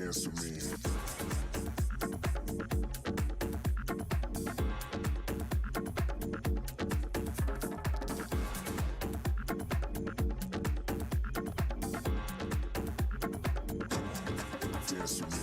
dance with me. Dance with me.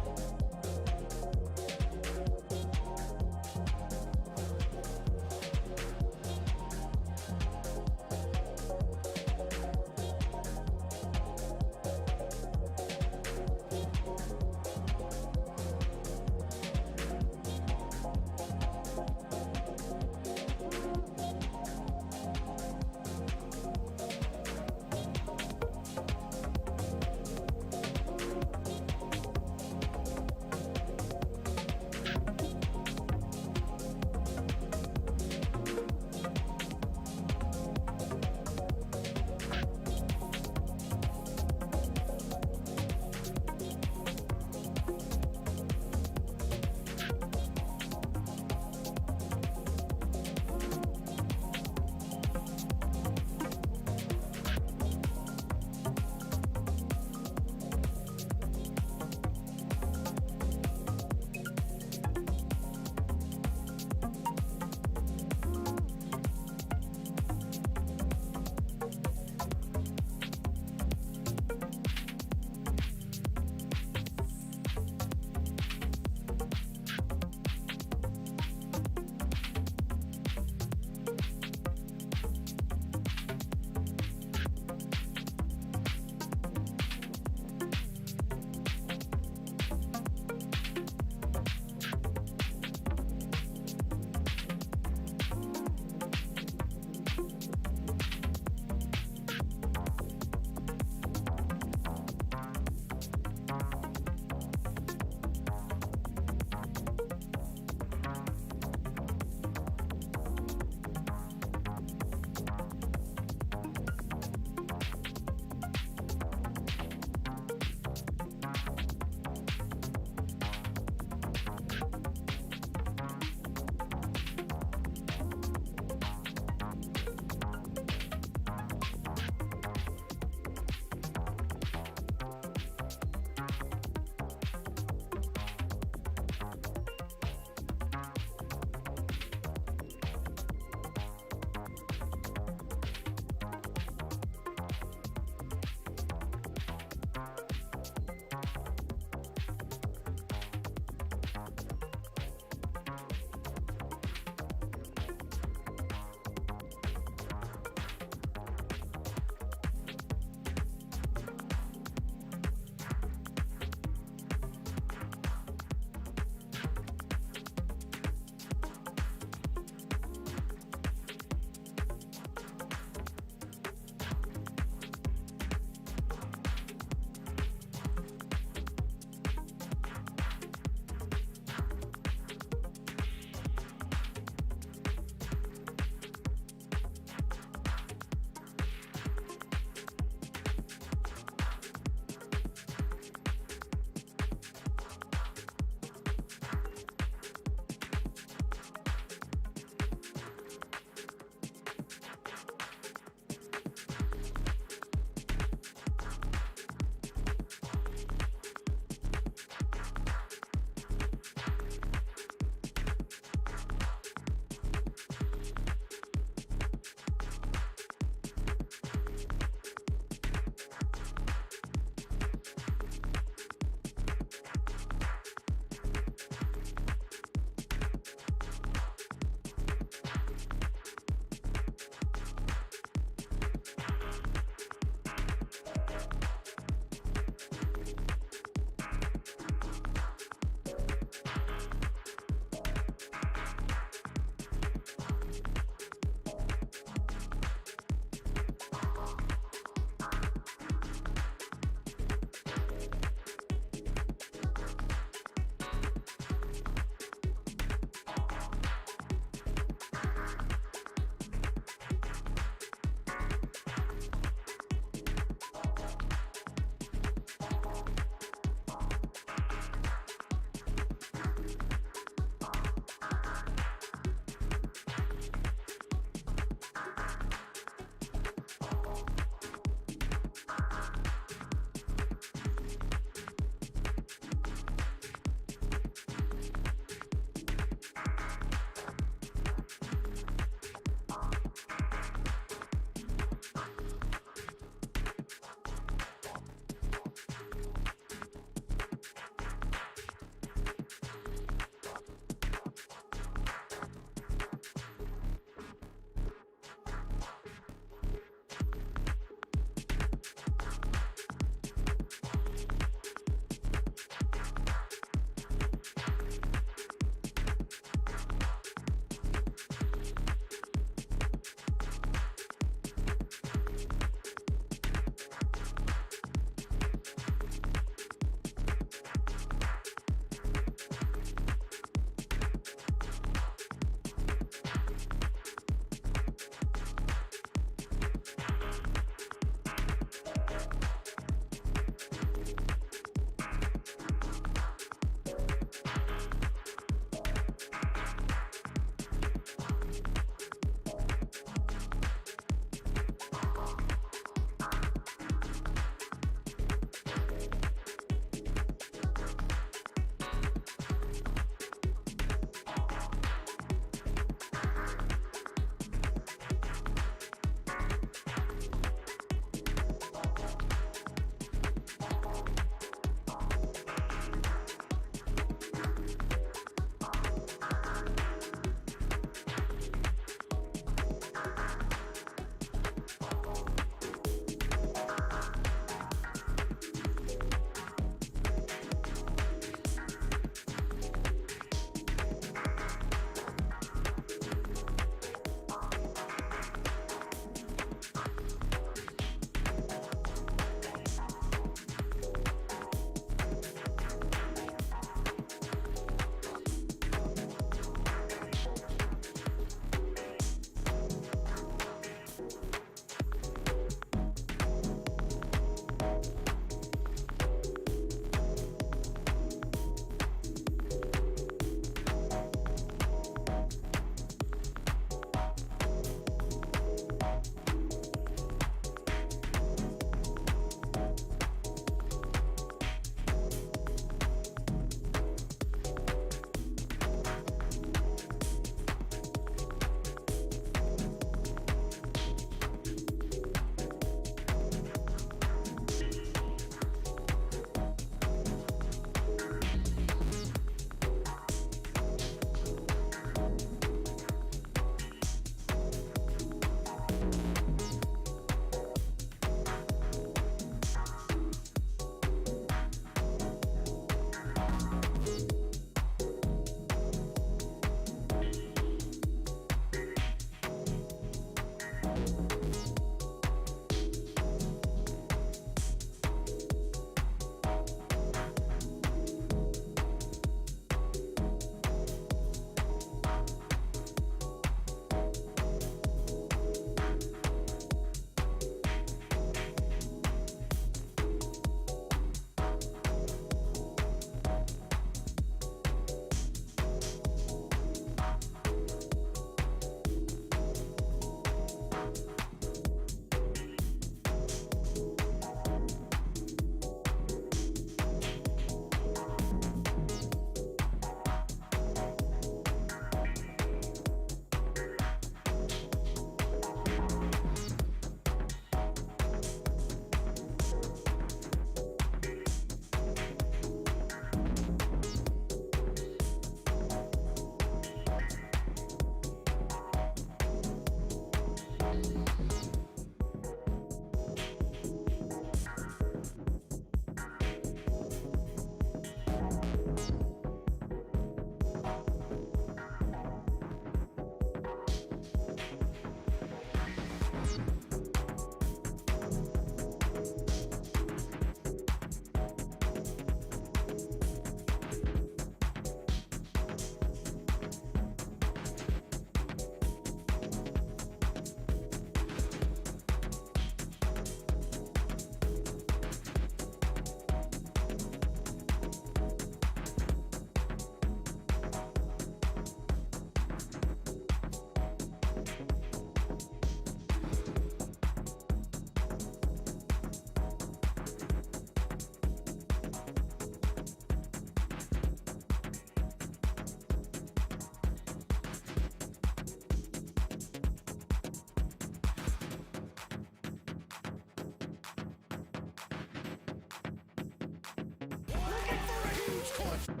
Flashpoint.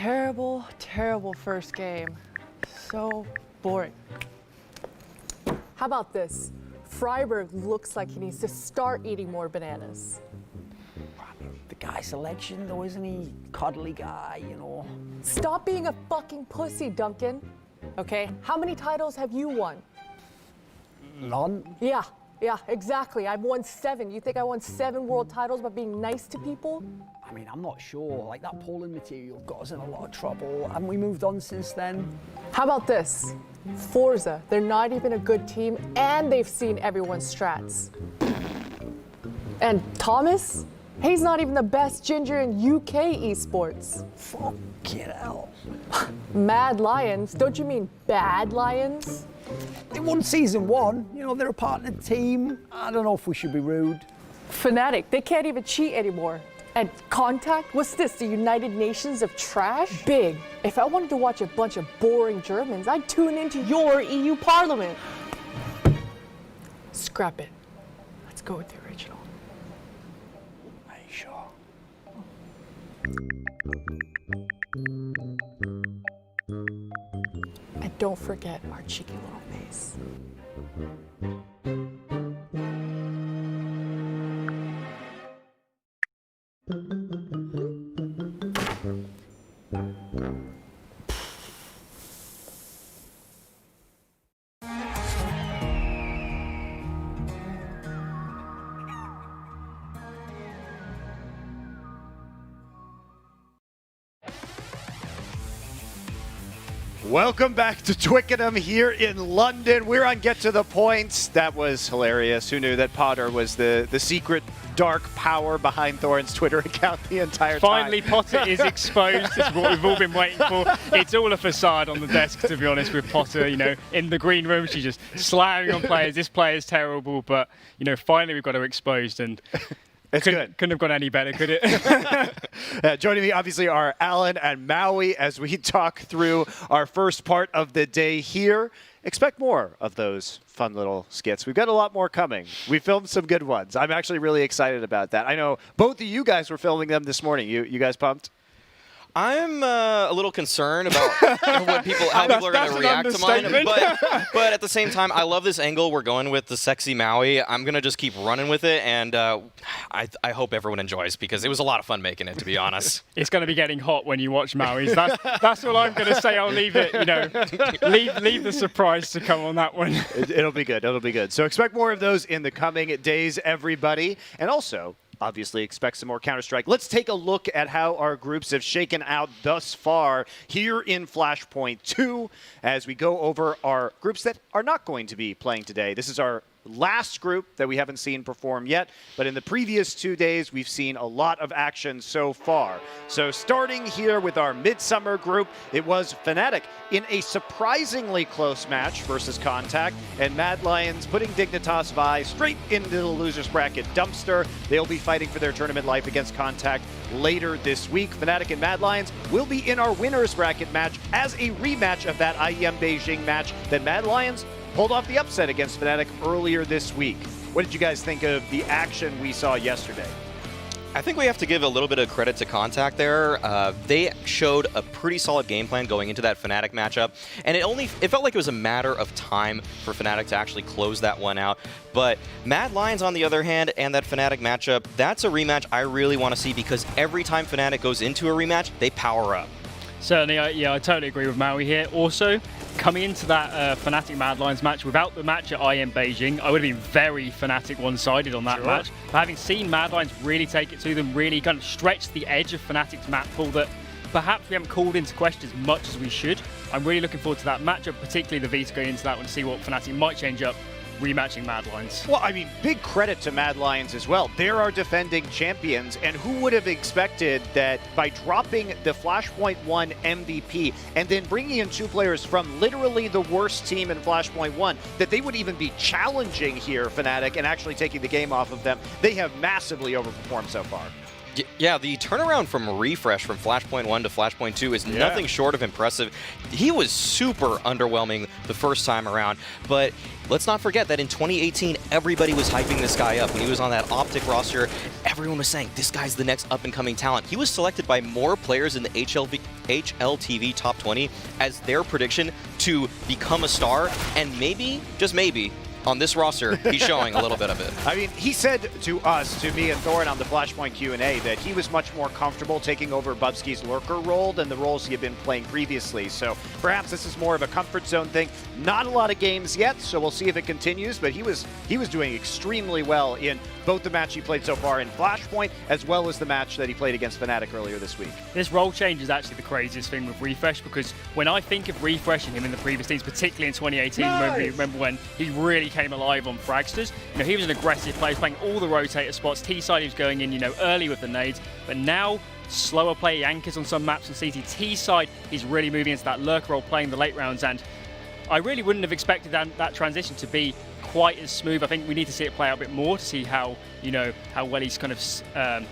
terrible, terrible first game. So boring. How about this? Freiberg looks like he needs to start eating more bananas. The guy selection, though, isn't he? Cuddly guy, you know. Stop being a fucking pussy, Duncan. Okay, how many titles have you won? None. Yeah, exactly. I've won 7. You think I won 7 world titles by being nice to people? I mean, I'm not sure. Like, that polling material got us in a lot of trouble. Haven't we moved on since then? How about this? Forza, they're not even a good team, and they've seen everyone's strats. And Thomas? He's not even the best ginger in UK esports. Fucking hell. Mad Lions? Don't you mean bad Lions? They won season 1. You know, they're a partner team. I don't know if we should be rude. Fnatic, they can't even cheat anymore. And Contact? What's this, the United Nations of trash? Big. If I wanted to watch a bunch of boring Germans, I'd tune into your EU Parliament. Scrap it. Let's go with the original. Are you sure? And don't forget our cheeky little face. Welcome back to Twickenham here in London. We're on Get to the Points. That was hilarious. Who knew that Potter was the secret dark power behind Thorin's Twitter account the entire time? Finally, Potter is exposed. It's what we've all been waiting for. It's all a facade on the desk, to be honest, with Potter. You know, in the green room, she's just slamming on players. This player's terrible, but you know, finally we've got her exposed, and it's good. Couldn't have gone any better, could it? Joining me, obviously, are Alan and Maui as we talk through our first part of the day here. Expect more of those fun little skits. We've got a lot more coming. We filmed some good ones. I'm actually really excited about that. I know both of you guys were filming them this morning. You guys pumped? I'm a little concerned about how people are going to react to mine, but at the same time, I love this angle we're going with, the sexy Maui. I'm going to just keep running with it, and I hope everyone enjoys, because it was a lot of fun making it, to be honest. It's going to be getting hot when you watch Maui's. That's all I'm going to say. I'll leave it, you know, leave the surprise to come on that one. It'll be good. It'll be good. So expect more of those in the coming days, everybody. And also, obviously, expect some more Counter-Strike. Let's take a look at how our groups have shaken out thus far here in Flashpoint 2 as we go over our groups that are not going to be playing today. This is our last group that we haven't seen perform yet, but in the previous 2 days, we've seen a lot of action so far. So starting here with our Midsummer group, it was Fnatic in a surprisingly close match versus Contact, and Mad Lions putting Dignitas Vi straight into the losers bracket dumpster. They'll be fighting for their tournament life against Contact later this week. Fnatic and Mad Lions will be in our winners bracket match as a rematch of that IEM Beijing match that Mad Lions pulled off the upset against Fnatic earlier this week. What did you guys think of the action we saw yesterday? I think we have to give a little bit of credit to Contact there. They showed a pretty solid game plan going into that Fnatic matchup, and it felt like it was a matter of time for Fnatic to actually close that one out. But Mad Lions, on the other hand, and that Fnatic matchup, that's a rematch I really want to see, because every time Fnatic goes into a rematch, they power up. Certainly, yeah, I totally agree with Maui here. Also, coming into that Fnatic Mad Lions match, without the match at IEM Beijing, I would have been very Fnatic one-sided on that match. But having seen Mad Lions really take it to them, really kind of stretch the edge of Fnatic's map pool that perhaps we haven't called into question as much as we should, I'm really looking forward to that matchup, particularly the Vita going into that one to see what Fnatic might change up rematching Mad Lions. Well, I mean, big credit to Mad Lions as well. They're our defending champions, and who would have expected that by dropping the Flashpoint 1 MVP and then bringing in 2 players from literally the worst team in Flashpoint 1, that they would even be challenging here, Fnatic, and actually taking the game off of them. They have massively overperformed so far. Yeah, the turnaround from Refresh from Flashpoint 1 to Flashpoint 2 is nothing short of impressive. He was super underwhelming the first time around, but let's not forget that in 2018, everybody was hyping this guy up. When he was on that Optic roster, everyone was saying, this guy's the next up-and-coming talent. He was selected by more players in the HLTV Top 20 as their prediction to become a star, and maybe, just maybe, on this roster, he's showing a little bit of it. I mean, he said to us, to me and Thorin on the Flashpoint Q&A, that he was much more comfortable taking over Bubsky's lurker role than the roles he had been playing previously. So perhaps this is more of a comfort zone thing. Not a lot of games yet, so we'll see if it continues, but he was doing extremely well in both the match he played so far in Flashpoint, as well as the match that he played against Fnatic earlier this week. This role change is actually the craziest thing with Refresh, because when I think of Refresh and him in the previous teams, particularly in 2018, remember when he really came alive on Fragsters. You know, he was an aggressive player, playing all the rotator spots. T-side he was going in, early with the nades, but now slower play, anchors on some maps and CT. T-side he's really moving into that lurker role, playing the late rounds, and I really wouldn't have expected that transition to be quite as smooth. I think we need to see it play out a bit more to see how well he's kind of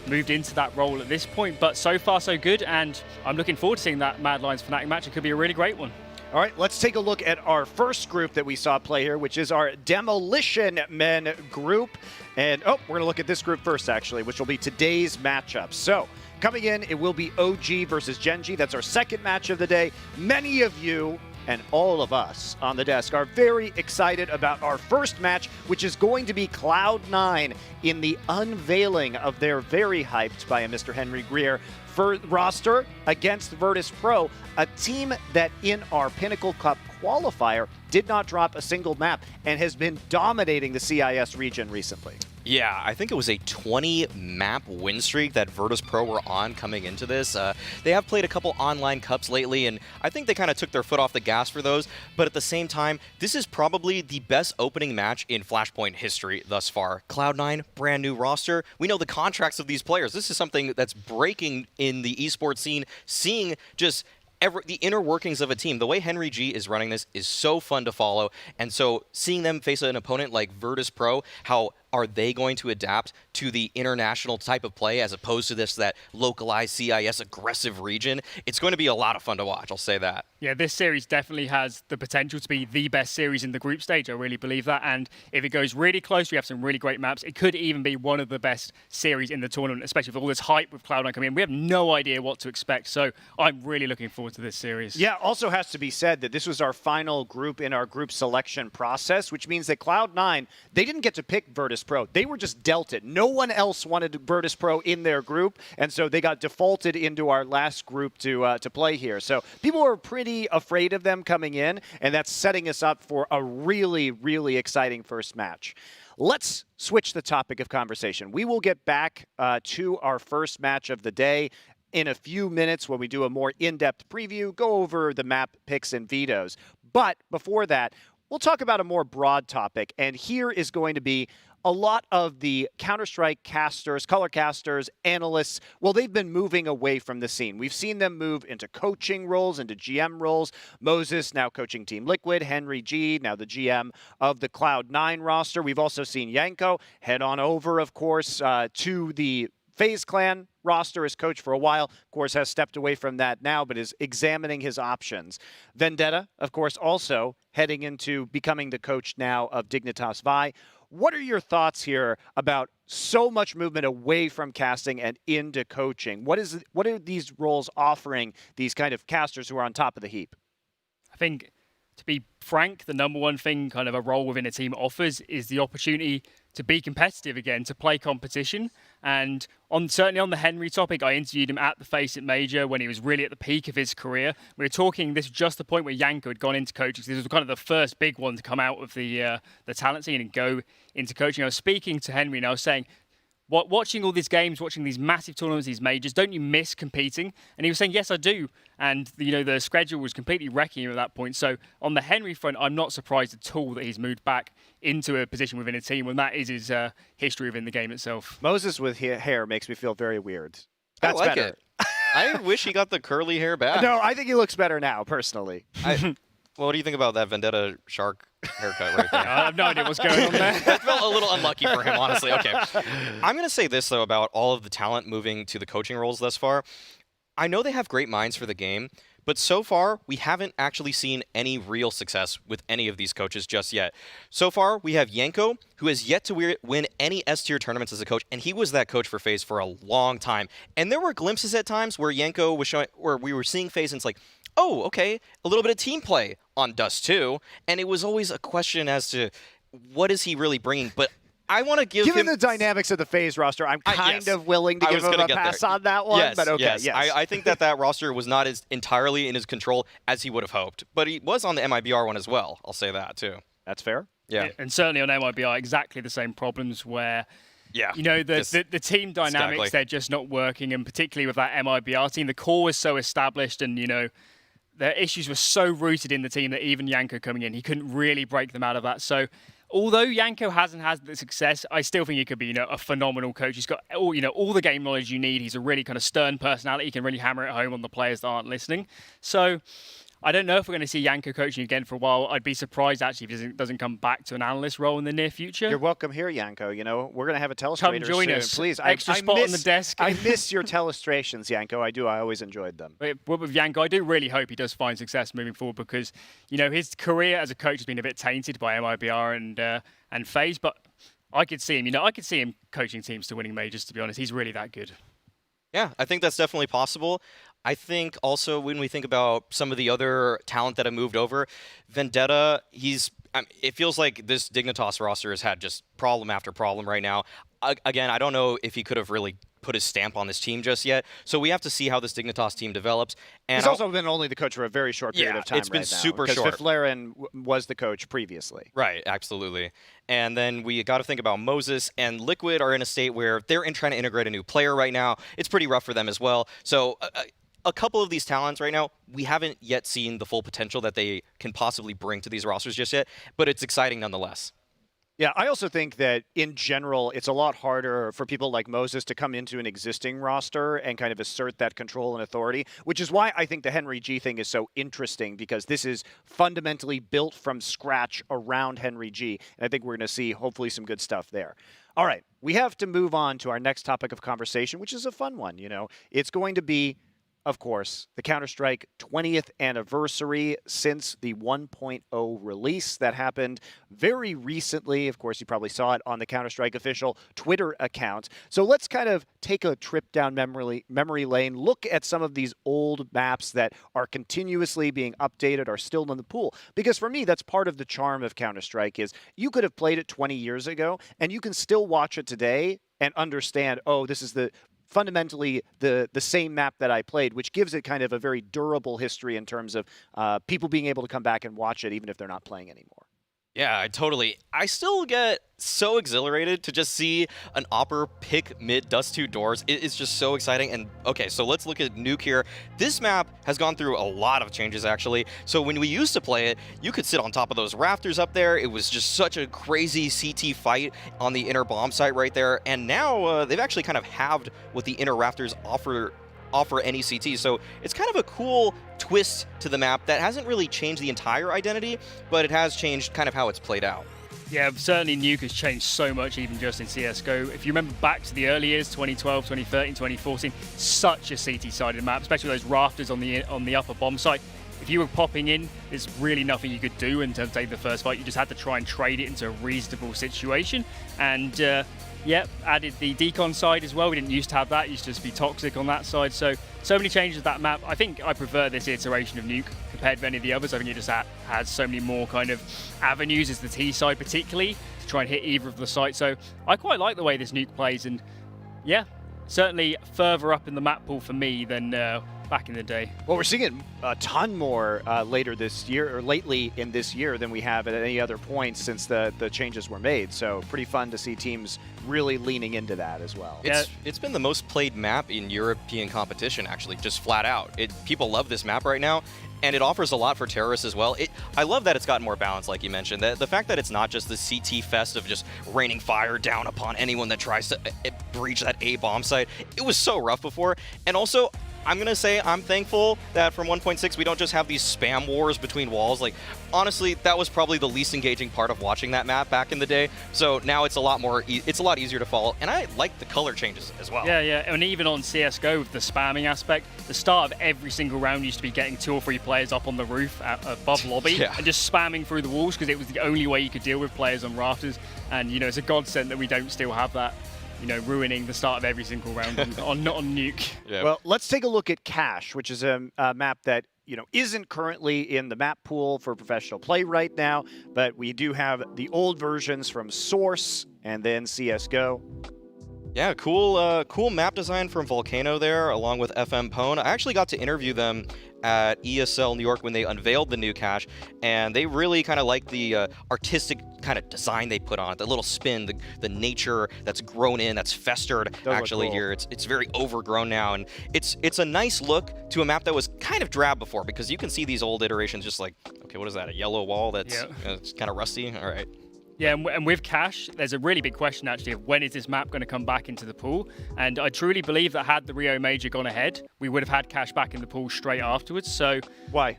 moved into that role at this point. But so far so good, and I'm looking forward to seeing that Mad Lions Fnatic match. It could be a really great one. All right, let's take a look at our first group that we saw play here, which is our Demolition Men group. And, we're going to look at this group first, actually, which will be today's matchup. So, coming in, it will be OG versus Gen.G. That's our second match of the day. Many of you and all of us on the desk are very excited about our first match, which is going to be Cloud9 in the unveiling of their very hyped by a Mr. Henry Greer roster against Virtus.Pro, a team that in our Pinnacle Cup qualifier did not drop a single map and has been dominating the CIS region recently. Yeah, I think it was a 20-map win streak that Virtus.Pro were on coming into this. They have played a couple online cups lately, and I think they kind of took their foot off the gas for those. But at the same time, this is probably the best opening match in Flashpoint history thus far. Cloud9, brand new roster. We know the contracts of these players. This is something that's breaking in the esports scene, seeing just the inner workings of a team. The way Henry G is running this is so fun to follow, and so seeing them face an opponent like Virtus.Pro, how are they going to adapt to the international type of play as opposed to that localized CIS aggressive region? It's going to be a lot of fun to watch, I'll say that. Yeah, this series definitely has the potential to be the best series in the group stage. I really believe that. And if it goes really close, we have some really great maps. It could even be one of the best series in the tournament, especially with all this hype with Cloud9 coming in. We have no idea what to expect. So I'm really looking forward to this series. Yeah, also has to be said that this was our final group in our group selection process, which means that Cloud9, they didn't get to pick Virtus.Pro. They were just dealt it. No one else wanted Virtus.Pro in their group, and so they got defaulted into our last group to play here. So people were pretty afraid of them coming in, and that's setting us up for a really, really exciting first match. Let's switch the topic of conversation. We will get back to our first match of the day in a few minutes when we do a more in-depth preview, go over the map picks and vetoes. But before that, we'll talk about a more broad topic, and here is going to be a lot of the Counter-Strike casters, color casters, analysts, well, they've been moving away from the scene. We've seen them move into coaching roles, into GM roles. Moses now coaching Team Liquid, Henry G, now the GM of the Cloud9 roster. We've also seen Yanko head on over, of course, to the FaZe Clan roster as coach for a while. Of course, has stepped away from that now, but is examining his options. Vendetta, of course, also heading into becoming the coach now of Dignitas Vi. What are your thoughts here about so much movement away from casting and into coaching? What are these roles offering these kind of casters who are on top of the heap? I think, to be frank, the number one thing kind of a role within a team offers is the opportunity to be competitive again, to play competition. And certainly on the Henry topic, I interviewed him at the Face It Major when he was really at the peak of his career. We were talking, this was just the point where Yanko had gone into coaching. So this was kind of the first big one to come out of the talent scene and go into coaching. I was speaking to Henry and I was saying, watching all these games, watching these massive tournaments, these majors, don't you miss competing? And he was saying, yes, I do. And the schedule was completely wrecking him at that point. So on the Henry front, I'm not surprised at all that he's moved back into a position within a team when that is his history within the game itself. Moses with hair makes me feel very weird. That's I like better. it. I wish he got the curly hair back. No, I think he looks better now, personally. Well, what do you think about that Vendetta Shark haircut right there? I have no idea what's going on there. That felt a little unlucky for him, honestly. Okay. I'm going to say this, though, about all of the talent moving to the coaching roles thus far. I know they have great minds for the game, but so far, we haven't actually seen any real success with any of these coaches just yet. So far, we have Yanko, who has yet to win any S-tier tournaments as a coach, and he was that coach for FaZe for a long time. And there were glimpses at times where Yanko was showing, where we were seeing FaZe, and it's like, oh, okay, a little bit of team play on Dust 2, and it was always a question as to what is he really bringing, but I want to give him... Given the dynamics of the FaZe roster, I'm kind of willing to give him a pass on that one, yes, but okay, yes. I think that roster was not as entirely in his control as he would have hoped, but he was on the MIBR one as well. I'll say that, too. That's fair. Yeah. And certainly on MIBR, exactly the same problems where... Yeah. You know, the team dynamics, they're just not working, and particularly with that MIBR team, the core was so established, and, you know, the issues were so rooted in the team that even Yanko coming in, he couldn't really break them out of that. So although Yanko hasn't had the success, I still think he could be, you know, a phenomenal coach. He's got all, you know, all the game knowledge you need. He's a really kind of stern personality. He can really hammer it home on the players that aren't listening. So I don't know if we're going to see Yanko coaching again for a while. I'd be surprised, actually, if he doesn't come back to an analyst role in the near future. You're welcome here, Yanko. You know, we're going to have a telestrator Come join soon. us. Please. Extra spot on the desk. I miss your telestrations, Yanko. I do. I always enjoyed them. But with Yanko, I do really hope he does find success moving forward because, you know, his career as a coach has been a bit tainted by MIBR and FaZe, but I could see him, you know, I could see him coaching teams to winning majors, to be honest. He's really that good. Yeah, I think that's definitely possible. I think also when we think about some of the other talent that have moved over, Vendetta, it feels like this Dignitas roster has had just problem after problem right now. Again, I don't know if he could have really put his stamp on this team just yet. So we have to see how this Dignitas team develops. And he's also been only the coach for a very short period of time. It's been super short. Because Fiflaren was the coach previously. Right, absolutely. And then we got to think about Moses and Liquid are in a state where they're trying to integrate a new player right now. It's pretty rough for them as well. So a couple of these talents right now, we haven't yet seen the full potential that they can possibly bring to these rosters just yet, but it's exciting nonetheless. Yeah, I also think that in general, it's a lot harder for people like Moses to come into an existing roster and kind of assert that control and authority, which is why I think the Henry G thing is so interesting, because this is fundamentally built from scratch around Henry G. And I think we're going to see hopefully some good stuff there. All right, we have to move on to our next topic of conversation, which is a fun one. You know, it's going to be, of course, the Counter-Strike 20th anniversary since the 1.0 release that happened very recently. Of course, you probably saw it on the Counter-Strike official Twitter account. So let's kind of take a trip down memory lane, look at some of these old maps that are continuously being updated, are still in the pool. Because for me, that's part of the charm of Counter-Strike is you could have played it 20 years ago, and you can still watch it today and understand, oh, this is fundamentally the same map that I played, which gives it kind of a very durable history in terms of people being able to come back and watch it even if they're not playing anymore. Yeah, I still get so exhilarated to just see an Opper pick mid Dust 2 doors. It is just so exciting. And okay, so let's look at Nuke here. This map has gone through a lot of changes, actually. So when we used to play it, you could sit on top of those rafters up there. It was just such a crazy CT fight on the inner bomb site right there. And now they've actually kind of halved what the inner rafters offer any CT. So it's kind of a cool twist to the map that hasn't really changed the entire identity, but it has changed kind of how it's played out. Yeah, certainly Nuke has changed so much, even just in CSGO. If you remember back to the early years, 2012, 2013, 2014, such a CT-sided map, especially those rafters on the upper bomb site. If you were popping in, there's really nothing you could do in terms of taking the first fight. You just had to try and trade it into a reasonable situation. And yep, added the decon side as well. We didn't used to have that. It used to just be toxic on that side. So many changes to that map. I think I prefer this iteration of Nuke compared to any of the others. I think it just has so many more kind of avenues as the T side particularly to try and hit either of the sites. So I quite like the way this Nuke plays, and yeah, certainly further up in the map pool for me than back in the day. Well, we're seeing it a ton more later this year, or lately in this year, than we have at any other point since the changes were made. So pretty fun to see teams really leaning into that as well. It's been the most played map in European competition, actually, just flat out. People love this map right now, and it offers a lot for terrorists as well. I love that it's gotten more balanced, like you mentioned. The fact that it's not just the CT fest of just raining fire down upon anyone that tries to breach that A bomb site. It was so rough before. And also, I'm going to say I'm thankful that from 1.6 we don't just have these spam wars between walls. Like, honestly, that was probably the least engaging part of watching that map back in the day. So now it's a lot more, it's a lot easier to follow. And I like the color changes as well. Yeah, yeah, and even on CSGO with the spamming aspect, the start of every single round used to be getting 2 or 3 players up on the roof above lobby and just spamming through the walls because it was the only way you could deal with players on rafters. And, you know, it's a godsend that we don't still have that, you know, ruining the start of every single round on Nuke. Yeah. Well, let's take a look at Cache, which is a map that, you know, isn't currently in the map pool for professional play right now, but we do have the old versions from Source and then CSGO. Yeah, cool map design from Volcano there, along with FM Pwn. I actually got to interview them at ESL New York when they unveiled the new cache, and they really kind of like the artistic kind of design they put on it, the little spin, the nature that's grown in, that's festered actually cool. here. It's very overgrown now, and it's a nice look to a map that was kind of drab before, because you can see these old iterations just like, okay, what is that, a yellow wall that's it's kind of rusty? All right. Yeah, and with Cache, there's a really big question actually of when is this map going to come back into the pool? And I truly believe that had the Rio Major gone ahead, we would have had Cache back in the pool straight afterwards. So Why?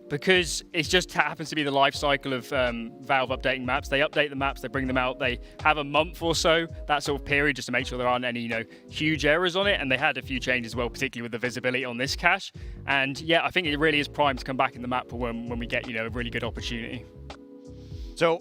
because it just happens to be the life cycle of Valve updating maps. They update the maps, they bring them out, they have a month or so, that sort of period, just to make sure there aren't any, you know, huge errors on it. And they had a few changes as well, particularly with the visibility on this cache. And yeah, I think it really is primed to come back in the map pool when we get, you know, a really good opportunity. So,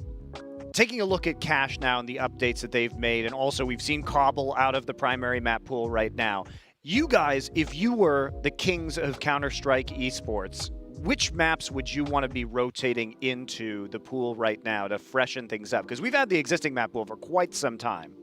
taking a look at Cache now and the updates that they've made, and also we've seen Cobble out of the primary map pool right now. You guys, if you were the kings of Counter-Strike esports, which maps would you want to be rotating into the pool right now to freshen things up? Because we've had the existing map pool for quite some time.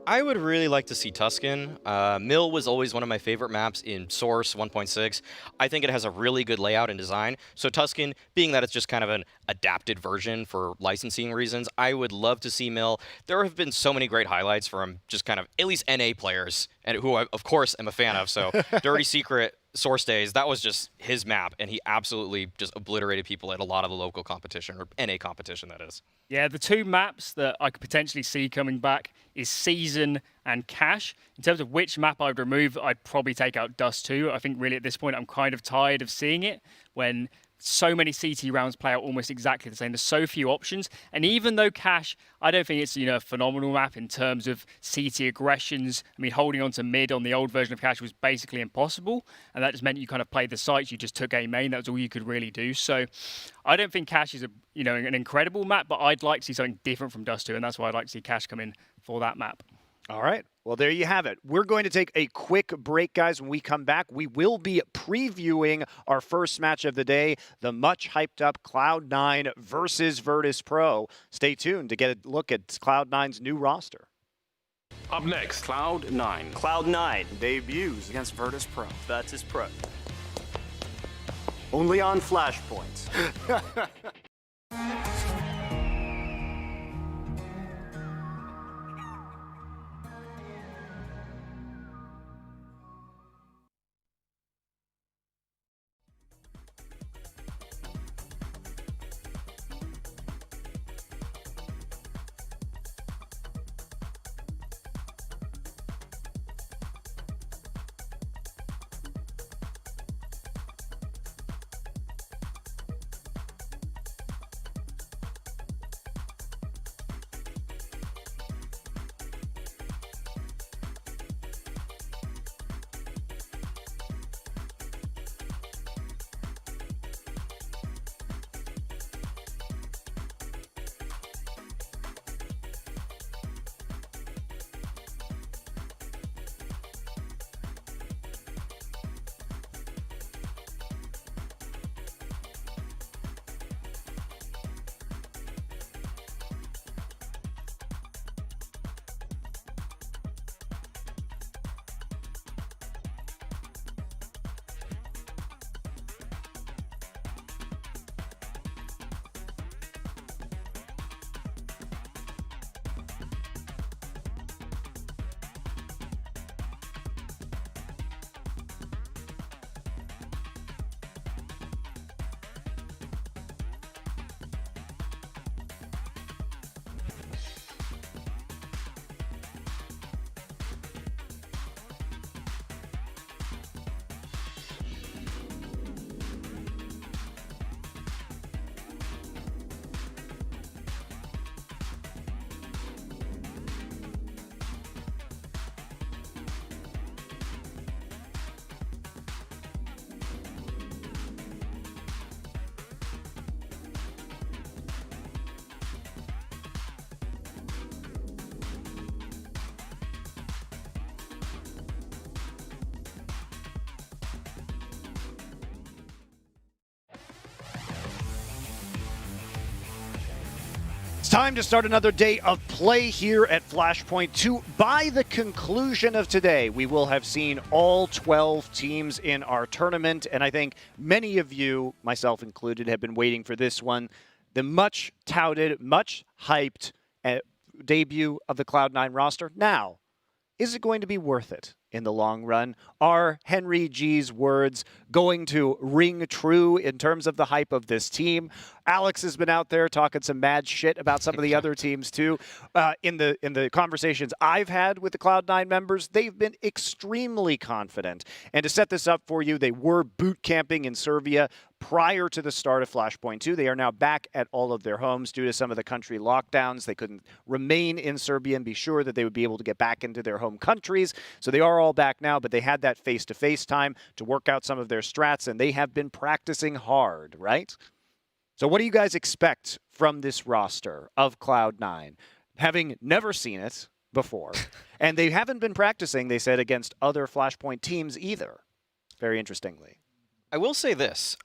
I would really like to see Tuscan. Mill was always one of my favorite maps in Source 1.6. I think it has a really good layout and design. So Tuscan, being that it's just kind of an adapted version for licensing reasons, I would love to see Mill. There have been so many great highlights from just kind of at least NA players, and who I, of course, am a fan of. So Dirty Secret, Source Days, that was just his map, and he absolutely just obliterated people at a lot of the local competition, or NA competition, that is. Yeah, the 2 maps that I could potentially see coming back is Season and Cache. In terms of which map I'd remove, I'd probably take out Dust 2. I think really at this point I'm kind of tired of seeing it when so many CT rounds play out almost exactly the same. There's so few options. And even though Cache, I don't think it's, you know, a phenomenal map in terms of CT aggressions. I mean, holding on to mid on the old version of Cache was basically impossible. And that just meant you kind of played the sites. You just took A main. That was all you could really do. So I don't think Cache is an incredible map, but I'd like to see something different from Dust 2. And that's why I'd like to see Cache come in for that map. All right. Well, there you have it. We're going to take a quick break, guys. When we come back, we will be previewing our first match of the day, the much hyped up Cloud9 versus Virtus.Pro. Stay tuned to get a look at Cloud9's new roster. Up next, Cloud9. Cloud9 debuts against Virtus.Pro. Virtus.Pro. Only on Flashpoint. Time to start another day of play here at Flashpoint 2. By the conclusion of today, we will have seen all 12 teams in our tournament, and I think many of you, myself included, have been waiting for this one. The much touted, much hyped debut of the Cloud9 roster. Now, is it going to be worth it in the long run? Are Henry G's words going to ring true in terms of the hype of this team? Alex has been out there talking some mad shit about some of the other teams too. In the conversations I've had with the Cloud9 members, they've been extremely confident. And to set this up for you, they were boot camping in Serbia prior to the start of Flashpoint 2. They are now back at all of their homes due to some of the country lockdowns. They couldn't remain in Serbia and be sure that they would be able to get back into their home countries. So they are all back now, but they had that face-to-face time to work out some of their strats, and they have been practicing hard, right? So what do you guys expect from this roster of Cloud9? Having never seen it before, and they haven't been practicing, they said, against other Flashpoint teams either, very interestingly. I will say this.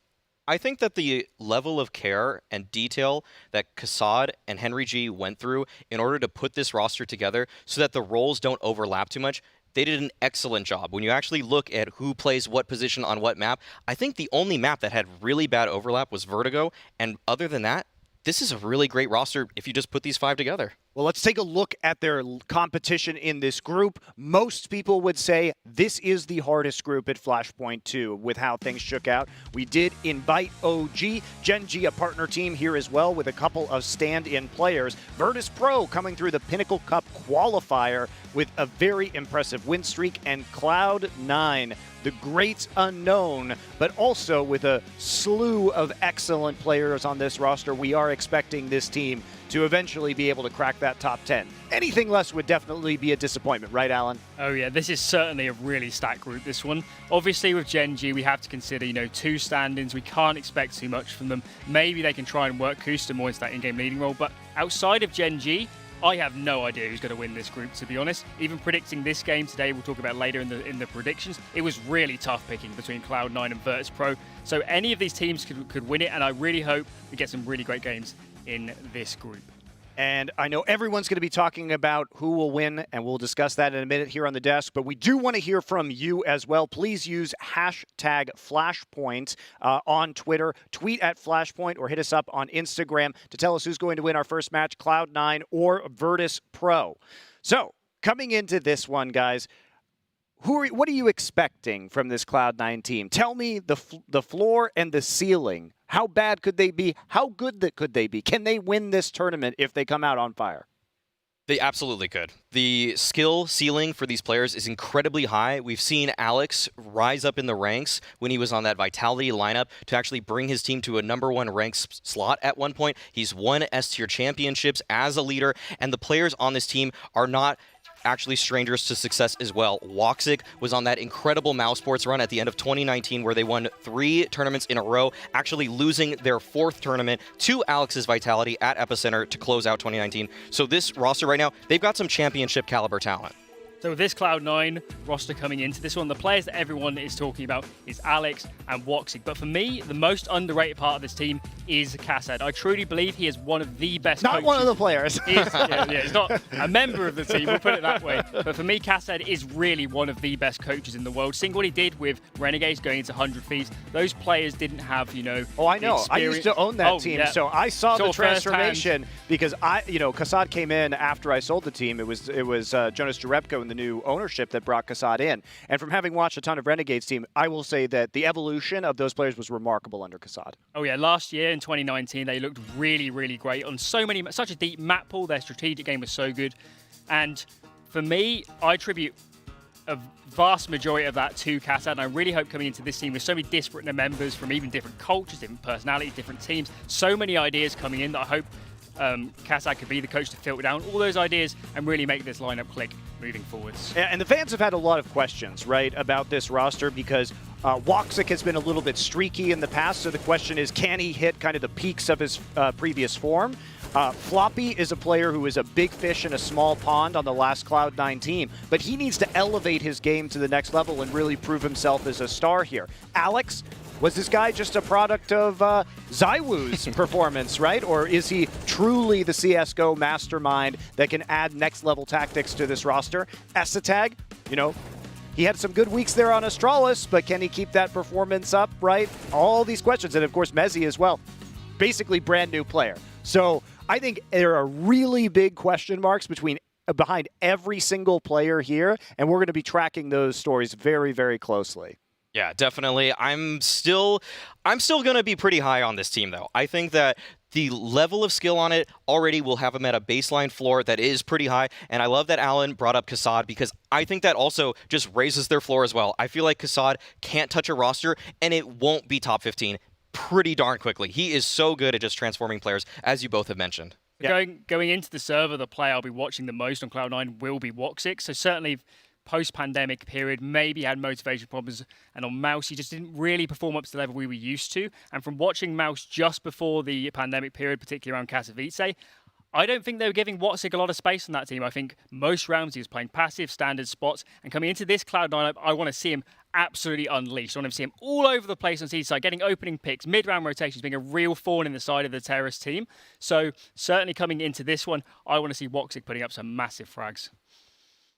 I think that the level of care and detail that Kassad and Henry G went through in order to put this roster together so that the roles don't overlap too much, they did an excellent job. When you actually look at who plays what position on what map, I think the only map that had really bad overlap was Vertigo, and other than that, this is a really great roster if you just put these 5 together. Well, let's take a look at their competition in this group. Most people would say this is the hardest group at Flashpoint 2 with how things shook out. We did invite OG, Gen.G, a partner team here as well with a couple of stand-in players. Virtus.Pro coming through the Pinnacle Cup qualifier with a very impressive win streak, and Cloud9, the great unknown, but also with a slew of excellent players on this roster. We are expecting this team to eventually be able to crack that top 10. Anything less would definitely be a disappointment, right, Alan? Oh yeah, this is certainly a really stacked group, this one. Obviously with Gen.G, we have to consider, 2 stand-ins. We can't expect too much from them. Maybe they can try and work Kusta more into that in-game leading role, but outside of Gen.G, I have no idea who's going to win this group, to be honest. Even predicting this game today, we'll talk about later in the predictions, it was really tough picking between Cloud9 and Virtus.Pro. So any of these teams could win it, and I really hope we get some really great games in this group. And I know everyone's going to be talking about who will win, and we'll discuss that in a minute here on the desk, but we do want to hear from you as well. Please use hashtag Flashpoint on Twitter, tweet at Flashpoint, or hit us up on Instagram to tell us who's going to win our first match, Cloud9 or Virtus.Pro. So, coming into this one, guys, what are you expecting from this Cloud9 team? Tell me the floor and the ceiling. How bad could they be? How good could they be? Can they win this tournament if they come out on fire? They absolutely could. The skill ceiling for these players is incredibly high. We've seen Alex rise up in the ranks when he was on that Vitality lineup to actually bring his team to a #1 ranked slot at one point. He's won S-tier championships as a leader, and the players on this team are not actually strangers to success as well. Woxic was on that incredible Mousesports run at the end of 2019 where they won 3 tournaments in a row, actually losing their 4th tournament to Alex's Vitality at Epicenter to close out 2019. So this roster right now, they've got some championship caliber talent. So with this Cloud9 roster coming into this one, the players that everyone is talking about is Alex and Woxic. But for me, the most underrated part of this team is Kassad. I truly believe he is one of the best coaches. Not one of the players. He's not a member of the team, we'll put it that way. But for me, Kassad is really one of the best coaches in the world. Seeing what he did with Renegades going into 100 Thieves, those players didn't have, Oh, I know. I used to own that team, so I saw the transformation because Kassad came in after I sold the team. It was Jonas Jerebko and the new ownership that brought Kassad in. And from having watched a ton of Renegades team, I will say that the evolution of those players was remarkable under Kassad. Oh yeah, last year in 2019, they looked really, really great on such a deep map pool. Their strategic game was so good. And for me, I attribute a vast majority of that to Kassad, and I really hope coming into this team with so many disparate members from even different cultures, different personalities, different teams, so many ideas coming in that I hope Kassad could be the coach to filter down all those ideas and really make this lineup click moving forwards. And the fans have had a lot of questions, right, about this roster because Woxic has been a little bit streaky in the past, so the question is, can he hit kind of the peaks of his previous form? Floppy is a player who is a big fish in a small pond on the last Cloud9 team, but he needs to elevate his game to the next level and really prove himself as a star here. Alex, Was this guy just a product of Zywoo's performance, right? Or is he truly the CSGO mastermind that can add next-level tactics to this roster? Esatag, you know, he had some good weeks there on Astralis, but can he keep that performance up, right? All these questions, and of course Mezzy as well. Basically brand new player. So I think there are really big question marks behind every single player here, and we're going to be tracking those stories very, very closely. Yeah, definitely. I'm still going to be pretty high on this team, though. I think that the level of skill on it already will have them at a baseline floor that is pretty high. And I love that Alan brought up Kassad, because I think that also just raises their floor as well. I feel like Kassad can't touch a roster, and it won't be top 15 pretty darn quickly. He is so good at just transforming players, as you both have mentioned. Yeah. Going into the server, the player I'll be watching the most on Cloud9 will be Woxic. So certainly post-pandemic period, maybe had motivation problems, and on Mouse he just didn't really perform up to the level we were used to. And from watching Mouse just before the pandemic period, particularly around Katowice, I don't think they were giving Woxic a lot of space on that team. I think most rounds he was playing passive, standard spots, and coming into this Cloud9, I want to see him absolutely unleashed. I want to see him all over the place on C-side, getting opening picks, mid-round rotations, being a real thorn in the side of the terrorist team. So certainly coming into this one, I want to see Woxic putting up some massive frags.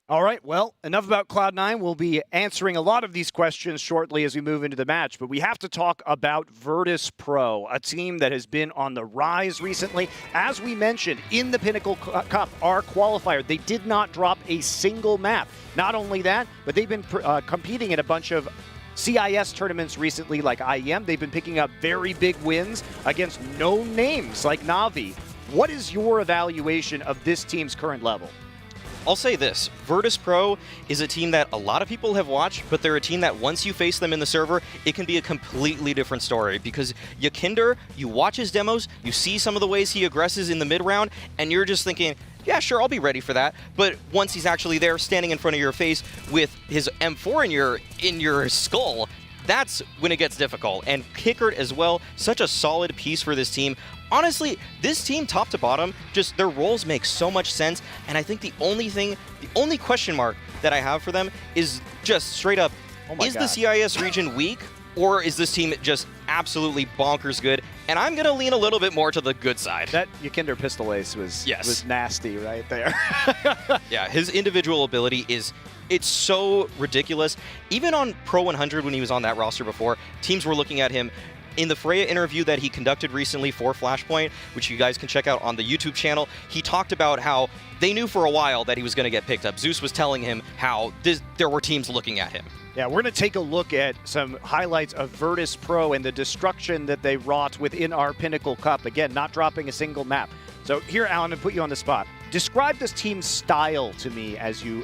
All right, well, enough about Cloud9. We'll be answering a lot of these questions shortly as we move into the match, but we have to talk about Virtus.Pro, a team that has been on the rise recently. As we mentioned, in the Pinnacle Cup, our qualifier, they did not drop a single map. Not only that, but they've been competing in a bunch of CIS tournaments recently like IEM. They've been picking up very big wins against known names like Na'Vi. What is your evaluation of this team's current level? I'll say this, Virtus.Pro is a team that a lot of people have watched, but they're a team that once you face them in the server, it can be a completely different story, because Yakinder, you watch his demos, you see some of the ways he aggresses in the mid-round, and you're just thinking, yeah, sure, I'll be ready for that. But once he's actually there, standing in front of your face with his M4 in your skull, that's when it gets difficult. And Kickert as well, such a solid piece for this team. Honestly, this team, top to bottom, just their roles make so much sense, and I think the only question mark that I have for them is just straight up, is the CIS region weak, or is this team just absolutely bonkers good? And I'm going to lean a little bit more to the good side. That Yakinder pistol ace was nasty right there. Yeah, his individual ability it's so ridiculous. Even on Pro 100, when he was on that roster before, teams were looking at him. In the Freya interview that he conducted recently for Flashpoint, which you guys can check out on the YouTube channel, he talked about how they knew for a while that he was going to get picked up. Zeus was telling him how there were teams looking at him. Yeah, we're going to take a look at some highlights of Virtus.Pro and the destruction that they wrought within our Pinnacle Cup. Again, not dropping a single map. So here, Alan, to put you on the spot. Describe this team's style to me as you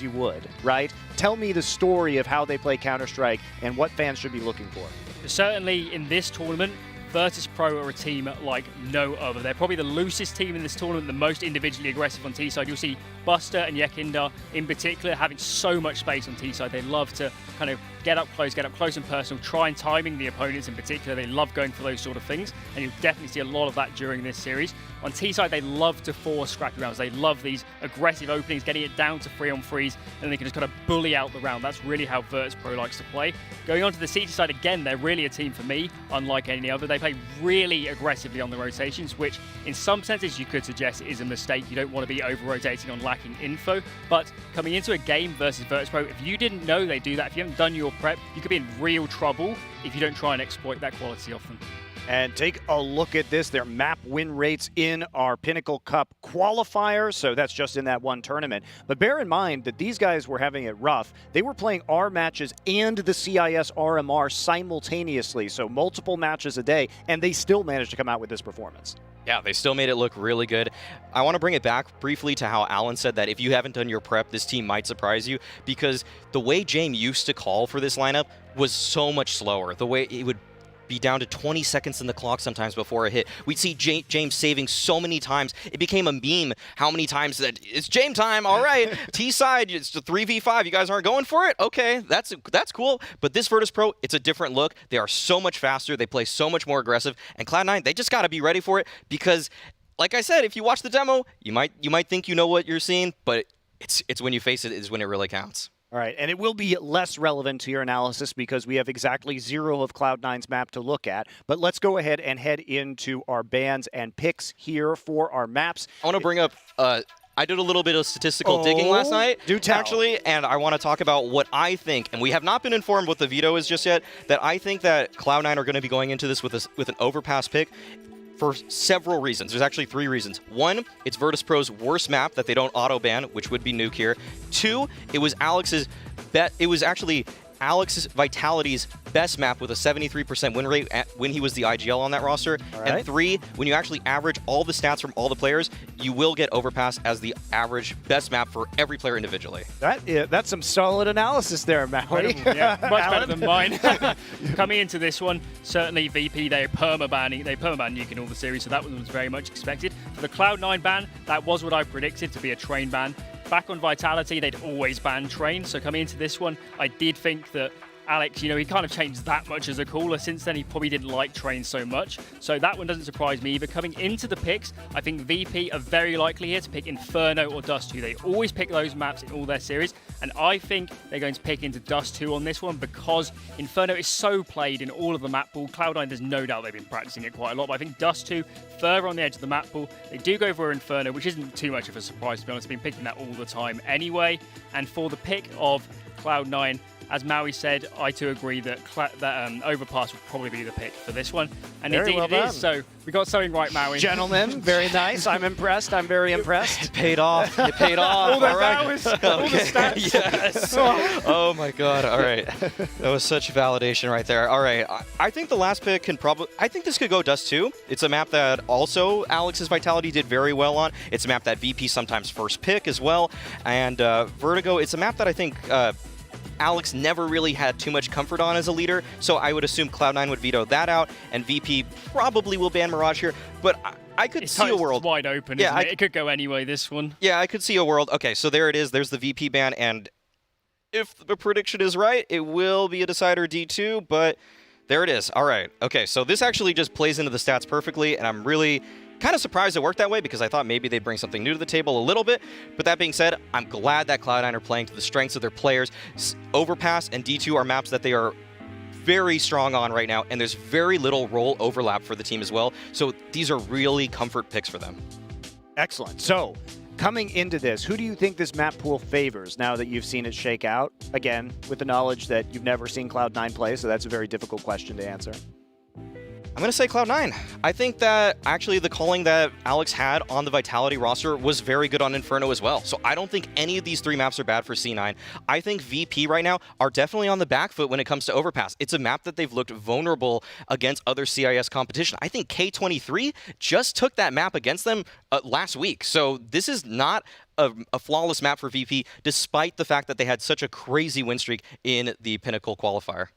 would, right? Tell me the story of how they play Counter-Strike and what fans should be looking for. Certainly in this tournament, Virtus.Pro are a team like no other. They're probably the loosest team in this tournament, the most individually aggressive on T-side. You'll see Buster and Yakinder in particular having so much space on T-side. They love to kind of get up close and personal, try and timing the opponents in particular. They love going for those sort of things, and you'll definitely see a lot of that during this series. On T-side, they love to force scrappy rounds. They love these aggressive openings, getting it down to 3-on-3s, and they can just kind of bully out the round. That's really how Virtus.Pro likes to play. Going on to the CT side again, they're really a team for me, unlike any other. They play really aggressively on the rotations, which in some senses you could suggest is a mistake. You don't want to be over-rotating on lacking info, but coming into a game versus Virtus.Pro, if you didn't know they do that, if you haven't done your prep, you could be in real trouble if you don't try and exploit that quality of them. And take a look at this, their map win rates in our Pinnacle Cup qualifier. So that's just in that one tournament. But bear in mind that these guys were having it rough. They were playing our matches and the CIS RMR simultaneously. So multiple matches a day, and they still managed to come out with this performance. Yeah, they still made it look really good. I want to bring it back briefly to how Alan said that if you haven't done your prep, this team might surprise you, because the way James used to call for this lineup was so much slower. The way it would be down to 20 seconds in the clock sometimes before a hit. We'd see James saving so many times. It became a meme how many times that it's James time, all right. T-side, it's a 3v5. You guys aren't going for it? Okay, that's cool. But this Virtus.Pro, it's a different look. They are so much faster. They play so much more aggressive. And Cloud9, they just got to be ready for it, because like I said, if you watch the demo, you might think you know what you're seeing, but it's when you face it is when it really counts. All right, and it will be less relevant to your analysis because we have exactly 0 of Cloud9's map to look at. But let's go ahead and head into our bans and picks here for our maps. I want to bring up, I did a little bit of statistical digging last night, do tell. actually, and I want to talk about what I think, and we have not been informed what the veto is just yet, that I think that Cloud9 are going to be going into this with an Overpass pick for several reasons. There's actually 3 reasons. 1, it's Virtus.Pro's worst map that they don't auto-ban, which would be Nuke here. 2, it was actually Alex Vitality's best map with a 73% win rate when he was the IGL on that roster. Right. And 3, when you actually average all the stats from all the players, you will get Overpass as the average best map for every player individually. That's some solid analysis there, Maui. Yeah, much better than mine. Coming into this one, certainly VP, they perma-ban Nuke in all the series, so that one was very much expected. For the Cloud9 ban, that was what I predicted to be a Train ban. Back on Vitality, they'd always ban Train, so coming into this one, I did think that Alex, he kind of changed that much as a caller. Since then, he probably didn't like Train so much. So that one doesn't surprise me either. Coming into the picks, I think VP are very likely here to pick Inferno or Dust 2. They always pick those maps in all their series. And I think they're going to pick into Dust 2 on this one because Inferno is so played in all of the map pool. Cloud9, there's no doubt they've been practicing it quite a lot. But I think Dust 2, further on the edge of the map pool, they do go for Inferno, which isn't too much of a surprise, to be honest. They've been picking that all the time anyway. And for the pick of Cloud9, as Maui said, I too agree that Overpass would probably be the pick for this one. And Very indeed well it done. is, so we got something right, Maui. Gentlemen, very nice. I'm impressed. I'm very impressed. It paid off. It paid off. All the All right. hours, all the stats. Yes. Oh my God. All right. That was such validation right there. All right. I think the last pick can probably. I think this could go Dust 2. It's a map that also Alex's Vitality did very well on. It's a map that VP sometimes first pick as well. And Vertigo, it's a map that I think Alex never really had too much comfort on as a leader, so I would assume Cloud9 would veto that out, and VP probably will ban Mirage here, but I could see a world. It's wide open, isn't it? It could go anyway, this one. Yeah, I could see a world. Okay, so there it is. There's the VP ban, and if the prediction is right, it will be a decider D2, but there it is. All right. Okay, so this actually just plays into the stats perfectly, and I'm really kind of surprised it worked that way because I thought maybe they'd bring something new to the table a little bit. But that being said, I'm glad that Cloud9 are playing to the strengths of their players. Overpass and D2 are maps that they are very strong on right now, and there's very little role overlap for the team as well. So these are really comfort picks for them. Excellent. So, coming into this, who do you think this map pool favors now that you've seen it shake out? Again, with the knowledge that you've never seen Cloud9 play, so that's a very difficult question to answer. I'm going to say Cloud9. I think that actually the calling that Alex had on the Vitality roster was very good on Inferno as well. So I don't think any of these 3 maps are bad for C9. I think VP right now are definitely on the back foot when it comes to Overpass. It's a map that they've looked vulnerable against other CIS competition. I think K23 just took that map against them last week. So this is not a flawless map for VP, despite the fact that they had such a crazy win streak in the Pinnacle qualifier.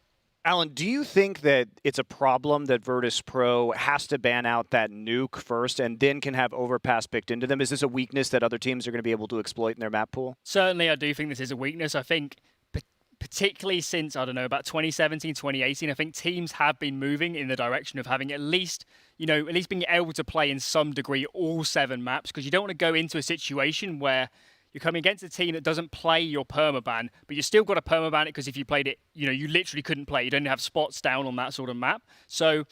Alan, do you think that it's a problem that Virtus.Pro has to ban out that nuke first and then can have Overpass picked into them? Is this a weakness that other teams are going to be able to exploit in their map pool? Certainly, I do think this is a weakness. I think particularly since, I don't know, about 2017, 2018, I think teams have been moving in the direction of having at least being able to play in some degree all 7 maps, because you don't want to go into a situation where you're coming against a team that doesn't play your permaban, but you still got to permaban it because if you played it, you literally couldn't play. You don't have spots down on that sort of map. So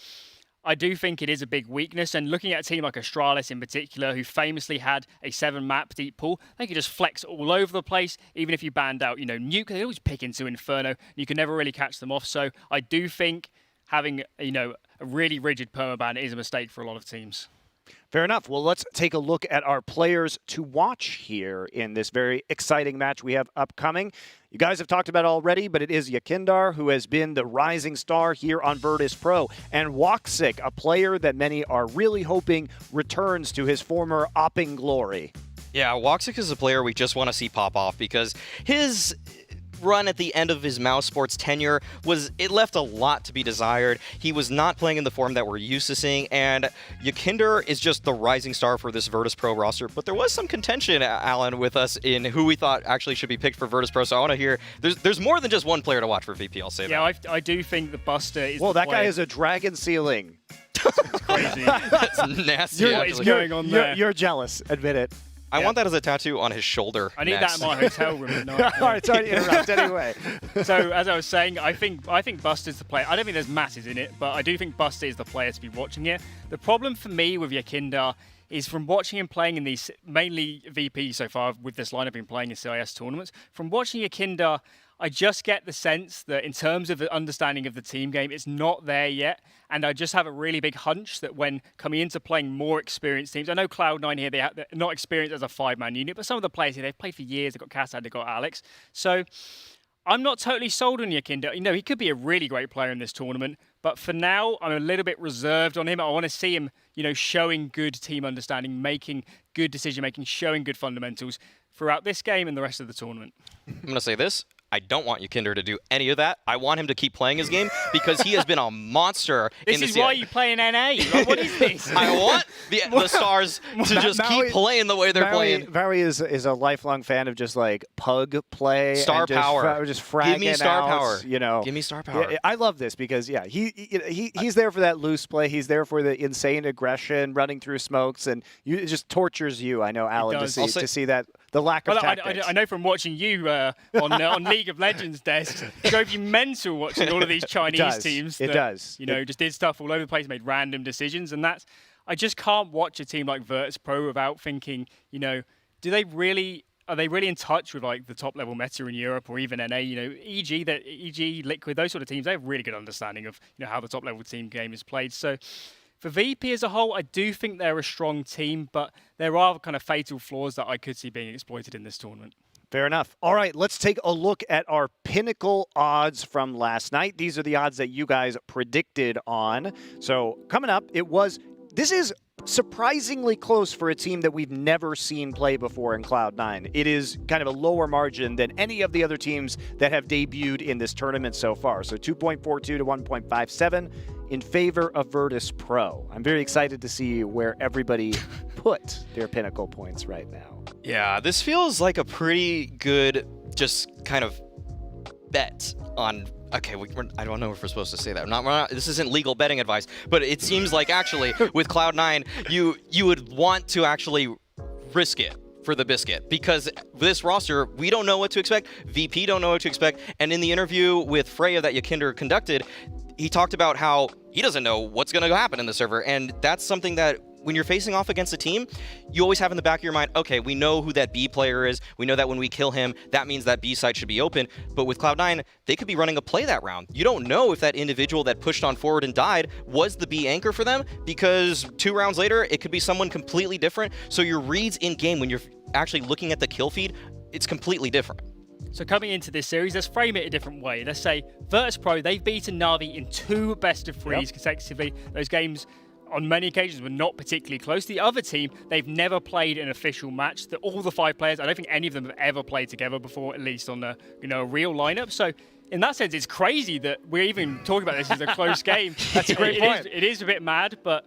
I do think it is a big weakness. And looking at a team like Astralis in particular, who famously had a 7-map deep pool, they could just flex all over the place. Even if you banned out, Nuke, they always pick into Inferno. You can never really catch them off. So I do think having, a really rigid permaban is a mistake for a lot of teams. Fair enough. Well, let's take a look at our players to watch here in this very exciting match we have upcoming. You guys have talked about it already, but it is Yakindar, who has been the rising star here on Virtus.Pro, and Woxic, a player that many are really hoping returns to his former opping glory. Yeah, Woxic is a player we just want to see pop off because his run at the end of his Mouse Sports tenure it left a lot to be desired. He was not playing in the form that we're used to seeing, and Yakinder is just the rising star for this Virtus.Pro roster. But there was some contention, Alan, with us in who we thought actually should be picked for Virtus.Pro. So I want to hear there's more than just one player to watch for VP. I'll say that. Yeah, I do think the Buster is. Well, the that player. guy is a dragon ceiling. It's crazy. That's nasty. What is going on there? You're jealous. Admit it. I want that as a tattoo on his shoulder. I need next. that in my hotel room at night. All right, sorry to interrupt anyway. So as I was saying, I think Buster's the player. I don't think there's masses in it, but I do think Buster is the player to be watching here. The problem for me with Yakinda is from watching him playing in these, mainly VP so far with this lineup been playing in CIS tournaments, from watching Yakinda, I just get the sense that in terms of the understanding of the team game, it's not there yet. And I just have a really big hunch that when coming into playing more experienced teams, I know Cloud9 here, they're not experienced as a 5-man unit, but some of the players here, they've played for years. They've got Kassad, they've got Alex. So I'm not totally sold on Yakinda. You know, he could be a really great player in this tournament, but for now, I'm a little bit reserved on him. I want to see him, you know, showing good team understanding, making good decision-making, showing good fundamentals throughout this game and the rest of the tournament. I'm going to say this. I don't want Yakinda to do any of that. I want him to keep playing his game because he has been a monster in the This is why you play in NA. Like, what is this? I want the stars to just keep playing the way they're playing. Barry is a lifelong fan of just like pug play. Star and power. Just fragging Give me star out, power. You know. Give me star power. Yeah, I love this because, yeah, he's there for that loose play. He's there for the insane aggression, running through smokes, and it just tortures you, I know, Alan, to see that, the lack of tactics. I know from watching you on League of Legends desk, it drove you mental watching all of these Chinese teams. It does. You know, just did stuff all over the place, made random decisions, and that's. I just can't watch a team like Virtus.Pro without thinking, you know, are they really in touch with like the top level meta in Europe or even NA? You know, EG, Liquid, those sort of teams, they have really good understanding of, you know, how the top level team game is played. So for VP as a whole, I do think they're a strong team, but there are kind of fatal flaws that I could see being exploited in this tournament. Fair enough. All right, let's take a look at our pinnacle odds from last night. These are the odds that you guys predicted on. So coming up, this is surprisingly close for a team that we've never seen play before in Cloud9. It is kind of a lower margin than any of the other teams that have debuted in this tournament so far. So 2.42 to 1.57 in favor of Virtus.Pro. I'm very excited to see where everybody put their pinnacle points right now. Yeah, this feels like a pretty good just kind of bet on. Okay, I don't know if we're supposed to say that. This isn't legal betting advice, but it seems like actually with Cloud9, you would want to actually risk it for the biscuit because this roster, we don't know what to expect. VP don't know what to expect. And in the interview with Freya that Yakinda conducted, he talked about how he doesn't know what's going to happen in the server. And that's something that when you're facing off against a team, you always have in the back of your mind, okay, we know who that B player is. We know that when we kill him, that means that B side should be open. But with Cloud9, they could be running a play that round. You don't know if that individual that pushed on forward and died was the B anchor for them because 2 rounds later, it could be someone completely different. So your reads in game when you're actually looking at the kill feed, it's completely different. So coming into this series, let's frame it a different way. Let's say Virtus.Pro, they've beaten Na'Vi in 2 best-of-3s consecutively. Those games on many occasions were not particularly close. The other team, they've never played an official match. All the 5 players, I don't think any of them have ever played together before, at least on a real lineup. So in that sense, it's crazy that we're even talking about this as a close game. That's a great point. It is a bit mad, but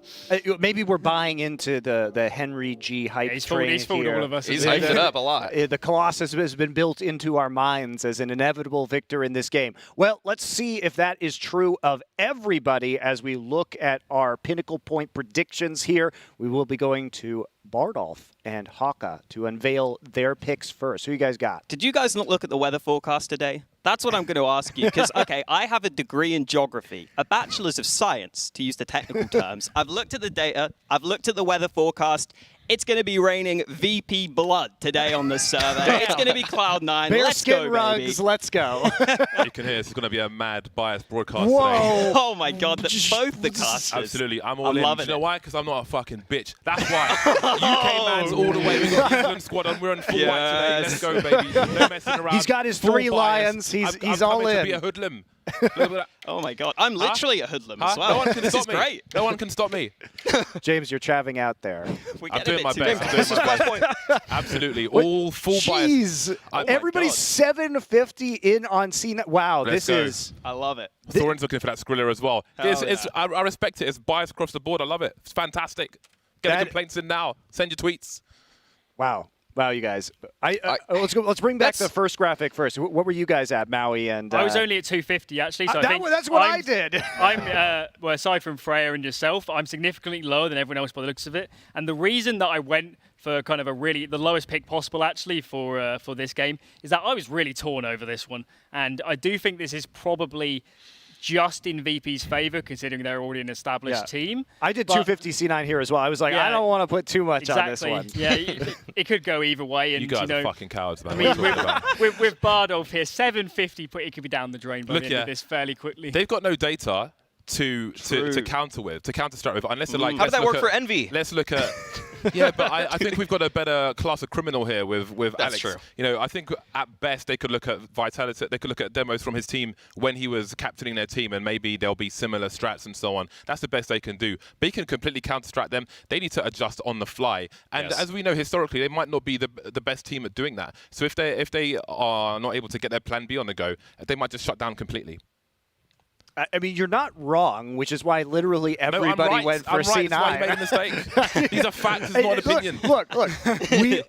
maybe we're buying into the Henry G hype train. He's fooled all of us. He's hyped it up a lot. The Colossus has been built into our minds as an inevitable victor in this game. Well, let's see if that is true of everybody as we look at our pinnacle point predictions here. We will be going to Bardolph and Haka to unveil their picks first. Who you guys got? Did you guys not look at the weather forecast today? That's what I'm going to ask you, because, okay, I have a degree in geography, a bachelor's of science, to use the technical terms. I've looked at the data, I've looked at the weather forecast. It's going to be raining VP blood today on the server. It's going to be Cloud9. Let's go, rugs, baby. Let's go. You can hear it's going to be a mad biased broadcast Whoa. today. Oh my God, both the casters. Absolutely, I'm all in. loving Do you know it. why? Because I'm not a fucking bitch. That's why. UK man's all the way. We got England squad on. We're on full white today. Let's go, baby. No messing around. He's got his Full 3 bias. lions. He's I'm all coming in. to be a hoodlum. Oh my God, I'm literally a hoodlum as well. No one can this stop is me. great. No one can stop me. James, you're chaving out there. We I'm get a doing bit my too best. much. I'm doing my best. Absolutely. All full bias. Jeez. Oh my Everybody's God. 750 in on scene. Wow, Let's this go. is... I love it. Thorin's looking for that Skrilla as well. Hell I respect it. It's bias across the board. I love it. It's fantastic. Get the complaints in now. Send your tweets. Wow. Wow, you guys. Let's bring back the first graphic first. What were you guys at, Maui? And I was only at 250 actually. So that's what I did. Well, aside from Freya and yourself, I'm significantly lower than everyone else by the looks of it. And the reason that I went for kind of the lowest pick possible actually for this game is that I was really torn over this one, and I do think this is probably just in VP's favor, considering they're already an established team. I did 250 C9 here as well. I was like, I don't want to put too much on this one. Yeah, it could go either way. And, you guys are fucking cowards, man. I mean, with Bardolph here, 750, it could be down the drain by the end of this fairly quickly. They've got no data to counter-strike with, unless they're like. How does that work for Envy? Let's look at. Yeah, but I think we've got a better class of criminal here with That's Alex. True. You know, I think at best they could look at Vitality. They could look at demos from his team when he was captaining their team, and maybe there'll be similar strats and so on. That's the best they can do. But he can completely counter-strike them. They need to adjust on the fly. And as we know historically, they might not be the best team at doing that. So if they are not able to get their plan B on the go, they might just shut down completely. I mean, you're not wrong, which is why literally everybody went for C9. That's why you made a mistake. These are facts, it's not an opinion. Look.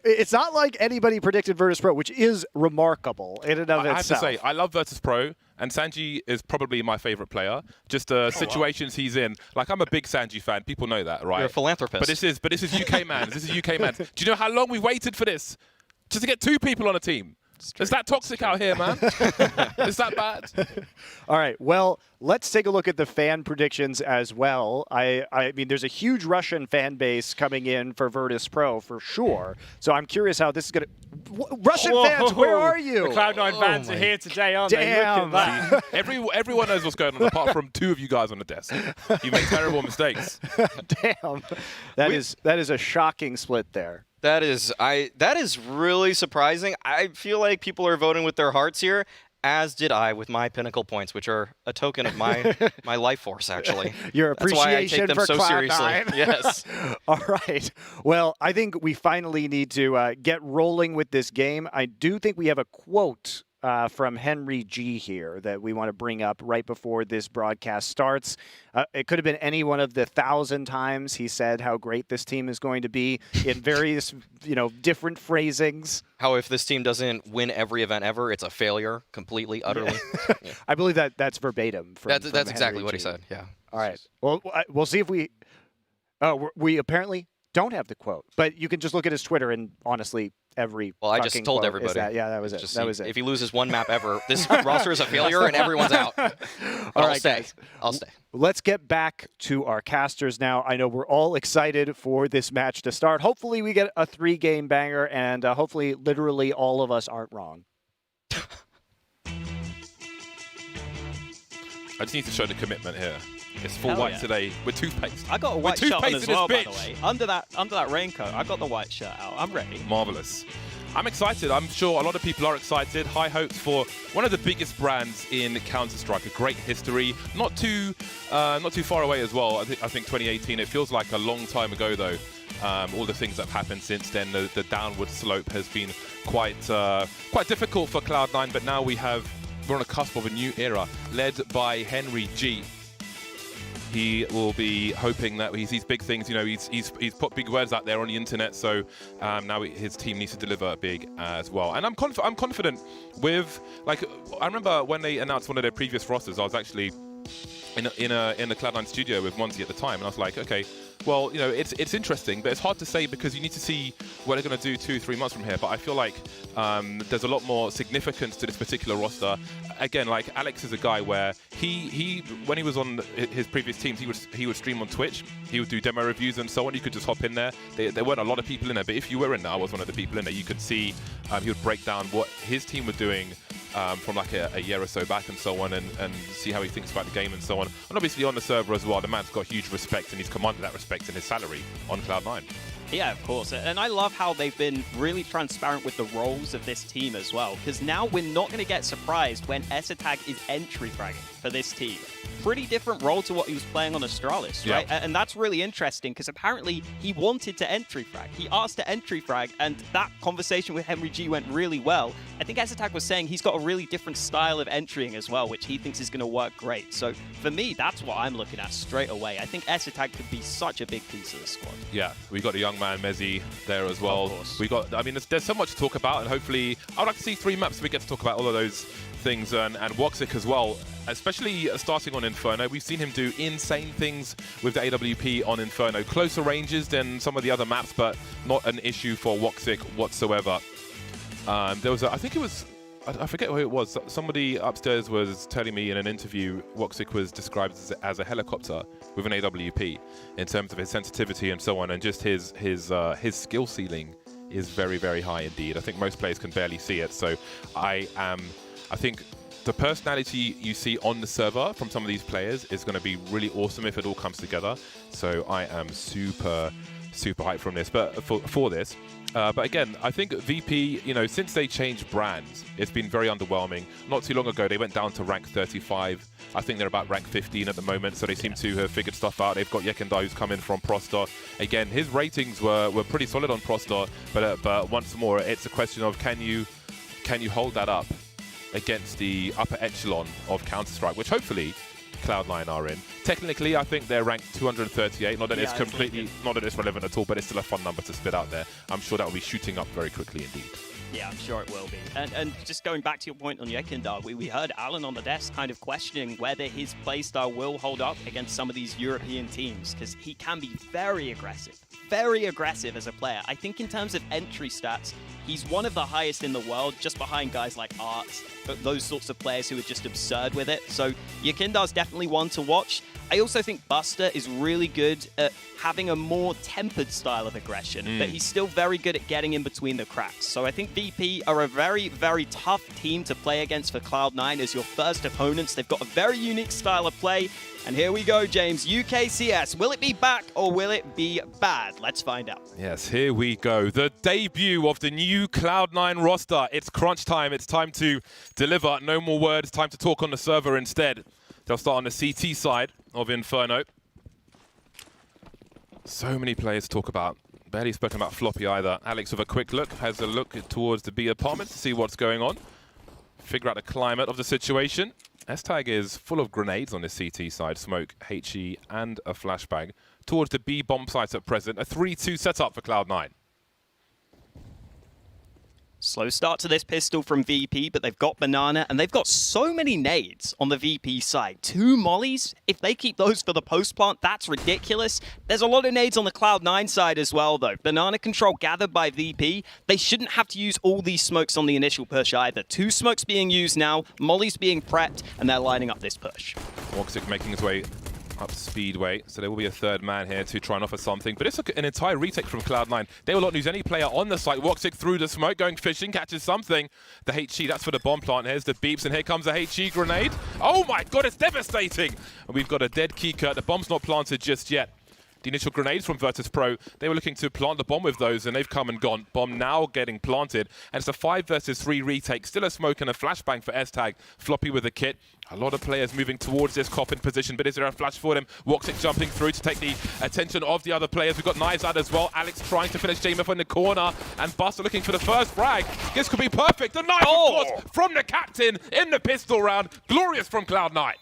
It's not like anybody predicted Virtus.Pro, which is remarkable in and of itself. I have to say, I love Virtus.Pro, and Gen.G is probably my favorite player. Just situations he's in. Like, I'm a big Gen.G fan. People know that, right? You're a philanthropist. But this is UK man. This is UK man. Do you know how long we waited for this? Just to get 2 people on a team. Is that toxic out here, man? Is that bad? All right. Well, let's take a look at the fan predictions as well. I mean, there's a huge Russian fan base coming in for Virtus.Pro for sure. So I'm curious how this is going to... Russian fans, where are you? The Cloud9 fans are here today, aren't they? Look at that. Everyone knows what's going on, apart from 2 of you guys on the desk. You make terrible mistakes. Damn. That is a shocking split there. That is really surprising. I feel like people are voting with their hearts here, as did I with my pinnacle points, which are a token of my life force, actually. Your appreciation That's why I take them for so Cloud9. seriously. Yes. All right. Well, I think we finally need to get rolling with this game. I do think we have a quote from Henry G here that we want to bring up right before this broadcast starts. It could have been any one of the 1,000 times he said how great this team is going to be in various, different phrasings. How if this team doesn't win every event ever, it's a failure, completely, utterly. Yeah. I believe that's verbatim. That's Henry exactly G. what he said. Yeah. All right. Well, we'll see if we. We apparently don't have the quote, but you can just look at his Twitter and honestly. I just told everybody. That was it. That was it. If he loses one map ever, this roster is a failure and everyone's out. All right, stay. guys. I'll stay. Let's get back to our casters now. I know we're all excited for this match to start. Hopefully we get a 3-game banger, and hopefully literally all of us aren't wrong. I just need to show the commitment here. It's full white today with toothpaste. I got a white shirt on as well, by the way. Under that raincoat, I got the white shirt out. I'm ready. Marvelous. I'm excited. I'm sure a lot of people are excited. High hopes for one of the biggest brands in Counter-Strike. A great history. Not too far away as well. I think 2018. It feels like a long time ago though. All the things that have happened since then. The downward slope has been quite difficult for Cloud9. But now we're on the cusp of a new era, led by Henry G. He will be hoping that he sees big things. He's put big words out there on the internet, so now his team needs to deliver big as well. And I'm confident with, like, I remember when they announced one of their previous rosters, I was actually in the Cloud9 studio with Monty at the time, and I was like, okay, well, it's interesting, but it's hard to say because you need to see what they're going to do 2-3 months from here. But I feel like there's a lot more significance to this particular roster. Again, like Alex is a guy where he when he was on his previous teams, he would stream on Twitch. He would do demo reviews and so on. You could just hop in there. There weren't a lot of people in there, but if you were in there, I was one of the people in there. You could see he would break down what his team were doing from like a year or so back and so on, and see how he thinks about the game and so on. And obviously on the server as well, the man's got huge respect and he's commanded that respect in his salary on Cloud9. Yeah, of course. And I love how they've been really transparent with the roles of this team as well, because now we're not going to get surprised when Esatag is entry fragging for this team. pretty different role to what he was playing on Astralis, right? Yeah. And that's really interesting because apparently he wanted to entry frag. He asked to entry frag, and that conversation with Henry G went really well. I think Ezetag was saying he's got a really different style of entering as well, which he thinks is going to work great. So for me, that's what I'm looking at straight away. I think Ezetag could be such a big piece of the squad. Yeah, we got the young man Mezzi there as well. Of course. We got, I mean, there's so much to talk about, and hopefully, I'd like to see 3 maps so we get to talk about all of those things, and Woxic as well, especially starting on Inferno. We've seen him do insane things with the AWP on Inferno. Closer ranges than some of the other maps, but not an issue for Woxic whatsoever. There was, I think it was, I forget who it was. Somebody upstairs was telling me in an interview Woxic was described as a helicopter with an AWP in terms of his sensitivity and so on, and just his skill ceiling is very, very high indeed. I think most players can barely see it. So I think the personality you see on the server from some of these players is going to be really awesome if it all comes together. So I am super hyped from this, but for this. But again, I think VP, you know, since they changed brands, it's been very underwhelming. Not too long ago, they went down to rank 35. I think they're about rank 15 at the moment, so they seem to have figured stuff out. They've got Yekindar, who's come in from Prostar. Again, his ratings were pretty solid on Prostar, but once more, it's a question of can you hold that up against the upper echelon of Counter-Strike, which hopefully Cloud9 are in. Technically, I think they're ranked 238. Not that it's completely, not that it's relevant at all, but it's still a fun number to spit out there. I'm sure that will be shooting up very quickly indeed. Yeah, I'm sure it will be. And just going back to your point on Yekindar, we heard Alan on the desk kind of questioning whether his playstyle will hold up against some of these European teams, because he can be very aggressive as a player. I think in terms of entry stats, he's one of the highest in the world, just behind guys like Arts, but those sorts of players who are just absurd with it. So Yekindar's definitely one to watch. I also think Buster is really good at having a more tempered style of aggression, but he's still very good at getting in between the cracks. So I think VP are a very, very tough team to play against for Cloud9 as your first opponents. They've got a very unique style of play. And here we go, James. UKCS, will it be back or will it be bad? Let's find out. Yes, here we go. The debut of the new Cloud9 roster. It's crunch time. It's time to deliver. No more words. Time to talk on the server instead. They'll start on the CT side of Inferno. So many players to talk about. Barely spoken about Floppy either. Alex with a quick look, has a look towards the B apartment to see what's going on. Figure out the climate of the situation. S-Tag is full of grenades on the CT side, smoke, HE, and a flashbang. Towards the B bomb site at present, a 3-2 setup for Cloud9. Slow start to this pistol from VP, but they've got Banana, and they've got so many nades on the VP side. 2 mollies, if they keep those for the post plant, that's ridiculous. There's a lot of nades on the Cloud9 side as well, though. Banana control gathered by VP. They shouldn't have to use all these smokes on the initial push either. 2 smokes being used now, mollies being prepped, and they're lining up this push. Woxic making his way up Speedway, so there will be a third man here to try and offer something, but it's an entire retake from Cloud9. They will not lose any player on the site. Woxic through the smoke, going fishing, catches something. The HE, that's for the bomb plant. Here's the beeps, and here comes a HE grenade. Oh my god, it's devastating! And we've got a dead Keycurt. The bomb's not planted just yet. The initial grenades from Virtus.Pro, they were looking to plant the bomb with those, and they've come and gone. Bomb now getting planted, and it's a 5 versus 3 retake. Still a smoke and a flashbang for S-Tag. Floppy with a kit. A lot of players moving towards this coffin position, but is there a flash for them? Woxic jumping through to take the attention of the other players. We've got Knives out as well. Alex trying to finish JMF in the corner, and Buster looking for the first frag. This could be perfect. The knife, of course, from the captain in the pistol round. Glorious from Cloud9.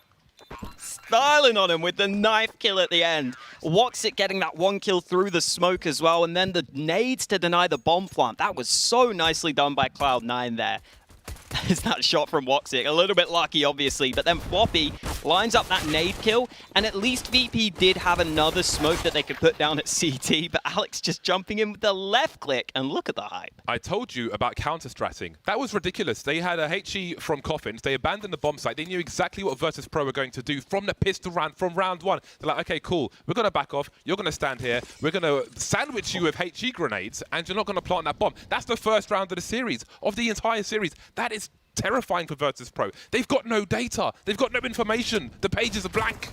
Styling on him with the knife kill at the end. Woxic getting that 1 kill through the smoke as well, and then the nades to deny the bomb plant. That was so nicely done by Cloud9 there. There's that shot from Woxic. A little bit lucky, obviously, but then Floppy lines up that nade kill, and at least VP did have another smoke that they could put down at CT, but Alex just jumping in with the left click, and look at the hype. I told you about counter-stratting. That was ridiculous. They had a HE from Coffins. They abandoned the bomb site. They knew exactly what Virtus.Pro were going to do from the pistol round, from round 1. They're like, okay, cool. We're going to back off. You're going to stand here. We're going to sandwich you with HE grenades, and you're not going to plant that bomb. That's the first round of the series, of the entire series. That is terrifying for Virtus.Pro. They've got no data. They've got no information. The pages are blank.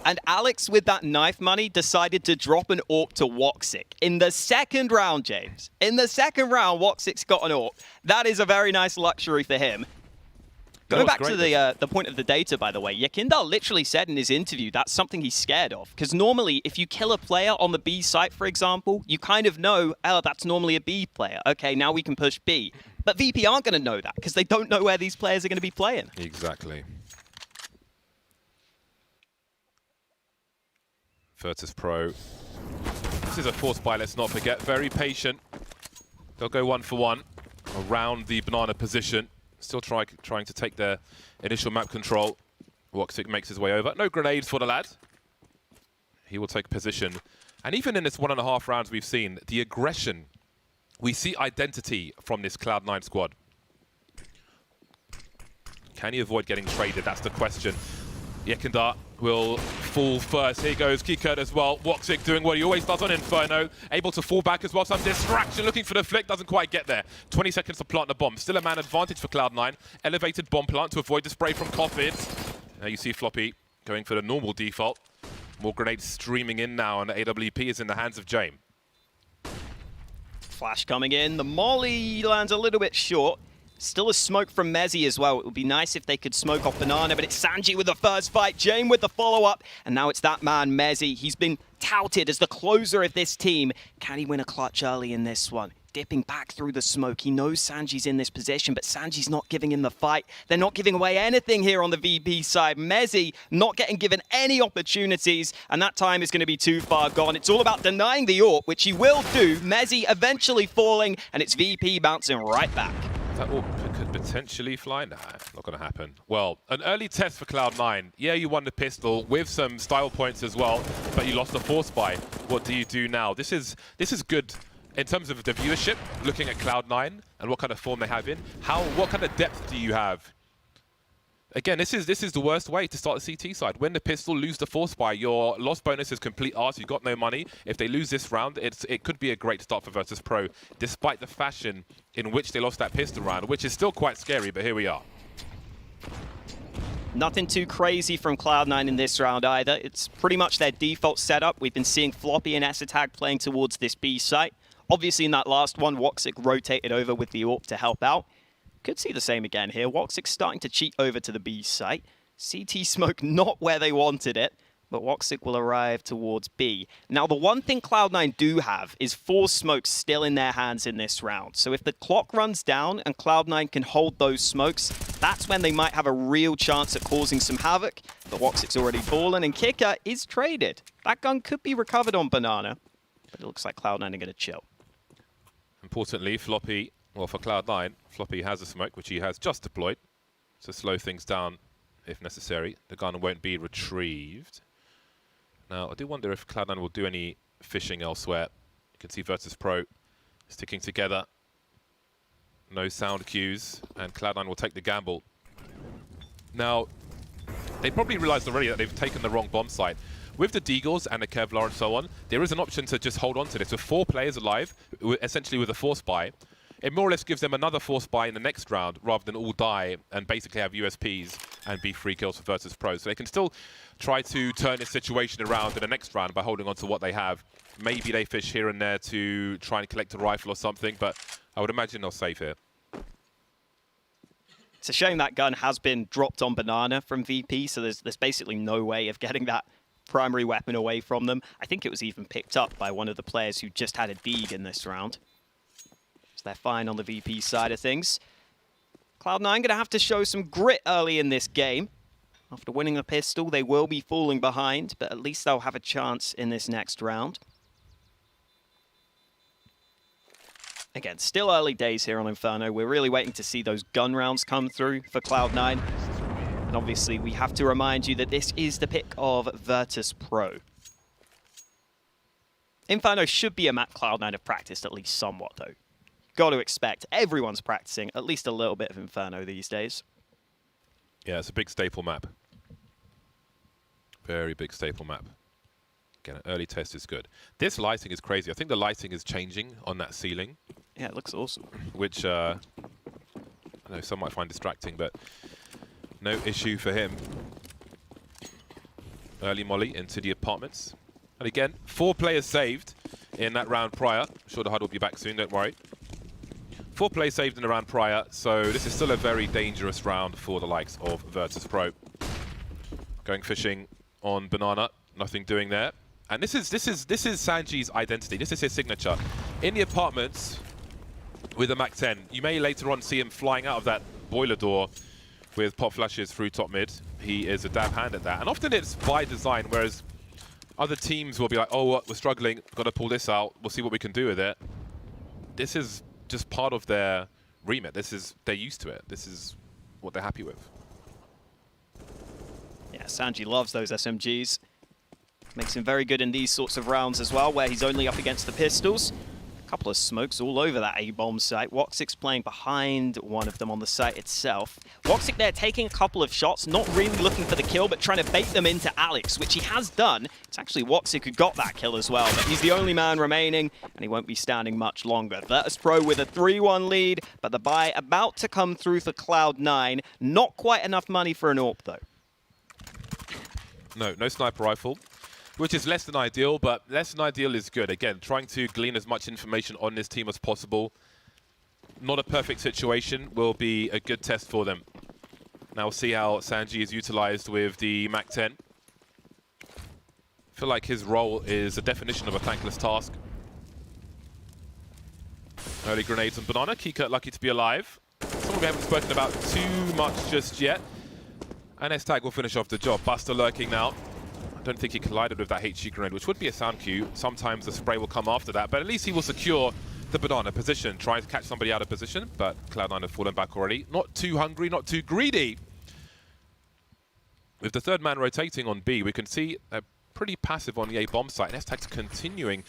And Alex, with that knife money, decided to drop an AWP to Woxic. In the second round, James. In the second round, Woxic's got an AWP. That is a very nice luxury for him. Going back to the point of the data, by the way, Yakindar literally said in his interview that's something he's scared of. Because normally, if you kill a player on the B site, for example, you kind of know, oh, that's normally a B player. Okay, now we can push B. But VP aren't going to know that because they don't know where these players are going to be playing. Exactly. Virtus.Pro. This is a force buy, let's not forget. Very patient. They'll go 1 for 1 around the banana position. Still trying to take their initial map control. Woxic makes his way over. No grenades for the lad. He will take position. And even in this 1.5 rounds we've seen, the aggression, we see identity from this Cloud9 squad. Can he avoid getting traded? That's the question. Yakindar will fall first. Here goes Kikert as well. Woxic doing what he always does on Inferno. Able to fall back as well. Some distraction, looking for the flick. Doesn't quite get there. 20 seconds to plant the bomb. Still a man advantage for Cloud9. Elevated bomb plant to avoid the spray from Coffids. Now you see Floppy going for the normal default. More grenades streaming in now, and the AWP is in the hands of James. Flash coming in. The molly lands a little bit short. Still a smoke from Mezzy as well. It would be nice if they could smoke off Banana, but it's Sanji with the first fight, James with the follow-up, and now it's that man, Mezzy. He's been touted as the closer of this team. Can he win a clutch early in this one? Dipping back through the smoke. He knows Sanji's in this position, but Sanji's not giving him the fight. They're not giving away anything here on the VP side. Mezzy not getting given any opportunities, and that time is going to be too far gone. It's all about denying the AWP, which he will do. Mezzy eventually falling, and it's VP bouncing right back. That AWP could potentially fly. Nah, not going to happen. Well, an early test for Cloud9. Yeah, you won the pistol with some style points as well, but you lost the force buy. What do you do now? This is good in terms of the viewership, looking at Cloud9 and what kind of form they have in. What kind of depth do you have? Again, this is the worst way to start the CT side. Win the pistol, lose the force buy. Your loss bonus is complete arse. You've got no money. If they lose this round, it could be a great start for Virtus.Pro, despite the fashion in which they lost that pistol round, which is still quite scary, but here we are. Nothing too crazy from Cloud9 in this round either. It's pretty much their default setup. We've been seeing Floppy and Esatag playing towards this B site. Obviously, in that last one, Woxic rotated over with the AWP to help out. Could see the same again here. Woxic's starting to cheat over to the B site. CT smoke not where they wanted it, but Woxic will arrive towards B. Now, the one thing Cloud9 do have is force smokes still in their hands in this round. So if the clock runs down and Cloud9 can hold those smokes, that's when they might have a real chance at causing some havoc. But Woxic's already fallen, and Kicker is traded. That gun could be recovered on Banana, but it looks like Cloud9 are going to chill. Importantly, Floppy, well, for Cloud9, Floppy has a smoke, which he has just deployed, to slow things down if necessary. The gun won't be retrieved. Now, I do wonder if Cloud9 will do any fishing elsewhere. You can see Virtus.Pro sticking together. No sound cues, and Cloud9 will take the gamble. Now, they probably realized already that they've taken the wrong bomb site. With the Deagles and the Kevlar and so on, there is an option to just hold on to this. With 4 players alive, essentially with a force buy, it more or less gives them another force buy in the next round rather than all die and basically have USPs and be free kills for Virtus.Pro. So they can still try to turn this situation around in the next round by holding on to what they have. Maybe they fish here and there to try and collect a rifle or something, but I would imagine they'll save here. It's a shame that gun has been dropped on Banana from VP, so there's basically no way of getting that primary weapon away from them. I think it was even picked up by one of the players who just had a Deeg in this round. So they're fine on the VP side of things. Cloud9 going to have to show some grit early in this game. After winning the pistol, they will be falling behind, but at least they'll have a chance in this next round. Again, still early days here on Inferno. We're really waiting to see those gun rounds come through for Cloud9. And obviously, we have to remind you that this is the pick of Virtus.Pro. Inferno should be a map Cloud9 have practiced at least somewhat, though. Got to expect everyone's practicing at least a little bit of Inferno these days. Yeah, it's a big staple map. Very big staple map. Again, an early test is good. This lighting is crazy. I think the lighting is changing on that ceiling. Yeah, it looks awesome. Which, I know some might find distracting, but no issue for him. Early molly into the apartments. And again, 4 players saved in that round prior. I'm sure the HUD will be back soon, don't worry. 4 plays saved in the round prior, so this is still a very dangerous round for the likes of Virtus.Pro. Going fishing on Banana, nothing doing there. And this is Gen.G's identity. This is his signature. In the apartments with the Mac 10, you may later on see him flying out of that boiler door with pop flashes through top mid. He is a dab hand at that. And often it's by design, whereas other teams will be like, oh, we're struggling, got to pull this out, we'll see what we can do with it. This is just part of their remit. They're used to it. This is what they're happy with. Yeah, Gen.G loves those SMGs. Makes him very good in these sorts of rounds as well, where he's only up against the pistols. A couple of smokes all over that A-bomb site. Woxic's playing behind one of them on the site itself. Woxic there taking a couple of shots, not really looking for the kill, but trying to bait them into Alex, which he has done. It's actually Woxic who got that kill as well, but he's the only man remaining, and he won't be standing much longer. Virtus.Pro with a 3-1 lead, but the buy about to come through for Cloud9. Not quite enough money for an AWP, though. No sniper rifle, which is less than ideal, but less than ideal is good. Again, trying to glean as much information on this team as possible. Not a perfect situation, will be a good test for them. Now we'll see how Gen.G is utilized with the Mac 10. I feel like his role is a definition of a thankless task. Early grenades on Banana. Kika lucky to be alive. Someone we haven't spoken about too much just yet. And S-Tag will finish off the job. Buster lurking now. I don't think he collided with that HG grenade, which would be a sound cue. Sometimes the spray will come after that, but at least he will secure the Banana position, trying to catch somebody out of position, but Cloud9 have fallen back already. Not too hungry, not too greedy. With the third man rotating on B, we can see a pretty passive on the A-bomb site. And S-Tag's continuing,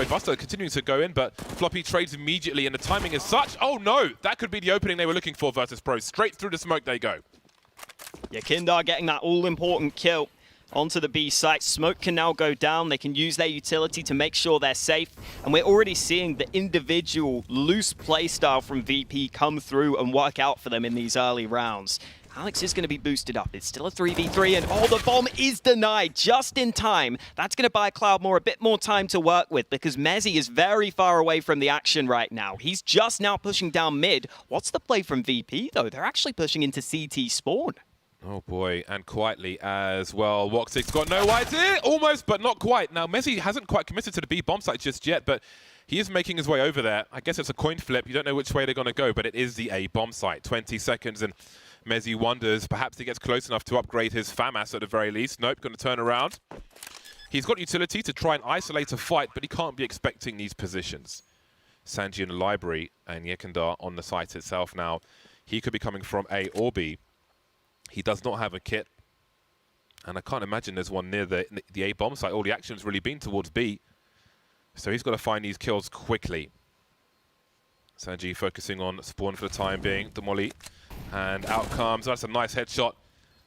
Buster continuing to go in, but Floppy trades immediately, and the timing is such. Oh no, that could be the opening they were looking for, Virtus.Pro. Straight through the smoke they go. Yeah, Kindar getting that all-important kill onto the B site. Smoke can now go down. They can use their utility to make sure they're safe. And we're already seeing the individual loose playstyle from VP come through and work out for them in these early rounds. Alex is going to be boosted up. It's still a 3v3, and oh, the bomb is denied just in time. That's going to buy Cloudmore a bit more time to work with, because Mezzy is very far away from the action right now. He's just now pushing down mid. What's the play from VP, though? They're actually pushing into CT spawn. Oh boy, and quietly as well. Woxic's got no idea, almost, but not quite. Now, Mezzy hasn't quite committed to the B bomb site just yet, but he is making his way over there. I guess it's a coin flip. You don't know which way they're going to go, but it is the A bomb site. 20 seconds, and Mezzy wonders, perhaps he gets close enough to upgrade his FAMAS at the very least. Nope, going to turn around. He's got utility to try and isolate a fight, but he can't be expecting these positions. Gen.G in the library, and Yekindar on the site itself now. He could be coming from A or B. He does not have a kit, and I can't imagine there's one near the A bomb site. All the action's really been towards B, so he's got to find these kills quickly. Gen.G focusing on spawn for the time being. The molly, and out comes. That's a nice headshot.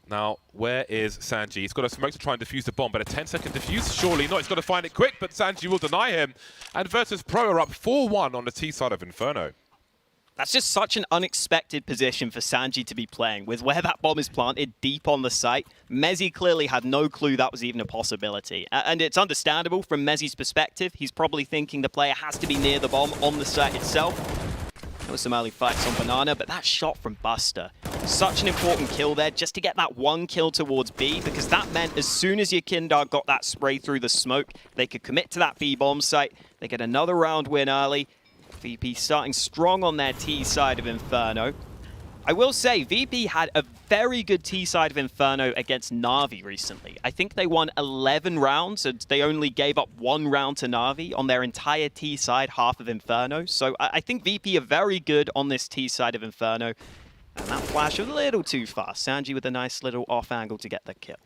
Now, where is Gen.G? He's got a smoke to try and defuse the bomb, but a 10-second defuse? Surely not. He's got to find it quick, but Gen.G will deny him. And Virtus.Pro are up 4-1 on the T side of Inferno. That's just such an unexpected position for Gen.G to be playing, with where that bomb is planted deep on the site. Mezzy clearly had no clue that was even a possibility. And it's understandable from Mezzy's perspective. He's probably thinking the player has to be near the bomb on the site itself. There was some early fights on Banana, but that shot from Buster, such an important kill there, just to get that one kill towards B, because that meant as soon as Yekindar got that spray through the smoke, they could commit to that B bomb site. They get another round win early. VP starting strong on their T side of Inferno. I will say, VP had a very good T side of Inferno against Na'Vi recently. I think they won 11 rounds, and they only gave up 1 round to Na'Vi on their entire T side half of Inferno. So I think VP are very good on this T side of Inferno. And that flash a little too fast. Gen.G with a nice little off angle to get the kill.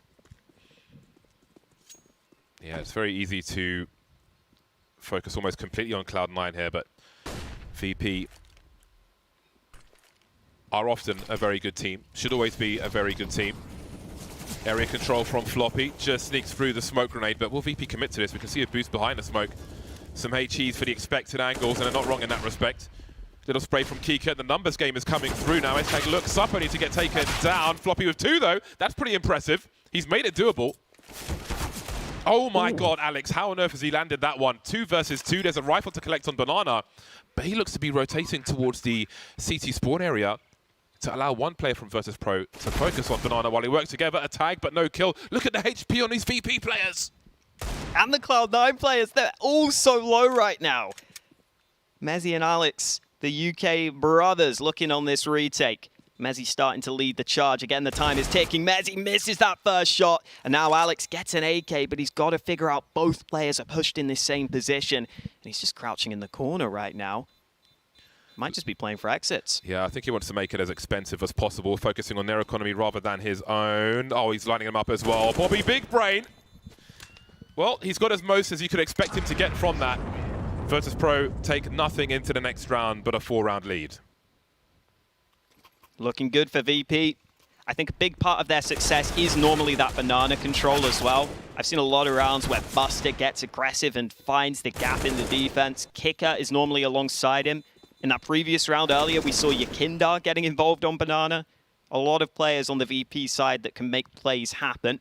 Yeah, it's very easy to focus almost completely on Cloud9 here, but VP are often a very good team. Should always be a very good team. Area control from Floppy. Just sneaks through the smoke grenade, but will VP commit to this? We can see a boost behind the smoke. Some HEs for the expected angles, and they're not wrong in that respect. Little spray from Kika. The numbers game is coming through now. S-Tag looks up, only to get taken down. Floppy with 2, though. That's pretty impressive. He's made it doable. Oh my God, Alex, how on earth has he landed that one? 2 versus 2, there's a rifle to collect on Banana, but he looks to be rotating towards the CT spawn area to allow one player from Virtus.Pro to focus on Banana while he works together. A tag, but no kill. Look at the HP on these VP players. And the Cloud9 players, they're all so low right now. Mezzy and Alex, the UK brothers, looking on this retake. Mezzy starting to lead the charge. Again, the time is ticking. Mezzy misses that first shot. And now Alex gets an AK, but he's got to figure out both players are pushed in this same position. And he's just crouching in the corner right now. Might just be playing for exits. Yeah, I think he wants to make it as expensive as possible, focusing on their economy rather than his own. Oh, he's lining them up as well. Bobby, big brain. Well, he's got as most as you could expect him to get from that. Virtus.Pro take nothing into the next round, but a 4-round lead. Looking good for VP. I think a big part of their success is normally that banana control as well. I've seen a lot of rounds where Buster gets aggressive and finds the gap in the defense. Kicker is normally alongside him. In that previous round earlier, we saw Yakindar getting involved on banana. A lot of players on the VP side that can make plays happen.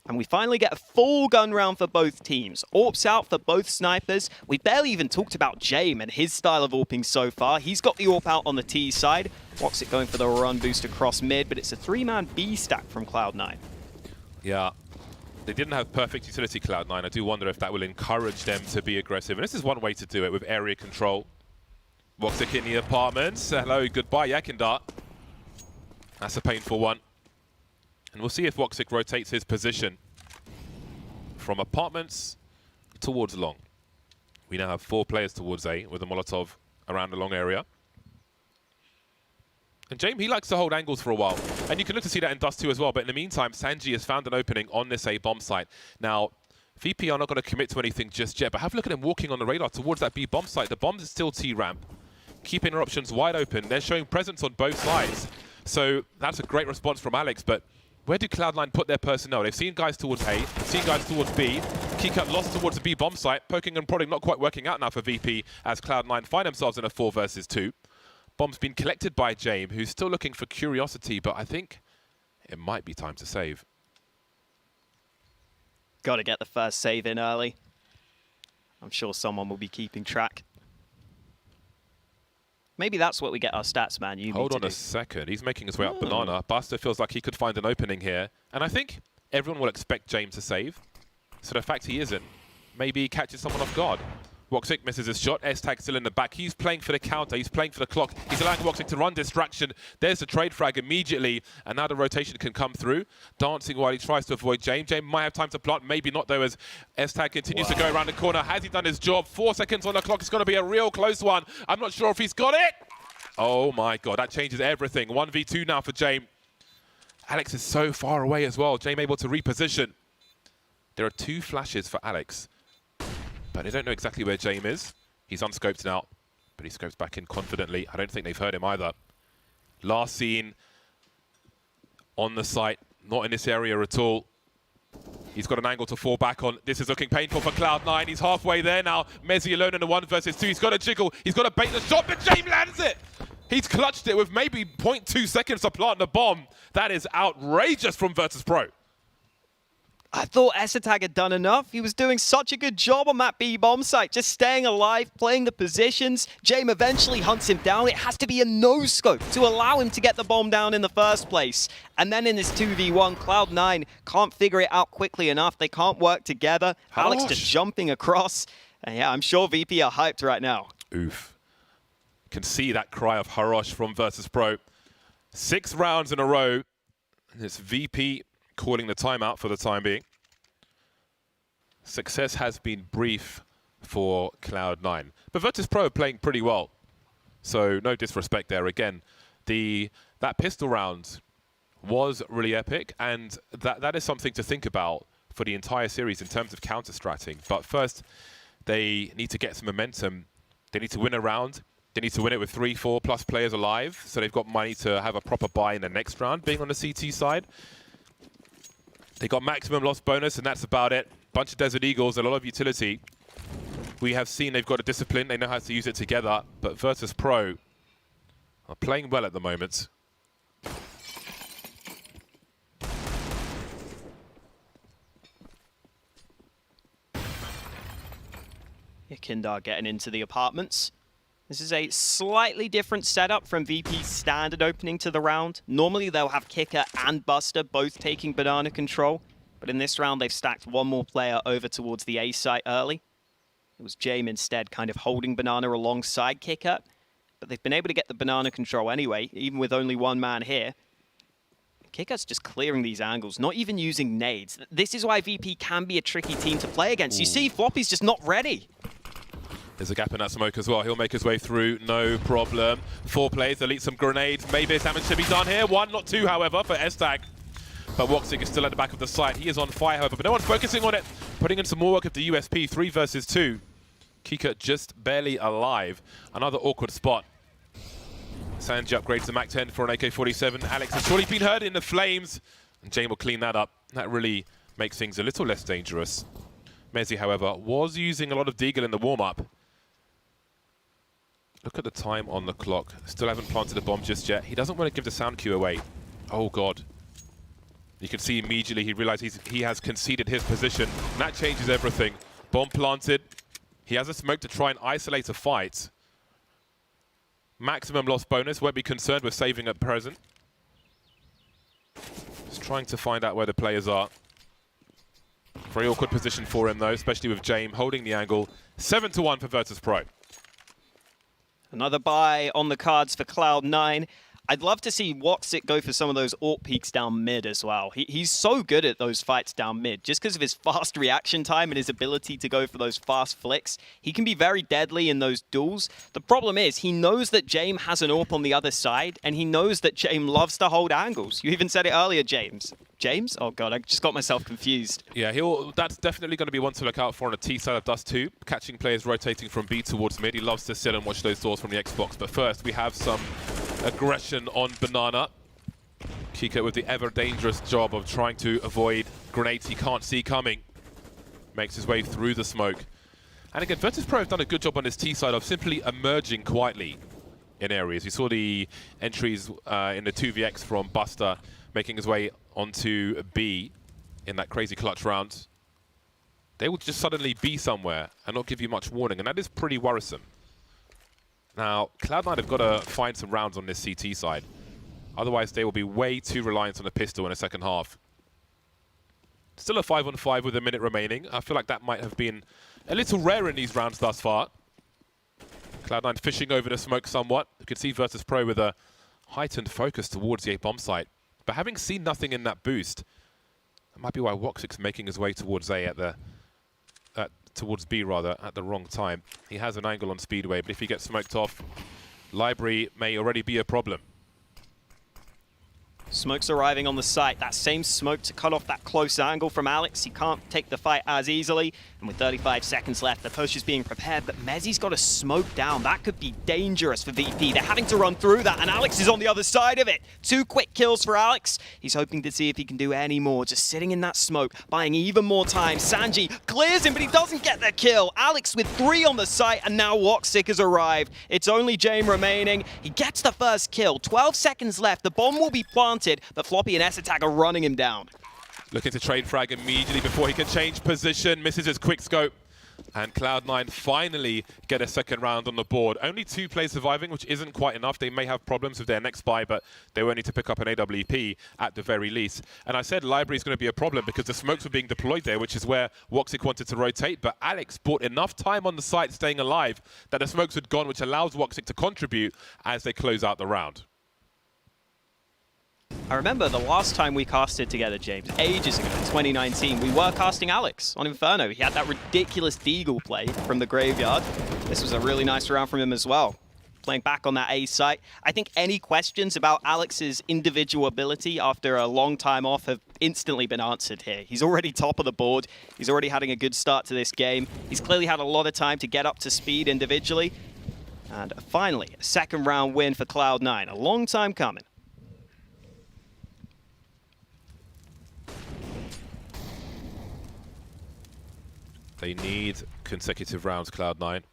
And we finally get a full gun round for both teams. AWPs out for both snipers. We barely even talked about Jame and his style of AWPing so far. He's got the AWP out on the T side. Woxic going for the run boost across mid, but it's a 3-man B stack from Cloud9. Yeah, they didn't have perfect utility, Cloud9. I do wonder if that will encourage them to be aggressive. And this is one way to do it with area control. Woxic in the apartments. Hello, goodbye, Yakindar. That's a painful one. And we'll see if Woxic rotates his position from apartments towards long. We now have 4 players towards A with a Molotov around the long area. And Jame, he likes to hold angles for a while. And you can look to see that in Dust 2 as well. But in the meantime, Gen.G has found an opening on this A bomb site. Now, VP are not going to commit to anything just yet, but have a look at him walking on the radar towards that B bomb site. The bomb is still T-ramp, keeping their options wide open. They're showing presence on both sides. So that's a great response from Alex, but where do Cloud9 put their personnel? They've seen guys towards A, seen guys towards B. Keycut lost towards the B bomb site, poking and prodding not quite working out now for VP as Cloud9 find themselves in a 4 versus 2. Bomb's been collected by Jame, who's still looking for Curiosity, but I think it might be time to save. Got to get the first save in early. I'm sure someone will be keeping track. Maybe that's what we get our stats, man. Hold on a second. He's making his way up banana. Buster feels like he could find an opening here. And I think everyone will expect James to save. So the fact he isn't, maybe he catches someone off guard. Woxic misses his shot. S-Tag still in the back. He's playing for the counter. He's playing for the clock. He's allowing Woxic to run distraction. There's the trade frag immediately. And now the rotation can come through. Dancing while he tries to avoid James. James might have time to plant. Maybe not, though, as S-Tag continues to go around the corner. Has he done his job? 4 seconds on the clock. It's going to be a real close one. I'm not sure if he's got it. Oh, my God. That changes everything. 1v2 now for James. Alex is so far away as well. James able to reposition. There are 2 flashes for Alex. But they don't know exactly where Jame is. He's unscoped now, but he scopes back in confidently. I don't think they've heard him either. Last seen on the site, not in this area at all. He's got an angle to fall back on. This is looking painful for Cloud9. He's halfway there now. Mezzy alone in the 1 versus 2. He's got to jiggle. He's got to bait the shot, but Jame lands it. He's clutched it with maybe 0.2 seconds to plant the bomb. That is outrageous from Virtus.Pro. I thought S-Tag had done enough. He was doing such a good job on that B-bomb site, just staying alive, playing the positions. Jame eventually hunts him down. It has to be a no-scope to allow him to get the bomb down in the first place. And then in this 2v1, Cloud9 can't figure it out quickly enough. They can't work together. Alex just jumping across. And yeah, I'm sure VP are hyped right now. Oof. Can see that cry of Harosh from Virtus.Pro. 6 rounds in a row. It's VP calling the timeout for the time being. Success has been brief for Cloud9. But Virtus.Pro playing pretty well. So no disrespect there. Again, that pistol round was really epic. And that is something to think about for the entire series in terms of counter-stratting. But first, they need to get some momentum. They need to win a round. They need to win it with 3-4 plus players alive. So they've got money to have a proper buy in the next round, being on the CT side. They got maximum loss bonus, and that's about it. Bunch of Desert Eagles, a lot of utility. We have seen they've got a discipline. They know how to use it together. But Virtus.Pro are playing well at the moment. Kindar getting into the apartments. This is a slightly different setup from VP's standard opening to the round. Normally they'll have Kicker and Buster both taking banana control, but in this round they've stacked one more player over towards the A site early. It was James instead kind of holding banana alongside Kicker, but they've been able to get the banana control anyway, even with only one man here. Kicker's just clearing these angles, not even using nades. This is why VP can be a tricky team to play against. You see, Floppy's just not ready. There's a gap in that smoke as well. He'll make his way through, no problem. 4 players, they'll eat some grenades. Maybe damage should be done here. 1, not 2, however, for S-Tag. But Woxic is still at the back of the site. He is on fire, however, but no one's focusing on it. Putting in some more work of the USP, 3 versus 2. Kika just barely alive. Another awkward spot. Sanji upgrades to Mac 10 for an AK-47. Alex has surely been hurt in the flames. And Jane will clean that up. That really makes things a little less dangerous. Mezzi, however, was using a lot of Deagle in the warm-up. Look at the time on the clock. Still haven't planted a bomb just yet. He doesn't want to give the sound cue away. Oh, God. You can see immediately he realizes he has conceded his position. And that changes everything. Bomb planted. He has a smoke to try and isolate a fight. Maximum loss bonus. Won't be concerned with saving at present. Just trying to find out where the players are. Very awkward position for him, though, especially with James holding the angle. 7-1 for Virtus.Pro. Another buy on the cards for Cloud9. I'd love to see Woxic go for some of those AWP peaks down mid as well. He's so good at those fights down mid, just because of his fast reaction time and his ability to go for those fast flicks. He can be very deadly in those duels. The problem is, he knows that James has an AWP on the other side, and he knows that James loves to hold angles. You even said it earlier, James. James? Oh God, I just got myself confused. Yeah, that's definitely going to be one to look out for on a T side of Dust 2. Catching players rotating from B towards mid. He loves to sit and watch those doors from the Xbox. But first, we have some aggression on Banana. Kika with the ever dangerous job of trying to avoid grenades he can't see coming. Makes his way through the smoke. And again, Virtus.Pro have done a good job on this T side of simply emerging quietly in areas. You saw the entries in the 2vx from Buster making his way onto B in that crazy clutch round. They will just suddenly be somewhere and not give you much warning, and that is pretty worrisome. Now, Cloud9 have got to find some rounds on this CT side. Otherwise, they will be way too reliant on the pistol in the second half. Still a 5-on-5 with a minute remaining. I feel like that might have been a little rare in these rounds thus far. Cloud9 fishing over the smoke somewhat. You can see Virtus.Pro with a heightened focus towards the A-bomb site. But having seen nothing in that boost, that might be why Woxic's making his way towards A towards B rather, at the wrong time. He has an angle on Speedway, but if he gets smoked off, Library may already be a problem. Smoke's arriving on the site. That same smoke to cut off that close angle from Alex. He can't take the fight as easily. And with 35 seconds left, the push is being prepared, but Mezzi's got a smoke down. That could be dangerous for VP. They're having to run through that, and Alex is on the other side of it. 2 quick kills for Alex. He's hoping to see if he can do any more, just sitting in that smoke, buying even more time. Sanji clears him, but he doesn't get the kill. Alex with 3 on the site, and now Woxic has arrived. It's only James remaining. He gets the first kill. 12 seconds left. The bomb will be planted, but Floppy and S-Attack are running him down. Looking to trade frag immediately before he can change position. Misses his quick scope. And Cloud9 finally get a second round on the board. Only 2 players surviving, which isn't quite enough. They may have problems with their next buy, but they will need to pick up an AWP at the very least. And I said Library is going to be a problem because the smokes were being deployed there, which is where Woxic wanted to rotate. But Alex bought enough time on the site staying alive that the smokes had gone, which allows Woxic to contribute as they close out the round. I remember the last time we casted together, James, ages ago, in 2019, we were casting Alex on Inferno. He had that ridiculous Deagle play from the graveyard. This was a really nice round from him as well. Playing back on that A site. I think any questions about Alex's individual ability after a long time off have instantly been answered here. He's already top of the board. He's already having a good start to this game. He's clearly had a lot of time to get up to speed individually. And finally, a second round win for Cloud9. A long time coming. They need consecutive rounds, Cloud9.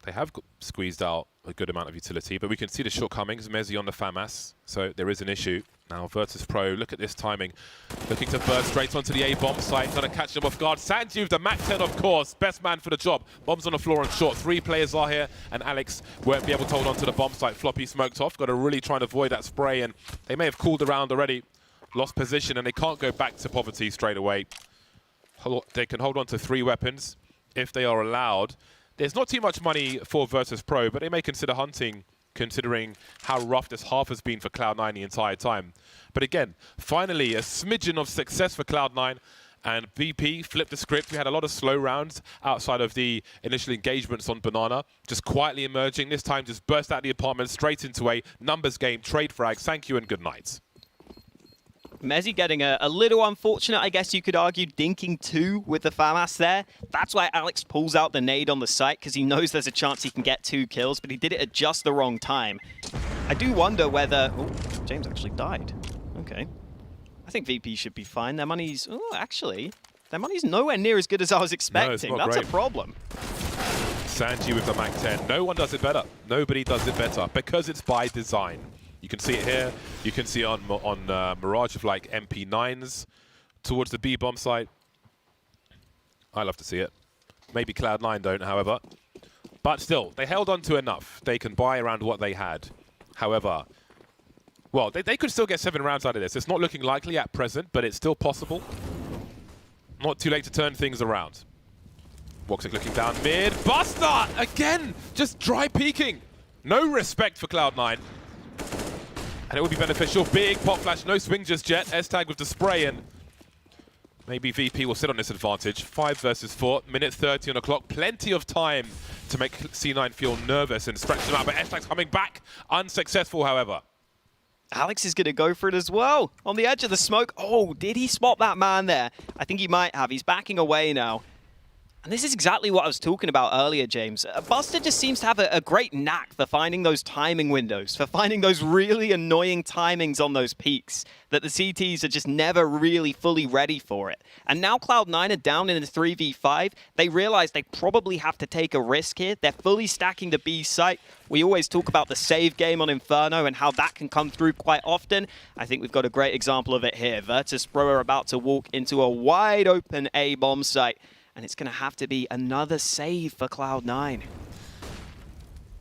They have squeezed out a good amount of utility, but we can see the shortcomings. Mezzi on the FAMAS, so there is an issue. Now Virtus.Pro, look at this timing. Looking to burst straight onto the A-bomb site, trying to catch them off guard. Gen.G with the Mac 10, of course, best man for the job. Bombs on the floor and short. 3 players are here, and Alex won't be able to hold on to the bomb site. Floppy smoked off, got to really try and avoid that spray, and they may have cooled around already. Lost position, and they can't go back to poverty straight away. They can hold on to 3 weapons if they are allowed. There's not too much money for Virtus.Pro, but they may consider hunting, considering how rough this half has been for Cloud9 the entire time. But again, finally, a smidgen of success for Cloud9, and VP flipped the script. We had a lot of slow rounds outside of the initial engagements on Banana, just quietly emerging. This time, just burst out the apartment straight into a numbers game, trade frags. Thank you and good night. Mezzy getting a little unfortunate, I guess you could argue, dinking 2 with the FAMAS there. That's why Alex pulls out the nade on the site, because he knows there's a chance he can get 2 kills, but he did it at just the wrong time. I do wonder whether... Oh, James actually died. Okay. I think VP should be fine. Their money's... Oh, actually, their money's nowhere near as good as I was expecting. No, that's great. A problem. Gen.G with the Mac 10. No one does it better. Nobody does it better, because it's by design. You can see it here. You can see on Mirage of like MP9s towards the B-bomb site. I love to see it. Maybe Cloud9 don't, however. But still, they held on to enough. They can buy around what they had. However, well, they could still get 7 rounds out of this. It's not looking likely at present, but it's still possible. Not too late to turn things around. Woxic looking down mid. Buster! Again! Just dry peeking. No respect for Cloud9. And it would be beneficial. Big pop flash, no swing just yet. S-Tag with the spray, and maybe VP will sit on this advantage. 5 versus 4, minute 30 on the clock. Plenty of time to make C9 feel nervous and stretch them out, but S-Tag's coming back. Unsuccessful, however. Alex is going to go for it as well. On the edge of the smoke. Oh, did he spot that man there? I think he might have. He's backing away now. And this is exactly what I was talking about earlier, James. Buster just seems to have a great knack for finding those timing windows, for finding those really annoying timings on those peaks that the CTs are just never really fully ready for it. And now Cloud9 are down in the 3v5. They realize they probably have to take a risk here. They're fully stacking the B site. We always talk about the save game on Inferno and how that can come through quite often. I think we've got a great example of it here. Virtus.Pro are about to walk into a wide open A bomb site. And it's going to have to be another save for Cloud9.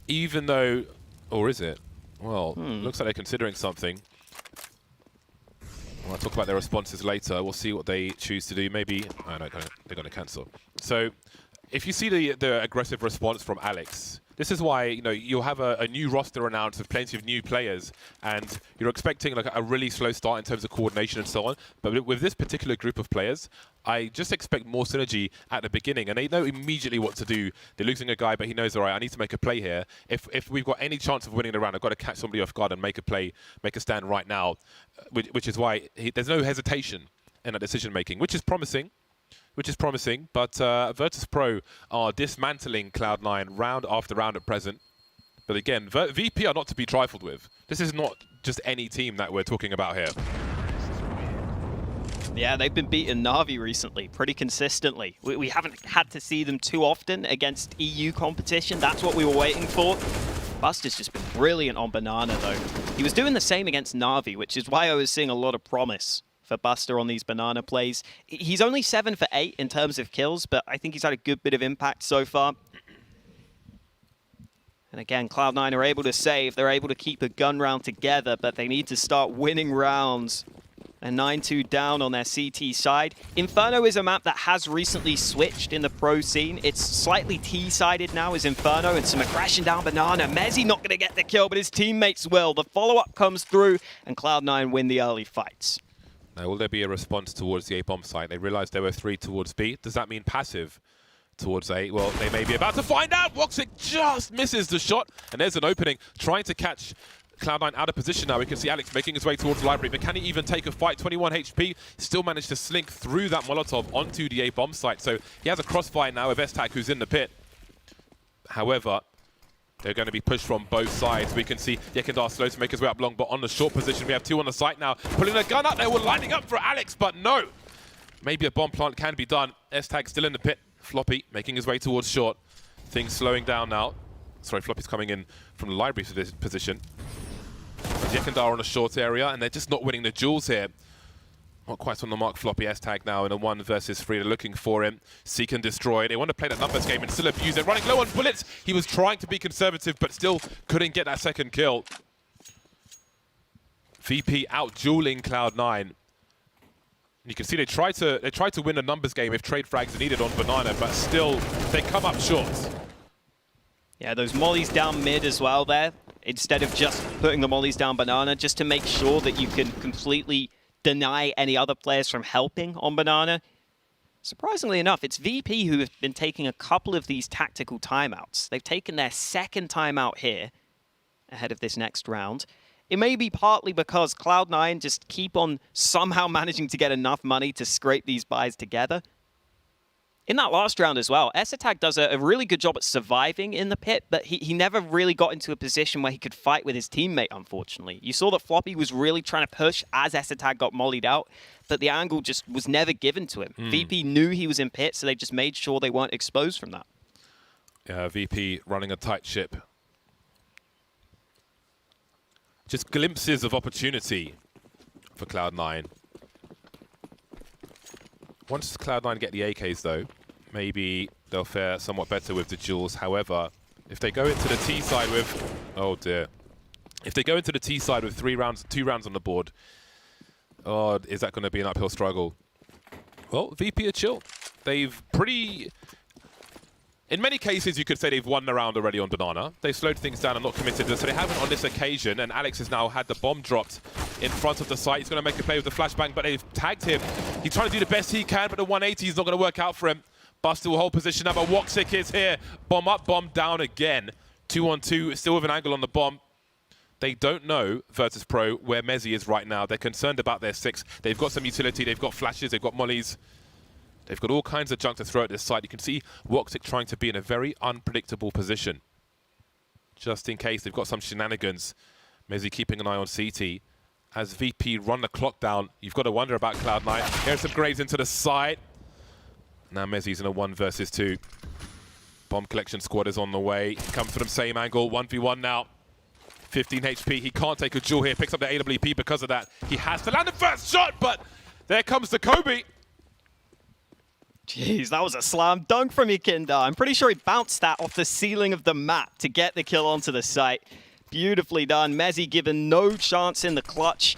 Even though, or is it? Well, looks like they're considering something. I'll talk about their responses later. We'll see what they choose to do. Maybe, oh no, they're going to cancel. So, if you see the aggressive response from Alex, this is why you'll have a new roster announced with plenty of new players, and you're expecting like a really slow start in terms of coordination and so on. But with this particular group of players, I just expect more synergy at the beginning, and they know immediately what to do. They're losing a guy, but he knows, all right, I need to make a play here. If we've got any chance of winning the round, I've got to catch somebody off guard and make a play, make a stand right now, which is why there's no hesitation in that decision making, which is promising. But Virtus.Pro are dismantling Cloud9 round after round at present. But again, VP are not to be trifled with. This is not just any team that we're talking about here. Yeah, they've been beating Na'Vi recently, pretty consistently. We haven't had to see them too often against EU competition. That's what we were waiting for. Buster's just been brilliant on Banana, though. He was doing the same against Na'Vi, which is why I was seeing a lot of promise for Buster on these Banana plays. He's only 7 for 8 in terms of kills, but I think he's had a good bit of impact so far. And again, Cloud9 are able to save. They're able to keep a gun round together, but they need to start winning rounds. And 9-2 down on their CT side. Inferno is a map that has recently switched in the pro scene. It's slightly T-sided now as Inferno, and some aggression down Banana. Mezzy not going to get the kill, but his teammates will. The follow-up comes through, and Cloud9 win the early fights. Now, will there be a response towards the A-bomb site? They realized there were 3 towards B. Does that mean passive towards A? Well, they may be about to find out. Woxic just misses the shot, and there's an opening, trying to catch Cloud9 out of position now. We can see Alex making his way towards the library, but can he even take a fight? 21 HP, still managed to slink through that Molotov onto the A-bomb site. So he has a crossfire now with S-Tag, who's in the pit. However, they're going to be pushed from both sides. We can see Yekindar slow to make his way up long, but on the short position, we have 2 on the site now. Pulling a gun up, they were lining up for Alex, but no. Maybe a bomb plant can be done. S-Tag still in the pit. Floppy making his way towards short. Things slowing down now. Sorry, Floppy's coming in from the library for this position. But Yekindar on a short area, and they're just not winning the duels here. Not quite on the mark. Floppy S-Tag now in a 1 versus 3. They're looking for him. Seek and destroy. They want to play that numbers game and still abuse it. Running low on bullets. He was trying to be conservative, but still couldn't get that second kill. VP out dueling Cloud9. You can see they try to win a numbers game if trade frags are needed on Banana, but still they come up short. Yeah, those mollies down mid as well there, instead of just putting the mollies down Banana, just to make sure that you can completely deny any other players from helping on Banana. Surprisingly enough, it's VP who have been taking a couple of these tactical timeouts. They've taken their second timeout here ahead of this next round. It may be partly because Cloud9 just keep on somehow managing to get enough money to scrape these buys together. In that last round as well, S-Attack does a really good job at surviving in the pit, but he never really got into a position where he could fight with his teammate, unfortunately. You saw that Floppy was really trying to push as S-Attack got mollied out, but the angle just was never given to him. VP knew he was in pit, so they just made sure they weren't exposed from that. Yeah, VP running a tight ship. Just glimpses of opportunity for Cloud9. Once Cloud9 get the AKs, though, maybe they'll fare somewhat better with the duels. However, if they go into the T side with... Oh, dear. If they go into the T side with 2 rounds on the board, oh, is that going to be an uphill struggle? Well, VP are chill. They've pretty... In many cases, you could say they've won the round already on Banana. They've slowed things down and not committed, so they haven't on this occasion, and Alex has now had the bomb dropped in front of the site. He's going to make a play with the flashbang, but they've tagged him. He's trying to do the best he can, but the 180 is not going to work out for him. Buster will hold position now, but Woxic is here. Bomb up, bomb down again. 2-on-2, still with an angle on the bomb. They don't know, Virtus.Pro, where Mezzy is right now. They're concerned about their 6. They've got some utility, they've got flashes, they've got mollies. They've got all kinds of junk to throw at this side. You can see Woxic trying to be in a very unpredictable position. Just in case they've got some shenanigans. Mezzy keeping an eye on CT. As VP run the clock down, you've got to wonder about Cloud9. Here's some grades into the side. Now Mezzy's in a 1 versus 2. Bomb collection squad is on the way. Comes from the same angle, 1v1 now. 15 HP, he can't take a duel here. Picks up the AWP because of that. He has to land the first shot, but there comes the Kobe. Jeez, that was a slam dunk from Yekindar. I'm pretty sure he bounced that off the ceiling of the map to get the kill onto the site. Beautifully done. Mezzy given no chance in the clutch.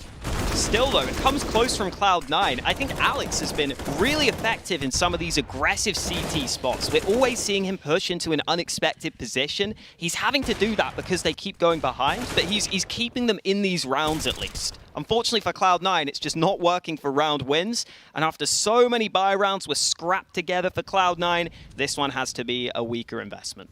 Still, though, it comes close from Cloud9. I think Alex has been really effective in some of these aggressive CT spots. We're always seeing him push into an unexpected position. He's having to do that because they keep going behind, but he's keeping them in these rounds at least. Unfortunately for Cloud9, it's just not working for round wins. And after so many buy rounds were scrapped together for Cloud9, this one has to be a weaker investment.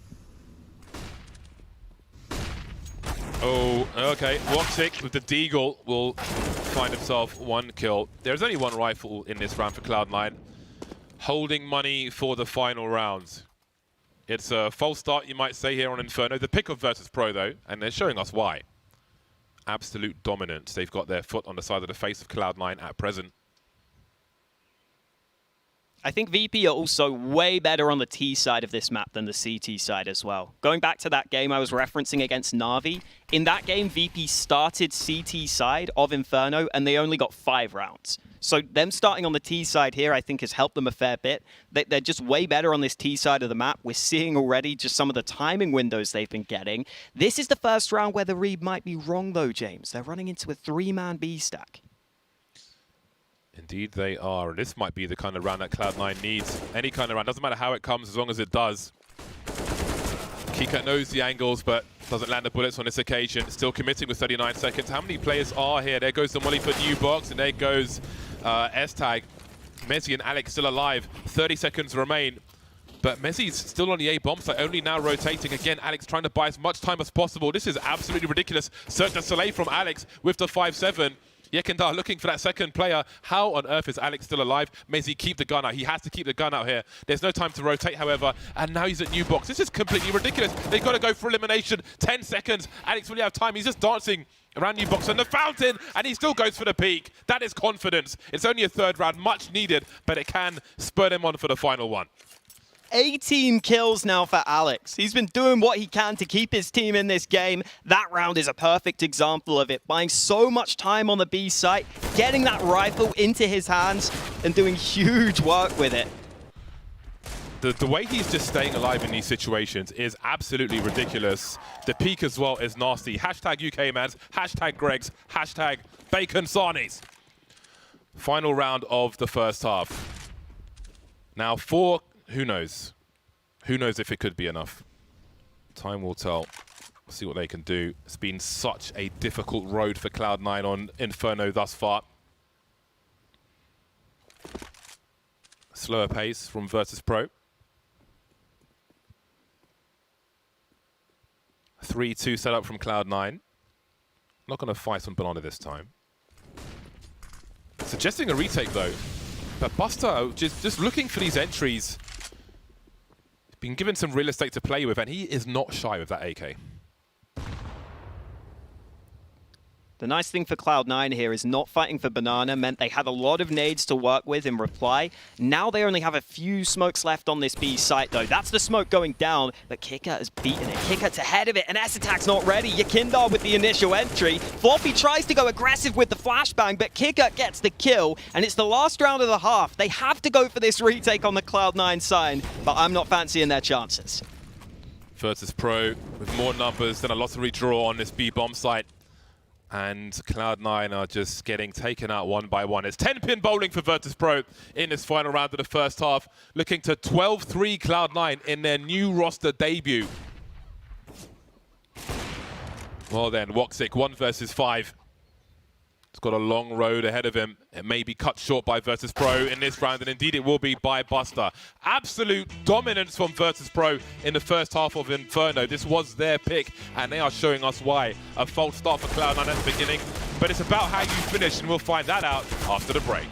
Oh, okay. Woxic with the Deagle will find himself 1 kill. There's only 1 rifle in this round for Cloud9. Holding money for the final round. It's a false start, you might say, here on Inferno. The pick of Virtus.Pro, though, and they're showing us why. Absolute dominance. They've got their foot on the side of the face of Cloud9 at present. I think VP are also way better on the T side of this map than the CT side as well. Going back to that game I was referencing against Na'Vi, in that game VP started CT side of Inferno and they only got 5 rounds. So them starting on the T side here I think has helped them a fair bit. They're just way better on this T side of the map. We're seeing already just some of the timing windows they've been getting. This is the first round where the read might be wrong though, James. They're running into a 3-man B stack. Indeed they are, and this might be the kind of round that Cloud9 needs. Any kind of round, doesn't matter how it comes as long as it does. Kika knows the angles, but doesn't land the bullets on this occasion. Still committing with 39 seconds. How many players are here? There goes the molly for New Box, and there goes S-Tag. Mezzy and Alex still alive. 30 seconds remain. But Mezzy's still on the A bomb site, only now rotating. Again, Alex trying to buy as much time as possible. This is absolutely ridiculous. Cirque du Soleil from Alex with the 5-7. Yekindar looking for that second player. How on earth is Alex still alive? Mezzy keep the gun out. He has to keep the gun out here. There's no time to rotate, however. And now he's at New Box. This is completely ridiculous. They've got to go for elimination. 10 seconds. Alex really have time. He's just dancing around New Box and the fountain, and he still goes for the peak. That is confidence. It's only a 3rd round, much needed, but it can spur them on for the final one. 18 kills now for Alex. He's been doing what he can to keep his team in this game. That round is a perfect example of it, buying so much time on the B site, getting that rifle into his hands, and doing huge work with it. The way he's just staying alive in these situations is absolutely ridiculous. The peak as well is nasty. Hashtag UK Mads, hashtag Greg's, hashtag Bacon Sarnies. Final round of the first half. Now who knows? Who knows if it could be enough? Time will tell. We'll see what they can do. It's been such a difficult road for Cloud9 on Inferno thus far. Slower pace from Virtus.Pro. 3-2 setup from Cloud9. Not going to fight on Banana this time. Suggesting a retake though. But Buster just looking for these entries. He's been given some real estate to play with, and he is not shy with that AK. The nice thing for Cloud9 here is not fighting for Banana meant they had a lot of nades to work with in reply. Now they only have a few smokes left on this B site though. That's the smoke going down, but Kicker has beaten it. Kicker's ahead of it, and S-Attack's not ready. Yakindar with the initial entry. Floppy tries to go aggressive with the flashbang, but Kicker gets the kill, and it's the last round of the half. They have to go for this retake on the Cloud9 side, but I'm not fancying their chances. Virtus.Pro with more numbers than a lottery draw on this B bomb site. And Cloud9 are just getting taken out one by one. It's 10-pin bowling for Virtus.Pro in this final round of the first half, looking to 12-3 Cloud9 in their new roster debut. Well then, Woxic, 1 versus 5. He's got a long road ahead of him. It may be cut short by Virtus.Pro in this round, and indeed it will be by Buster. Absolute dominance from Virtus.Pro in the first half of Inferno. This was their pick, and they are showing us why. A false start for Cloud9 at the beginning, but it's about how you finish, and we'll find that out after the break.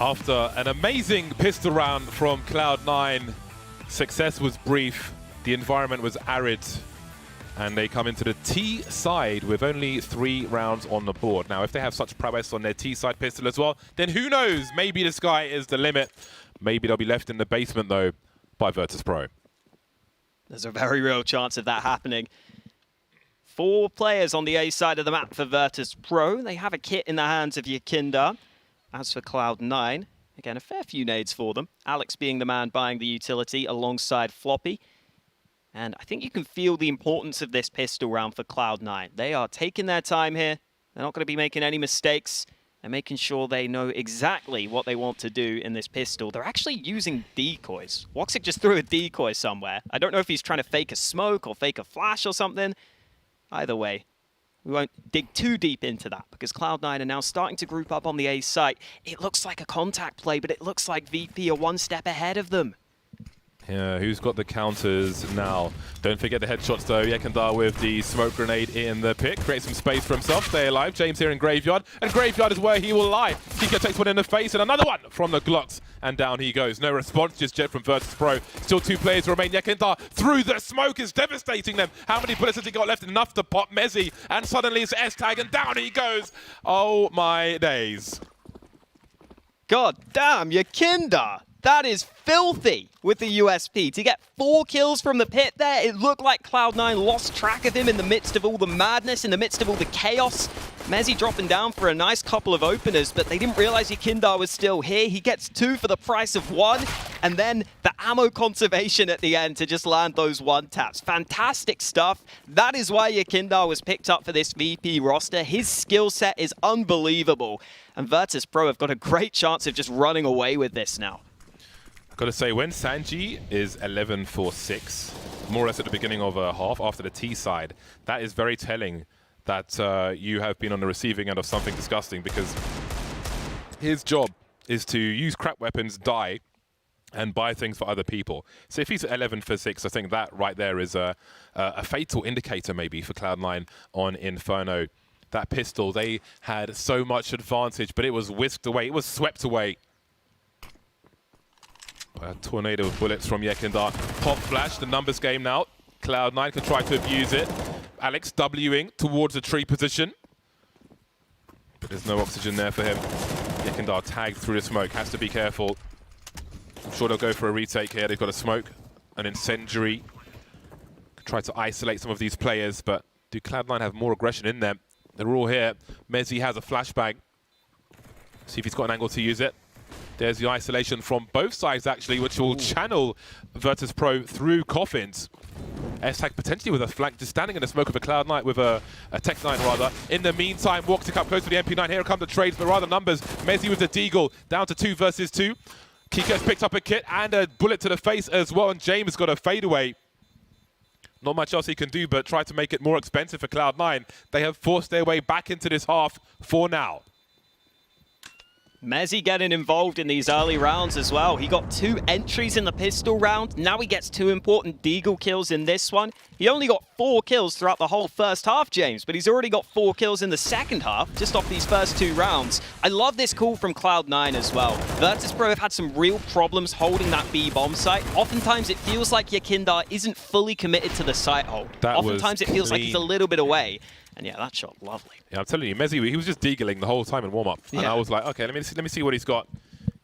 After an amazing pistol round from Cloud9, success was brief, the environment was arid, and they come into the T side with only 3 rounds on the board. Now, if they have such prowess on their T side pistol as well, then who knows? Maybe the sky is the limit. Maybe they'll be left in the basement, though, by Virtus.Pro. There's a very real chance of that happening. 4 players on the A side of the map for Virtus.Pro. They have a kit in the hands of Yakindar. As for Cloud9, again, a fair few nades for them. Alex being the man buying the utility alongside Floppy. And I think you can feel the importance of this pistol round for Cloud9. They are taking their time here. They're not going to be making any mistakes. They're making sure they know exactly what they want to do in this pistol. They're actually using decoys. Woxic just threw a decoy somewhere. I don't know if he's trying to fake a smoke or fake a flash or something. Either way, we won't dig too deep into that because Cloud9 are now starting to group up on the A site. It looks like a contact play, but it looks like VP are one step ahead of them. Yeah, who's got the counters now? Don't forget the headshots though. Yakindar with the smoke grenade in the pick. Creates some space for himself. Stay alive. James here in Graveyard. And Graveyard is where he will lie. Kika takes one in the face and another one from the Glocks. And down he goes. No response just yet from Virtus.Pro. Still 2 players remain. Yakindar through the smoke is devastating them. How many bullets has he got left? Enough to pop Mezzi. And suddenly it's S-tag and down he goes. Oh my days. God damn, Yakindar. That is filthy with the USP. To get 4 kills from the pit there, it looked like Cloud9 lost track of him in the midst of all the madness, in the midst of all the chaos. Mezzi dropping down for a nice couple of openers, but they didn't realize Yakindar was still here. He gets 2 for the price of 1, and then the ammo conservation at the end to just land those 1-taps. Fantastic stuff. That is why Yakindar was picked up for this VP roster. His skill set is unbelievable, and Virtus.Pro have got a great chance of just running away with this now. Got to say, when Gen.G is 11 for 6, more or less at the beginning of a half after the T side, that is very telling that you have been on the receiving end of something disgusting, because his job is to use crap weapons, die, and buy things for other people. So if he's at 11 for 6, I think that right there is a fatal indicator maybe for Cloud9 on Inferno. That pistol, they had so much advantage, but it was whisked away, it was swept away. A tornado of bullets from Yakindar. Pop flash, the numbers game now. Cloud9 can try to abuse it. Alex Wing towards the tree position. But there's no oxygen there for him. Yakindar tagged through the smoke, has to be careful. I'm sure they'll go for a retake here. They've got a smoke, an incendiary. Try to isolate some of these players, but do Cloud9 have more aggression in them? They're all here. Mezzi has a flashbang. See if he's got an angle to use it. There's the isolation from both sides, actually, which will channel Virtus.Pro through coffins. S-tag potentially with a flank, just standing in the smoke of a Cloud9, with a Tech9 rather. In the meantime, Woxic up close to the MP9. Here come the trades, but rather numbers. Mezzi with the Deagle, down to 2 versus 2. Kika's picked up a kit and a bullet to the face as well, and James got a fadeaway. Not much else he can do but try to make it more expensive for Cloud9. They have forced their way back into this half for now. Mezzi getting involved in these early rounds as well. He got 2 entries in the pistol round. Now he gets 2 important Deagle kills in this one. He only got 4 kills throughout the whole first half, James, but he's already got 4 kills in the second half, just off these first 2 rounds. I love this call from Cloud9 as well. Virtus.Pro have had some real problems holding that B bomb site. Oftentimes it feels like Yakindar isn't fully committed to the site hold. Oftentimes it feels like he's a little bit away. And yeah, that shot, lovely. Yeah, I'm telling you, Mezzi, he was just deagling the whole time in warm-up. Yeah. And I was like, okay, let me see what he's got.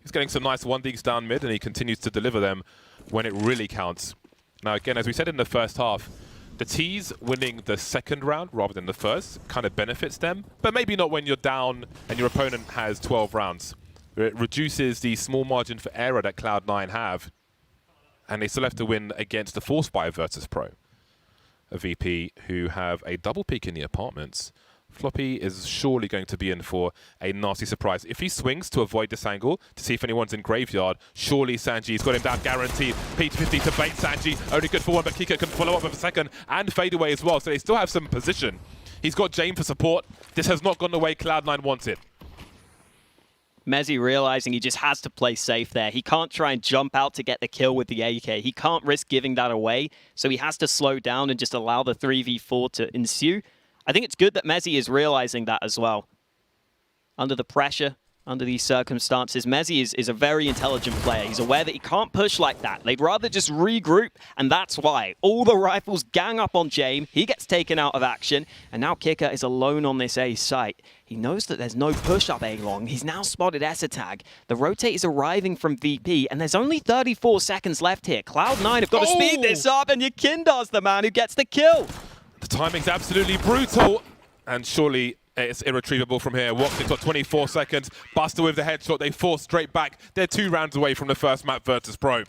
He's getting some nice 1-deags down mid, and he continues to deliver them when it really counts. Now, again, as we said in the first half, the T's winning the second round rather than the first kind of benefits them, but maybe not when you're down and your opponent has 12 rounds. It reduces the small margin for error that Cloud9 have, and they still have to win against the Force by Virtus.Pro. A VP who have a double peek in the apartments. Floppy is surely going to be in for a nasty surprise. If he swings to avoid this angle, to see if anyone's in Graveyard, surely Gen.G's got him down guaranteed. P50 to bait Gen.G, only good for 1, but Kika can follow up with a second and fade away as well, so they still have some position. He's got James for support. This has not gone the way Cloud9 wanted. Mezzi realizing he just has to play safe there. He can't try and jump out to get the kill with the AK. He can't risk giving that away, so he has to slow down and just allow the 3v4 to ensue. I think it's good that Mezzi is realizing that as well. Under the pressure, under these circumstances, Mezzi is a very intelligent player. He's aware that he can't push like that. They'd rather just regroup, and that's why. All the rifles gang up on James. He gets taken out of action, and now Kika is alone on this A site. He knows that there's no push up A long. He's now spotted S-tag. The rotate is arriving from VP, and there's only 34 seconds left here. Cloud9 have got to speed this up, and Yakindar's the man who gets the kill. The timing's absolutely brutal, and surely it's irretrievable from here. Watkins got 24 seconds. Buster with the headshot. They force straight back. They're 2 rounds away from the first map, Virtus.Pro.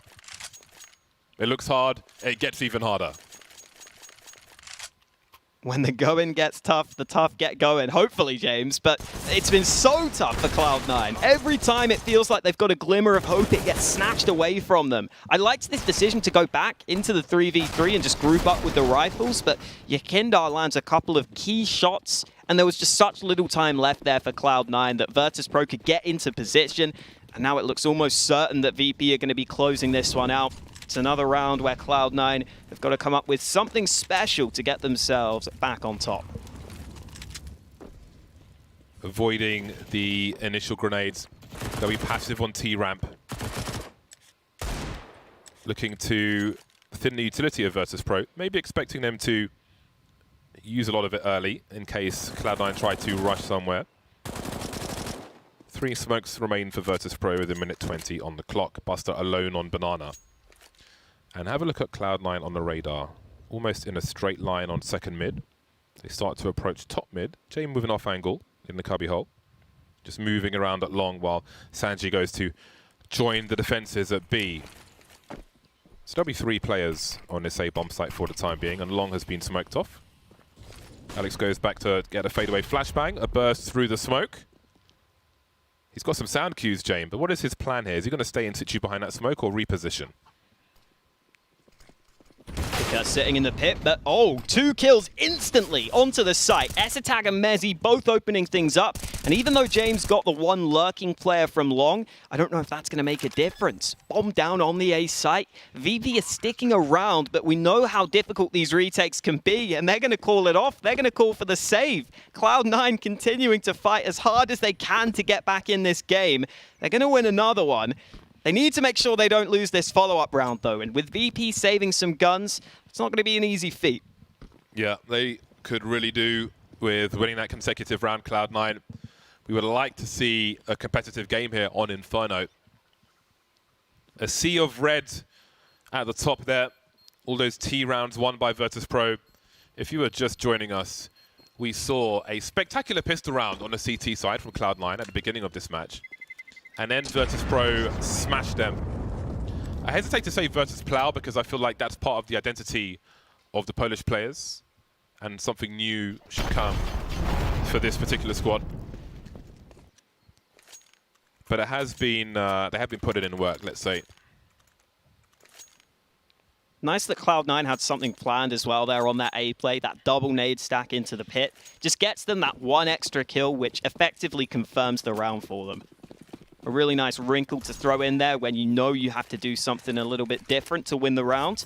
It looks hard. It gets even harder. When the going gets tough, the tough get going. Hopefully, James, but it's been so tough for Cloud9. Every time it feels like they've got a glimmer of hope, it gets snatched away from them. I liked this decision to go back into the 3v3 and just group up with the rifles, but Yakindar lands a couple of key shots, and there was just such little time left there for Cloud9 that Virtus.Pro could get into position, and now it looks almost certain that VP are going to be closing this one out. It's another round where Cloud9 have got to come up with something special to get themselves back on top. Avoiding the initial grenades. They'll be passive on T-ramp. Looking to thin the utility of Virtus.Pro. Maybe expecting them to use a lot of it early in case Cloud9 try to rush somewhere. 3 smokes remain for Virtus.Pro with 1:20 on the clock. Buster alone on Banana. And have a look at Cloud9 on the radar. Almost in a straight line on second mid. They start to approach top mid. James with an off angle in the cubby hole. Just moving around at long while Gen.G goes to join the defenses at B. So there'll be 3 players on this A bomb site for the time being, and long has been smoked off. Alex goes back to get a fadeaway flashbang, a burst through the smoke. He's got some sound cues, James, but what is his plan here? Is he going to stay in situ behind that smoke or reposition? Sitting in the pit, but 2 kills instantly onto the site. Esatag and Mezzi both opening things up, and even though James got the 1 lurking player from long, I don't know if that's going to make a difference. Bomb down on the A site. VP is sticking around, but we know how difficult these retakes can be, and they're going to call it off. They're going to call for the save. Cloud9 continuing to fight as hard as they can to get back in this game. They're going to win another one. They need to make sure they don't lose this follow-up round, though, and with VP saving some guns, it's not going to be an easy feat. Yeah, they could really do with winning that consecutive round, Cloud9. We would like to see a competitive game here on Inferno. A sea of red at the top there. All those T rounds won by Virtus.Pro. If you were just joining us, we saw a spectacular pistol round on the CT side from Cloud9 at the beginning of this match. And then Virtus.Pro smashed them. I hesitate to say Virtus.Plow because I feel like that's part of the identity of the Polish players, and something new should come for this particular squad. But it has been, they have been putting in work, let's say. Nice that Cloud9 had something planned as well there on that A play, that double nade stack into the pit. Just gets them that 1 extra kill, which effectively confirms the round for them. A really nice wrinkle to throw in there when you know you have to do something a little bit different to win the round.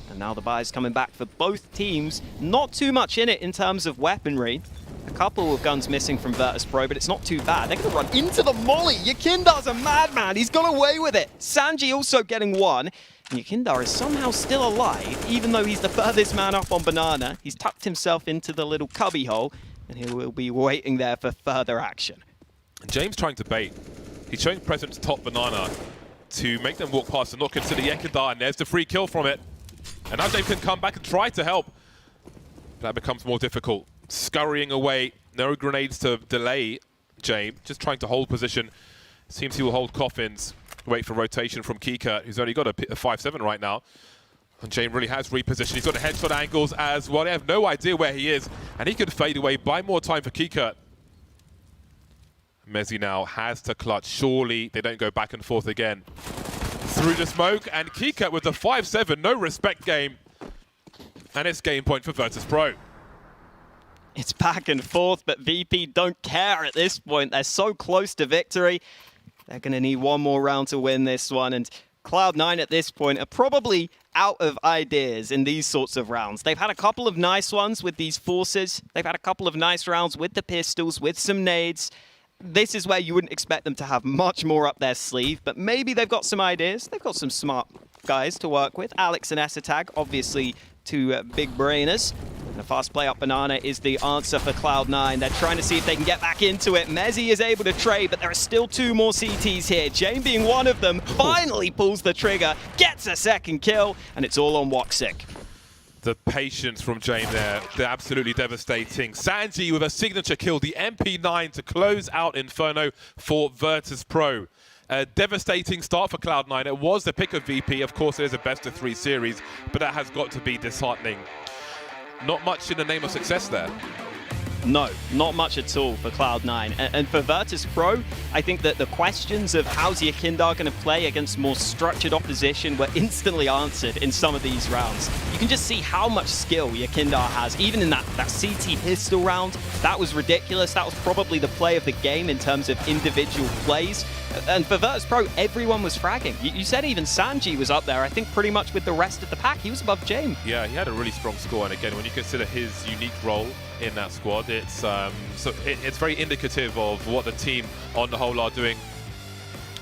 And now the buy's coming back for both teams. Not too much in it in terms of weaponry. A couple of guns missing from Virtus.Pro, but it's not too bad. They're going to run into the molly. Yakindar's a madman. He's got away with it. Gen.G also getting 1. And Yakindar is somehow still alive, even though he's the furthest man up on Banana. He's tucked himself into the little cubby hole, and he will be waiting there for further action. James trying to bait. He's showing presence top Banana to make them walk past and not consider Yakindar, and there's the free kill from it. And now James can come back and try to help. That becomes more difficult. Scurrying away, no grenades to delay James, just trying to hold position. Seems he will hold coffins, wait for rotation from Kika, who's only got a 5-7 right now. And James really has repositioned. He's got the headshot angles as well. They have no idea where he is, and he could fade away, buy more time for Kika. Mezzi now has to clutch. Surely they don't go back and forth again. Through the smoke, and Kika with the 5-7, no respect game. And it's game point for Virtus.Pro. It's back and forth, but VP don't care at this point. They're so close to victory. They're going to need 1 more round to win this one. And Cloud9 at this point are probably out of ideas in these sorts of rounds. They've had a couple of nice ones with these forces. They've had a couple of nice rounds with the pistols, with some nades. This is where you wouldn't expect them to have much more up their sleeve, but maybe they've got some ideas. They've got some smart guys to work with. Alex and Esatag, obviously 2 big brainers. And a fast play up Banana is the answer for Cloud9. They're trying to see if they can get back into it. Mezzi is able to trade, but there are still 2 more CTs here. Jane being one of them, finally pulls the trigger, gets a second kill, and it's all on Woxic. The patience from Jane there, they're absolutely devastating. Gen.G with a signature kill, the MP9 to close out Inferno for Virtus.Pro. A devastating start for Cloud9. It was the pick of VP. Of course, it is a best-of-3 series, but that has got to be disheartening. Not much in the name of success there. No, not much at all for Cloud9. And for Virtus.Pro, I think that the questions of how's Yakindar going to play against more structured opposition were instantly answered in some of these rounds. You can just see how much skill Yakindar has, even in that CT pistol round. That was ridiculous. That was probably the play of the game in terms of individual plays. And for Virtus.Pro, everyone was fragging. You said even Gen.G was up there, I think pretty much with the rest of the pack. He was above Jame. Yeah, he had a really strong score. And again, when you consider his unique role in that squad, it's very indicative of what the team on the whole are doing.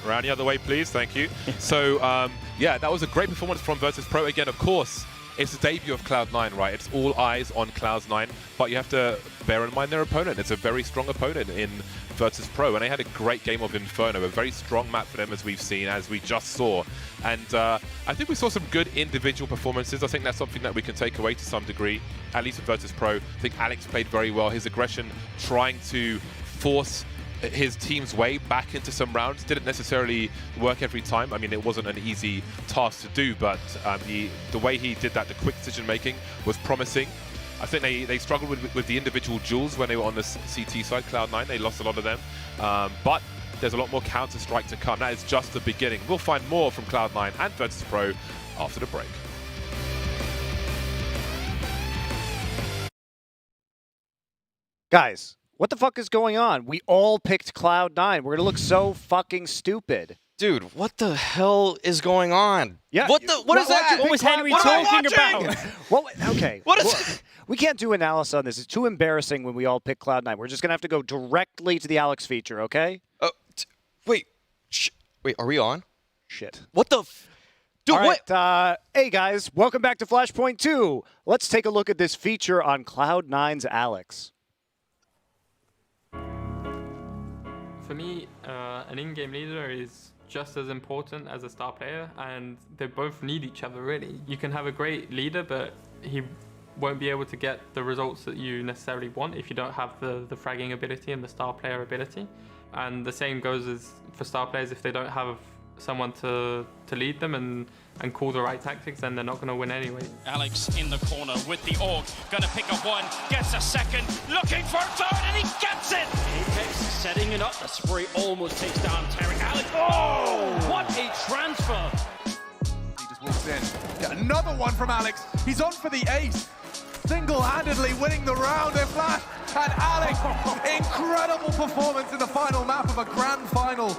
Around the other way, please. Thank you. So, yeah, that was a great performance from Virtus.Pro. Again, of course, it's the debut of Cloud9, right? It's all eyes on Cloud9, but you have to bear in mind their opponent. It's a very strong opponent in Virtus.Pro, and they had a great game of Inferno, a very strong map for them as we've seen, as we just saw. And I think we saw some good individual performances. I think that's something that we can take away to some degree, at least with Virtus.Pro. I think Alex played very well. His aggression, trying to force his team's way back into some rounds, didn't necessarily work every time. I mean, it wasn't an easy task to do, but the way he did that, the quick decision making, was promising. I think they struggled with the individual duels when they were on the CT side, Cloud9. They lost a lot of them, but there's a lot more Counter-Strike to come. That is just the beginning. We'll find more from Cloud9 and Virtus.Pro after the break. Guys, what the fuck is going on? We all picked Cloud9. We're gonna look so fucking stupid. Dude, what the hell is going on? Yeah. What is that? What was Henry talking about? Well, okay. What is We can't do analysis on this. It's too embarrassing when we all pick Cloud9. We're just gonna have to go directly to the Alex feature, okay? Wait. Wait, are we on? Shit. What the Dude, all what? Right, hey guys, welcome back to Flashpoint 2. Let's take a look at this feature on Cloud9's Alex. For me, an in-game leader is just as important as a star player, and they both need each other, really. You can have a great leader, but he won't be able to get the results that you necessarily want if you don't have the fragging ability and the star player ability. And the same goes as for star players. If they don't have someone to lead them and call the right tactics, then they're not going to win anyway. Alex in the corner with the AUG, going to pick up one, gets a second, looking for a third, and he gets it! Apex setting it up, the spray almost takes down Tarek. Alex, oh! What a transfer! He just walks in. Get another one from Alex. He's on for the ace. Single-handedly winning the round in Flash. And Alex, incredible performance in the final map of a grand final.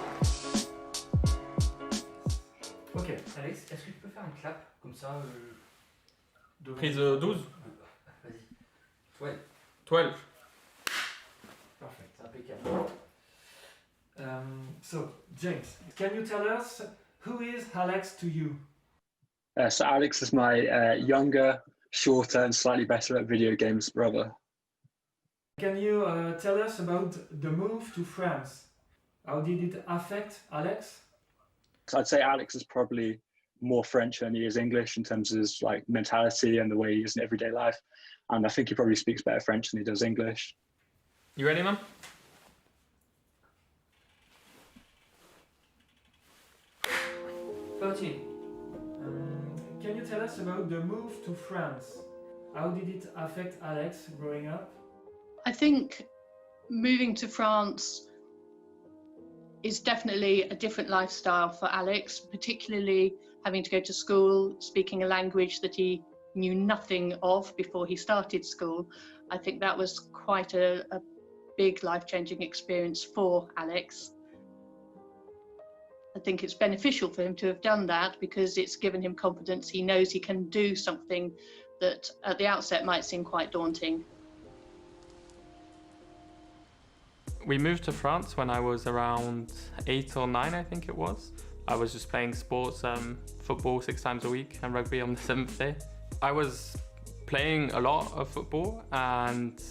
Ok, Alex, est-ce que tu peux faire un clap comme ça Prise 12. Vas-y. 12. 12. Perfect, impeccable. So, James, can you tell us who is Alex to you? So Alex is my younger, shorter, and slightly better at video games brother. Can you tell us about the move to France? How did it affect Alex? So I'd say Alex is probably more French than he is English in terms of his mentality and the way he is in everyday life. And I think he probably speaks better French than he does English. You ready, man? Can you tell us about the move to France? How did it affect Alex growing up? I think moving to France is definitely a different lifestyle for Alex, particularly having to go to school, speaking a language that he knew nothing of before he started school. I think that was quite a big life-changing experience for Alex. I think it's beneficial for him to have done that because it's given him confidence. He knows he can do something that at the outset might seem quite daunting. We moved to France when I was around 8 or 9, I think it was. I was just playing sports, football 6 times a week and rugby on the 7th day. I was playing a lot of football and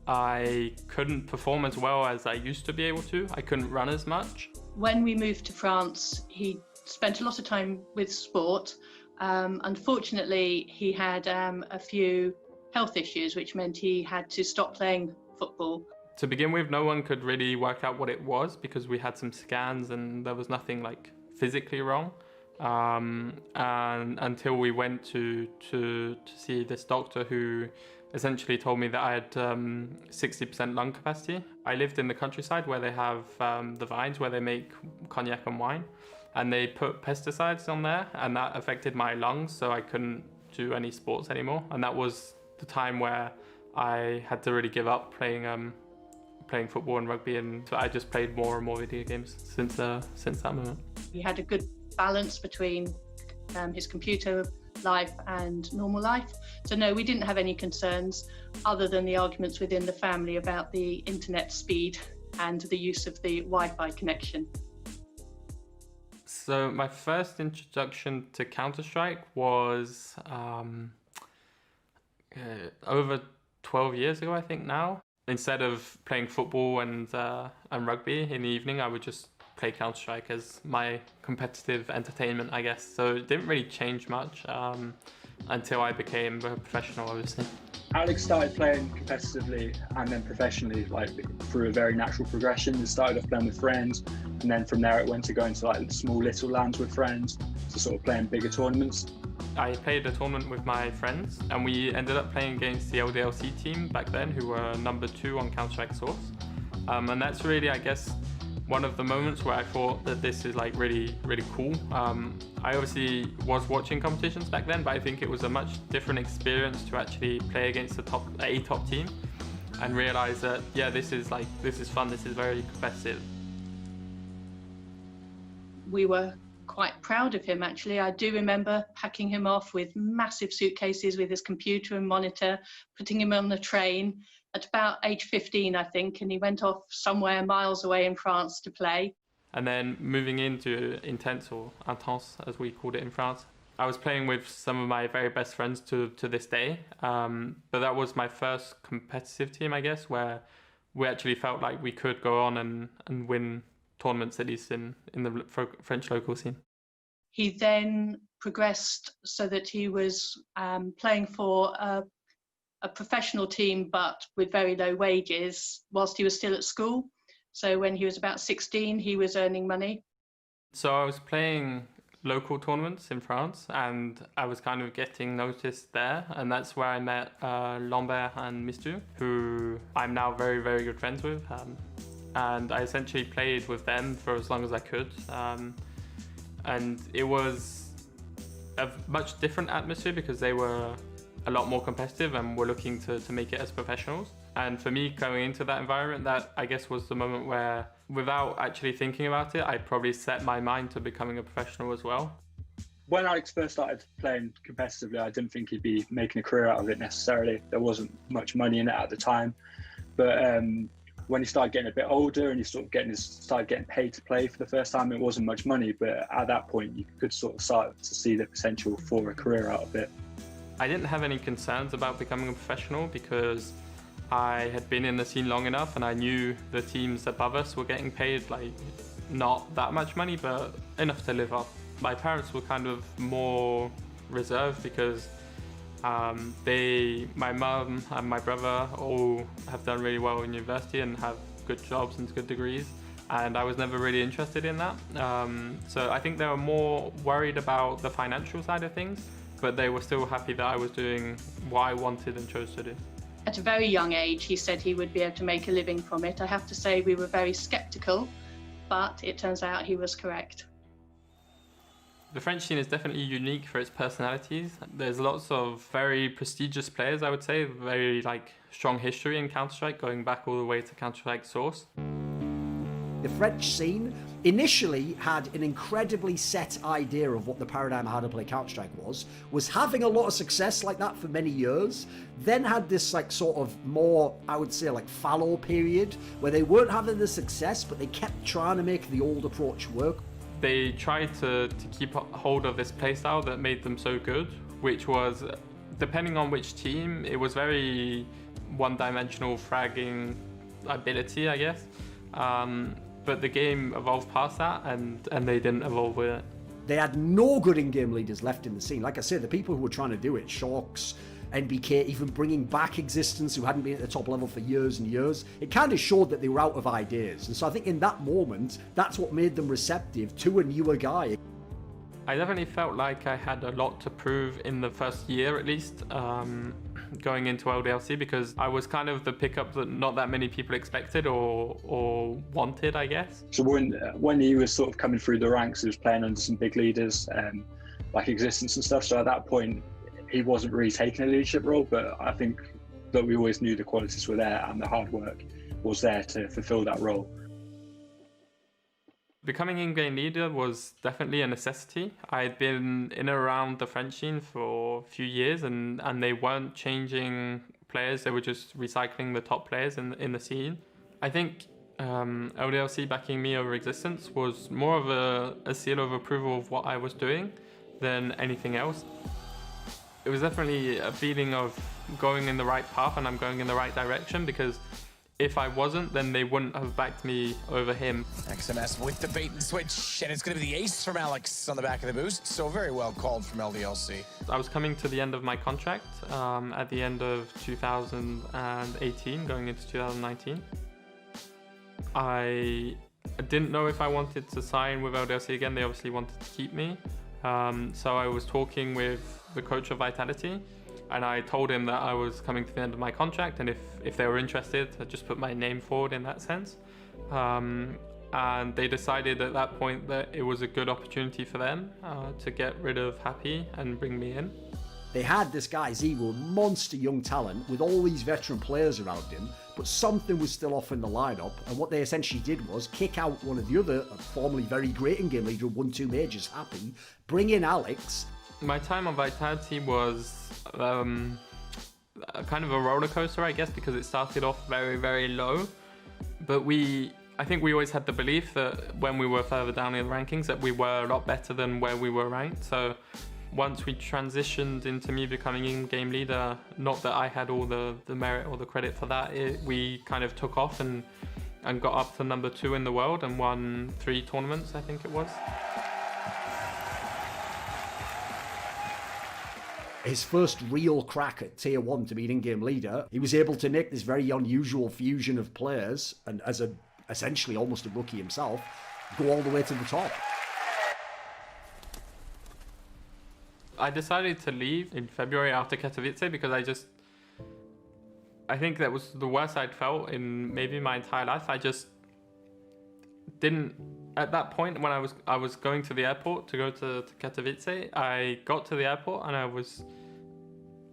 I couldn't perform as well as I used to be able to. I couldn't run as much. When we moved to France, he spent a lot of time with sport Unfortunately, he had a few health issues, which meant he had to stop playing football. To begin with, no one could really work out what it was because we had some scans and there was nothing like physically wrong. And until we went to see this doctor who essentially told me that I had 60% lung capacity. I lived in the countryside where they have the vines where they make cognac and wine, and they put pesticides on there, and that affected my lungs, so I couldn't do any sports anymore. And that was the time where I had to really give up playing football and rugby, and so I just played more and more video games since that moment. He had a good balance between his computer life and normal life. So no, we didn't have any concerns other than the arguments within the family about the internet speed and the use of the Wi-Fi connection. So my first introduction to Counter-Strike was over 12 years ago, I think now. Instead of playing football and rugby in the evening, I would just play Counter-Strike as my competitive entertainment, I guess. So it didn't really change much until I became a professional, obviously. Alex started playing competitively and then professionally, like through a very natural progression. He started off playing with friends, and then from there it went to going to like small little LANs with friends, to sort of playing bigger tournaments. I played a tournament with my friends, and we ended up playing against the LDLC team back then, who were #2 on Counter-Strike Source. And that's really, I guess, one of the moments where I thought that this is like really, really cool. I obviously was watching competitions back then, but I think it was a much different experience to actually play against a top team and realize that, yeah, this is fun, this is very competitive. We were quite proud of him, actually. I do remember packing him off with massive suitcases with his computer and monitor, putting him on the train at about age 15, I think, and he went off somewhere miles away in France to play. And then moving into Intense, or Intense as we called it in France, I was playing with some of my very best friends to this day. But that was my first competitive team, I guess, where we actually felt like we could go on and win tournaments, at least in the French local scene. He then progressed so that he was playing for a professional team, but with very low wages, whilst he was still at school. So when he was about 16, he was earning money. So I was playing local tournaments in France, and I was kind of getting noticed there, and that's where I met Lambert and Mistu, who I'm now very, very good friends with. And I essentially played with them for as long as I could. And it was a much different atmosphere because they were a lot more competitive and were looking to make it as professionals. And for me, going into that environment, that I guess was the moment where, without actually thinking about it, I probably set my mind to becoming a professional as well. When Alex first started playing competitively, I didn't think he'd be making a career out of it necessarily. There wasn't much money in it at the time. But when he started getting a bit older and he started getting paid to play for the first time, it wasn't much money, but at that point you could sort of start to see the potential for a career out of it. I didn't have any concerns about becoming a professional because I had been in the scene long enough and I knew the teams above us were getting paid like not that much money, but enough to live up. My parents were kind of more reserved because my mum and my brother all have done really well in university and have good jobs and good degrees, and I was never really interested in that. So I think they were more worried about the financial side of things, but they were still happy that I was doing what I wanted and chose to do. At a very young age, he said he would be able to make a living from it. I have to say we were very skeptical, but it turns out he was correct. The French scene is definitely unique for its personalities. There's lots of very prestigious players, I would say, very strong history in Counter-Strike, going back all the way to Counter-Strike Source. The French scene initially had an incredibly set idea of what the paradigm of how to play Counter-Strike was having a lot of success like that for many years, then had this sort of more, I would say, fallow period where they weren't having the success, but they kept trying to make the old approach work. They tried to keep hold of this playstyle that made them so good, which was, depending on which team, it was very one-dimensional fragging ability, I guess. But the game evolved past that, and they didn't evolve with it. They had no good in-game leaders left in the scene. Like I said, the people who were trying to do it, Sharks, NBK, even bringing back Existence, who hadn't been at the top level for years and years, it kind of showed that they were out of ideas. And so I think in that moment, that's what made them receptive to a newer guy. I definitely felt like I had a lot to prove in the first year, at least, going into LDLC, because I was kind of the pickup that not that many people expected or wanted, I guess. So when he was sort of coming through the ranks, he was playing under some big leaders, like Existence and stuff. So at that point, he wasn't really taking a leadership role, but I think that we always knew the qualities were there and the hard work was there to fulfill that role. Becoming in-game leader was definitely a necessity. I'd been in and around the French scene for a few years, and they weren't changing players, they were just recycling the top players in the scene. I think LDLC backing me over Existence was more of a seal of approval of what I was doing than anything else. It was definitely a feeling of going in the right path and I'm going in the right direction, because if I wasn't, then they wouldn't have backed me over him. XMS with the bait and switch, and it's going to be the ace from Alex on the back of the boost, so very well called from LDLC. I was coming to the end of my contract at the end of 2018, going into 2019. I didn't know if I wanted to sign with LDLC again. They obviously wanted to keep me. So I was talking with the coach of Vitality, and I told him that I was coming to the end of my contract, and if they were interested, I just put my name forward in that sense. And they decided at that point that it was a good opportunity for them to get rid of Happy and bring me in. They had this guy, Zero, monster young talent with all these veteran players around him, but something was still off in the lineup, and what they essentially did was kick out one of the other formerly very great in-game leader who won 2 majors, Happy, bring in Alex. My time on Vitality was kind of a roller coaster, I guess, because it started off very, very low. But I think we always had the belief that when we were further down in the rankings that we were a lot better than where we were ranked. So once we transitioned into me becoming in-game leader, not that I had all the merit or the credit for that, we kind of took off and got up to number 2 in the world and won 3 tournaments, I think it was. His first real crack at Tier 1 to be an in-game leader, he was able to make this very unusual fusion of players, and as essentially almost a rookie himself, go all the way to the top. I decided to leave in February after Katowice because I think that was the worst I'd felt in maybe my entire life. I just didn't, at that point when I was going to the airport to go to Katowice, I got to the airport and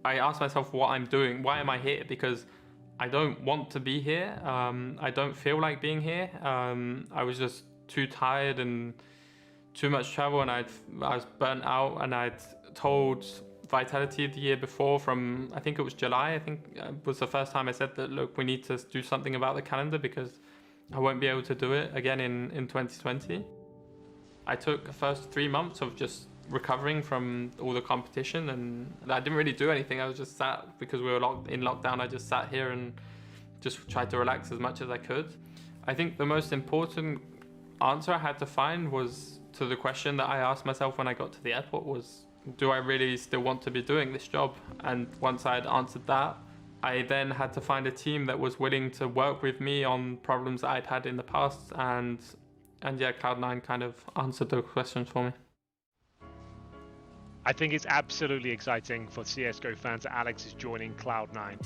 I asked myself what I'm doing, why am I here? Because I don't want to be here. I don't feel like being here. I was just too tired and too much travel, and I was burnt out, and I'd told Vitality the year before from, I think it was July, I think was the first time I said that, look, we need to do something about the calendar because I won't be able to do it again in 2020. I took the first 3 months of just recovering from all the competition, and I didn't really do anything. I was just sat, because we were in lockdown, I just sat here and just tried to relax as much as I could. I think the most important answer I had to find was to the question that I asked myself when I got to the airport was, do I really still want to be doing this job? And once I had answered that, I then had to find a team that was willing to work with me on problems that I'd had in the past, and yeah, Cloud9 kind of answered those questions for me. I think it's absolutely exciting for CSGO fans that Alex is joining Cloud9.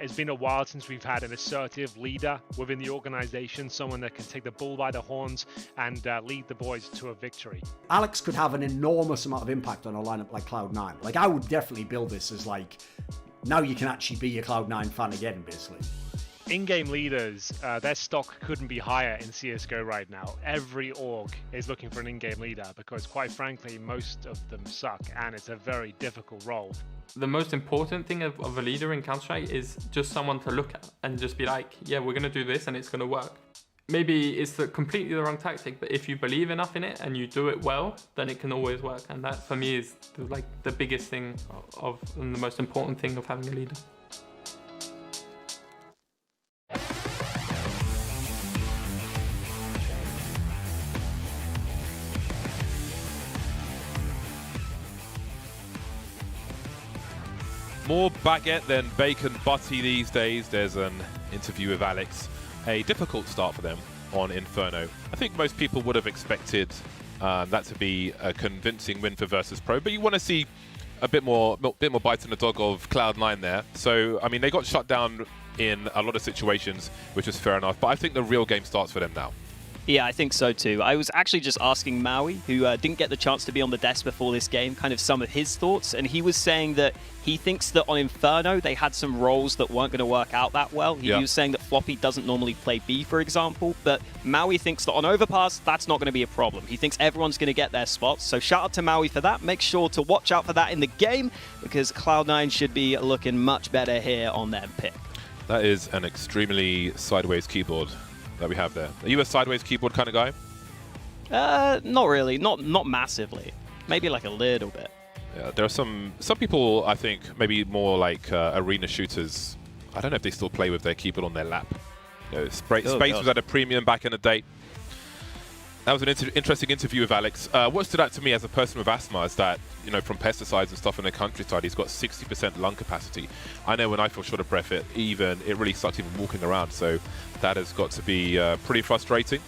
It's been a while since we've had an assertive leader within the organization, someone that can take the bull by the horns and lead the boys to a victory. Alex could have an enormous amount of impact on a lineup like Cloud9. Like, I would definitely build this as like, now you can actually be a Cloud9 fan again, basically. In-game leaders, their stock couldn't be higher in CSGO right now. Every org is looking for an in-game leader because, quite frankly, most of them suck, and it's a very difficult role. The most important thing of a leader in Counter-Strike is just someone to look at and just be like, yeah, we're going to do this and it's going to work. Maybe it's completely the wrong tactic, but if you believe enough in it and you do it well, then it can always work. And that, for me, is like the biggest thing and the most important thing of having a leader. More baguette than bacon butty these days. There's an interview with Alex. A difficult start for them on Inferno. I think most people would have expected that to be a convincing win for Virtus.Pro, but you want to see a bit more bite in the dog of Cloud9 there. So, I mean, they got shut down in a lot of situations, which is fair enough, but I think the real game starts for them now. Yeah, I think so too. I was actually just asking Maui, who didn't get the chance to be on the desk before this game, kind of some of his thoughts, and he was saying that he thinks that on Inferno they had some roles that weren't going to work out that well. He was saying that Floppy doesn't normally play B, for example, but Maui thinks that on Overpass, that's not going to be a problem. He thinks everyone's going to get their spots, so shout out to Maui for that. Make sure to watch out for that in the game, because Cloud9 should be looking much better here on their pick. That is an extremely sideways keyboard that we have there. Are you a sideways keyboard kind of guy? Not really. Not massively. Maybe like a little bit. Yeah, there are some people, I think, maybe more like arena shooters. I don't know if they still play with their keyboard on their lap. You know, Space was at a premium back in the day. That was an interesting interview with Alex. What stood out to me as a person with asthma is that, you know, from pesticides and stuff in the countryside, he's got 60% lung capacity. I know when I feel short of breath, it really sucks even walking around. So that has got to be pretty frustrating.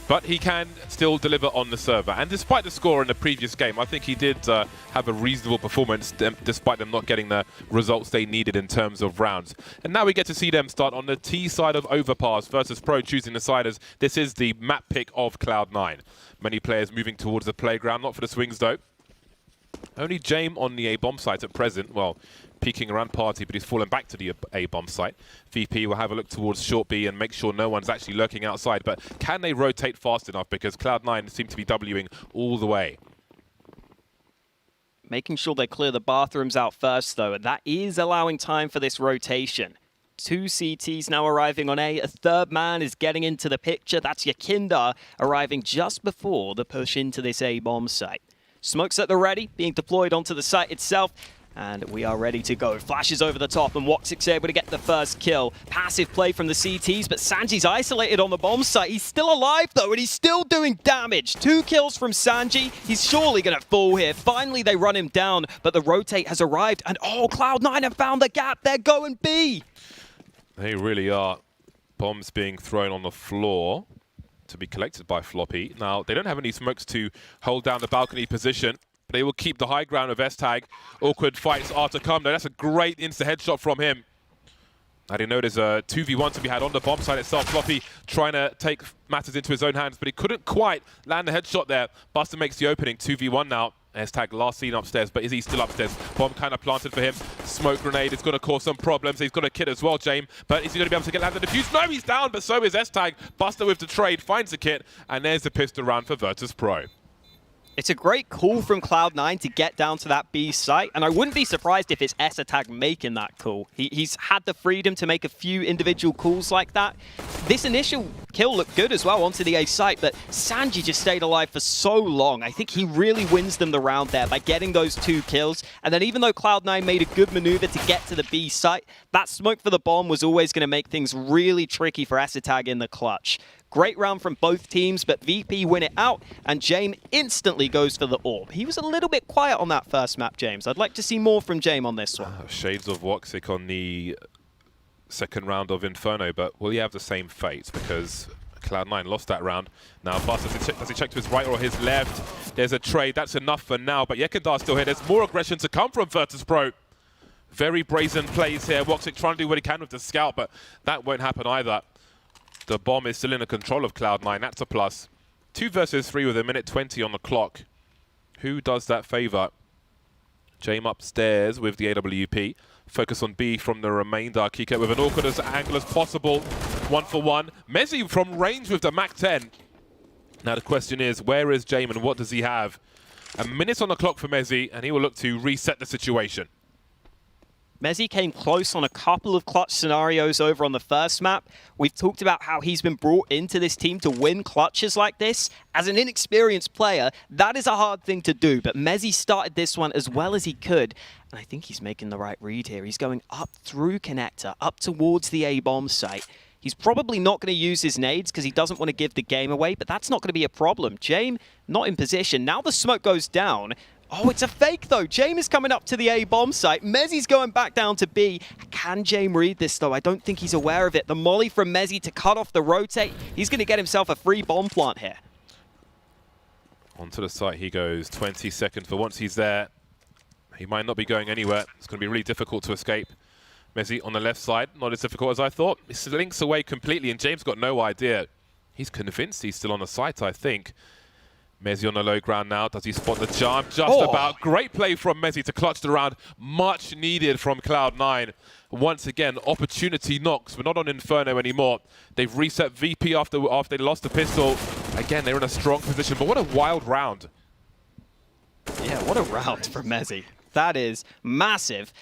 But he can still deliver on the server. And despite the score in the previous game, I think he did have a reasonable performance, despite them not getting the results they needed in terms of rounds. And now we get to see them start on the T side of Overpass. Virtus.Pro choosing the siders. This is the map pick of Cloud9. Many players moving towards the playground, not for the swings though. Only Jame on the A-bomb site at present. Well, peeking around party, but he's fallen back to the A-bomb site. VP will have a look towards short B and make sure no one's actually lurking outside. But can they rotate fast enough? Because Cloud9 seem to be Wing all the way. Making sure they clear the bathrooms out first, though, and that is allowing time for this rotation. 2 CTs now arriving on A. A third man is getting into the picture. That's Yakinda arriving just before the push into this A-bomb site. Smokes at the ready, being deployed onto the site itself. And we are ready to go. Flashes over the top, and Woxic's able to get the first kill. Passive play from the CTs, but Sanji's isolated on the bomb site. He's still alive, though, and he's still doing damage. 2 kills from Sanji. He's surely going to fall here. Finally, they run him down, but the rotate has arrived, and oh, Cloud9 have found the gap. They're going B. They really are. Bombs being thrown on the floor to be collected by Floppy. Now, they don't have any smokes to hold down the balcony position. They will keep the high ground of S-Tag. Awkward fights are to come, though. That's a great insta-headshot from him. I didn't know there's a 2v1 to be had on the bomb site itself. Floppy trying to take matters into his own hands, but he couldn't quite land the headshot there. Buster makes the opening. 2v1 now. S-Tag last seen upstairs, but is he still upstairs? Bomb kind of planted for him. Smoke grenade is going to cause some problems. He's got a kit as well, Jame. But is he going to be able to get land the defuse? No, he's down, but so is S-Tag. Buster with the trade, finds the kit, and there's the pistol round for Virtus.Pro. It's a great call from Cloud9 to get down to that B site, and I wouldn't be surprised if it's S-Tag making that call. He's had the freedom to make a few individual calls like that. This initial kill looked good as well onto the A site, but Sanji just stayed alive for so long. I think he really wins them the round there by getting those 2 kills, and then even though Cloud9 made a good maneuver to get to the B site, that smoke for the bomb was always going to make things really tricky for S-Tag in the clutch. Great round from both teams, but VP win it out, and Jame instantly goes for the orb. He was a little bit quiet on that first map, James. I'd like to see more from Jame on this one. Shades of Woxic on the second round of Inferno, but will he have the same fate? Because Cloud9 lost that round. Now, Buster, does he check to his right or his left? There's a trade. That's enough for now, but Yekendar's still here. There's more aggression to come from Virtus.Pro. Very brazen plays here. Woxic trying to do what he can with the scout, but that won't happen either. The bomb is still in the control of Cloud9. That's a plus. 2 versus 3 with 1:20 on the clock. Who does that favor? Jame upstairs with the AWP. Focus on B from the remainder. Kika with an awkward as angle as possible. 1-for-1. Mezzi from range with the Mac-10. Now the question is, where is Jame and what does he have? A minute on the clock for Mezzi, and he will look to reset the situation. Mezzi came close on a couple of clutch scenarios over on the first map. We've talked about how he's been brought into this team to win clutches like this. As an inexperienced player, that is a hard thing to do, but Mezzi started this one as well as he could. And I think he's making the right read here. He's going up through connector, up towards the A-bomb site. He's probably not going to use his nades because he doesn't want to give the game away, but that's not going to be a problem. Jame not in position. Now the smoke goes down. Oh, it's a fake though. Jame is coming up to the A bomb site. Mezzi's going back down to B. Can Jame read this though? I don't think he's aware of it. The molly from Mezzi to cut off the rotate. He's going to get himself a free bomb plant here. Onto the site he goes. 20 seconds, but once he's there, he might not be going anywhere. It's going to be really difficult to escape. Mezzi on the left side, not as difficult as I thought. He slinks away completely, and James got no idea. He's convinced he's still on the site, I think. Mezzi on the low ground now. Does he spot the jump? Just about. Great play from Mezzi to clutch the round. Much needed from Cloud9. Once again, opportunity knocks. We're not on Inferno anymore. They've reset VP after they lost the pistol. Again, they're in a strong position, but what a wild round. Yeah, what a round from Mezzi. That is massive.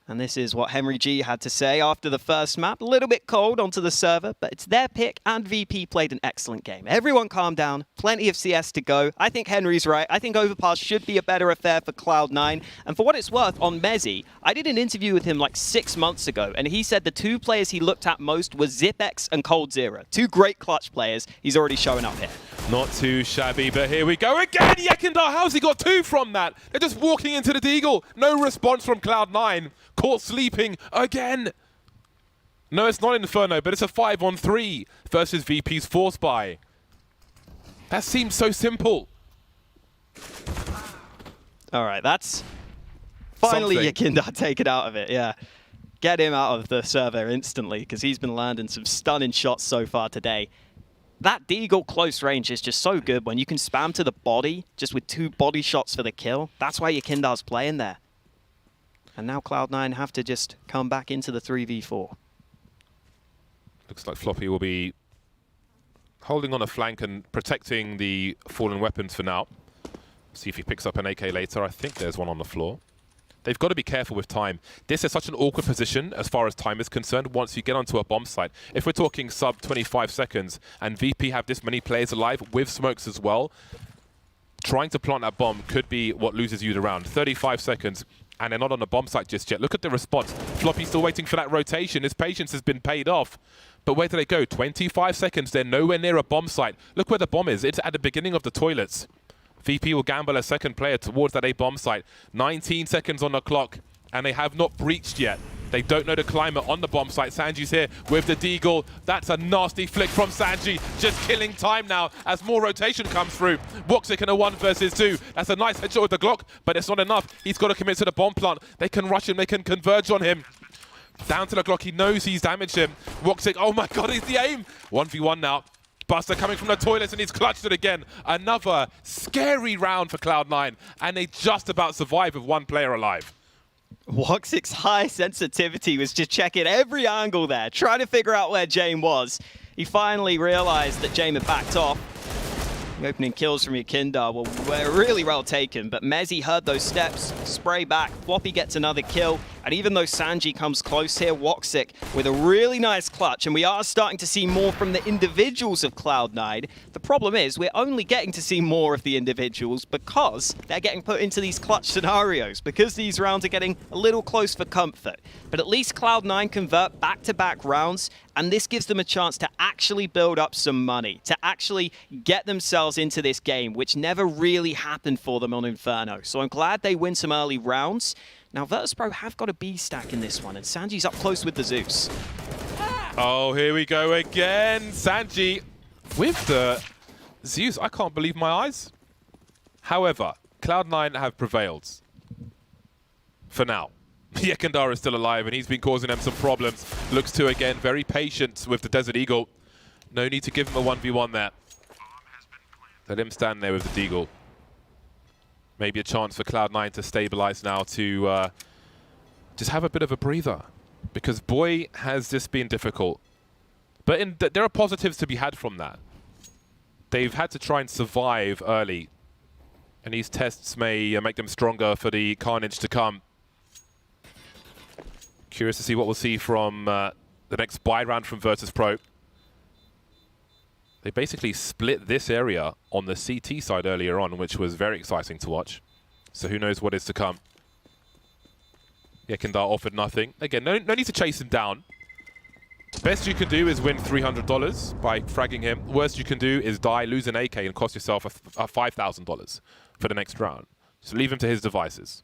And this is what Henry G had to say after the first map. A little bit cold onto the server, but it's their pick, and VP played an excellent game. Everyone calm down. Plenty of CS to go. I think Henry's right. I think Overpass should be a better affair for Cloud9. And for what it's worth, on Mezzi, I did an interview with him like 6 months ago, and he said the 2 players he looked at most were Zipex and Cold Zero. 2 great clutch players. He's already showing up here. Not too shabby, but here we go again. Yekindar, how's he got 2 from that? They're just walking into the Deagle. No response from Cloud9. Caught sleeping again. No, it's not Inferno, but it's a 5-on-3 versus VP's Force Buy. That seems so simple. All right, that's finally Yekindar take it out of it, yeah. Get him out of the server instantly, because he's been landing some stunning shots so far today. That Deagle close range is just so good when you can spam to the body, just with 2 body shots for the kill. That's why Yekindar's playing there. And now Cloud9 have to just come back into the 3v4. Looks like Floppy will be holding on a flank and protecting the fallen weapons for now. See if he picks up an AK later. I think there's one on the floor. They've got to be careful with time. This is such an awkward position as far as time is concerned once you get onto a bomb site. If we're talking sub 25 seconds and VP have this many players alive with smokes as well, trying to plant that bomb could be what loses you the round. 35 seconds. And they're not on the bomb site just yet. Look at the response. Floppy's still waiting for that rotation. His patience has been paid off. But where do they go? 25 seconds. They're nowhere near a bomb site. Look where the bomb is. It's at the beginning of the toilets. VP will gamble a second player towards that A bomb site. 19 seconds on the clock. And they have not breached yet. They don't know the climate on the bomb site. Sanji's here with the Deagle. That's a nasty flick from Sanji. Just killing time now as more rotation comes through. Woxic in a 1 versus 2. That's a nice headshot with the Glock, but it's not enough. He's got to commit to the bomb plant. They can rush him. They can converge on him. Down to the Glock. He knows he's damaged him. Woxic, oh my God, he's the aim. 1v1 now. Buster coming from the toilets and he's clutched it again. Another scary round for Cloud9, and they just about survive with 1 player alive. Woxic's high sensitivity was just checking every angle there, trying to figure out where Jame was. He finally realized that Jame had backed off. The opening kills from Yekindar were really well taken, but Mezzi heard those steps, spray back, Floppy gets another kill, and even though Sanji comes close here, Woxic with a really nice clutch, and we are starting to see more from the individuals of Cloud9. The problem is we're only getting to see more of the individuals because they're getting put into these clutch scenarios, because these rounds are getting a little close for comfort. But at least Cloud9 convert back-to-back rounds, and this gives them a chance to actually build up some money, to actually get themselves into this game, which never really happened for them on Inferno. So I'm glad they win some early rounds. Now, Virtus.Pro have got a B stack in this one, and Sanji's up close with the Zeus. Oh, here we go again. Sanji with the Zeus. I can't believe my eyes. However, Cloud9 have prevailed. For now. Yekindar is still alive, and he's been causing them some problems. Looks to, again, very patient with the Desert Eagle. No need to give him a 1v1 there. Let him stand there with the Deagle. Maybe a chance for Cloud9 to stabilize now to just have a bit of a breather. Because boy, has this been difficult. But there are positives to be had from that. They've had to try and survive early. And these tests may make them stronger for the carnage to come. Curious to see what we'll see from the next buy round from Virtus.Pro. They basically split this area on the CT side earlier on, which was very exciting to watch. So who knows what is to come. Yekindar offered nothing. Again, no need to chase him down. Best you can do is win $300 by fragging him. Worst you can do is die, lose an AK, and cost yourself a $5,000 for the next round. Just leave him to his devices.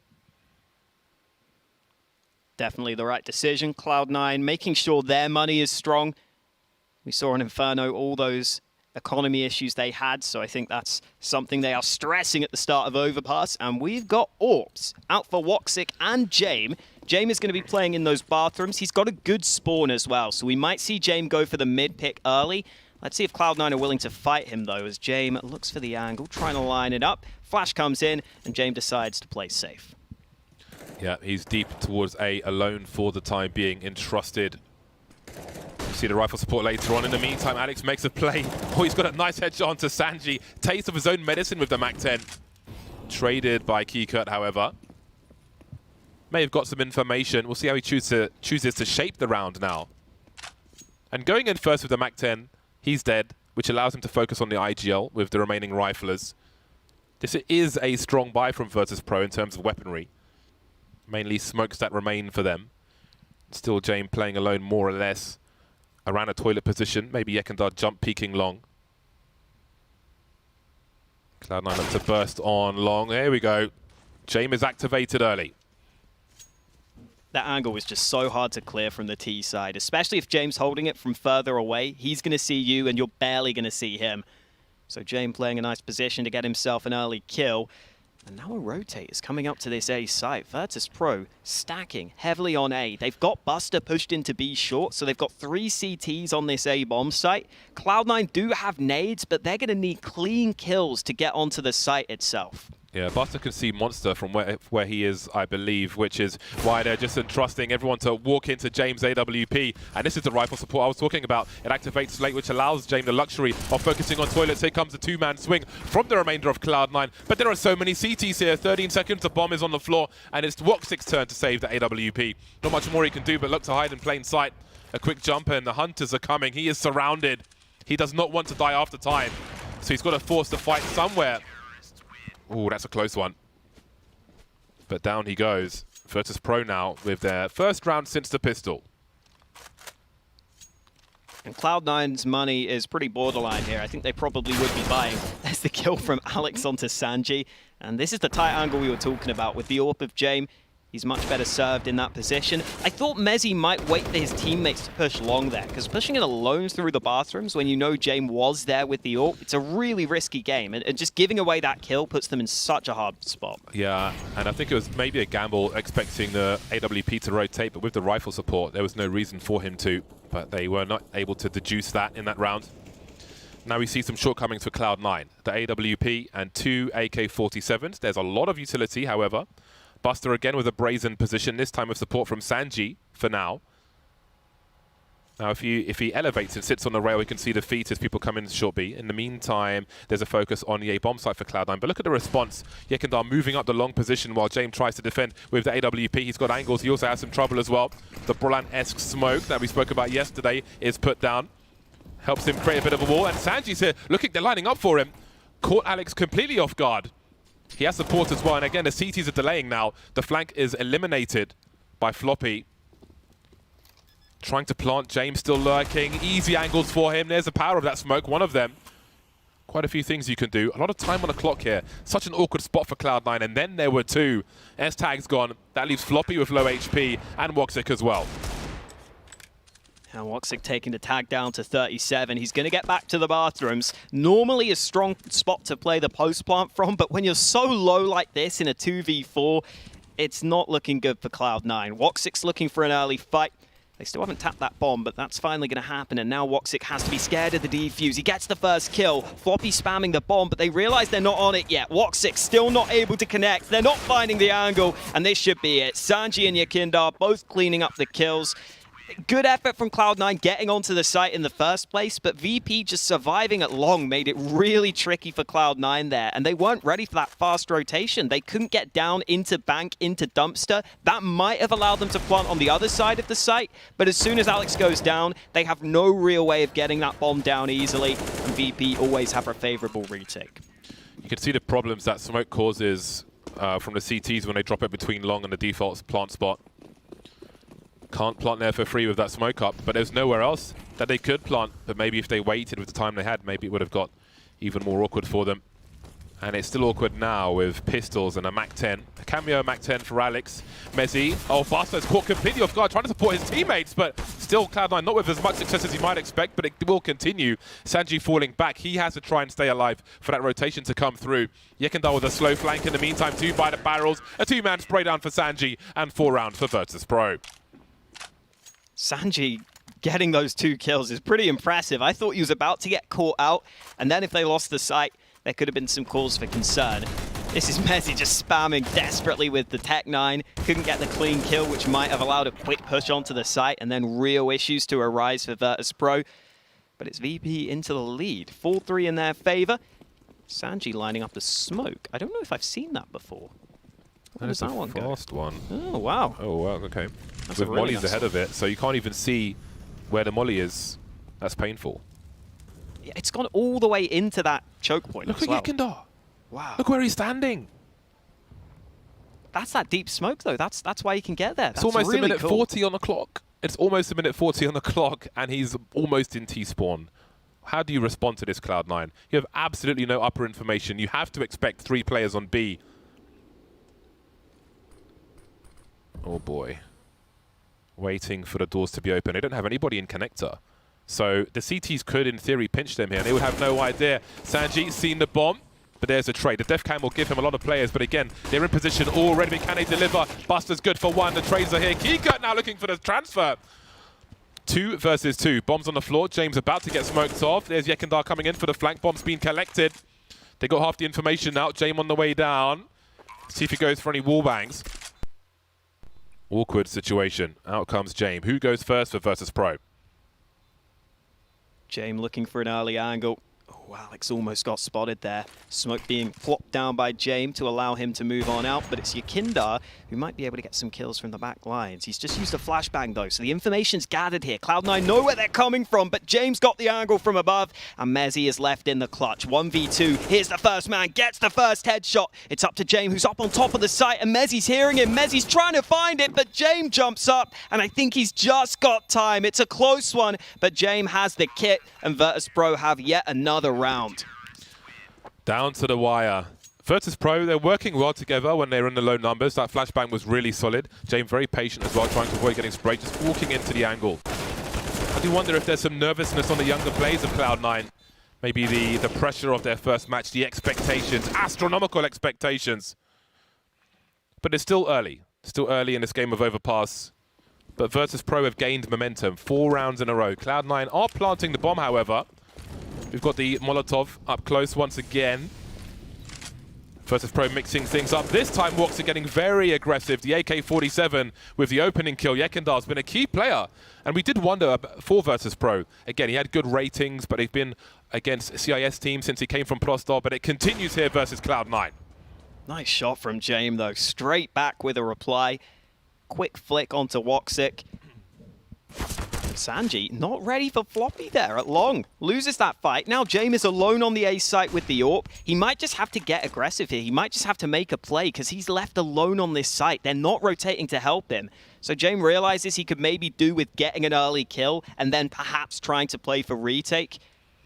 Definitely the right decision. Cloud9 making sure their money is strong. We saw in Inferno all those economy issues they had, so I think that's something they are stressing at the start of Overpass. And we've got Orbs out for Woxic and Jame. Jame is going to be playing in those bathrooms. He's got a good spawn as well, so we might see Jame go for the mid pick early. Let's see if Cloud9 are willing to fight him, though, as Jame looks for the angle, trying to line it up. Flash comes in, and Jame decides to play safe. Yeah, he's deep towards A alone for the time being, entrusted. You see the rifle support later on. In the meantime, Alex makes a play. Oh, he's got a nice headshot onto Gen.G. Taste of his own medicine with the MAC-10. Traded by Keykurt, however. May have got some information. We'll see how he chooses to shape the round now. And going in first with the MAC-10, he's dead, which allows him to focus on the IGL with the remaining riflers. This is a strong buy from Virtus.Pro in terms of weaponry. Mainly smokes that remain for them. Still Jame playing alone more or less around a toilet position. Maybe Yekindar jump peeking long. Cloud9 up to burst on long. There we go. Jame is activated early. That angle was just so hard to clear from the T side, especially if Jame's holding it from further away. He's going to see you and you're barely going to see him. So Jame playing a nice position to get himself an early kill. And now a rotate is coming up to this A site. Virtus.Pro stacking heavily on A. They've got Buster pushed into B short, so they've got 3 CTs on this A bomb site. Cloud9 do have nades, but they're going to need clean kills to get onto the site itself. Yeah, Buster can see Monster from where he is, I believe, which is why they're just entrusting everyone to walk into Jame's AWP. And this is the rifle support I was talking about. It activates late, which allows Jame the luxury of focusing on toilets. Here comes a 2-man swing from the remainder of Cloud9. But there are so many CTs here. 13 seconds, the bomb is on the floor, and it's Woxic's turn to save the AWP. Not much more he can do, but look to hide in plain sight. A quick jump, and the Hunters are coming. He is surrounded. He does not want to die after time, so he's got to force the fight somewhere. Oh, that's a close one. But down he goes. Virtus.Pro now with their first round since the pistol. And Cloud9's money is pretty borderline here. I think they probably would be buying. There's the kill from Alex onto Gen.G. And this is the tight angle we were talking about with the AWP of Jame. He's much better served in that position. I thought Mezzy might wait for his teammates to push long there, because pushing it alone through the bathrooms when you know Jame was there with the AWP, it's a really risky game. And just giving away that kill puts them in such a hard spot. Yeah, and I think it was maybe a gamble expecting the AWP to rotate, but with the rifle support, there was no reason for him to. But they were not able to deduce that in that round. Now we see some shortcomings for Cloud9. The AWP and 2 AK-47s. There's a lot of utility, however. Buster again with a brazen position, this time with support from Gen.G for now. Now if he elevates and sits on the rail, we can see the feet as people come in short B. In the meantime, there's a focus on the A bomb site for Cloud9. But look at the response. Yekindar moving up the long position while Jame tries to defend with the AWP. He's got angles. He also has some trouble as well. The Brolan-esque smoke that we spoke about yesterday is put down. Helps him create a bit of a wall. And Gen.G's here. Looking, they're lining up for him. Caught Alex completely off guard. He has support as well, and again, the CTs are delaying now. The flank is eliminated by Floppy. Trying to plant, James still lurking. Easy angles for him. There's the power of that smoke, one of them. Quite a few things you can do. A lot of time on the clock here. Such an awkward spot for Cloud9, and then there were 2. S-Tag's gone. That leaves Floppy with low HP, and Woxic as well. And Woxic taking the tag down to 37. He's going to get back to the bathrooms. Normally a strong spot to play the post plant from, but when you're so low like this in a 2v4, it's not looking good for Cloud9. Woxic's looking for an early fight. They still haven't tapped that bomb, but that's finally going to happen, and now Woxic has to be scared of the defuse. He gets the first kill. Floppy spamming the bomb, but they realize they're not on it yet. Woxic still not able to connect. They're not finding the angle, and this should be it. Gen.G and Yekindar both cleaning up the kills. Good effort from Cloud9 getting onto the site in the first place, but VP just surviving at long made it really tricky for Cloud9 there, and they weren't ready for that fast rotation. They couldn't get down into bank, into dumpster. That might have allowed them to plant on the other side of the site, but as soon as Alex goes down, they have no real way of getting that bomb down easily, and VP always have a favorable retake. You can see the problems that smoke causes from the CTs when they drop it between long and the default plant spot. Can't plant there for free with that smoke up, but there's nowhere else that they could plant. But maybe if they waited with the time they had, maybe it would have got even more awkward for them. And it's still awkward now with pistols and a MAC-10. A cameo MAC-10 for Alex. Mezzi. Oh, Buster's caught completely off guard, trying to support his teammates, but still Cloud9 not with as much success as he might expect, but it will continue. San.G falling back. He has to try and stay alive for that rotation to come through. Yekindar with a slow flank in the meantime, 2 by the barrels. A 2-man spray down for San.G and 4 rounds for Virtus.Pro. San.G getting those 2 kills is pretty impressive. I thought he was about to get caught out, and then if they lost the sight, there could have been some cause for concern. This is Mezzi just spamming desperately with the Tech-9. Couldn't get the clean kill, which might have allowed a quick push onto the site, and then real issues to arise for Virtus.Pro. But it's VP into the lead. 4-3 in their favor. San.G lining up the smoke. I don't know if I've seen that before. Where does that one go? Fast one. Oh, wow. Oh, wow, okay. That's With a really Molly's nice ahead of it, so you can't even see where the Molly is. That's painful. Yeah, it's gone all the way into that choke point. Look at Yekindar. Wow. Look where he's standing. That's that deep smoke, though. That's why he can get there. That's It's almost really a minute cool. 40 on the clock. It's almost a minute 40 on the clock, and he's almost in T-spawn. How do you respond to this, Cloud9? You have absolutely no upper information. You have to expect 3 players on B. Oh, boy. Waiting for the doors to be open. They don't have anybody in connector. So the CTs could, in theory, pinch them here. They would have no idea. San.G seen the bomb, but there's a trade. The def cam will give him a lot of players, but again, they're in position already. But can they deliver? Buster's good for 1. The trades are here. Keycut now looking for the transfer. 2 versus 2. Bombs on the floor. James about to get smoked off. There's Yekindar coming in for the flank. Bombs being collected. They got half the information now. James on the way down. See if he goes for any wall bangs. Awkward situation. Out comes James. Who goes first for Virtus.Pro? James looking for an early angle. Oh, Alex almost got spotted there. Smoke being plopped down by James to allow him to move on out, but it's Yekindar who might be able to get some kills from the back lines. He's just used a flashbang though, so the information's gathered here. Cloud9 know where they're coming from, but James got the angle from above, and Mezzi is left in the clutch. 1v2, here's the first man, gets the first headshot. It's up to James, who's up on top of the site, and Mezzi's hearing him. Mezzi's trying to find it, but James jumps up, and I think he's just got time. It's a close one, but James has the kit, and Virtus.Pro have yet another round. Down to the wire. Virtus.Pro, they're working well together when they're in the low numbers. That flashbang was really solid. James very patient as well, trying to avoid getting sprayed, just walking into the angle. I do wonder if there's some nervousness on the younger players of Cloud9. Maybe the pressure of their first match, the expectations, astronomical expectations. But it's still early. Still early in this game of Overpass. But Virtus.Pro have gained momentum. 4 rounds in a row. Cloud9 are planting the bomb, however. We've got the Molotov up close once again. Virtus.Pro mixing things up. This time, Walks are getting very aggressive. The AK-47 with the opening kill. Yekindar's been a key player. And we did wonder for Virtus.Pro. Again, he had good ratings, but they've been against CIS teams since he came from Prostar. But it continues here versus Cloud9. Nice shot from James, though. Straight back with a reply. Quick flick onto Woxic. San.G not ready for Floppy there at long. Loses that fight. Now James is alone on the A site with the AWP. He might just have to get aggressive here. He might just have to make a play because he's left alone on this site. They're not rotating to help him. So James realizes he could maybe do with getting an early kill and then perhaps trying to play for retake.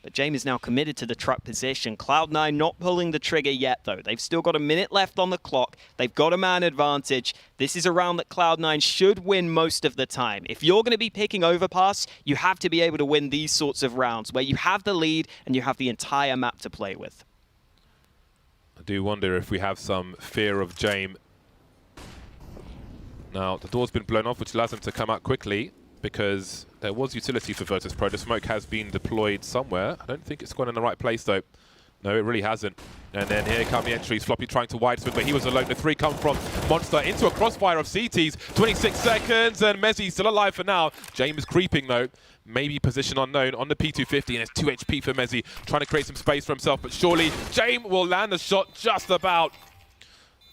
But James is now committed to the truck position. Cloud9 not pulling the trigger yet, though. They've still got a minute left on the clock. They've got a man advantage. This is a round that Cloud9 should win most of the time. If you're going to be picking Overpass, you have to be able to win these sorts of rounds where you have the lead and you have the entire map to play with. I do wonder if we have some fear of James. Now, the door's been blown off, which allows him to come out quickly, because there was utility for Virtus.Pro. The smoke has been deployed somewhere. I don't think it's gone in the right place, though. No, it really hasn't. And then here come the entries. Floppy trying to wide swing, but he was alone. The 3 come from Monster into a crossfire of CTs. 26 seconds, and Mezzi still alive for now. James creeping, though. Maybe position unknown on the P250, and it's 2 HP for Mezzi, trying to create some space for himself. But surely James will land the shot just about.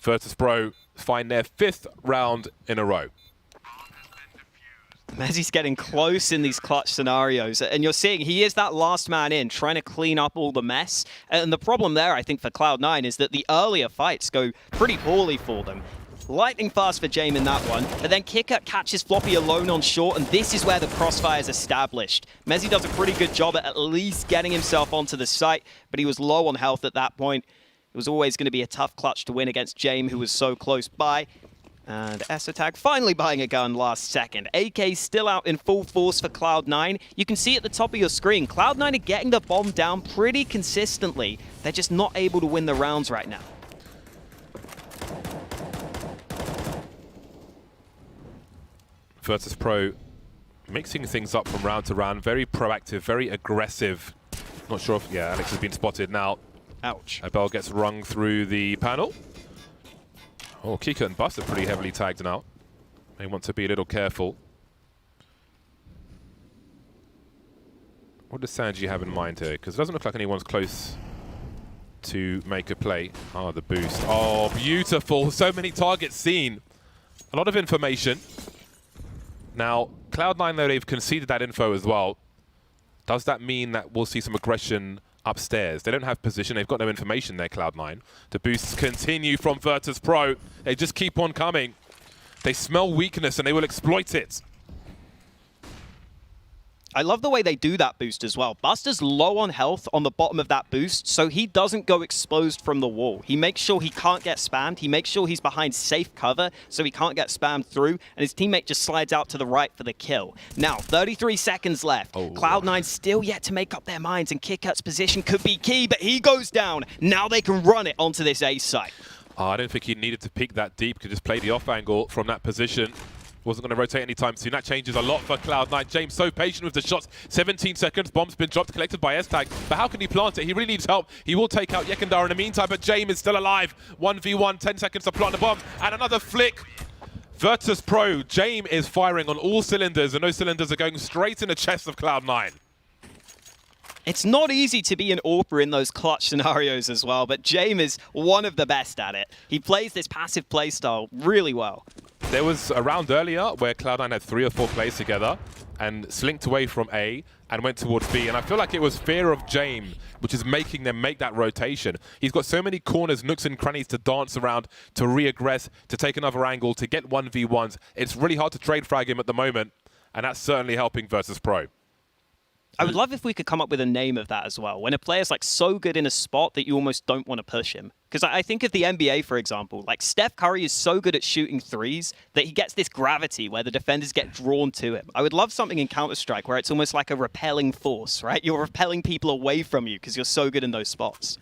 Virtus.Pro find their 5th round in a row. Mezzi's getting close in these clutch scenarios, and you're seeing he is that last man in, trying to clean up all the mess. And the problem there, I think, for Cloud9 is that the earlier fights go pretty poorly for them. Lightning fast for James in that one, but then Kicker catches Floppy alone on short, and this is where the crossfire is established. Mezzi does a pretty good job at least getting himself onto the site, but he was low on health at that point. It was always going to be a tough clutch to win against James, who was so close by. And S-Attack finally buying a gun last second. AK still out in full force for Cloud9. You can see at the top of your screen, Cloud9 are getting the bomb down pretty consistently. They're just not able to win the rounds right now. Virtus.Pro mixing things up from round to round. Very proactive, very aggressive. Not sure if, yeah, Alex has been spotted now. Ouch. A bell gets rung through the panel. Oh, Kika and Bust are pretty heavily tagged now. They want to be a little careful. What does Gen.G have in mind here? Because it doesn't look like anyone's close to make a play. Oh, the boost. Oh, beautiful. So many targets seen. A lot of information. Now, Cloud9, though, they've conceded that info as well. Does that mean that we'll see some aggression upstairs? They don't have position. They've got no information there, Cloud9. The boosts continue from Virtus.Pro. They just keep on coming. They smell weakness and they will exploit it. I love the way they do that boost as well. Buster's low on health on the bottom of that boost, so he doesn't go exposed from the wall. He makes sure he can't get spammed. He makes sure he's behind safe cover, so he can't get spammed through, and his teammate just slides out to the right for the kill. Now, 33 seconds left. Oh. Cloud9 still yet to make up their minds, and KitKat's position could be key, but he goes down. Now they can run it onto this A site. I don't think he needed to peek that deep. Could just play the off angle from that position. Wasn't going to rotate anytime soon. That changes a lot for Cloud9. James so patient with the shots. 17 seconds. Bomb's been dropped, collected by S-Tag. But how can he plant it? He really needs help. He will take out Yekindar in the meantime, but James is still alive. 1v1, 10 seconds to plant the bomb. And another flick. Virtus.Pro. James is firing on all cylinders, and those cylinders are going straight in the chest of Cloud9. It's not easy to be an AWPer in those clutch scenarios as well, but James is one of the best at it. He plays this passive playstyle really well. There was a round earlier where Cloud9 had 3 or 4 plays together and slinked away from A and went towards B. And I feel like it was fear of James, which is making them make that rotation. He's got so many corners, nooks and crannies to dance around, to re-aggress, to take another angle, to get 1v1s. It's really hard to trade frag him at the moment, and that's certainly helping Virtus.Pro. I would love if we could come up with a name of that as well. When a player's like so good in a spot that you almost don't want to push him. Because I think of the NBA, for example, like Steph Curry is so good at shooting threes that he gets this gravity where the defenders get drawn to him. I would love something in Counter-Strike where it's almost like a repelling force, right? You're repelling people away from you because you're so good in those spots.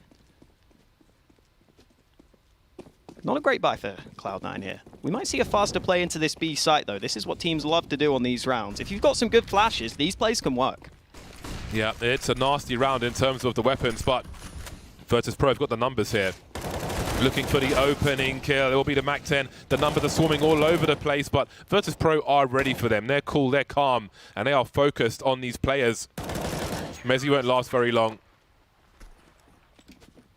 Not a great buy for Cloud9 here. We might see a faster play into this B site, though. This is what teams love to do on these rounds. If you've got some good flashes, these plays can work. Yeah, it's a nasty round in terms of the weapons, but Virtus.Pro have got the numbers here. Looking for the opening kill. It will be the MAC-10. The numbers are swarming all over the place, but Virtus.Pro are ready for them. They're cool, they're calm, and they are focused on these players. Mezzi won't last very long.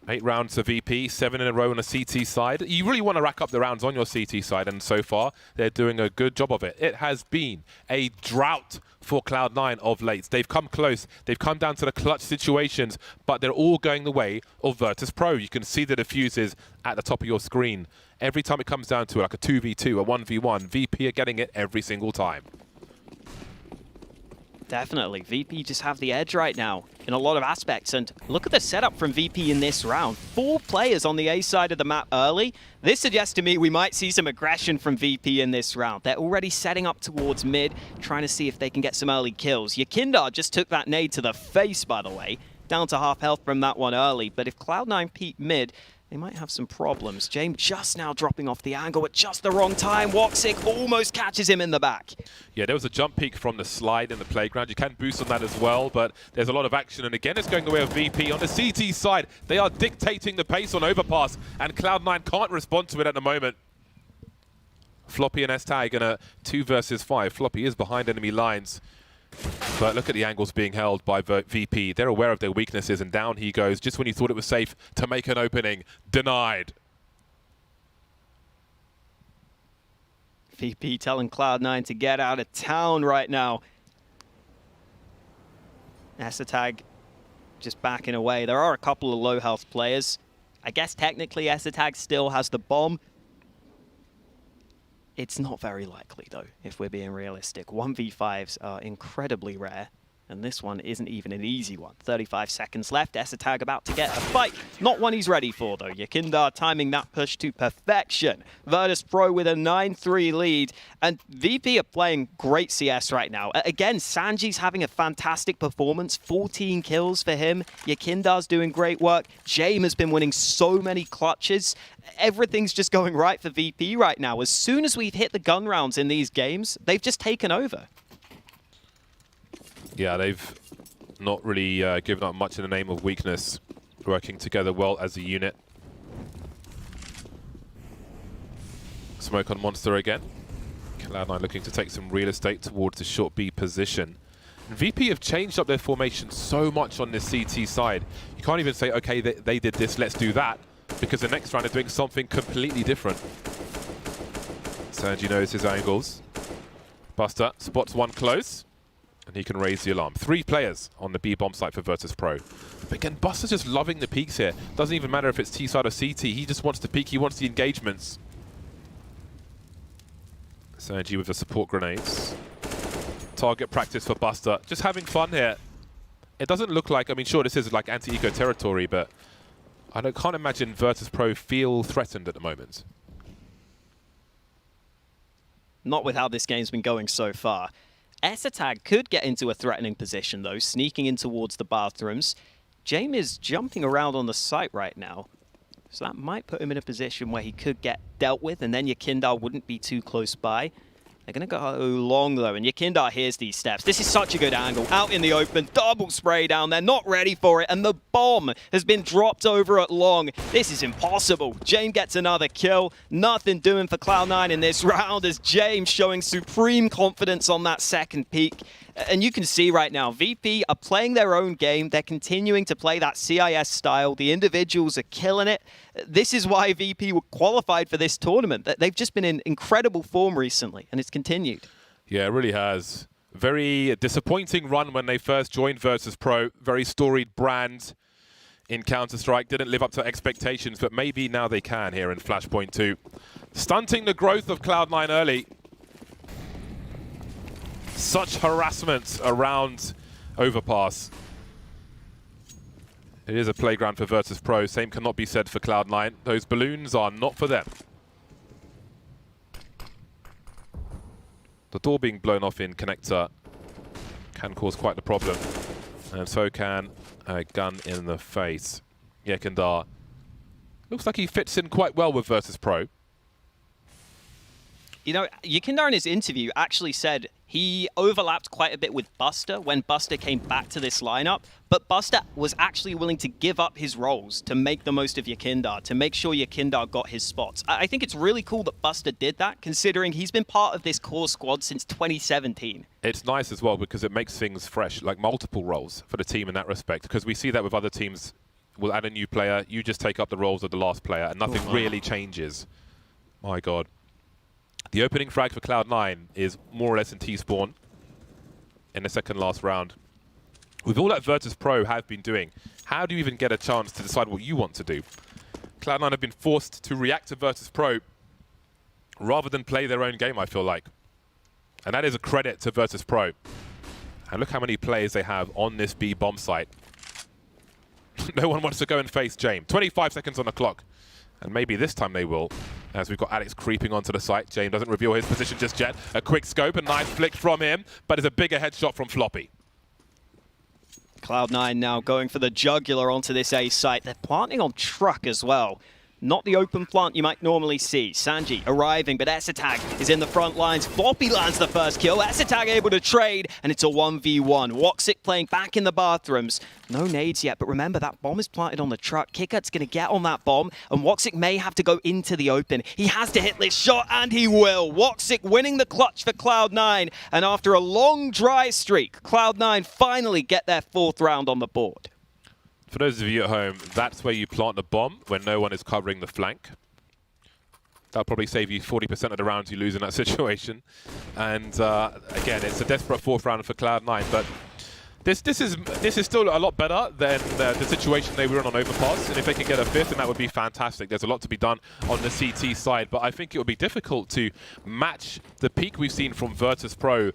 8 rounds to VP, 7 in a row on the CT side. You really want to rack up the rounds on your CT side, and so far, they're doing a good job of it. It has been a drought for Cloud9 of late. They've come close. They've come down to the clutch situations, but they're all going the way of Virtus.Pro. You can see the diffuses at the top of your screen. Every time it comes down to like a 2v2, a 1v1, VP are getting it every single time. Definitely. VP just have the edge right now in a lot of aspects. And look at the setup from VP in this round. 4 players on the A side of the map early. This suggests to me we might see some aggression from VP in this round. They're already setting up towards mid, trying to see if they can get some early kills. Yekindar just took that nade to the face, by the way. Down to half health from that one early. But if Cloud9 peek mid, they might have some problems. James just now dropping off the angle at just the wrong time. Woxic almost catches him in the back. Yeah, there was a jump peak from the slide in the playground. You can boost on that as well, but there's a lot of action. And again, it's going the way of VP. On the CT side, they are dictating the pace on Overpass, and Cloud9 can't respond to it at the moment. Floppy and S-Tag in a 2 versus 5. Floppy is behind enemy lines. But look at the angles being held by VP. They're aware of their weaknesses, and down he goes just when he thought it was safe to make an opening. Denied. VP telling Cloud9 to get out of town right now. S-Tag just backing away. There are a couple of low health players. I guess technically S-Tag still has the bomb. It's not very likely, though, if we're being realistic. 1v5s are incredibly rare. And this one isn't even an easy one. 35 seconds left. Esatag about to get a fight. Not one he's ready for, though. Yakindar timing that push to perfection. Virtus.Pro with a 9-3 lead. And VP are playing great CS right now. Again, Sanji's having a fantastic performance. 14 kills for him. Yakindar's doing great work. James has been winning so many clutches. Everything's just going right for VP right now. As soon as we've hit the gun rounds in these games, they've just taken over. Yeah, they've not really given up much in the name of weakness, working together well as a unit. Smoke on Monster again. Cloud9 looking to take some real estate towards the short B position. And VP have changed up their formation so much on this CT side. You can't even say, okay, they did this, let's do that, because the next round they're doing something completely different. Gen.G knows his angles. Buster spots one close, and he can raise the alarm. 3 players on the B bomb site for Virtus.Pro. But again, Buster's just loving the peaks here. Doesn't even matter if it's T side or CT. He just wants to peek. He wants the engagements. Gen.G with the support grenades. Target practice for Buster. Just having fun here. It doesn't look like, I mean, sure, this is like anti-eco territory, but I can't imagine Virtus.Pro feel threatened at the moment. Not with how this game's been going so far. Esatag could get into a threatening position, though, sneaking in towards the bathrooms. James is jumping around on the site right now, so that might put him in a position where he could get dealt with, and then Yakindar wouldn't be too close by. They're going to go long, though, and Yakindar hears these steps. This is such a good angle. Out in the open, double spray down there, not ready for it, and the bomb has been dropped over at long. This is impossible. James gets another kill. Nothing doing for Cloud9 in this round as James showing supreme confidence on that second peak. And you can see right now, VP are playing their own game. They're continuing to play that CIS style. The individuals are killing it. This is why VP were qualified for this tournament. They've just been in incredible form recently, and it's continued. Yeah, it really has. Very disappointing run when they first joined Virtus.Pro. Very storied brand in Counter-Strike. Didn't live up to expectations, but maybe now they can here in Flashpoint 2. Stunting the growth of Cloud9 early. Such harassment around Overpass. It is a playground for Virtus.Pro. Same cannot be said for Cloud9. Those balloons are not for them. The door being blown off in connector can cause quite the problem. And so can a gun in the face. Yakindar looks like he fits in quite well with Virtus.Pro. You know, Yakindar in his interview actually said he overlapped quite a bit with Buster when Buster came back to this lineup, but Buster was actually willing to give up his roles to make the most of Yakindar, to make sure Yakindar got his spots. I think it's really cool that Buster did that, considering he's been part of this core squad since 2017. It's nice as well because it makes things fresh, like multiple roles for the team in that respect, because we see that with other teams. We'll add a new player, you just take up the roles of the last player, and nothing really changes. My God. The opening frag for Cloud9 is more or less in T-spawn in the second last round. With all that Virtus.Pro have been doing, how do you even get a chance to decide what you want to do? Cloud9 have been forced to react to Virtus.Pro rather than play their own game, I feel like. And that is a credit to Virtus.Pro. And look how many players they have on this B bomb site. No one wants to go and face James. 25 seconds on the clock. And maybe this time they will, as we've got Alex creeping onto the site. James doesn't reveal his position just yet. A quick scope, a nice flick from him, but it's a bigger headshot from Floppy. Cloud9 now going for the jugular onto this A site. They're planting on truck as well. Not the open plant you might normally see. Sanji arriving, but Esatag is in the front lines. Floppy lands the first kill. Esatag able to trade, and it's a 1v1. Woxic playing back in the bathrooms. No nades yet, but remember that bomb is planted on the truck. Kikut's going to get on that bomb, and Woxic may have to go into the open. He has to hit this shot, and he will. Woxic winning the clutch for Cloud9, and after a long dry streak, Cloud9 finally get their 4th round on the board. For those of you at home, that's where you plant the bomb when no one is covering the flank. That'll probably save you 40% of the rounds you lose in that situation. And again, it's a desperate 4th round for Cloud9, but this is still a lot better than the situation they were in on Overpass. And if they can get a 5th, then that would be fantastic. There's a lot to be done on the CT side, but I think it would be difficult to match the peak we've seen from Virtus.Pro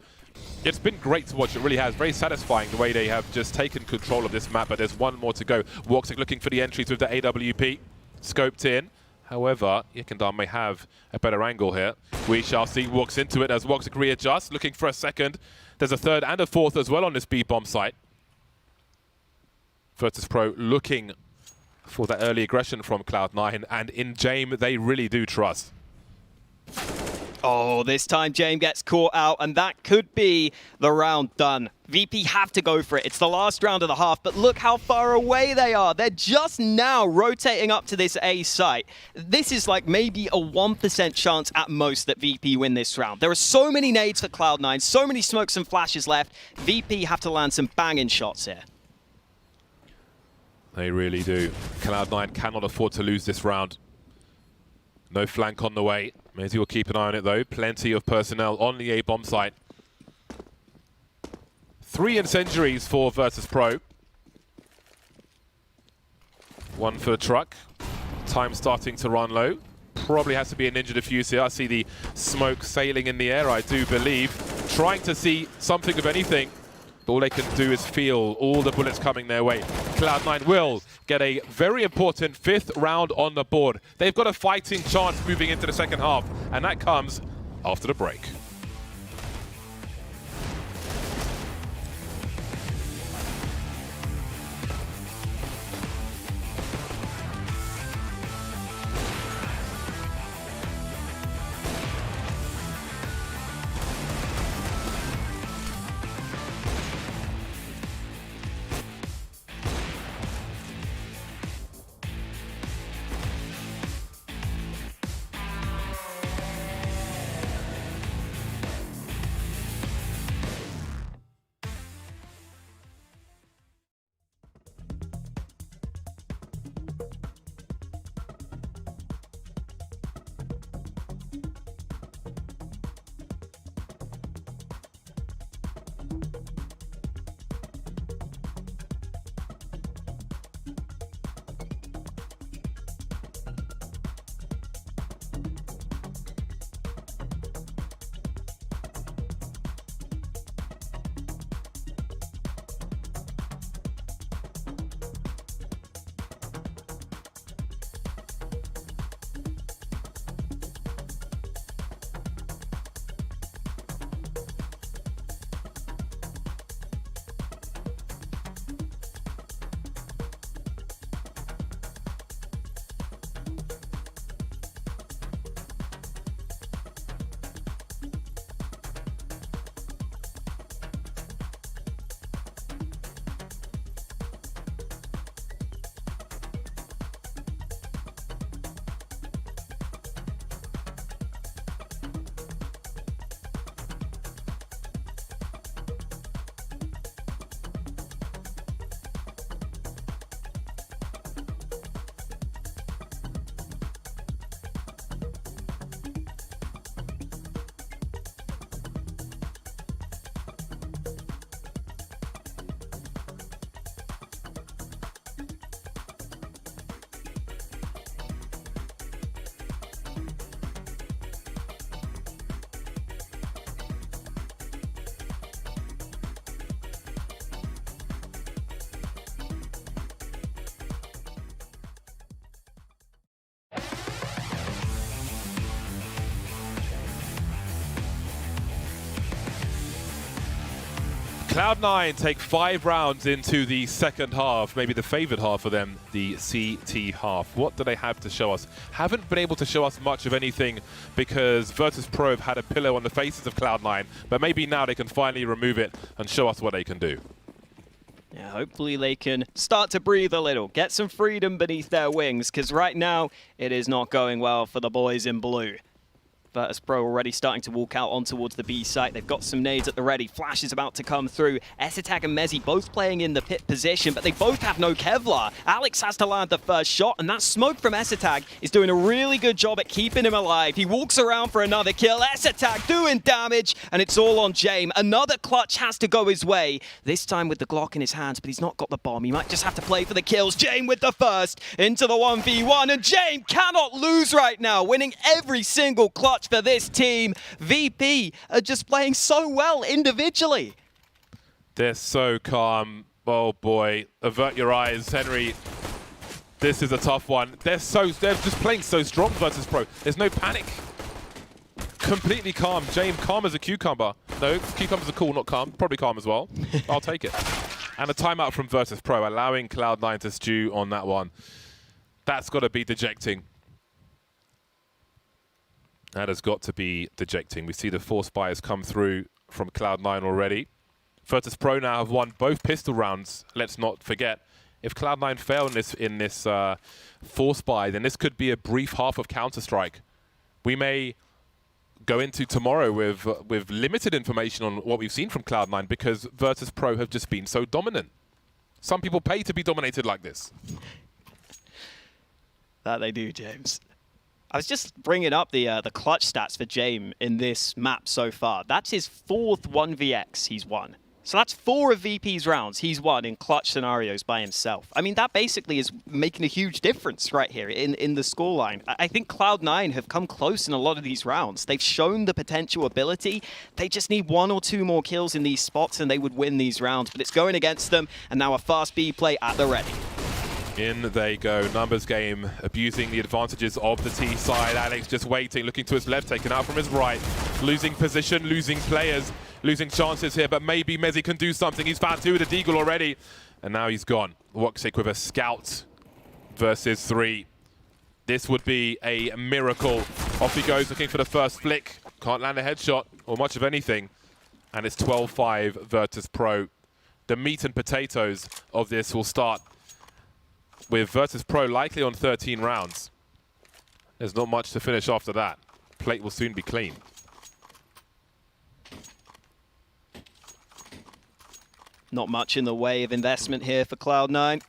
It's been great to watch, it really has. Very satisfying the way they have just taken control of this map, but there's one more to go. Woxic looking for the entries with the AWP. Scoped in. However, Yekindar may have a better angle here. We shall see. Walks into it as Woxic readjusts, looking for a second. There's a third and a fourth as well on this B-bomb site. Virtus.Pro looking for that early aggression from Cloud9, and in Jame, they really do trust. Oh, this time Jame gets caught out, and that could be the round done. VP have to go for it. It's the last round of the half, but look how far away they are. They're just now rotating up to this A site. This is like maybe a 1% chance at most that VP win this round. There are so many nades for Cloud9, so many smokes and flashes left. VP have to land some banging shots here. They really do. Cloud9 cannot afford to lose this round. No flank on the way. Mezzi will keep an eye on it though. Plenty of personnel on the A-bomb site. 3 incendiaries for Virtus.Pro. 1 for the truck. Time starting to run low. Probably has to be a ninja defuse here. I see the smoke sailing in the air, I do believe. Trying to see something of anything. But all they can do is feel all the bullets coming their way. Cloud9 will get a very important 5th round on the board. They've got a fighting chance moving into the second half, and that comes after the break. Cloud9 take 5 rounds into the second half, maybe the favored half for them, the CT half. What do they have to show us? Haven't been able to show us much of anything because Virtus.Pro have had a pillow on the faces of Cloud9, but maybe now they can finally remove it and show us what they can do. Yeah, hopefully they can start to breathe a little, get some freedom beneath their wings, because right now it is not going well for the boys in blue. Virtus.Pro already starting to walk out on towards the B site. They've got some nades at the ready. Flash is about to come through. Essetag and Mezzi both playing in the pit position, but they both have no Kevlar. Alex has to land the first shot, and that smoke from Essetag is doing a really good job at keeping him alive. He walks around for another kill. Essetag doing damage, and it's all on Jame. Another clutch has to go his way, this time with the Glock in his hands, but he's not got the bomb. He might just have to play for the kills. Jame with the first into the 1v1, and Jame cannot lose right now, winning every single clutch much for this team. VP are just playing so well individually. They're so calm. Oh boy, avert your eyes, Henry. This is a tough one. They're just playing so strong versus Pro. There's no panic. Completely calm. James, calm as a cucumber. No, cucumbers are cool, not calm. Probably calm as well. I'll take it. And a timeout from Virtus.Pro, allowing Cloud9 to stew on that one. That's got to be dejecting. That has got to be dejecting. We see the Force Spires come through from Cloud9 already. Virtus.Pro now have won both pistol rounds. Let's not forget, if Cloud9 fail in this Force Spy, then this could be a brief half of Counter-Strike. We may go into tomorrow with limited information on what we've seen from Cloud9 because Virtus.Pro have just been so dominant. Some people pay to be dominated like this. That they do, James. I was just bringing up the clutch stats for James in this map so far. That's his 4th 1vx he's won. So that's 4 of VP's rounds he's won in clutch scenarios by himself. I mean, that basically is making a huge difference right here in the scoreline. I think Cloud9 have come close in a lot of these rounds. They've shown the potential ability. They just need 1 or 2 more kills in these spots and they would win these rounds. But it's going against them, and now a fast B play at the ready. In they go. Numbers game, abusing the advantages of the T side. Alex just waiting, looking to his left, taken out from his right. Losing position, losing players, losing chances here, but maybe Mezzi can do something. He's found 2 with a Deagle already, and now he's gone. Woxic with a scout versus 3. This would be a miracle. Off he goes, looking for the first flick. Can't land a headshot or much of anything. And it's 12-5 Virtus.Pro. The meat and potatoes of this will start with Virtus.Pro likely on 13 rounds. There's not much to finish after that. Plate will soon be clean. Not much in the way of investment here for Cloud9.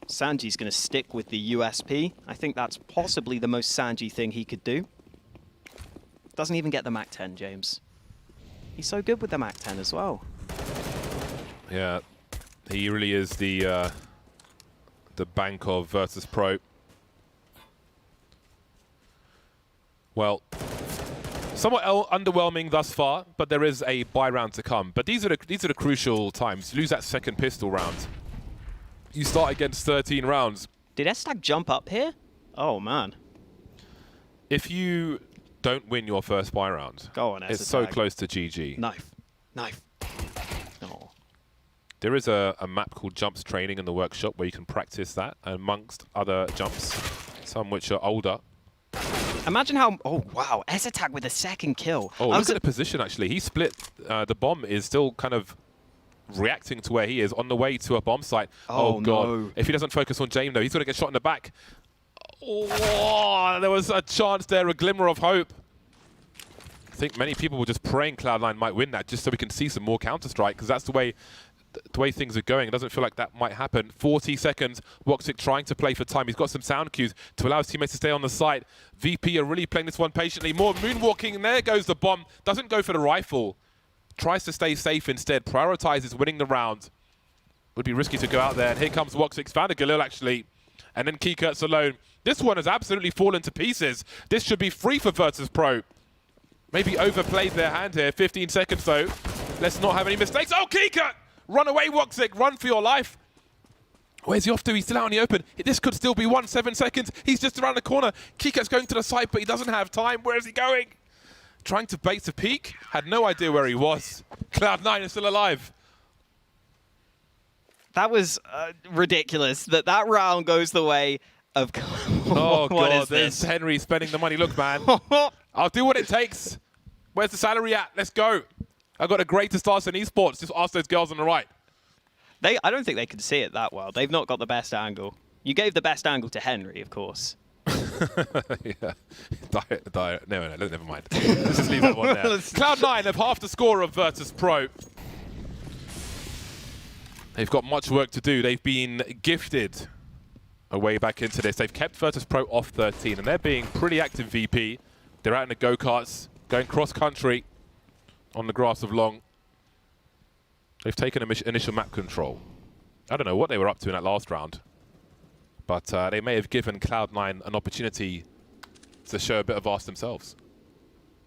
Sanji's going to stick with the USP. I think that's possibly the most Sanji thing he could do. Doesn't even get the MAC-10, James. He's so good with the MAC-10 as well. Yeah. He really is the bank of Virtus.Pro. Well, somewhat underwhelming thus far, but there is a buy round to come. But these are the crucial times. You lose that second pistol round. You start against 13 rounds. Did Estag jump up here? Oh man. If you don't win your first buy round, go on, it's so close to GG. Knife. There is a map called Jumps Training in the workshop where you can practice that amongst other jumps, some which are older. Imagine how... Oh, wow. S-Attack with a second kill. Oh, look at the position, actually. He split. The bomb is still kind of reacting to where he is on the way to a bomb site. Oh God. No. If he doesn't focus on James, though, he's going to get shot in the back. Oh, there was a chance there, a glimmer of hope. I think many people were just praying Cloud9 might win that just so we can see some more Counter-Strike, because that's the way things are going. It doesn't feel like that might happen. 40 seconds. Woxic trying to play for time. He's got some sound cues to allow his teammates to stay on the site. VP are really playing this one patiently. More moonwalking, and there goes the bomb. Doesn't go for the rifle. Tries to stay safe instead. Prioritizes winning the round. Would be risky to go out there. And here comes Woxic. Found a Galil, actually. And then Keykurt's alone. This one has absolutely fallen to pieces. This should be free for Virtus.Pro. Maybe overplayed their hand here. 15 seconds, though. Let's not have any mistakes. Oh, Keykurt! Run away, Woxic. Run for your life. Where's he off to? He's still out in the open. This could still be 7 seconds. He's just around the corner. Keykurt's going to the side, but he doesn't have time. Where is he going? Trying to bait a peek. Had no idea where he was. Cloud9 is still alive. That was ridiculous. That round goes the way of... Oh, what God. is this? There's Henry spending the money. Look, man. I'll do what it takes. Where's the salary at? Let's go. I've got a greater stars in esports. Just ask those girls on the right. I don't think they can see it that well. They've not got the best angle. You gave the best angle to Henry, of course. Yeah. No, never mind. Let's just leave that one there. Cloud9 have half the score of Virtus.Pro. They've got much work to do. They've been gifted a way back into this. They've kept Virtus.Pro off 13, and they're being pretty active VP. They're out in the go-karts, going cross-country on the grass of Long. They've taken initial map control. I don't know what they were up to in that last round, but they may have given Cloud9 an opportunity to show a bit of arse themselves.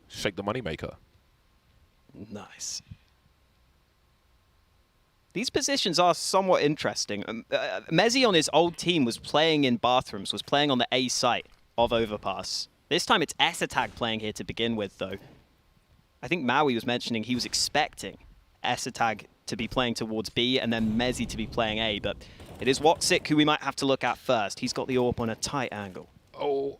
Shake the moneymaker. Nice. These positions are somewhat interesting. Mezzy on his old team was playing in bathrooms, was playing on the A site of Overpass. This time it's Esatag playing here to begin with, though. I think Maui was mentioning he was expecting Esatag to be playing towards B and then Mezzy to be playing A, but it is Woxic who we might have to look at first. He's got the AWP on a tight angle. Oh,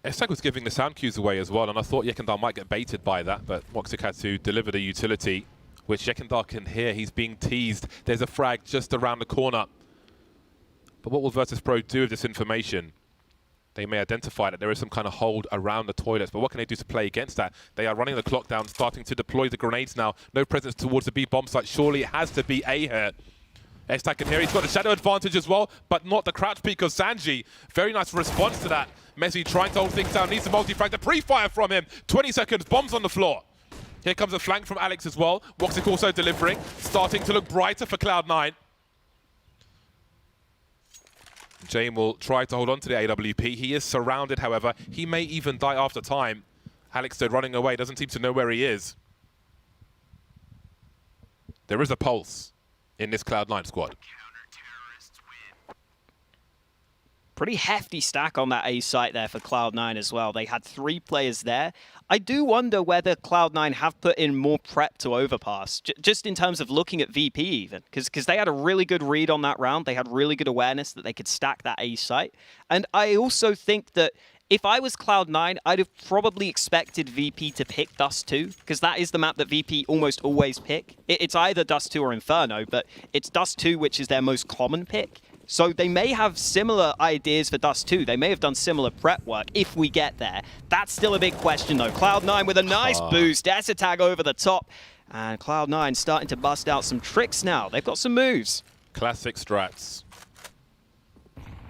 Esatag was giving the sound cues away as well, and I thought Yekindar might get baited by that, but Woxic had to deliver the utility, which Yekindar can hear. He's being teased. There's a frag just around the corner. But what will Virtus.Pro do with this information? They may identify that there is some kind of hold around the toilets, but what can they do to play against that? They are running the clock down, starting to deploy the grenades now. No presence towards the B bomb site. Surely it has to be A here. Esatag can hear. He's got the shadow advantage as well, but not the crouch peek of Gen.G. Very nice response to that. Mezzy trying to hold things down. Needs a multi-frag. The pre-fire from him. 20 seconds. Bombs on the floor. Here comes a flank from Alex as well. Woxic also delivering. Starting to look brighter for Cloud9. Jame will try to hold on to the AWP. He is surrounded, however. He may even die after time. Alex, though, running away. Doesn't seem to know where he is. There is a pulse in this Cloud9 squad. Pretty hefty stack on that A site there for Cloud9 as well. They had 3 players there. I do wonder whether Cloud9 have put in more prep to Overpass, just in terms of looking at VP even, because they had a really good read on that round. They had really good awareness that they could stack that A site. And I also think that if I was Cloud9, I'd have probably expected VP to pick Dust 2, because that is the map that VP almost always pick. It's either Dust 2 or Inferno, but it's Dust 2 which is their most common pick. So they may have similar ideas for Dust 2. They may have done similar prep work if we get there. That's still a big question, though. Cloud9 with a nice boost. Esatag over the top. And Cloud9 starting to bust out some tricks now. They've got some moves. Classic strats.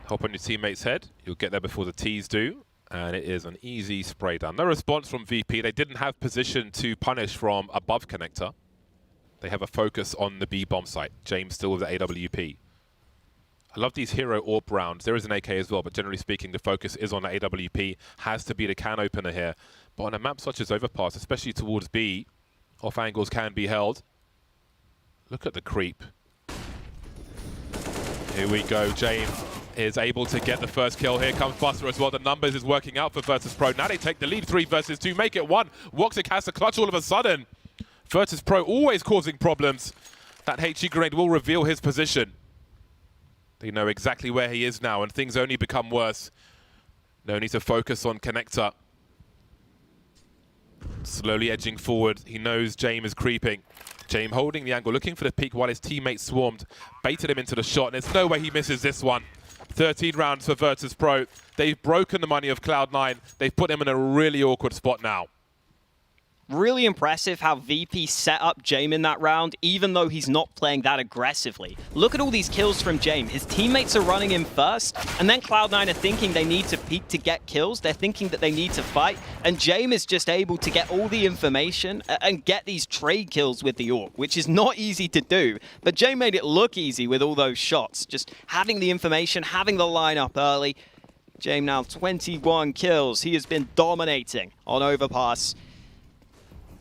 Hop on your teammate's head. You'll get there before the T's do. And it is an easy spray down. No response from VP. They didn't have position to punish from above connector. They have a focus on the B bomb site. James still with the AWP. I love these hero AWP rounds. There is an AK as well, but generally speaking, the focus is on the AWP. Has to be the can opener here. But on a map such as Overpass, especially towards B, off angles can be held. Look at the creep. Here we go. James is able to get the first kill. Here comes Buster as well. The numbers is working out for Virtus.Pro. Now they take the lead 3 versus 2. Make it 1. Woxic has to clutch all of a sudden. Virtus.Pro always causing problems. That HE grenade will reveal his position. They know exactly where he is now, and things only become worse. No need to focus on connector. Slowly edging forward. He knows Jame is creeping. Jame holding the angle, looking for the peak while his teammate swarmed. Baited him into the shot, and there's no way he misses this one. 13 rounds for Virtus.Pro. They've broken the money of Cloud9. They've put him in a really awkward spot now. Really impressive how VP set up Jame in that round, even though he's not playing that aggressively. Look at all these kills from Jame. His teammates are running him first, and then Cloud9 are thinking they need to peek to get kills. They're thinking that they need to fight, and Jame is just able to get all the information and get these trade kills with the AWP, which is not easy to do. But Jame made it look easy with all those shots. Just having the information, having the lineup early. Jame now 21 kills. He has been dominating on Overpass.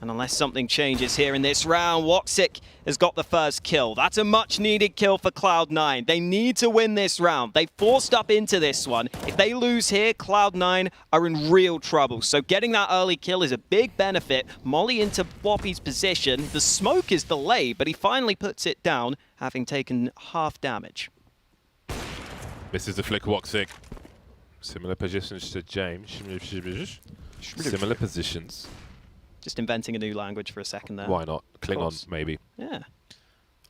And unless something changes here in this round, Woxic has got the first kill. That's a much-needed kill for Cloud9. They need to win this round. They forced up into this one. If they lose here, Cloud9 are in real trouble. So getting that early kill is a big benefit. Molly into Woppy's position. The smoke is delayed, but he finally puts it down, having taken half damage. This is the flick Woxic. Similar positions to James. Similar positions. Just inventing a new language for a second there. Why not? Klingon, maybe. Yeah.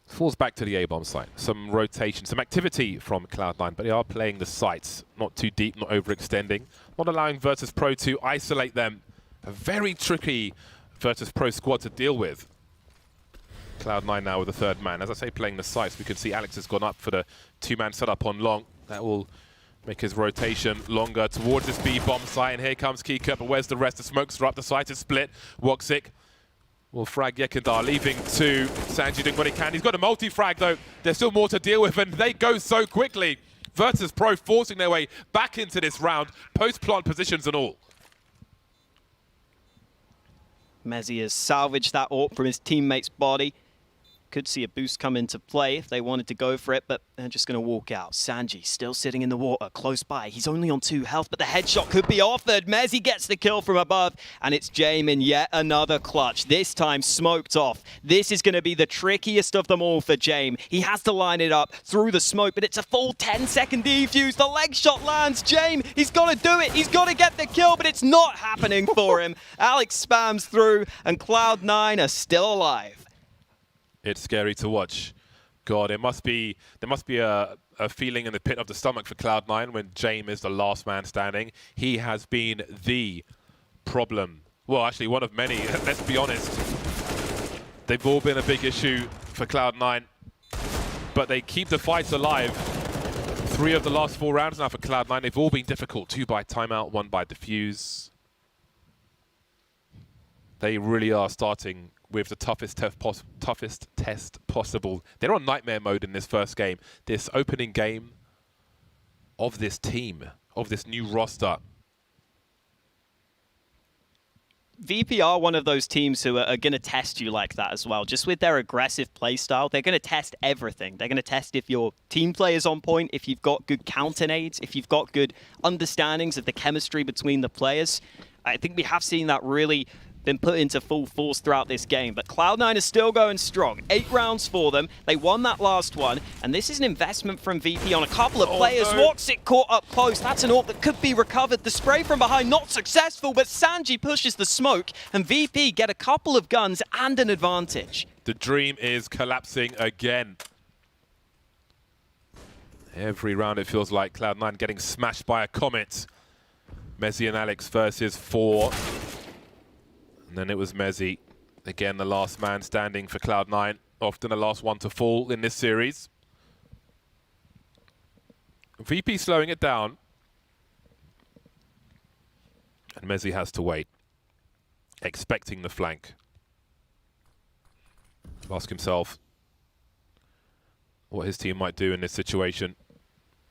Falls back to the A-bomb site. Some rotation, some activity from Cloud9, but they are playing the sites. Not too deep, not overextending. Not allowing Virtus.Pro to isolate them. A very tricky Virtus.Pro squad to deal with. Cloud9 now with the third man. As I say, playing the sites, we can see Alex has gone up for the 2-man setup on long. That will make his rotation longer towards this B bomb site. And here comes Kika, but where's the rest? The smokes are up, the site is split. Woxic will frag Yekindar, leaving to Sanji doing what he can. He's got a multi-frag though. There's still more to deal with, and they go so quickly. Virtus.Pro forcing their way back into this round, post-plant positions and all. Mezzi has salvaged that AWP from his teammate's body. Could see a boost come into play if they wanted to go for it, but they're just going to walk out. Gen.G still sitting in the water, close by. He's only on 2 health, but the headshot could be offered. Mezzi gets the kill from above, and it's Jame in yet another clutch. This time smoked off. This is going to be the trickiest of them all for Jame. He has to line it up through the smoke, but it's a full 10-second defuse. The leg shot lands. Jame, he's got to do it. He's got to get the kill, but it's not happening for him. Alex spams through, and Cloud9 are still alive. It's scary to watch. God, there must be a feeling in the pit of the stomach for Cloud9 when Jame is the last man standing. He has been the problem. Well, actually, one of many. Let's be honest. They've all been a big issue for Cloud9, but they keep the fights alive. 3 of the last 4 rounds now for Cloud9. They've all been difficult. 2 by timeout, 1 by defuse. They really are starting with the toughest test possible. They're on nightmare mode in this first game. This opening game of this team, of this new roster. VP are one of those teams who are going to test you like that as well. Just with their aggressive play style, they're going to test everything. They're going to test if your team play is on point, if you've got good counter nades, if you've got good understandings of the chemistry between the players. I think we have seen that really been put into full force throughout this game, but Cloud9 is still going strong. 8 rounds for them. They won that last one, and this is an investment from VP on a couple of players. No. Woxic caught up close. That's an AWP that could be recovered. The spray from behind not successful, but Gen.G pushes the smoke, and VP get a couple of guns and an advantage. The dream is collapsing again. Every round it feels like Cloud9 getting smashed by a comet. Mezzi and Alex versus 4. And then it was Mezzi, again the last man standing for Cloud9, often the last one to fall in this series. VP slowing it down. And Mezzi has to wait, expecting the flank. Ask himself what his team might do in this situation.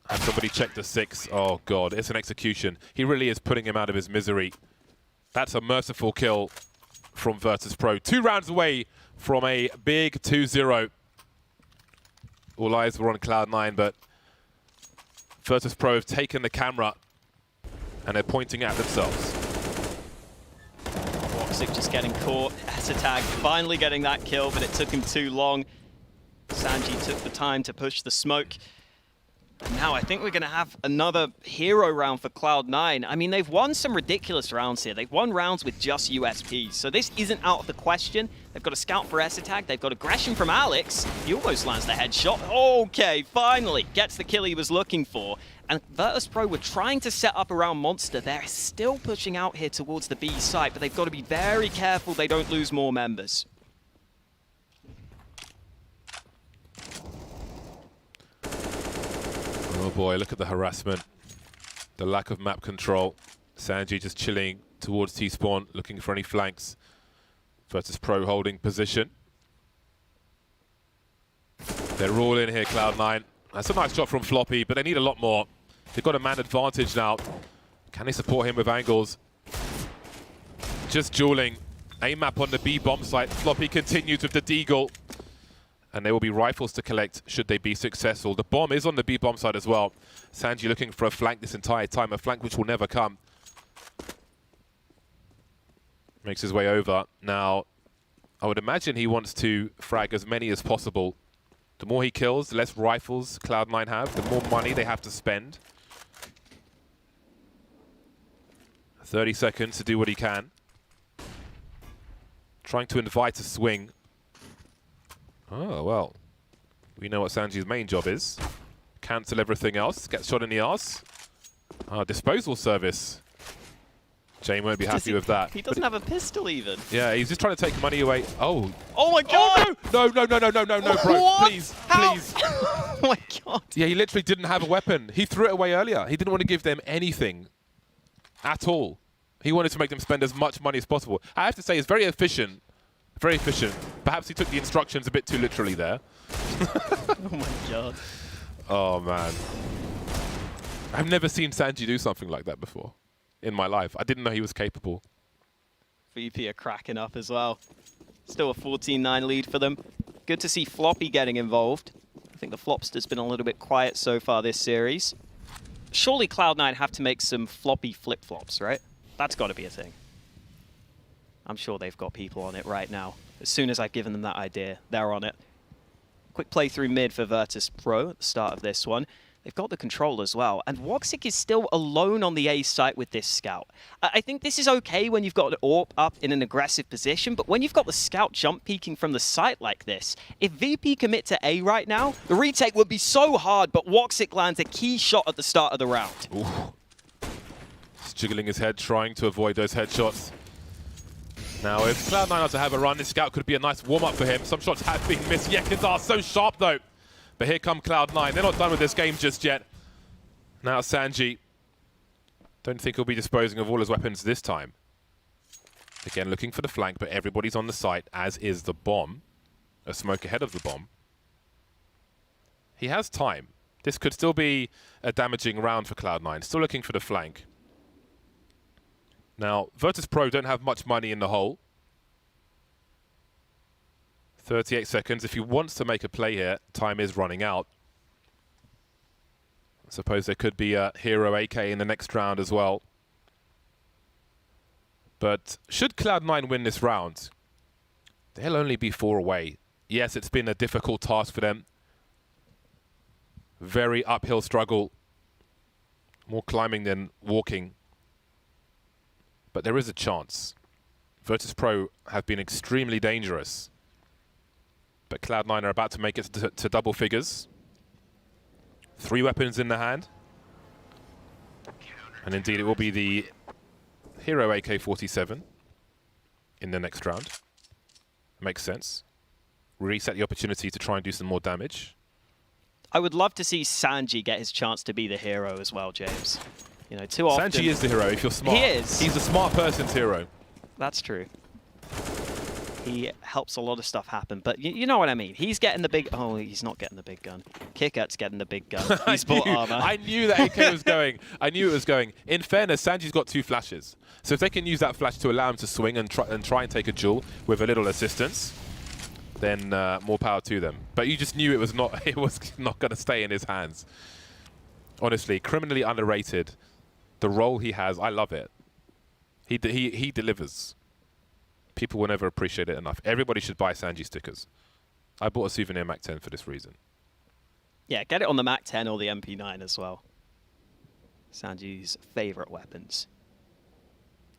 Have somebody check the 6. Oh God, it's an execution. He really is putting him out of his misery. That's a merciful kill from Virtus.Pro. 2 rounds away from a big 2-0. All eyes were on Cloud9, but Virtus.Pro have taken the camera and they're pointing at themselves. Woxic just getting caught. S-Attack finally getting that kill, but it took him too long. Gen.G took the time to push the smoke. Now I think we're going to have another hero round for Cloud9. I mean, they've won some ridiculous rounds here. They've won rounds with just USPs, so this isn't out of the question. They've got a scout for S-Attack. They've got aggression from Alex. He almost lands the headshot. Okay, finally gets the kill he was looking for. And Virtus.Pro were trying to set up around Monster. They're still pushing out here towards the B site, but they've got to be very careful they don't lose more members. Oh boy, look at the harassment. The lack of map control. Gen.G just chilling towards T-spawn, looking for any flanks. Virtus.Pro holding position. They're all in here, Cloud9. That's a nice shot from Floppy, but they need a lot more. They've got a man advantage now. Can they support him with angles? Just dueling. A map on the B bomb site. Floppy continues with the Deagle. And there will be rifles to collect should they be successful. The bomb is on the B bomb side as well. Gen.G looking for a flank this entire time, a flank which will never come. Makes his way over. Now, I would imagine he wants to frag as many as possible. The more he kills, the less rifles Cloud9 have, the more money they have to spend. 30 seconds to do what he can. Trying to invite a swing. Oh, well. We know what Gen.G's main job is. Cancel everything else. Get shot in the arse. Disposal service. Jane won't be happy with that. He doesn't have a pistol even. Yeah, he's just trying to take money away. Oh. Oh my God! Oh, no, bro. What? Please, How? please. Oh my God. Yeah, he literally didn't have a weapon. He threw it away earlier. He didn't want to give them anything at all. He wanted to make them spend as much money as possible. I have to say, it's very efficient. Very efficient. Perhaps he took the instructions a bit too literally there. Oh my God. Oh, man. I've never seen Gen.G do something like that before in my life. I didn't know he was capable. VP are cracking up as well. Still a 14-9 lead for them. Good to see Floppy getting involved. I think the Flopster's been a little bit quiet so far this series. Surely Cloud9 have to make some Floppy flip-flops, right? That's got to be a thing. I'm sure they've got people on it right now. As soon as I've given them that idea, they're on it. Quick play through mid for Virtus.Pro at the start of this one. They've got the control as well. And Woxic is still alone on the A site with this scout. I think this is okay when you've got an AWP up in an aggressive position, but when you've got the scout jump peeking from the site like this, if VP commit to A right now, the retake would be so hard, but Woxic lands a key shot at the start of the round. Ooh. He's jiggling his head, trying to avoid those headshots. Now, if Cloud9 are to have a run, this scout could be a nice warm-up for him. Some shots have been missed. Yekindar so sharp, though. But here come Cloud9. They're not done with this game just yet. Now Gen.G. Don't think he'll be disposing of all his weapons this time. Again, looking for the flank, but everybody's on the site, as is the bomb. A smoke ahead of the bomb. He has time. This could still be a damaging round for Cloud9. Still looking for the flank. Now, Virtus.Pro don't have much money in the hole. 38 seconds. If he wants to make a play here, time is running out. I suppose there could be a hero AK in the next round as well. But should Cloud9 win this round, they'll only be 4 away. Yes, it's been a difficult task for them. Very uphill struggle. More climbing than walking. But there is a chance. Virtus.Pro have been extremely dangerous. But Cloud9 are about to make it to double figures. 3 weapons in the hand. And indeed, it will be the hero AK-47 in the next round. Makes sense. Reset the opportunity to try and do some more damage. I would love to see Gen.G get his chance to be the hero as well, James. You know, too often... Gen.G is the hero if you're smart. He is. He's a smart person's hero. That's true. He helps a lot of stuff happen, but you know what I mean. He's getting the big... Oh, he's not getting the big gun. Kickout's getting the big gun. He's bought armor. I knew that AK was going. I knew it was going. In fairness, Gen.G's got 2 flashes. So if they can use that flash to allow him to swing and try and take a duel with a little assistance, then more power to them. But you just knew it was not going to stay in his hands. Honestly, criminally underrated. The role he has, I love it. He delivers. People will never appreciate it enough. Everybody should buy Gen.G stickers. I bought a souvenir Mac 10 for this reason. Yeah, get it on the Mac 10 or the MP9 as well. Gen.G's favorite weapons.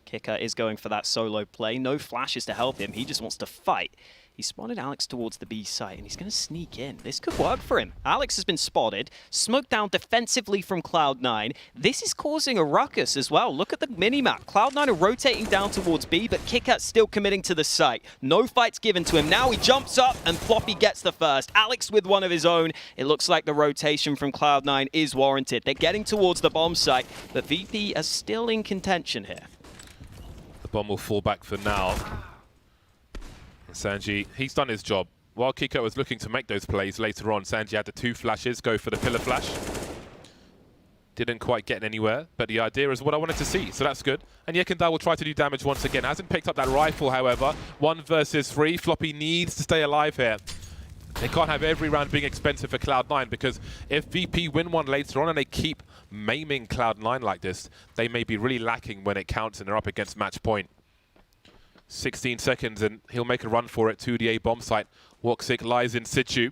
Kicker is going for that solo play. No flashes to help him. He just wants to fight. He spotted Alex towards the B site, and he's going to sneak in. This could work for him. Alex has been spotted, smoked down defensively from Cloud9. This is causing a ruckus as well. Look at the minimap. Cloud9 are rotating down towards B, but KitKat's still committing to the site. No fights given to him. Now he jumps up, and Floppy gets the first. Alex with one of his own. It looks like the rotation from Cloud9 is warranted. They're getting towards the bomb site, but VP are still in contention here. The bomb will fall back for now. Gen.G, he's done his job. While Kiko was looking to make those plays later on, Gen.G had the 2 flashes, go for the pillar flash. Didn't quite get anywhere, but the idea is what I wanted to see, so that's good. And Yekindar will try to do damage once again. Hasn't picked up that rifle, however. 1 versus 3. Floppy needs to stay alive here. They can't have every round being expensive for Cloud9, because if VP win one later on and they keep maiming Cloud9 like this, they may be really lacking when it counts and they're up against match point. 16 seconds and he'll make a run for it to the A bomb site. Woxic lies in situ.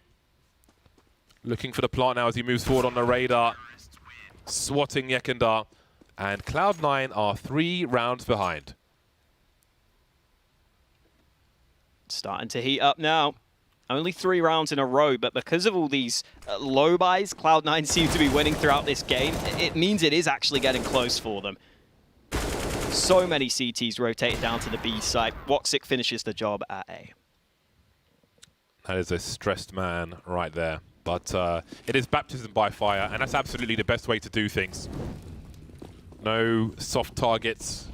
Looking for the plant now as he moves forward on the radar. Swatting Yekindar. And Cloud9 are 3 rounds behind. Starting to heat up now. Only 3 rounds in a row, but because of all these low buys, Cloud9 seem to be winning throughout this game. It means it is actually getting close for them. So many CTs rotated down to the B site. Woxic finishes the job at A. That is a stressed man right there. But it is baptism by fire, and that's absolutely the best way to do things. No soft targets.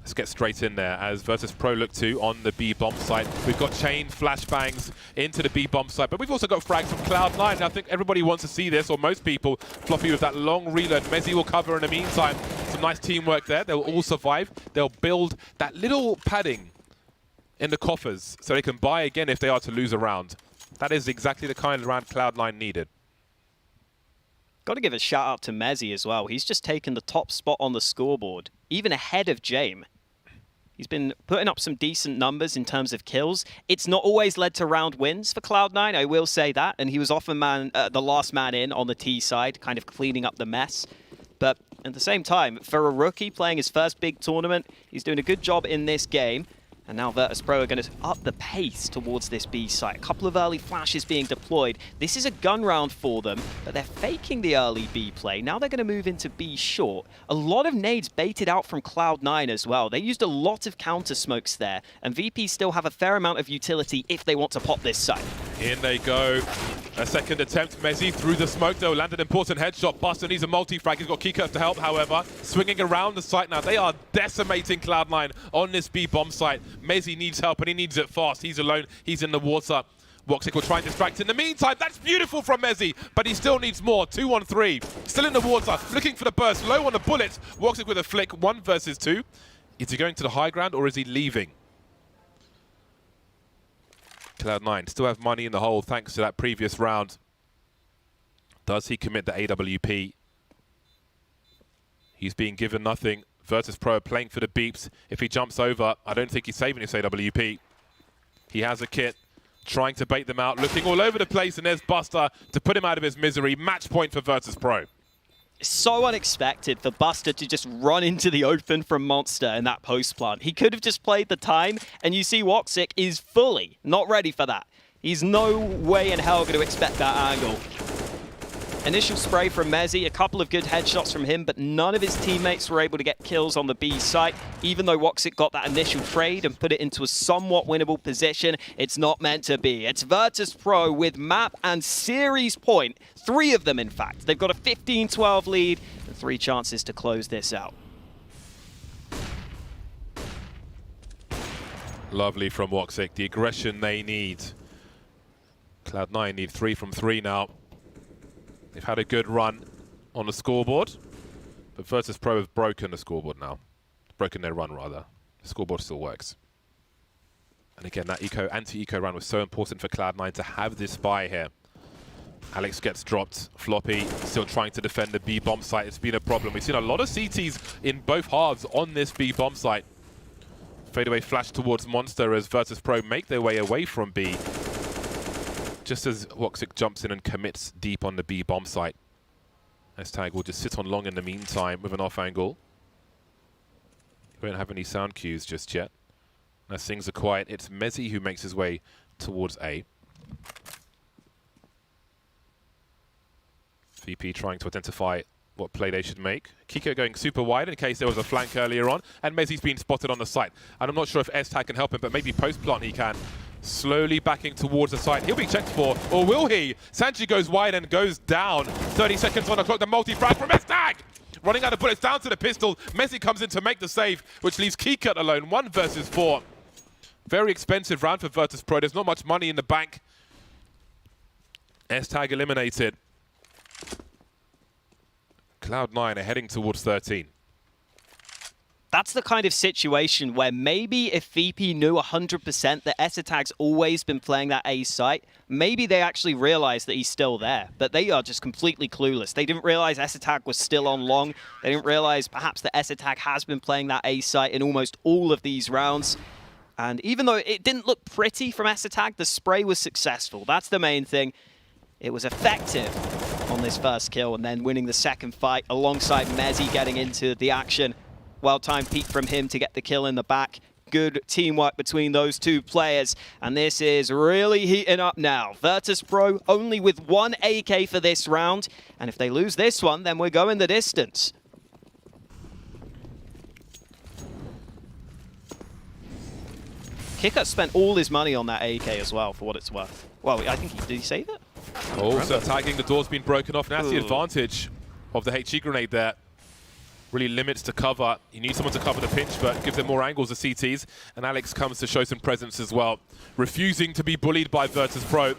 Let's get straight in there as Virtus.Pro look to on the B bomb site. We've got chained flashbangs into the B bomb site, but we've also got frags from Cloud9. And I think everybody wants to see this, or most people. Floppy with that long reload. Mezzi will cover in the meantime. Some some nice teamwork there. They'll all survive. They'll build that little padding in the coffers so they can buy again if they are to lose a round. That is exactly the kind of round Cloud9 needed. Got to give a shout out to Mezzy as well. He's just taken the top spot on the scoreboard, even ahead of Jame. He's been putting up some decent numbers in terms of kills. It's not always led to round wins for Cloud9, I will say that. And he was often the last man in on the T side, kind of cleaning up the mess. But at the same time, for a rookie playing his first big tournament, he's doing a good job in this game. And now Virtus.Pro are going to up the pace towards this B site. A couple of early flashes being deployed. This is a gun round for them, but they're faking the early B play. Now they're going to move into B short. A lot of nades baited out from Cloud9 as well. They used a lot of counter smokes there, and VP still have a fair amount of utility if they want to pop this site. In they go. A second attempt. Mezzy through the smoke, though. Landed an important headshot. Buster needs a multi-frag. He's got Kika to help, however. Swinging around the site now. They are decimating Cloud9 on this B bomb site. Mezzy needs help, and he needs it fast. He's alone. He's in the water. Woxic will try and distract in the meantime. That's beautiful from Mezzy, but he still needs more. 2-on-3. Still in the water. Looking for the burst. Low on the bullets. Woxic with a flick. 1 versus 2. Is he going to the high ground, or is he leaving? Cloud9 still have money in the hole thanks to that previous round. Does he commit the AWP? He's being given nothing. Virtus.Pro playing for the beeps. If he jumps over, I don't think he's saving his AWP. He has a kit, trying to bait them out, looking all over the place, and there's Buster to put him out of his misery. Match point for Virtus.Pro. So unexpected for Buster to just run into the open from Monster in that post plant. He could have just played the time, and you see Woxic is fully not ready for that. He's no way in hell going to expect that angle. Initial spray from Mezzy, a couple of good headshots from him, but none of his teammates were able to get kills on the B site. Even though Woxic got that initial trade and put it into a somewhat winnable position, it's not meant to be. It's Virtus.Pro with map and series point. 3 of them, in fact. They've got a 15-12 lead and 3 chances to close this out. Lovely from Woxic. The aggression they need. Cloud9 need 3 from 3 now. They've had a good run on the scoreboard, but Virtus.Pro have broken the scoreboard now. Broken their run, rather. The scoreboard still works. And again, that anti-eco run was so important for Cloud9 to have this buy here. Alex gets dropped. Floppy still trying to defend the B bomb site. It's been a problem. We've seen a lot of CTs in both halves on this B bomb site. Fadeaway flash towards Monster as Virtus.Pro make their way away from B. Just as Woxic jumps in and commits deep on the B bomb site. S-Tag will just sit on long in the meantime with an off angle. We won't have any sound cues just yet. As things are quiet, it's Mezzy who makes his way towards A. VP trying to identify what play they should make. Kiko going super wide in case there was a flank earlier on, and Mezzy's been spotted on the site. And I'm not sure if S-Tag can help him, but maybe post-plant he can. Slowly backing towards the site. He'll be checked for, or will he? Sanchi goes wide and goes down. 30 seconds on the clock, the multi-frag from S-Tag! Running out of bullets, down to the pistol. Mezzy comes in to make the save, which leaves Kikut alone. 1 versus 4. Very expensive round for Virtus.Pro. There's not much money in the bank. S-Tag eliminated. Cloud9 are heading towards 13. That's the kind of situation where maybe if VP knew 100% that S-Tag's always been playing that A site, maybe they actually realized that he's still there. But they are just completely clueless. They didn't realize S-Tag was still on long. They didn't realize perhaps that S-Tag has been playing that A site in almost all of these rounds. And even though it didn't look pretty from S-Tag, the spray was successful. That's the main thing. It was effective on this first kill, and then winning the second fight alongside Mezzy getting into the action. Well-timed peek from him to get the kill in the back. Good teamwork between those 2 players. And this is really heating up now. Virtus.Pro only with 1 AK for this round. And if they lose this one, then we're going the distance. Kikut spent all his money on that AK as well, for what it's worth. Well, I think did he save it? Also tagging, the door's been broken off. And that's the advantage of the HE grenade there. Really limits the cover. You need someone to cover the pinch, but gives them more angles, the CTs. And Alex comes to show some presence as well. Refusing to be bullied by Virtus.Pro.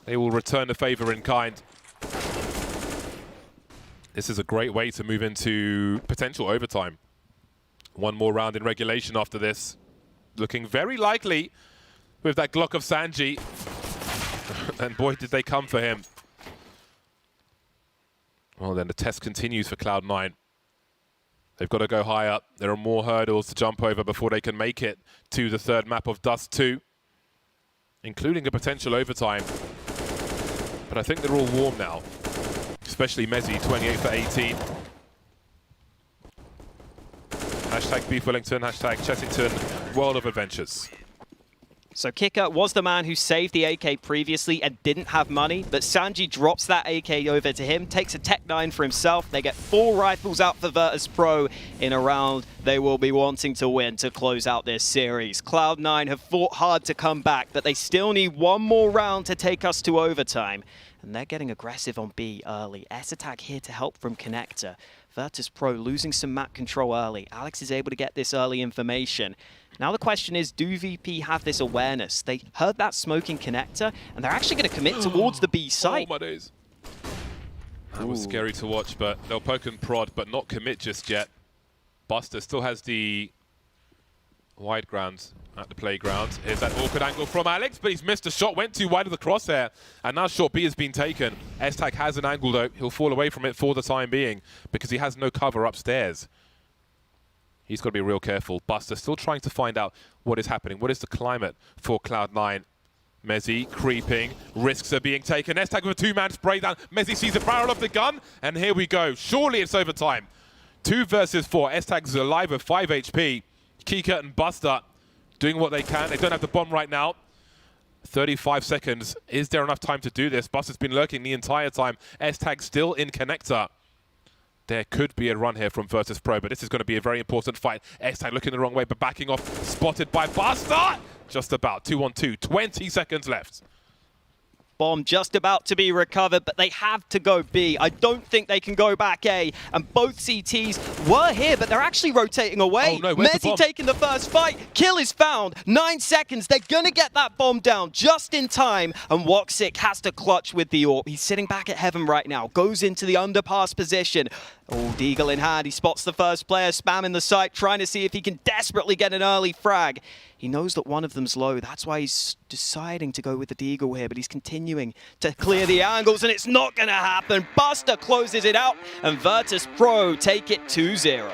They will return the favor in kind. This is a great way to move into potential overtime. One more round in regulation after this. Looking very likely with that Glock of Sanji. And boy, did they come for him. Well, then the test continues for Cloud9. They've got to go high up. There are more hurdles to jump over before they can make it to the third map of Dust 2, including a potential overtime. But I think they're all warm now, especially Mezzi, 28 for 18. Hashtag Beef Wellington, hashtag Chessington, World of Adventures. So Kicker was the man who saved the AK previously and didn't have money, but Sanji drops that AK over to him, takes a Tech 9 for himself. They get 4 rifles out for Virtus.Pro in a round they will be wanting to win to close out this series. Cloud9 have fought hard to come back, but they still need one more round to take us to overtime. And they're getting aggressive on B early. S-Attack here to help from Connector. Virtus.Pro losing some map control early. Alex is able to get this early information. Now the question is, do VP have this awareness? They heard that smoking Connector, and they're actually going to commit towards the B site. Oh my days. That was scary to watch, but they'll poke and prod, but not commit just yet. Buster still has the wide ground at the playground. Here's that awkward angle from Alex, but he's missed a shot, went too wide of the crosshair, and now shot B has been taken. S-Tag has an angle though. He'll fall away from it for the time being because he has no cover upstairs. He's got to be real careful. Buster still trying to find out what is happening. What is the climate for Cloud9? Mezzi creeping. Risks are being taken. S-Tag with a 2-man spray down. Mezzi sees the barrel of the gun, and here we go. Surely it's overtime. 2 versus 4. S-Tag's alive with 5 HP. Kika and Buster doing what they can. They don't have the bomb right now. 35 seconds. Is there enough time to do this? Buster's been lurking the entire time. S-Tag still in Connector. There could be a run here from Virtus.Pro, but this is going to be a very important fight. S-Tag looking the wrong way, but backing off. Spotted by Buster! Just about 2-on-2. 20 seconds left. Bomb just about to be recovered, but they have to go B. I don't think they can go back A. And both CTs were here, but they're actually rotating away. Oh no, where's the Mezzi bomb? taking the first fight. Kill is found. 9 seconds. They're going to get that bomb down just in time. And Woxic has to clutch with the AWP. He's sitting back at Heaven right now. Goes into the underpass position. Oh, Deagle in hand. He spots the first player spamming the site, trying to see if he can desperately get an early frag. He knows that one of them's low. That's why he's deciding to go with the Deagle here, but he's continuing to clear the angles, and it's not going to happen. Buster closes it out, and Virtus.Pro take it 2-0.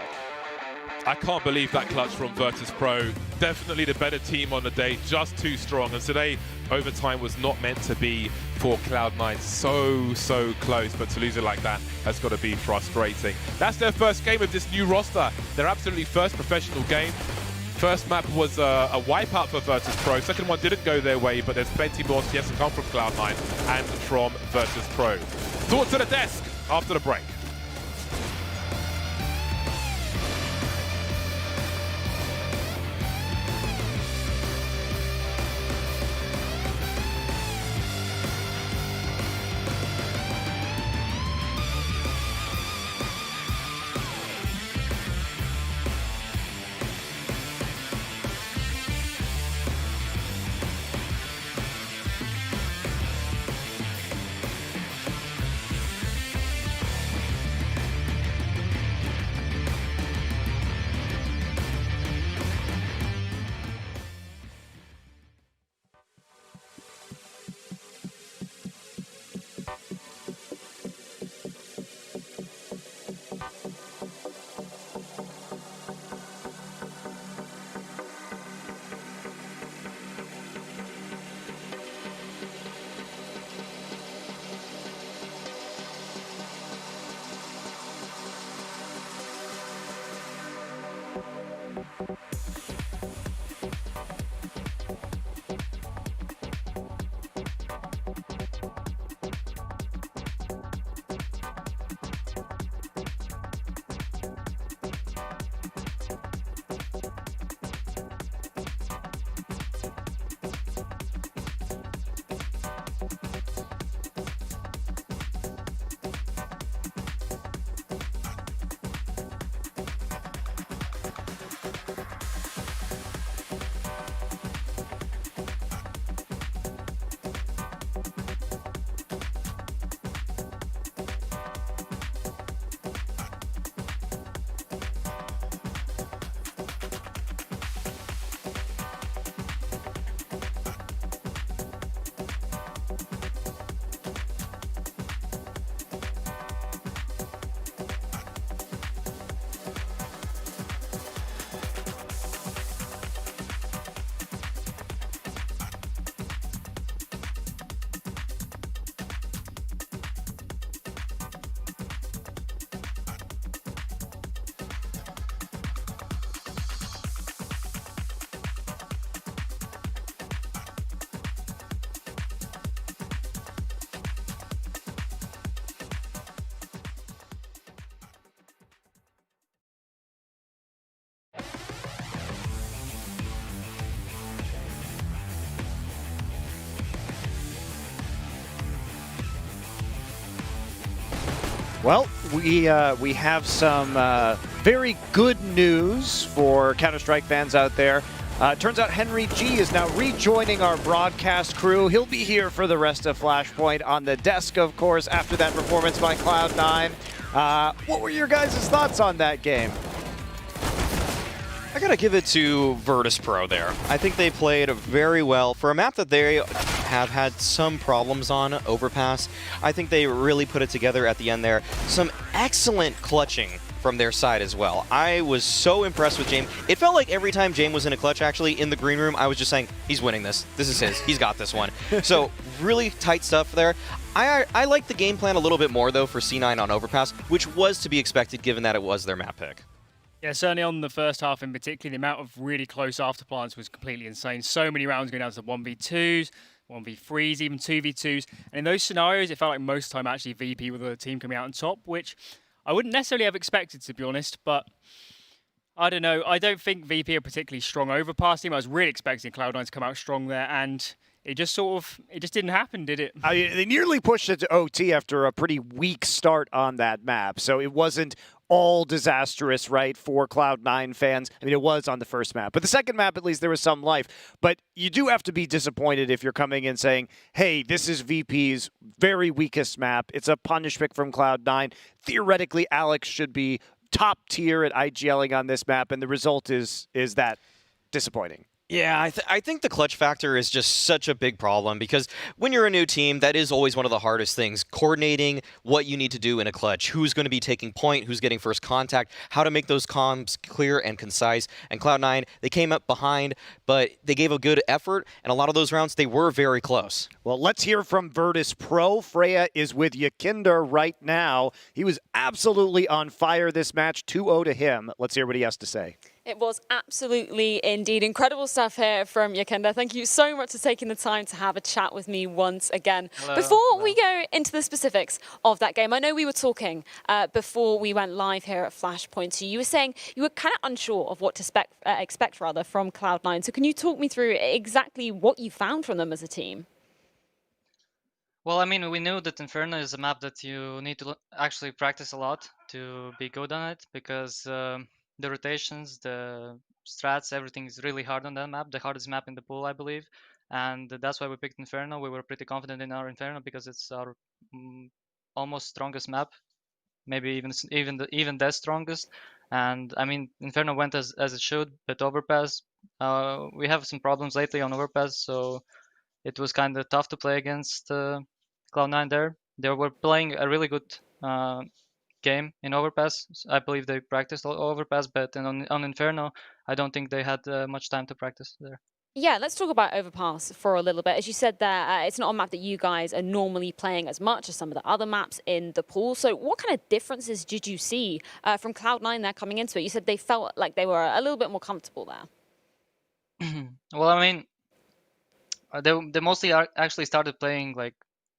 I can't believe that clutch from Virtus.Pro. Definitely the better team on the day, just too strong. And today, overtime was not meant to be for Cloud9. So close, but to lose it like that has got to be frustrating. That's their first game of this new roster. Their absolutely first professional game. First map was a wipeout for Virtus.Pro. Second one didn't go their way, but there's plenty more yet to come from Cloud9 and from Virtus.Pro. Thoughts to the desk after the break. Well, we have some very good news for Counter-Strike fans out there. Turns out Henry G is now rejoining our broadcast crew. He'll be here for the rest of Flashpoint on the desk, of course, after that performance by Cloud9. What were your guys' thoughts on that game? I gotta give it to Virtus.Pro there. I think they played very well. For a map that they have had some problems on, Overpass, I think they really put it together at the end there. Some excellent clutching from their side as well. I was so impressed with James. It felt like every time James was in a clutch, actually, in the green room, I was just saying, he's winning this. This is his. He's got this one. So really tight stuff there. I like the game plan a little bit more, though, for C9 on Overpass, which was to be expected given that it was their map pick. Yeah, certainly on the first half in particular, the amount of really close afterplants was completely insane. So many rounds going down to 1v2s, 1v3s, even 2v2s. And in those scenarios, it felt like most of the time actually VP were the team coming out on top, which I wouldn't necessarily have expected, to be honest. But I don't know. I don't think VP are particularly strong Overpass team. I was really expecting Cloud9 to come out strong there, and it just didn't happen, did it? I mean, they nearly pushed it to OT after a pretty weak start on that map. So it wasn't all disastrous, right, for Cloud9 fans. I mean, it was on the first map. But the second map, at least, there was some life. But you do have to be disappointed if you're coming in saying, hey, this is VP's very weakest map. It's a punish pick from Cloud9. Theoretically, Alex should be top tier at IGLing on this map, and the result is that disappointing. Yeah, I think the clutch factor is just such a big problem because when you're a new team, that is always one of the hardest things. Coordinating what you need to do in a clutch. Who's going to be taking point, who's getting first contact, how to make those comms clear and concise. And Cloud9, they came up behind, but they gave a good effort, and a lot of those rounds, they were very close. Well, let's hear from Virtus.Pro. Freya is with Yakinder right now. He was absolutely on fire this match, 2-0 to him. Let's hear what he has to say. It was absolutely indeed incredible stuff here from Yakinder. Thank you so much for taking the time to have a chat with me once again. Hello. Before we go into the specifics of that game, I know we were talking before we went live here at Flashpoint. So you were saying you were kind of unsure of what to expect from Cloud9. So can you talk me through exactly what you found from them as a team? Well, I mean, we knew that Inferno is a map that you need to actually practice a lot to be good on it because the rotations, the strats, everything is really hard on that map, the hardest map in the pool, I believe. And that's why we picked Inferno. We were pretty confident in our Inferno because it's our almost strongest map, maybe even the strongest. And I mean, Inferno went as it should, but Overpass, we have some problems lately on Overpass, so it was kind of tough to play against Cloud9 there. They were playing a really good game in Overpass. I believe they practiced Overpass, but on Inferno, I don't think they had much time to practice there. Yeah, let's talk about Overpass for a little bit. As you said there, it's not a map that you guys are normally playing as much as some of the other maps in the pool. So what kind of differences did you see from Cloud9 there coming into it? You said they felt like they were a little bit more comfortable there. Well, I mean, they mostly actually started playing like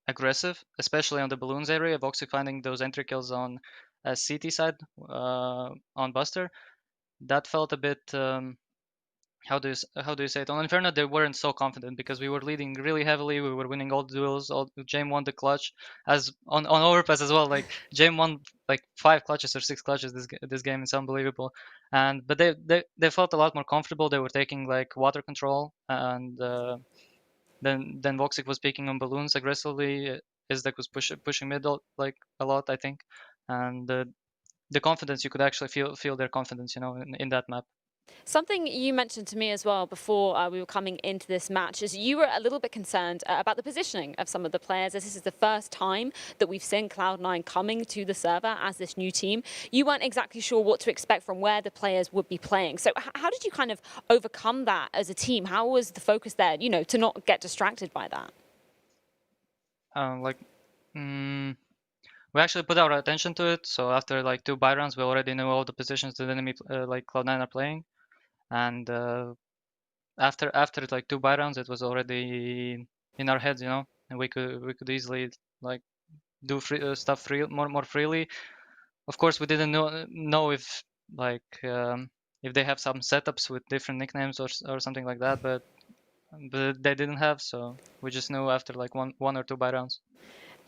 aggressive, especially on the balloons area. Voxic finding those entry kills on CT side on Buster, that felt a bit. How do you say it? On Inferno, they weren't so confident because we were leading really heavily. We were winning all the duels. James won the clutch, as on Overpass as well. Like James won like 5 clutches or 6 clutches this game. It's unbelievable. But they felt a lot more comfortable. They were taking like water control, and then Voxic was picking on balloons aggressively. Isaac was pushing middle like a lot, I think, and the confidence, you could actually feel their confidence, in that map. Something you mentioned to me as well before we were coming into this match is you were a little bit concerned about the positioning of some of the players, as this is the first time that we've seen Cloud9 coming to the server as this new team. You weren't exactly sure what to expect from where the players would be playing. So how did you kind of overcome that as a team? How was the focus there, to not get distracted by that? We actually put our attention to it. So after like 2 buy rounds, we already knew all the positions that enemy like Cloud9 are playing. And after like 2 buy rounds, it was already in our heads, and we could easily like do stuff more freely. Of course, we didn't know if like if they have some setups with different nicknames or something like that, but they didn't have, so we just knew after like one or 2 buy rounds.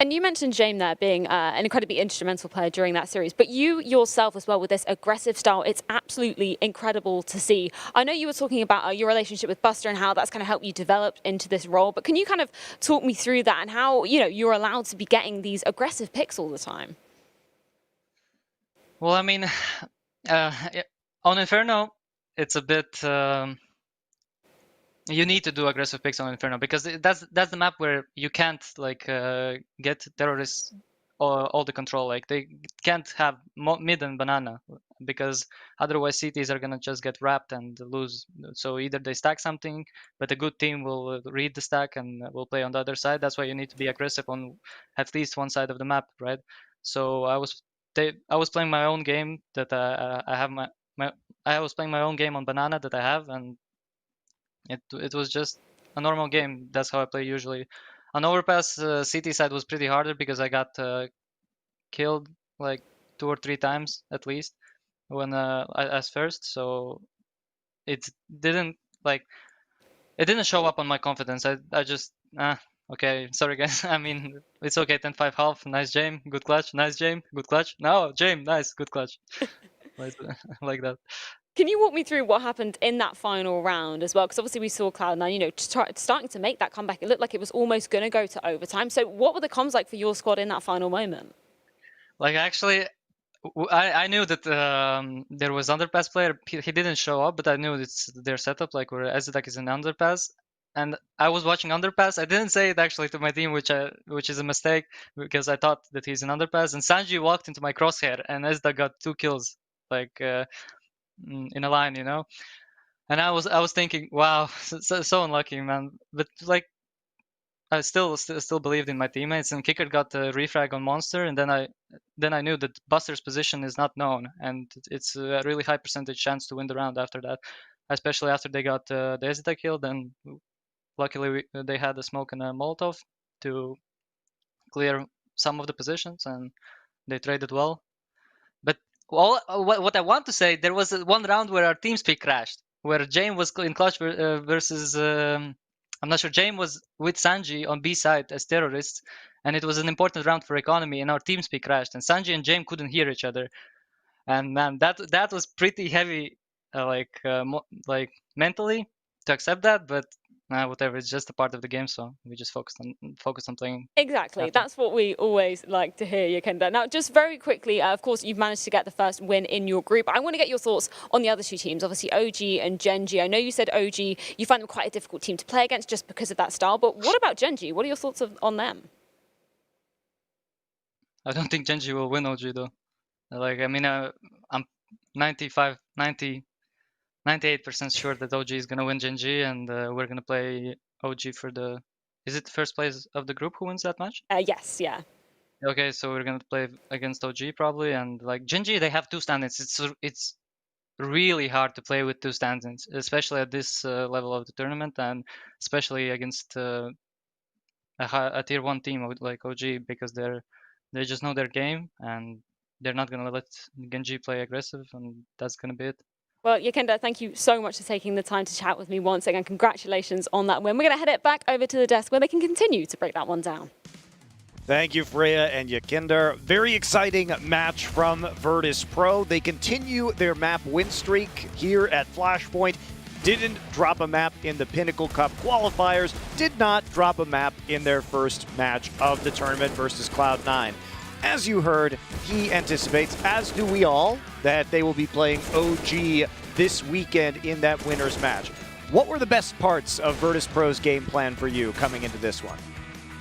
And you mentioned James there being an incredibly instrumental player during that series, but you yourself as well with this aggressive style, it's absolutely incredible to see. I know you were talking about your relationship with Buster and how that's kind of helped you develop into this role, but can you kind of talk me through that and how, you're allowed to be getting these aggressive picks all the time? Well, I mean, on Inferno, it's a bit. You need to do aggressive picks on Inferno because that's the map where you can't get terrorists all the control. Like they can't have mid and banana because otherwise CTs are gonna just get wrapped and lose. So either they stack something, but a good team will read the stack and will play on the other side. That's why you need to be aggressive on at least one side of the map, right? So I was playing my own game that I have I was playing my own game on banana that I have, and it was just a normal game. That's how I play usually. On Overpass, CT side was pretty harder because I got killed like 2 or 3 times at least when as first. So it didn't show up on my confidence. I just okay, sorry guys. I mean, it's okay. 10-5 half. Nice James, good clutch. Nice James, good clutch. No, James, nice, good clutch. like that. Can you walk me through what happened in that final round as well? Because obviously we saw Cloud9, starting to make that comeback. It looked like it was almost going to go to overtime. So what were the comms like for your squad in that final moment? Like actually, I knew that there was underpass player. He didn't show up, but I knew it's their setup, like where Ezdak is in underpass. And I was watching underpass. I didn't say it actually to my team, which is a mistake because I thought that he's in underpass. And Sanji walked into my crosshair, and Ezdak got 2 kills, like in a line, And I was thinking, wow, so unlucky, man. But like, I still believed in my teammates. And Kicker got a refrag on Monster, and then I knew that Buster's position is not known, and it's a really high percentage chance to win the round after that, especially after they got the Ezita kill. Then luckily they had a smoke and a Molotov to clear some of the positions, and they traded well. But what I want to say, there was one round where our team speak crashed, where James was in clutch versus I'm not sure. James was with Sanji on B side as terrorists, and it was an important round for economy, and our team speak crashed, and Sanji and James couldn't hear each other, and man, that was pretty heavy, mentally to accept that, but whatever. It's just a part of the game, so we just focused on playing. Exactly. After. That's what we always like to hear, Yekenda. Now, just very quickly, of course, you've managed to get the first win in your group. I want to get your thoughts on the other 2 teams, obviously OG and Gen.G. I know you said OG, you find them quite a difficult team to play against just because of that style, but what about Gen.G? What are your thoughts on them? I don't think Gen.G will win OG, though. Like, I mean, I'm 98% sure that OG is going to win Gen.G, and we're going to play OG for the... Is it first place of the group who wins that match? Yes, yeah. Okay, so we're going to play against OG probably, and like Gen.G, they have 2 stand-ins. It's really hard to play with 2 stand-ins, especially at this level of the tournament, and especially against a tier 1 team like OG, because they just know their game, and they're not going to let Gen.G play aggressive, and that's going to be it. Well, Yekenda, thank you so much for taking the time to chat with me once again. Congratulations on that win. We're going to head it back over to the desk where they can continue to break that one down. Thank you, Freya and Yekender. Very exciting match from Virtus.Pro. They continue their map win streak here at Flashpoint. Didn't drop a map in the Pinnacle Cup qualifiers. Did not drop a map in their first match of the tournament versus Cloud9. As you heard, he anticipates, as do we all, that they will be playing OG this weekend in that winner's match. What were the best parts of Virtus.Pro's game plan for you coming into this one?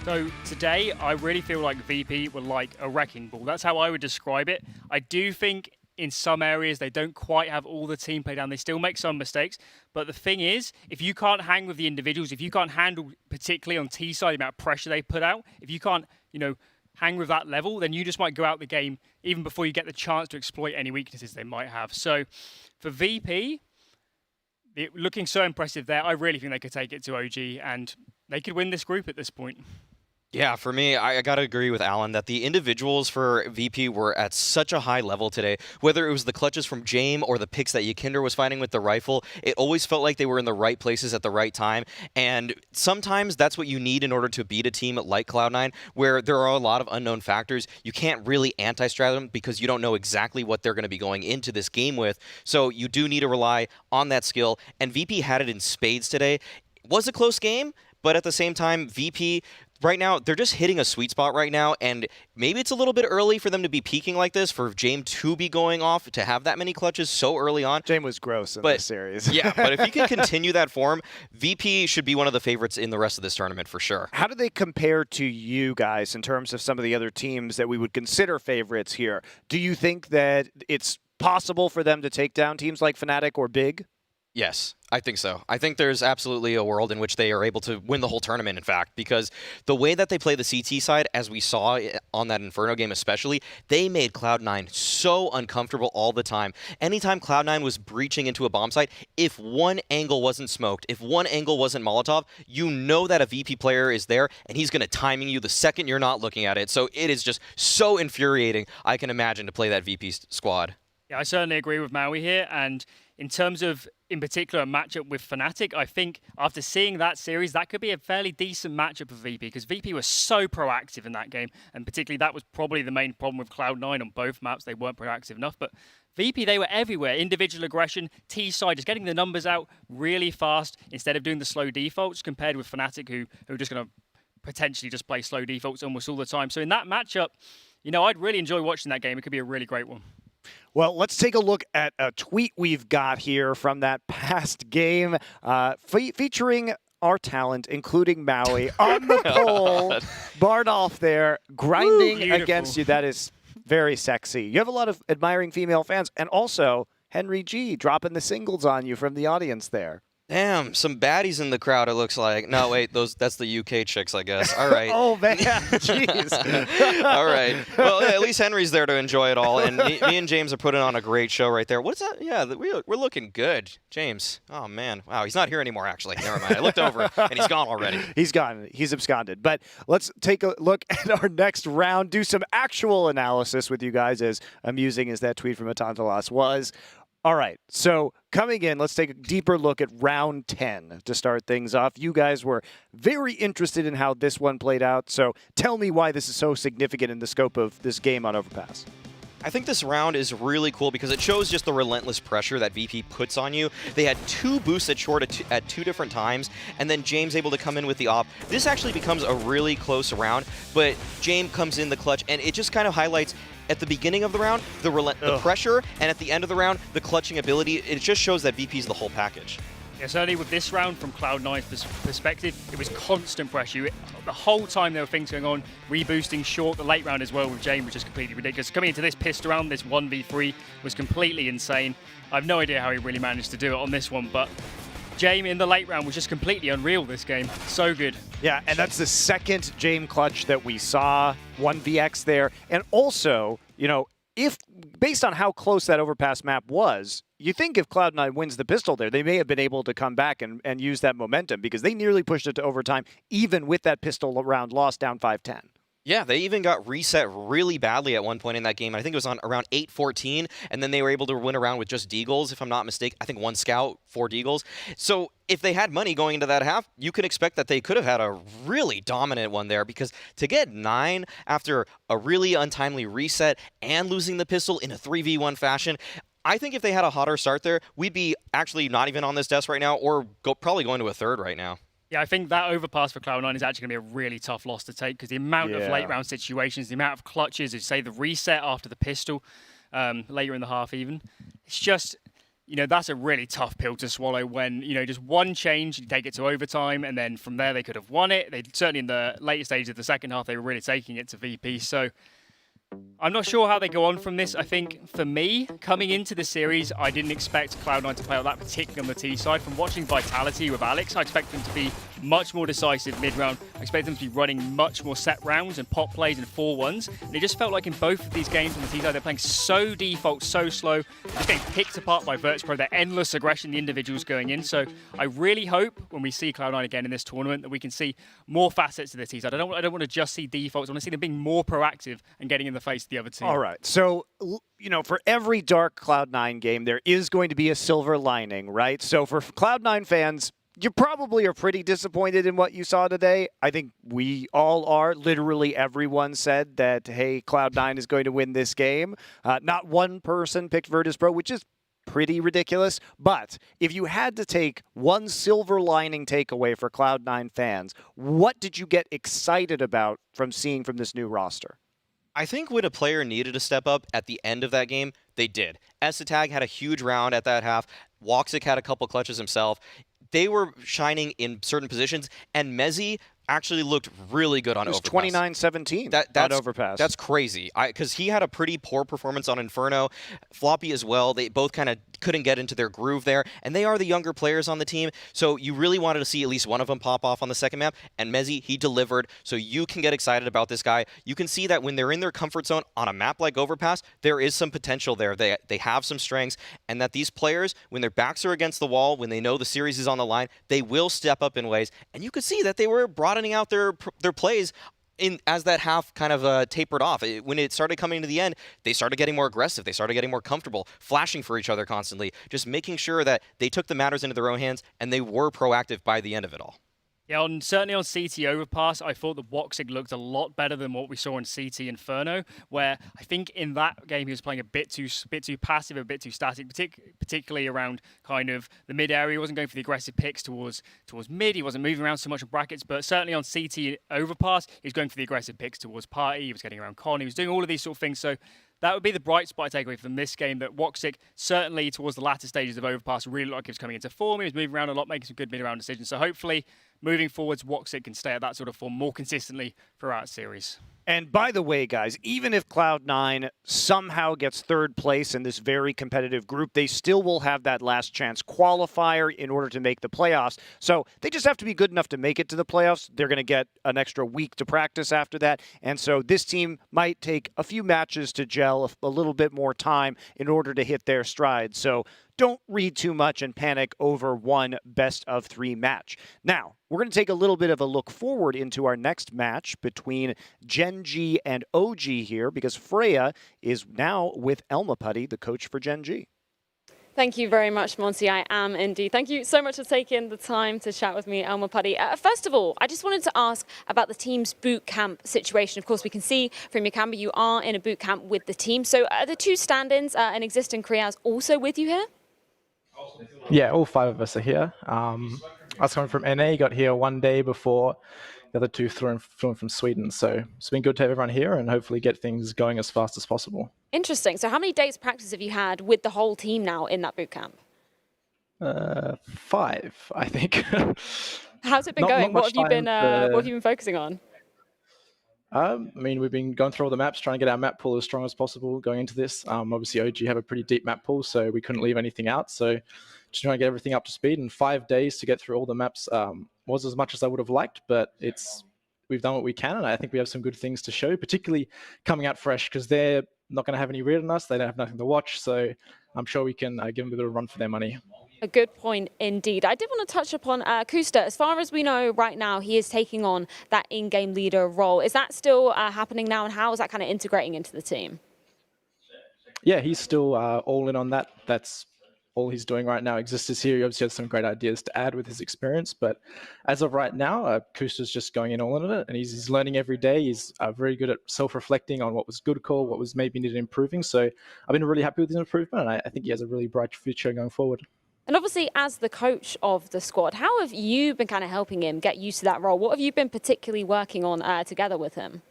So today, I really feel like VP were like a wrecking ball. That's how I would describe it. I do think in some areas they don't quite have all the team play down. They still make some mistakes. But the thing is, if you can't hang with the individuals, if you can't handle, particularly on T side, the amount of pressure they put out, if you can't, hang with that level, then you just might go out the game even before you get the chance to exploit any weaknesses they might have. So for VP, looking so impressive there, I really think they could take it to OG and they could win this group at this point. Yeah, for me, I got to agree with Alan that the individuals for VP were at such a high level today. Whether it was the clutches from James or the picks that Yakinder was finding with the rifle, it always felt like they were in the right places at the right time. And sometimes that's what you need in order to beat a team like Cloud9, where there are a lot of unknown factors. You can't really anti-strat them because you don't know exactly what they're going to be going into this game with. So you do need to rely on that skill. And VP had it in spades today. It was a close game, but at the same time, VP... right now, they're just hitting a sweet spot right now, and maybe it's a little bit early for them to be peaking like this, for James to be going off, to have that many clutches so early on. James was gross in this series. Yeah, but if he can continue that form, VP should be one of the favorites in the rest of this tournament for sure. How do they compare to you guys in terms of some of the other teams that we would consider favorites here? Do you think that it's possible for them to take down teams like Fnatic or Big? Yes, I think so. I think there's absolutely a world in which they are able to win the whole tournament, in fact, because the way that they play the CT side, as we saw on that Inferno game especially, they made Cloud9 so uncomfortable all the time. Anytime Cloud9 was breaching into a bomb site, if one angle wasn't smoked, if one angle wasn't Molotov, you know that a VP player is there, and he's going to timing you the second you're not looking at it. So it is just so infuriating, I can imagine, to play that VP squad. Yeah, I certainly agree with Maui here, and in terms of, in particular, a matchup with Fnatic, I think after seeing that series, that could be a fairly decent matchup for VP, because VP was so proactive in that game, and particularly that was probably the main problem with Cloud9 on both maps. They weren't proactive enough, but VP, they were everywhere. Individual aggression, T-side, just getting the numbers out really fast instead of doing the slow defaults, compared with Fnatic, who are just going to potentially just play slow defaults almost all the time. So in that matchup, you know, I'd really enjoy watching that game. It could be a really great one. Well, let's take a look at a tweet we've got here from that past game featuring our talent, including Maui, on the pole. Bardolph there, grinding against you. That is very sexy. You have a lot of admiring female fans, and also Henry G dropping the singles on you from the audience there. Damn, some baddies in the crowd, it looks like. No, wait, that's the UK chicks, I guess. All right. Oh, man. Jeez. All right. Well, yeah, at least Henry's there to enjoy it all. And me and James are putting on a great show right there. What's that? Yeah, we're looking good. James. Oh, man. Wow, he's not here anymore, actually. Never mind. I looked over, and he's gone already. He's gone. He's absconded. But let's take a look at our next round, do some actual analysis with you guys, as amusing as that tweet from Atantalas was. All right, so coming in, let's take a deeper look at round 10 to start things off. You guys were very interested in how this one played out, so tell me why this is so significant in the scope of this game on Overpass. I think this round is really cool because it shows just the relentless pressure that VP puts on you. They had two boosts at short at two different times, and then James able to come in with the op. This actually becomes a really close round, but James comes in the clutch, and it just kind of highlights at the beginning of the round, the pressure, and at the end of the round, the clutching ability. It just shows that VP is the whole package. Yeah, certainly with this round, from Cloud9's perspective, it was constant pressure. The whole time there were things going on, reboosting short, the late round as well with James, which is completely ridiculous. Coming into this pistol round, this 1v3 was completely insane. I have no idea how he really managed to do it on this one, but James in the late round was just completely unreal this game. So good. Yeah, and that's the second James clutch that we saw, 1vx there. And also, you know, if based on how close that Overpass map was, you think if Cloud9 wins the pistol there, they may have been able to come back and use that momentum, because they nearly pushed it to overtime, even with that pistol round lost down 5-10. Yeah, they even got reset really badly at one point in that game. I think it was on around 8-14, and then they were able to win around with just deagles, if I'm not mistaken. I think 1 scout, 4 deagles. So if they had money going into that half, you could expect that they could have had a really dominant one there, because to get 9 after a really untimely reset and losing the pistol in a 3v1 fashion, I think if they had a hotter start there, we'd be actually not even on this desk right now, or probably going to a third right now. Yeah, I think that Overpass for Cloud9 is actually going to be a really tough loss to take, because the amount of late round situations, the amount of clutches, as you say, the reset after the pistol, later in the half even, it's just, you know, that's a really tough pill to swallow when, you know, just one change, you take it to overtime, and then from there they could have won it. They certainly in the later stages of the second half, they were really taking it to VP. So I'm not sure how they go on from this. I think, for me, coming into the series, I didn't expect Cloud9 to play out that particularly on the T side. From watching Vitality with Alex, I expect them to be much more decisive mid-round. I expect them to be running much more set rounds and pop plays and 4-1s. And it just felt like in both of these games on the T side, they're playing so default, so slow, just getting picked apart by Virtus.Pro. Their endless aggression, the individuals going in. So I really hope when we see Cloud9 again in this tournament that we can see more facets to the T side. I don't want to just see defaults. I want to see them being more proactive and getting in the face of the other team. All right. So, for every dark Cloud9 game, there is going to be a silver lining, right? So for Cloud9 fans, you probably are pretty disappointed in what you saw today. I think we all are. Literally everyone said that, hey, Cloud9 is going to win this game. Not one person picked Virtus.Pro, which is pretty ridiculous. But if you had to take one silver lining takeaway for Cloud9 fans, what did you get excited about from seeing from this new roster? I think when a player needed to step up at the end of that game, they did. Esatag had a huge round at that half. Woxic had a couple clutches himself. They were shining in certain positions, and Mezzi actually looked really good on Overpass. 29-17 on Overpass. That's crazy, because he had a pretty poor performance on Inferno. Floppy as well. They both kind of couldn't get into their groove there, and they are the younger players on the team, so you really wanted to see at least one of them pop off on the second map, and Mezzi, he delivered, so you can get excited about this guy. You can see that when they're in their comfort zone on a map like Overpass, there is some potential there. They have some strengths, and that these players, when their backs are against the wall, when they know the series is on the line, they will step up in ways, and you could see that they were broadening out their plays as that half kind of tapered off. When it started coming to the end, they started getting more aggressive. They started getting more comfortable, flashing for each other constantly, just making sure that they took the matters into their own hands, and they were proactive by the end of it all. Yeah, certainly on CT Overpass, I thought that Woxic looked a lot better than what we saw in CT Inferno, where I think in that game he was playing a bit too passive, a bit too static, particularly around kind of the mid area. He wasn't going for the aggressive picks towards mid. He wasn't moving around so much in brackets, but certainly on CT Overpass, he was going for the aggressive picks towards Party. He was getting around Con. He was doing all of these sort of things. So that would be the bright spot I take away from this game, that Woxic, certainly towards the latter stages of Overpass, really looked like he was coming into form. He was moving around a lot, making some good mid-round decisions. So hopefully, moving forwards, Woxic can stay at that sort of form more consistently throughout the series. And by the way, guys, even if Cloud9 somehow gets third place in this very competitive group, they still will have that last chance qualifier in order to make the playoffs. So they just have to be good enough to make it to the playoffs. They're going to get an extra week to practice after that. And so this team might take a few matches to gel, a little bit more time in order to hit their stride. So don't read too much and panic over one best-of-3 match. Now, we're going to take a little bit of a look forward into our next match between Gen.G and OG here, because Freya is now with Elma Putty, the coach for Gen.G. Thank you very much, Monty. I am indeed. Thank you so much for taking the time to chat with me, Elma Putty. First of all, I just wanted to ask about the team's boot camp situation. Of course, we can see from your camera you are in a boot camp with the team. So are the two stand-ins and existing Krias also with you here? Yeah, all 5 of us are here. I was coming from NA, got here one day before the other 2 flew in from Sweden. So it's been good to have everyone here and hopefully get things going as fast as possible. Interesting. So how many days practice have you had with the whole team now in that boot camp? 5, I think. How's it been going? What have you been focusing on? I mean, we've been going through all the maps, trying to get our map pool as strong as possible going into this. Obviously, OG have a pretty deep map pool, so we couldn't leave anything out. So just trying to get everything up to speed. And 5 days to get through all the maps was as much as I would have liked, but we've done what we can, and I think we have some good things to show, particularly coming out fresh, because they're not going to have any read on us. They don't have nothing to watch, so I'm sure we can give them a bit of a run for their money. A good point indeed. I did want to touch upon Kusta. As far as we know right now, he is taking on that in-game leader role. Is that still happening now, and how is that kind of integrating into the team? Yeah, he's still all in on that. That's all he's doing right now. Exists here. He obviously has some great ideas to add with his experience, but as of right now, Kusta's just going in all in it, and he's learning every day. He's very good at self-reflecting on what was good call, what was maybe needed improving. So I've been really happy with his improvement, and I think he has a really bright future going forward. And obviously, as the coach of the squad, how have you been kind of helping him get used to that role? What have you been particularly working on together with him?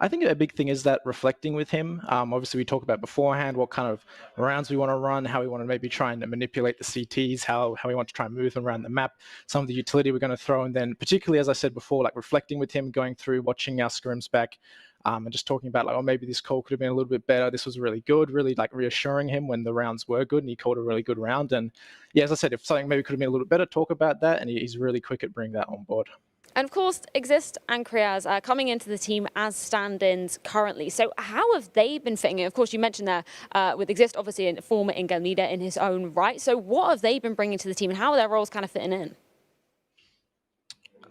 I think a big thing is that reflecting with him. Obviously, we talk about beforehand what kind of rounds we want to run, how we want to maybe try and manipulate the CTs, how we want to try and move them around the map, some of the utility we're going to throw, and then particularly, as I said before, like reflecting with him, going through, watching our scrims back, and just talking about like, oh, maybe this call could have been a little bit better. This was really good, really like reassuring him when the rounds were good, and he called a really good round. And yeah, as I said, if something maybe could have been a little bit better, talk about that, and he's really quick at bringing that on board. And of course, Exist and Kriaz are coming into the team as stand-ins currently. So how have they been fitting in? Of course, you mentioned there with Exist, obviously a former in-game leader in his own right. So what have they been bringing to the team, and how are their roles kind of fitting in?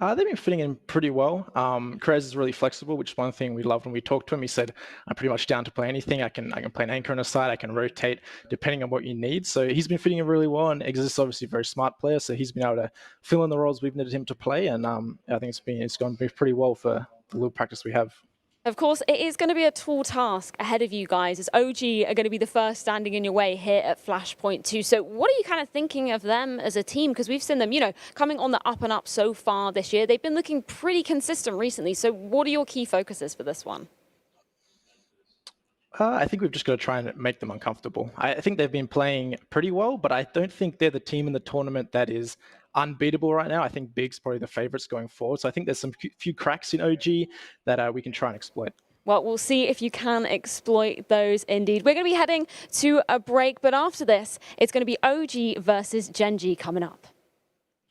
They've been fitting in pretty well. Krez is really flexible, which is one thing we loved when we talked to him. He said, I'm pretty much down to play anything. I can play an anchor on a side. I can rotate depending on what you need. So he's been fitting in really well, and Exist is obviously a very smart player, so he's been able to fill in the roles we've needed him to play, and I think it's gone pretty well for the little practice we have. Of course, it is going to be a tall task ahead of you guys, as OG are going to be the first standing in your way here at Flashpoint 2. So what are you kind of thinking of them as a team? Because we've seen them, you know, coming on the up and up so far this year. They've been looking pretty consistent recently. So what are your key focuses for this one? I think we've just got to try and make them uncomfortable. I think they've been playing pretty well, but I don't think they're the team in the tournament that is unbeatable right now. I think Big's probably the favorites going forward. So I think there's some few cracks in OG that we can try and exploit. Well, we'll see if you can exploit those indeed. We're going to be heading to a break, but after this, it's going to be OG versus Gen.G coming up.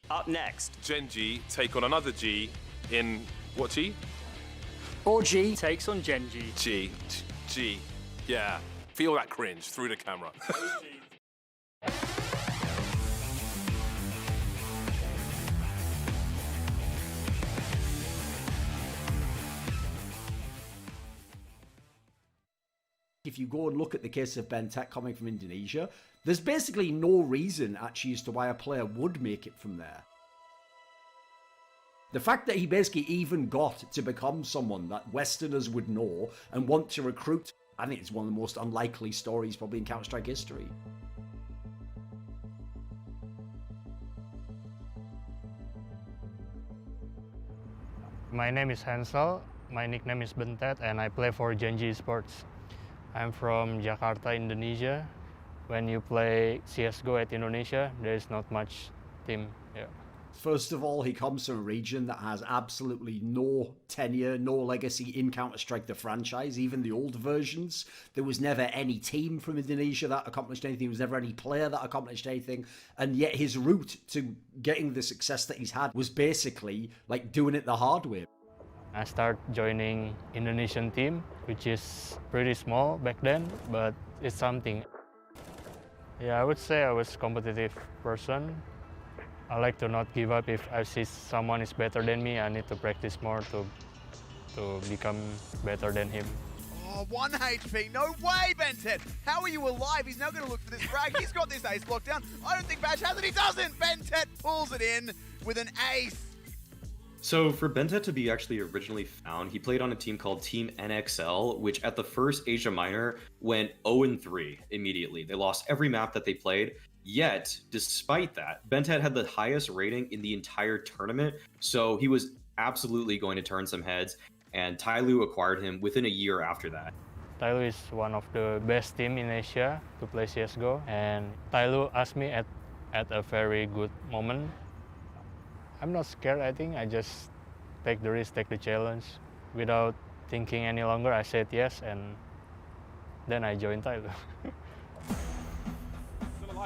Up next, Gen.G take on another G in what G? OG takes on Gen.G. G. Yeah. Feel that cringe through the camera. If you go and look at the case of Bentet coming from Indonesia, there's basically no reason actually as to why a player would make it from there. The fact that he basically even got to become someone that Westerners would know and want to recruit, I think it's one of the most unlikely stories probably in Counter-Strike history. My name is Hansel, my nickname is Bentet, and I play for Gen.G Sports. I'm from Jakarta, Indonesia. When you play CSGO at Indonesia, there's not much team. Yeah. First of all, he comes from a region that has absolutely no tenure, no legacy in Counter-Strike the franchise, even the old versions. There was never any team from Indonesia that accomplished anything. There was never any player that accomplished anything. And yet his route to getting the success that he's had was basically like doing it the hard way. I started joining Indonesian team, which is pretty small back then, but it's something. Yeah, I would say I was a competitive person. I like to not give up. If I see someone is better than me, I need to practice more to become better than him. Oh, 1 HP. No way, Bentet. How are you alive? He's now going to look for this frag. He's got this ace locked down. I don't think Bash has it. He doesn't. Bentet pulls it in with an ace. So for Bentet to be actually originally found, he played on a team called Team NXL, which at the first Asia Minor went 0-3 immediately. They lost every map that they played. Yet, despite that, Bentet had the highest rating in the entire tournament, so he was absolutely going to turn some heads, and Tyloo acquired him within a year after that. Tyloo is one of the best team in Asia to play CSGO, and Tyloo asked me at a very good moment. I'm not scared, I think. I just take the risk, take the challenge. Without thinking any longer, I said yes, and then I joined Tyloo.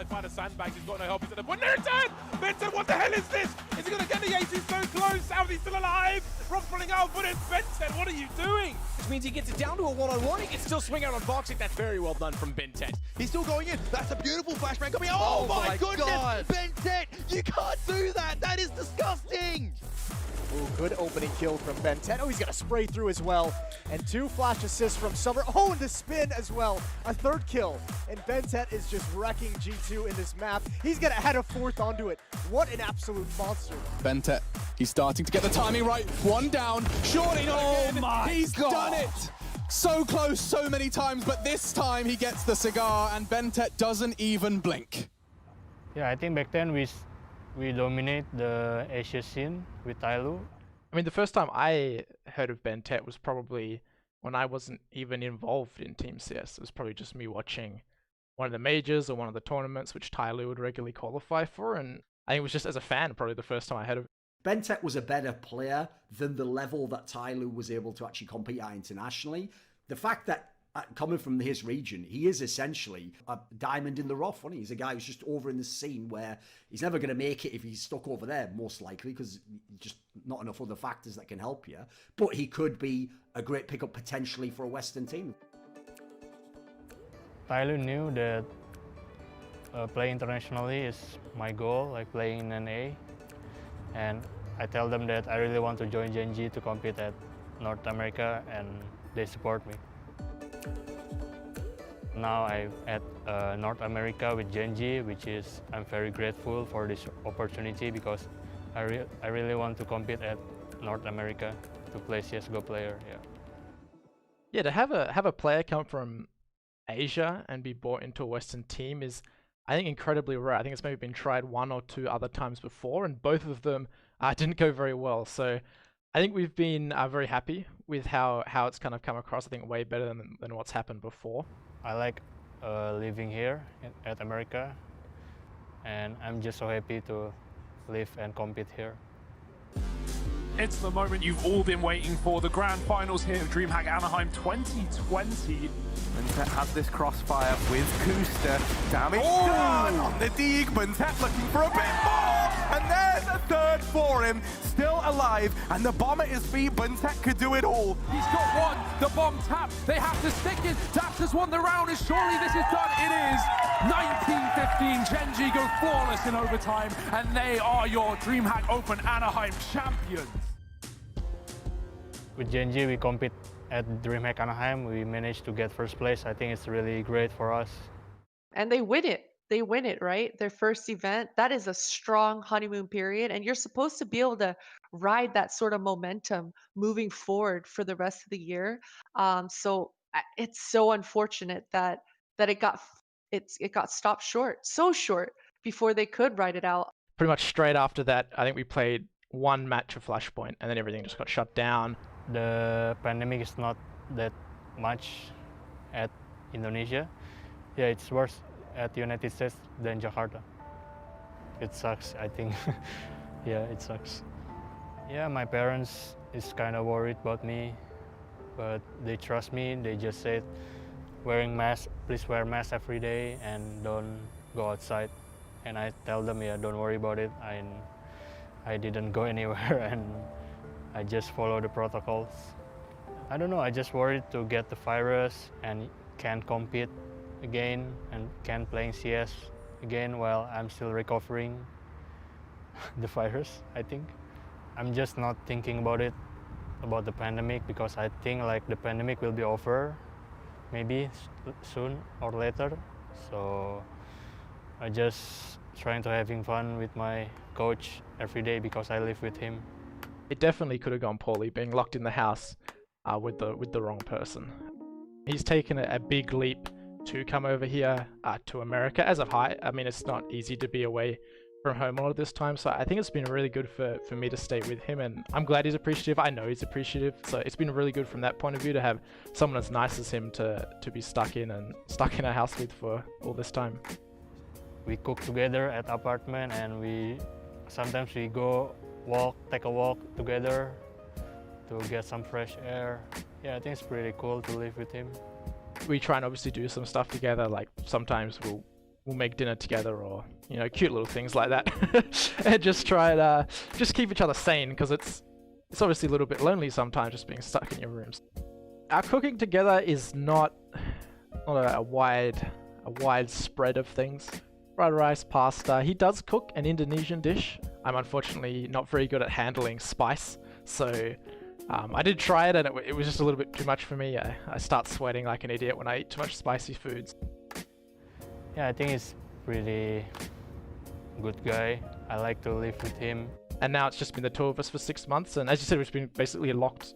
Find a sandbag, he's got no help, he's at the point. Bentet! Bentet, what the hell is this? Is he going to get the ace? He's so close. Saudi's still alive. Rob's pulling out, but it's Bentet. What are you doing? Which means he gets it down to a one-on-one. He can still swing out on Voxic. That's very well done from Bentet. He's still going in. That's a beautiful flashbang coming. Oh my goodness! God. Bentet, you can't do that. That is disgusting. Ooh, good opening kill from Bentet. Oh, he's got to spray through as well. And 2 flash assists from Summer. Oh, and the spin as well. A 3rd kill. And Bentet is just wrecking G2 in this map. He's going to add a 4th onto it. What an absolute monster. Bentet, he's starting to get the timing right. 1 down. Surely not again. He's done it. So close so many times, but this time he gets the cigar and Bentet doesn't even blink. Yeah, I think back then we dominate the Asia scene with Tyloo. I mean, the first time I heard of Bentet was probably when I wasn't even involved in Team CS. It was probably just me watching one of the majors or one of the tournaments which Tyloo would regularly qualify for, and I think it was just as a fan probably the first time I heard of it. Bentet was a better player than the level that Tyloo was able to actually compete at internationally. The fact that, coming from his region, he is essentially a diamond in the rough, wasn't he? He's a guy who's just over in the scene where he's never going to make it if he's stuck over there, most likely, because just not enough other factors that can help you. But he could be a great pickup potentially for a Western team. Tyloo knew that playing internationally is my goal, like playing in an A. And I tell them that I really want to join Gen.G to compete at North America, and they support me. Now I'm at North America with Gen.G, which is I'm very grateful for this opportunity because I really want to compete at North America to play CSGO player. Yeah, to have a player come from Asia and be brought into a Western team is, I think, incredibly rare. I think it's maybe been tried 1 or 2 other times before, and both of them didn't go very well. So I think we've been very happy with how it's kind of come across. I think way better than what's happened before. I like living here at America, and I'm just so happy to live and compete here. It's the moment you've all been waiting for, the grand finals here of DreamHack Anaheim 2020. Bentet has this crossfire with Kuster. Damage done on the dig. Bentet looking for a bit more, and there's a third for him. Still alive, and the bomb at his feet. Bentet could do it all. He's got one. The bomb tapped. They have to stick it. Dax has won the round, and surely this is done. It is. 19-15. Gen.G go flawless in overtime, and they are your DreamHack Open Anaheim champions. With Gen.G, we compete at DreamHack Anaheim. We managed to get first place. I think it's really great for us. And they win it. They win it, right? Their first event. That is a strong honeymoon period, and you're supposed to be able to ride that sort of momentum moving forward for the rest of the year. So it's so unfortunate that it got stopped short, so short before they could ride it out. Pretty much straight after that, I think we played 1 match of Flashpoint, and then everything just got shut down. The pandemic is not that much at Indonesia. Yeah, it's worse at the United States than Jakarta. It sucks, I think. Yeah, it sucks. Yeah, my parents is kind of worried about me, but they trust me. They just said, wearing mask, please wear mask every day and don't go outside. And I tell them, yeah, don't worry about it. I didn't go anywhere, and I just follow the protocols. I don't know, I just worried to get the virus and can't compete again and can't play in CS again while I'm still recovering the virus, I think. I'm just not thinking about it, about the pandemic, because I think like the pandemic will be over maybe soon or later. So I just trying to having fun with my coach every day because I live with him. It definitely could have gone poorly, being locked in the house with the wrong person. He's taken a big leap to come over here to America. As of high, I mean, it's not easy to be away from home a lot of this time, so I think it's been really good for me to stay with him, and I'm glad he's appreciative. I know he's appreciative, so it's been really good from that point of view to have someone as nice as him to be stuck in a house with for all this time. We cook together at apartment, and sometimes we go take a walk together to get some fresh air. Yeah, I think it's pretty cool to live with him. We try and obviously do some stuff together, like sometimes we'll make dinner together, or cute little things like that. And just try and just keep each other sane, because it's obviously a little bit lonely sometimes just being stuck in your rooms. Our cooking together is not a wide spread of things. Fried rice, pasta. He does cook an Indonesian dish. I'm unfortunately not very good at handling spice, so I did try it, and it was just a little bit too much for me. I start sweating like an idiot when I eat too much spicy foods. Yeah, I think he's pretty good guy. I like to live with him. And now it's just been the 2 of us for 6 months, and as you said, we've been basically locked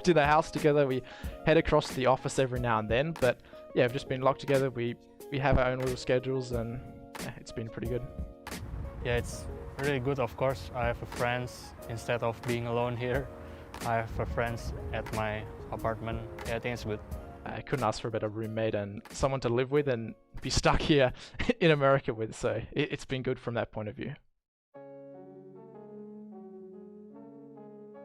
in the house together. We head across to the office every now and then, but yeah, we've just been locked together. We have our own little schedules, and yeah, it's been pretty good. Yeah, it's really good, of course. I have friends instead of being alone here. I have friends at my apartment. Yeah, I think it's good. I couldn't ask for a better roommate and someone to live with and be stuck here in America with, so it's been good from that point of view.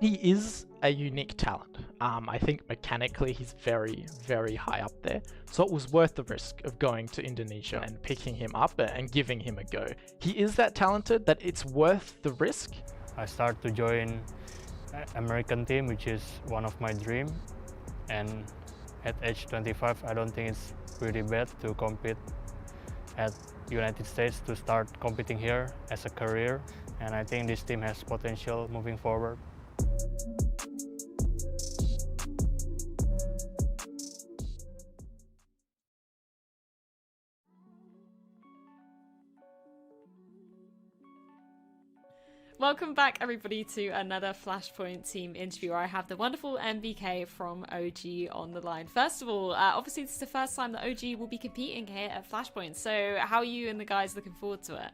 He is a unique talent. I think mechanically he's very, very high up there. So it was worth the risk of going to Indonesia and picking him up and giving him a go. He is that talented that it's worth the risk. I started to join American team, which is one of my dream. And at age 25, I don't think it's pretty bad to compete at United States, to start competing here as a career. And I think this team has potential moving forward. Welcome back, everybody, to another Flashpoint team interview where I have the wonderful MBK from OG on the line. First of all, obviously this is the first time that OG will be competing here at Flashpoint, so how are you and the guys looking forward to it?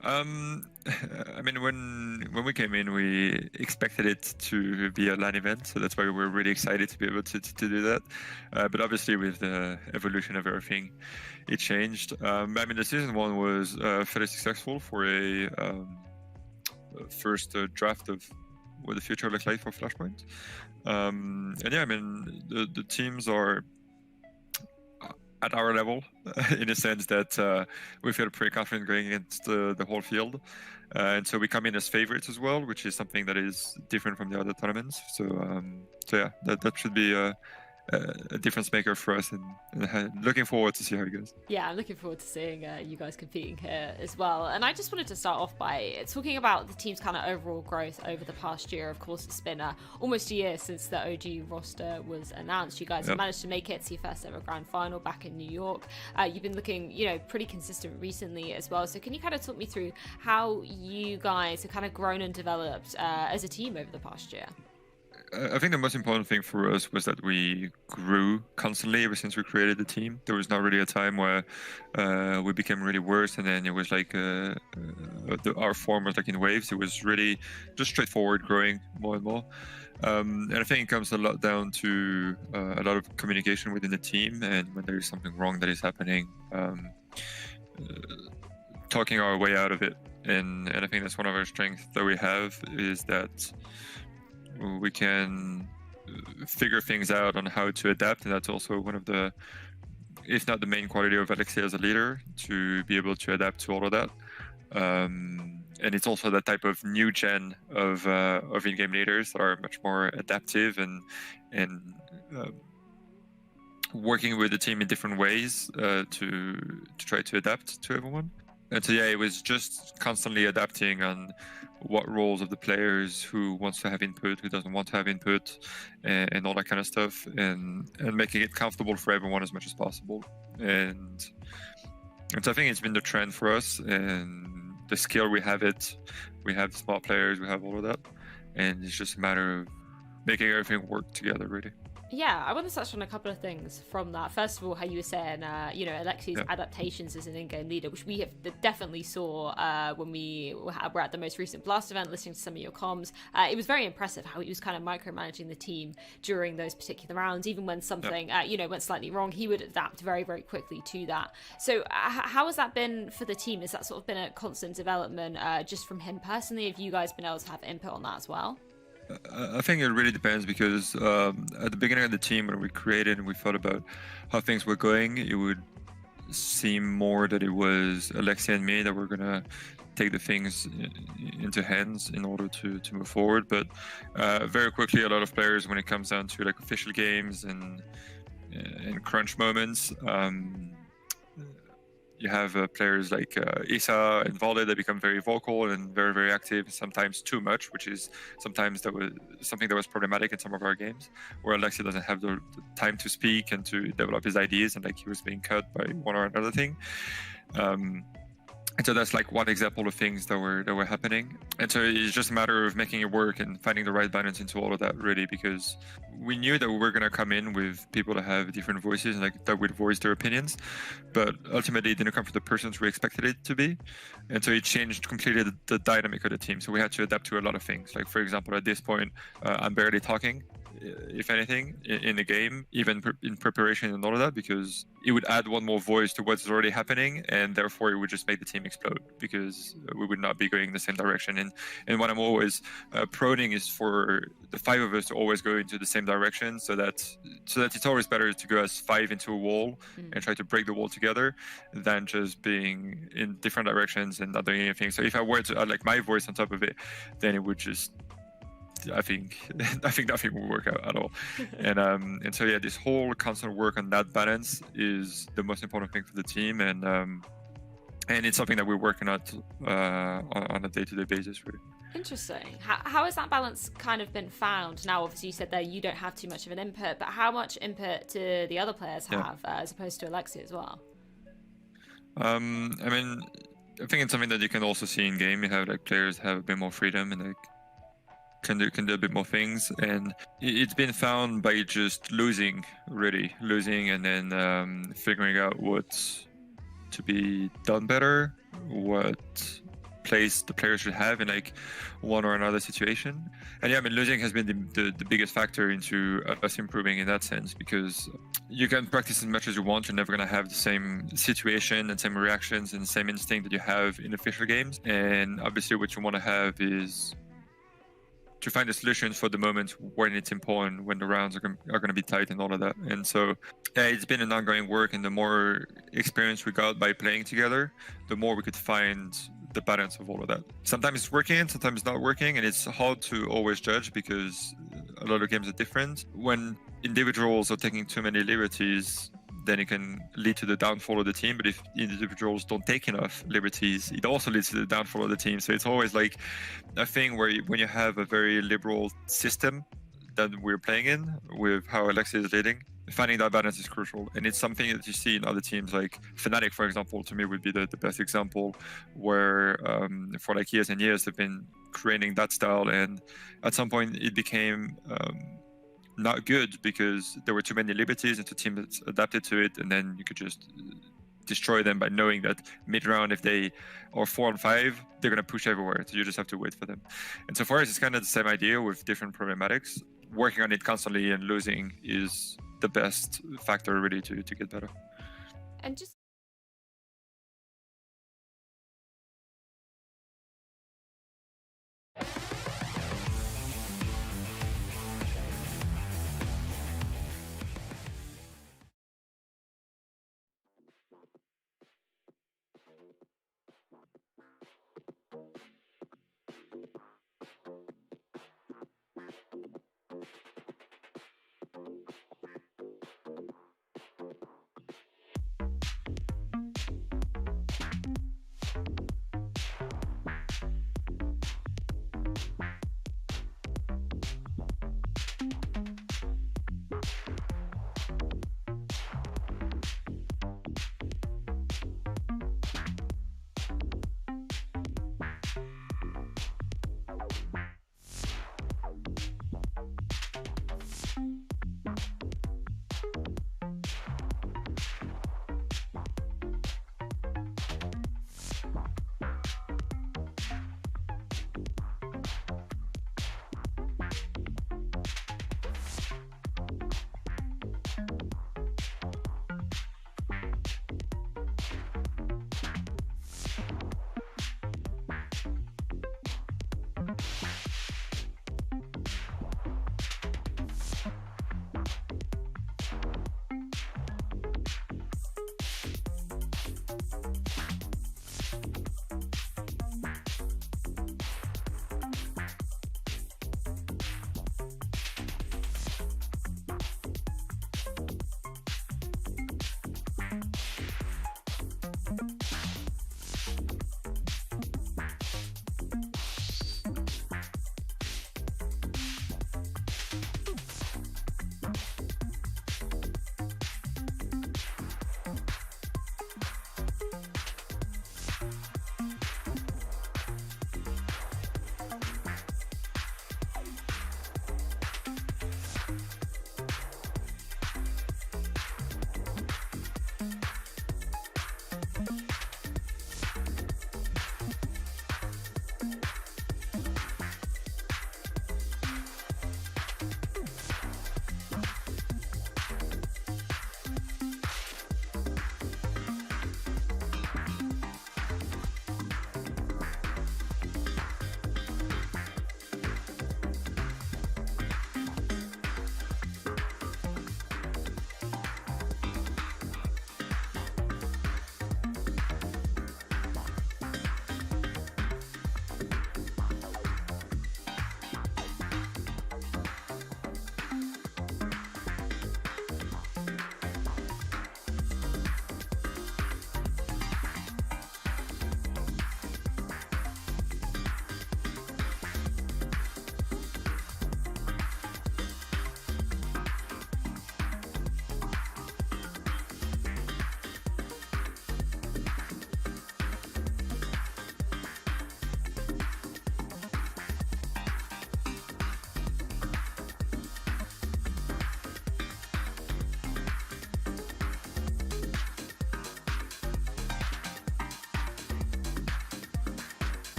I mean, when we came in, we expected it to be a LAN event, so that's why we were really excited to be able to do that. But obviously, with the evolution of everything, it changed. I mean, the season one was fairly successful for a first draft of what the future looks like for Flashpoint. And yeah, I mean, the teams are at our level, in a sense that we feel pretty confident going against the whole field. And so we come in as favorites as well, which is something that is different from the other tournaments. So yeah, that should be a difference maker for us, and looking forward to see how it goes. Yeah, I'm looking forward to seeing you guys competing here as well. And I just wanted to start off by talking about the team's kind of overall growth over the past year. Of course, it's been almost a year since the OG roster was announced. You guys have managed to make it to your first ever grand final back in New York. You've been looking, pretty consistent recently as well. So can you kind of talk me through how you guys have kind of grown and developed as a team over the past year? I think the most important thing for us was that we grew constantly ever since we created the team. There was not really a time where we became really worse, and then it was like our form was like in waves. It was really just straightforward, growing more and more. And I think it comes a lot down to a lot of communication within the team, and when there is something wrong that is happening, talking our way out of it. And I think that's one of our strengths that we have, is that we can figure things out on how to adapt, and that's also one of the, if not the main quality of Alexei as a leader, to be able to adapt to all of that. And it's also that type of new gen of in-game leaders that are much more adaptive and working with the team in different ways to try to adapt to everyone. And so yeah, it was just constantly adapting on what roles of the players, who wants to have input, who doesn't want to have input, and all that kind of stuff, and making it comfortable for everyone as much as possible. And so I think it's been the trend for us, and the skill we have smart players, we have all of that, and it's just a matter of making everything work together, really. Yeah, I want to touch on a couple of things from that. First of all, how you were saying, Alexei's adaptations as an in-game leader, which we have definitely saw when we were at the most recent Blast event, listening to some of your comms. It was very impressive how he was kind of micromanaging the team during those particular rounds. Even when something, went slightly wrong, he would adapt very, very quickly to that. So how has that been for the team? Has that sort of been a constant development just from him personally? Have you guys been able to have input on that as well? I think it really depends, because at the beginning of the team, when we created and we thought about how things were going, it would seem more that it was Alexei and me that were going to take the things into hands in order to move forward. But very quickly, a lot of players, when it comes down to like official games and crunch moments, you have players like Isa and Valde that become very vocal and very, very active, sometimes too much, which is sometimes that was something that was problematic in some of our games, where Alexei doesn't have the time to speak and to develop his ideas, and like he was being cut by one or another thing. And so that's like one example of things that were happening. And so it's just a matter of making it work and finding the right balance into all of that, really, because we knew that we were going to come in with people that have different voices and like that would voice their opinions, but ultimately it didn't come from the persons we expected it to be. And so it changed completely the dynamic of the team. So we had to adapt to a lot of things. Like, for example, at this point, I'm barely talking if anything, in the game, even in preparation and all of that, because it would add one more voice to what's already happening, and therefore it would just make the team explode, because we would not be going in the same direction. And what I'm always proning is for the 5 of us to always go into the same direction, so that it's always better to go as 5 into a wall and try to break the wall together than just being in different directions and not doing anything. So if I were to add like my voice on top of it, then it would just, I think nothing will work out at all. And so yeah, this whole constant work on that balance is the most important thing for the team, and it's something that we're working on a day-to-day basis, really. Interesting. How has that balance kind of been found? Now, obviously, you said that you don't have too much of an input, but how much input do the other players have, as opposed to Alexi as well? I mean, I think it's something that you can also see in game. You have like players have a bit more freedom and like can do a bit more things, and it's been found by just losing, and then figuring out what to be done better, what place the players should have in like one or another situation. And yeah, I mean, losing has been the biggest factor into us improving in that sense, because you can practice as much as you want, you're never going to have the same situation and same reactions and the same instinct that you have in official games. And obviously what you want to have is to find a solution for the moment when it's important, when the rounds are going to be tight and all of that. And so yeah, it's been an ongoing work, and the more experience we got by playing together, the more we could find the balance of all of that. Sometimes it's working, sometimes it's not working, and it's hard to always judge because a lot of games are different. When individuals are taking too many liberties, then it can lead to the downfall of the team. But if individuals don't take enough liberties, it also leads to the downfall of the team. So it's always like a thing where when you have a very liberal system that we're playing in, with how Alexi is leading, finding that balance is crucial. And it's something that you see in other teams, like Fnatic, for example, to me would be the best example, where for like years and years they've been creating that style, and at some point it became not good because there were too many liberties and the team that's adapted to it, and then you could just destroy them by knowing that mid-round, if they are 4 on 5, they're going to push everywhere, so you just have to wait for them. And so for us, it's kind of the same idea with different problematics. Working on it constantly and losing is the best factor really to get better. And just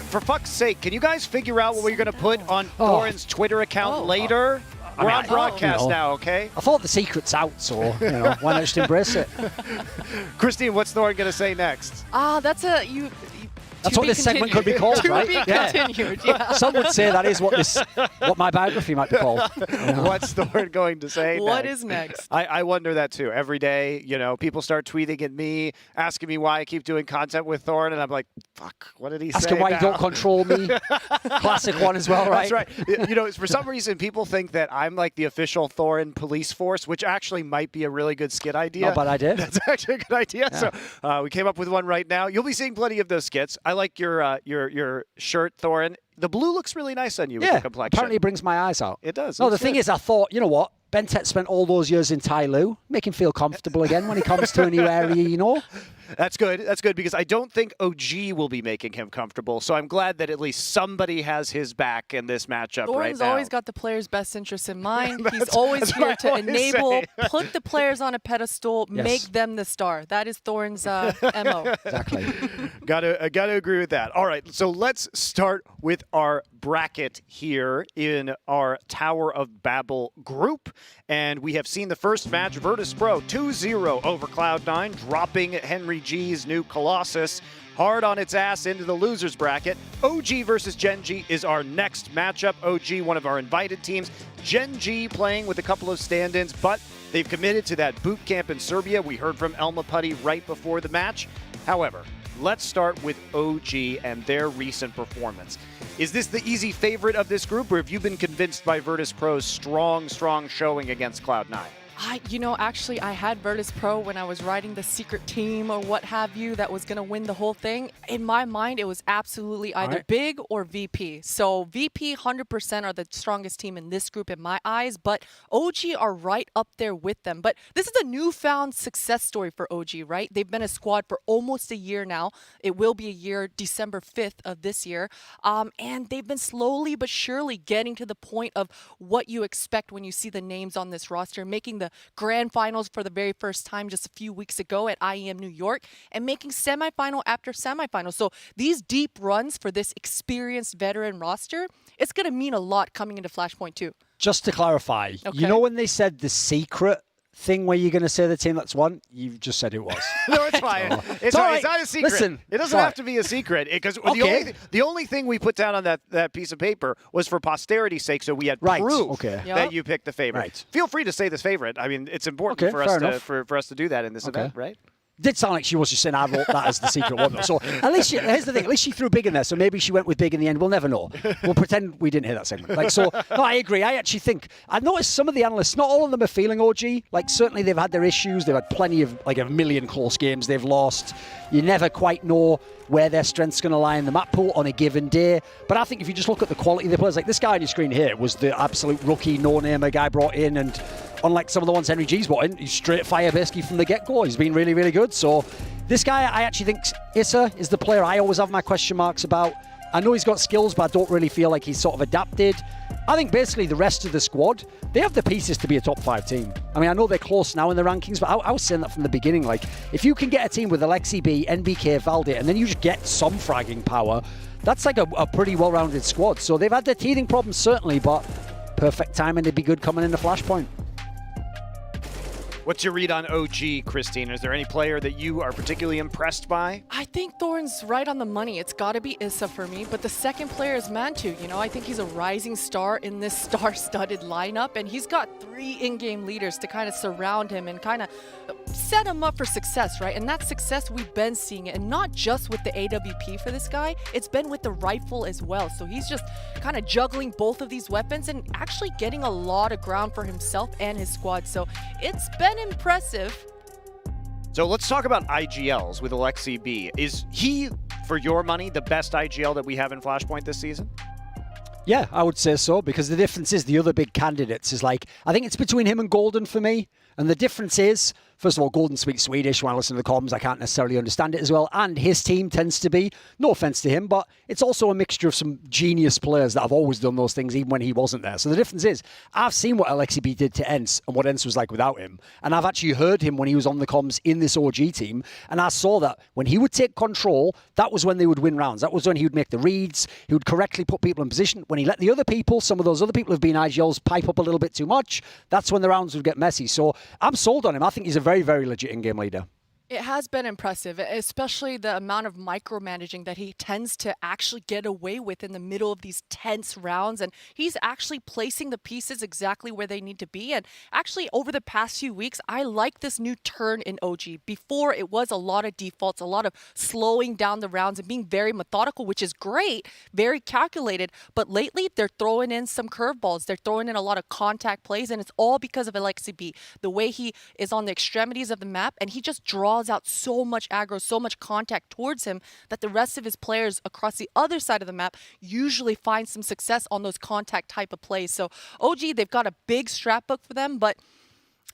for fuck's sake, can you guys figure out what we're going to put on Thorin's Twitter account later? We're on broadcast now, okay? I thought the secret's out, so, why not just embrace it? Christine, what's Thorin going to say next? That's That's what this segment could be called, right? To be continued, yeah. Some would say that is what my biography might be called. What's Thorin going to say What next? is next? I wonder that too. Every day, people start tweeting at me, asking me why I keep doing content with Thorin, and I'm like, fuck, what did he say? Asking why you don't control me. Classic one as well, right? That's right. For some reason, people think that I'm like the official Thorin police force, which actually might be a really good skit idea. Not a bad idea. That's actually a good idea. Yeah. So we came up with one right now. You'll be seeing plenty of those skits. I like your shirt, Thorin. The blue looks really nice on you with the complexion. Apparently it brings my eyes out. It does. No, the thing is, I thought, you know what? Bentet spent all those years in Tyloo. Make him feel comfortable again when he comes to a new area, That's good. That's good because I don't think OG will be making him comfortable. So I'm glad that at least somebody has his back in this matchup right Thorin's now. always got the players' best interests in mind. He's always here to enable, put the players on a pedestal, make them the star. That is Thorin's MO. Exactly. Gotta agree with that. All right, so let's start with our bracket here in our Tower of Babel group. And we have seen the first match, Virtus.Pro 2-0 over Cloud9, dropping Henry G's new Colossus hard on its ass into the losers bracket. OG versus Gen.G is our next matchup. OG, one of our invited teams. Gen.G playing with a couple of stand-ins, but they've committed to that boot camp in Serbia. We heard from Elma Putty right before the match. However, let's start with OG and their recent performance. Is this the easy favorite of this group, or have you been convinced by Virtus.Pro's strong showing against Cloud9? Actually, I had Virtus.Pro when I was writing the secret team or what have you that was going to win the whole thing. In my mind, it was absolutely either Big or VP. So VP 100% are the strongest team in this group in my eyes, but OG are right up there with them. But this is a newfound success story for OG, right? They've been a squad for almost a year now. It will be a year, December 5th of this year. And they've been slowly but surely getting to the point of what you expect when you see the names on this roster, making the grand finals for the very first time just a few weeks ago at IEM New York and making semifinal after semifinal. So these deep runs for this experienced veteran roster, it's going to mean a lot coming into Flashpoint 2. Just to clarify, you know when they said the secret thing where you're going to say the team that's won? You've just said it was. No, it's fine. It's not a secret. Listen, it doesn't have to be a secret because the only thing we put down on that piece of paper was for posterity's sake, so we had proof that you picked the favorite. Right. Feel free to say this favorite. I mean, it's important for us to do that in this event, right? Did sound like she was just saying I wrote that as the secret one, though. So at least here's the thing. At least she threw Big in there, so maybe she went with Big in the end. We'll never know. We'll pretend we didn't hear that segment. No, I agree. I actually think I've noticed some of the analysts. Not all of them are feeling OG. Certainly they've had their issues. They've had plenty of a million close games they've lost. You never quite know where their strength's going to lie in the map pool on a given day. But I think if you just look at the quality of the players, like this guy on your screen here was the absolute rookie, no-namer guy brought in, and unlike some of the ones Henry G's brought in, he's straight fire basically from the get-go. He's been really, really good. So this guy, I actually think Issa is the player I always have my question marks about. I know he's got skills, but I don't really feel like he's sort of adapted. I think basically the rest of the squad, they have the pieces to be a top 5 team. I mean, I know they're close now in the rankings, but I was saying that from the beginning. If you can get a team with Alexi B, NBK, Valde, and then you just get some fragging power, that's like a pretty well-rounded squad. So they've had their teething problems, certainly, but perfect timing to be good coming into Flashpoint. What's your read on OG, Christine? Is there any player that you are particularly impressed by? I think Thorin's right on the money. It's got to be Issa for me, but the second player is Mantu. I think he's a rising star in this star-studded lineup, and he's got 3 in-game leaders to kind of surround him and kind of set him up for success, right? And that success, we've been seeing it, and not just with the AWP for this guy, it's been with the rifle as well. So he's just kind of juggling both of these weapons and actually getting a lot of ground for himself and his squad. So it's been impressive. So let's talk about IGLs with Alexi B. Is he, for your money, the best IGL that we have in Flashpoint this season? Yeah, I would say so, because the difference is the other big candidates is I think it's between him and Golden for me. And the difference is, first of all, Golden speaks Swedish. When I listen to the comms, I can't necessarily understand it as well. And his team tends to be, no offense to him, but it's also a mixture of some genius players that have always done those things even when he wasn't there. So the difference is, I've seen what Alexi B did to Ents and what Ents was like without him. And I've actually heard him when he was on the comms in this OG team. And I saw that when he would take control, that was when they would win rounds. That was when he would make the reads. He would correctly put people in position. When he let the other people, some of those other people who've been IGLs, pipe up a little bit too much, that's when the rounds would get messy. So I'm sold on him. I think he's a very, very legit in-game leader. It has been impressive, especially the amount of micromanaging that he tends to actually get away with in the middle of these tense rounds. And he's actually placing the pieces exactly where they need to be. And actually, over the past few weeks, I like this new turn in OG. Before, it was a lot of defaults, a lot of slowing down the rounds and being very methodical, which is great, very calculated. But lately, they're throwing in some curveballs. They're throwing in a lot of contact plays, and it's all because of Alexi B. The way he is on the extremities of the map, and he just draws out so much aggro, so much contact towards him that the rest of his players across the other side of the map usually find some success on those contact type of plays. So OG, they've got a big strat book for them, but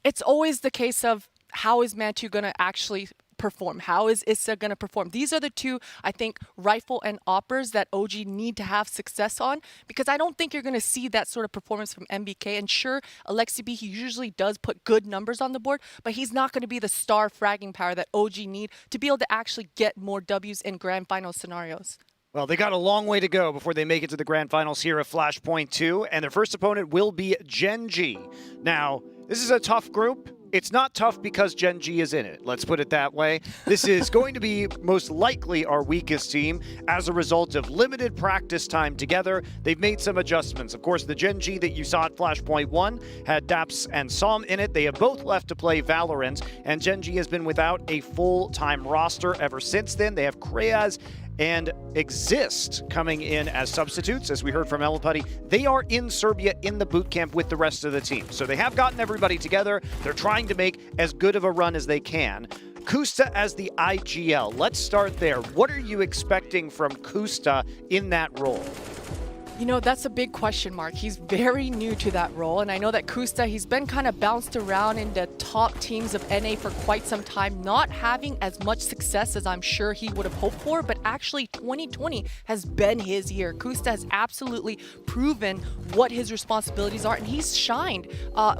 it's always the case of how is Mantu going to actually perform? How is Issa going to perform? These are the two, I think, rifle and oppers that OG need to have success on, because I don't think you're going to see that sort of performance from MBK. And sure, Alexi B, he usually does put good numbers on the board, but he's not going to be the star fragging power that OG need to be able to actually get more Ws in grand final scenarios. Well, they got a long way to go before they make it to the grand finals here at Flashpoint 2, and their first opponent will be Gen.G. Now, this is a tough group. It's not tough because Gen.G is in it. Let's put it that way. This is going to be most likely our weakest team as a result of limited practice time together. They've made some adjustments. Of course, the Gen.G that you saw at Flashpoint 1 had Daps and Som in it. They have both left to play Valorant, and Gen.G has been without a full-time roster ever since then. They have Kreyaz and Exist coming in as substitutes. As we heard from Elaputty, they are in Serbia in the boot camp with the rest of the team. So they have gotten everybody together. They're trying to make as good of a run as they can. Kusta as the IGL. Let's start there. What are you expecting from Kusta in that role? You know, that's a big question mark. He's very new to that role, and I know that Kusta, he's been kind of bounced around in the top teams of NA for quite some time, not having as much success as I'm sure he would have hoped for, but actually 2020 has been his year. Kusta has absolutely proven what his responsibilities are, and he's shined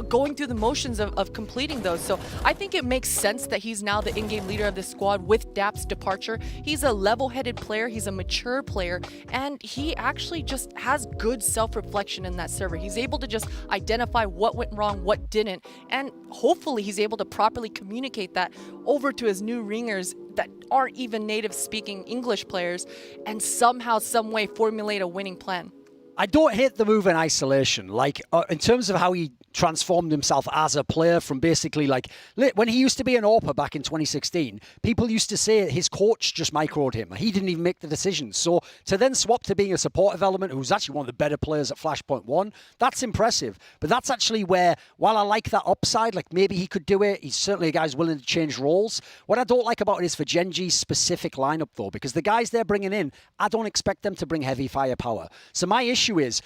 going through the motions of completing those. So I think it makes sense that he's now the in-game leader of the squad with Dap's departure. He's a level-headed player, he's a mature player, and he actually just has good self-reflection in that server. He's able to just identify what went wrong, what didn't, and hopefully he's able to properly communicate that over to his new ringers that aren't even native speaking English players, and somehow, some way formulate a winning plan. I don't hate the move in isolation. Like, in terms of how he transformed himself as a player from basically, like, when he used to be an AWPer back in 2016, people used to say his coach just microed him. He didn't even make the decisions. So to then swap to being a supportive element, who's actually one of the better players at Flashpoint 1, that's impressive. But that's actually where, while I like that upside, like maybe he could do it, he's certainly a guy who's willing to change roles. What I don't like about it is for Gen.G's specific lineup, though, because the guys they're bringing in, I don't expect them to bring heavy firepower. So my issue is,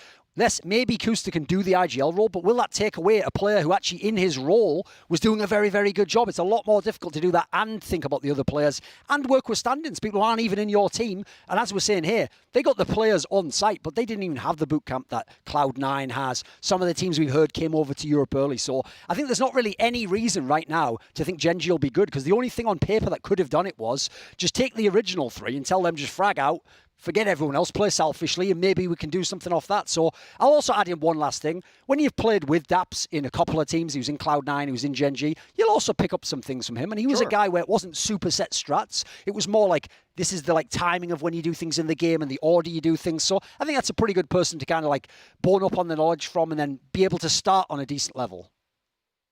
maybe Kusta can do the IGL role, but will that take away a player who actually in his role was doing a very, very good job? It's a lot more difficult to do that and think about the other players and work with stand-ins, people who aren't even in your team. And as we're saying here, they got the players on site, but they didn't even have the boot camp that Cloud9 has. Some of the teams we've heard came over to Europe early. So I think there's not really any reason right now to think Gen.G will be good, because the only thing on paper that could have done it was just take the original three and tell them just frag out, forget everyone else, play selfishly, and maybe we can do something off that. So I'll also add in one last thing. When you've played with Daps in a couple of teams, he was in Cloud9, he was in Gen.G, you'll also pick up some things from him. And he was a guy where it wasn't super set strats. It was more like, this is the like timing of when you do things in the game and the order you do things. So I think that's a pretty good person to kind of like bone up on the knowledge from and then be able to start on a decent level.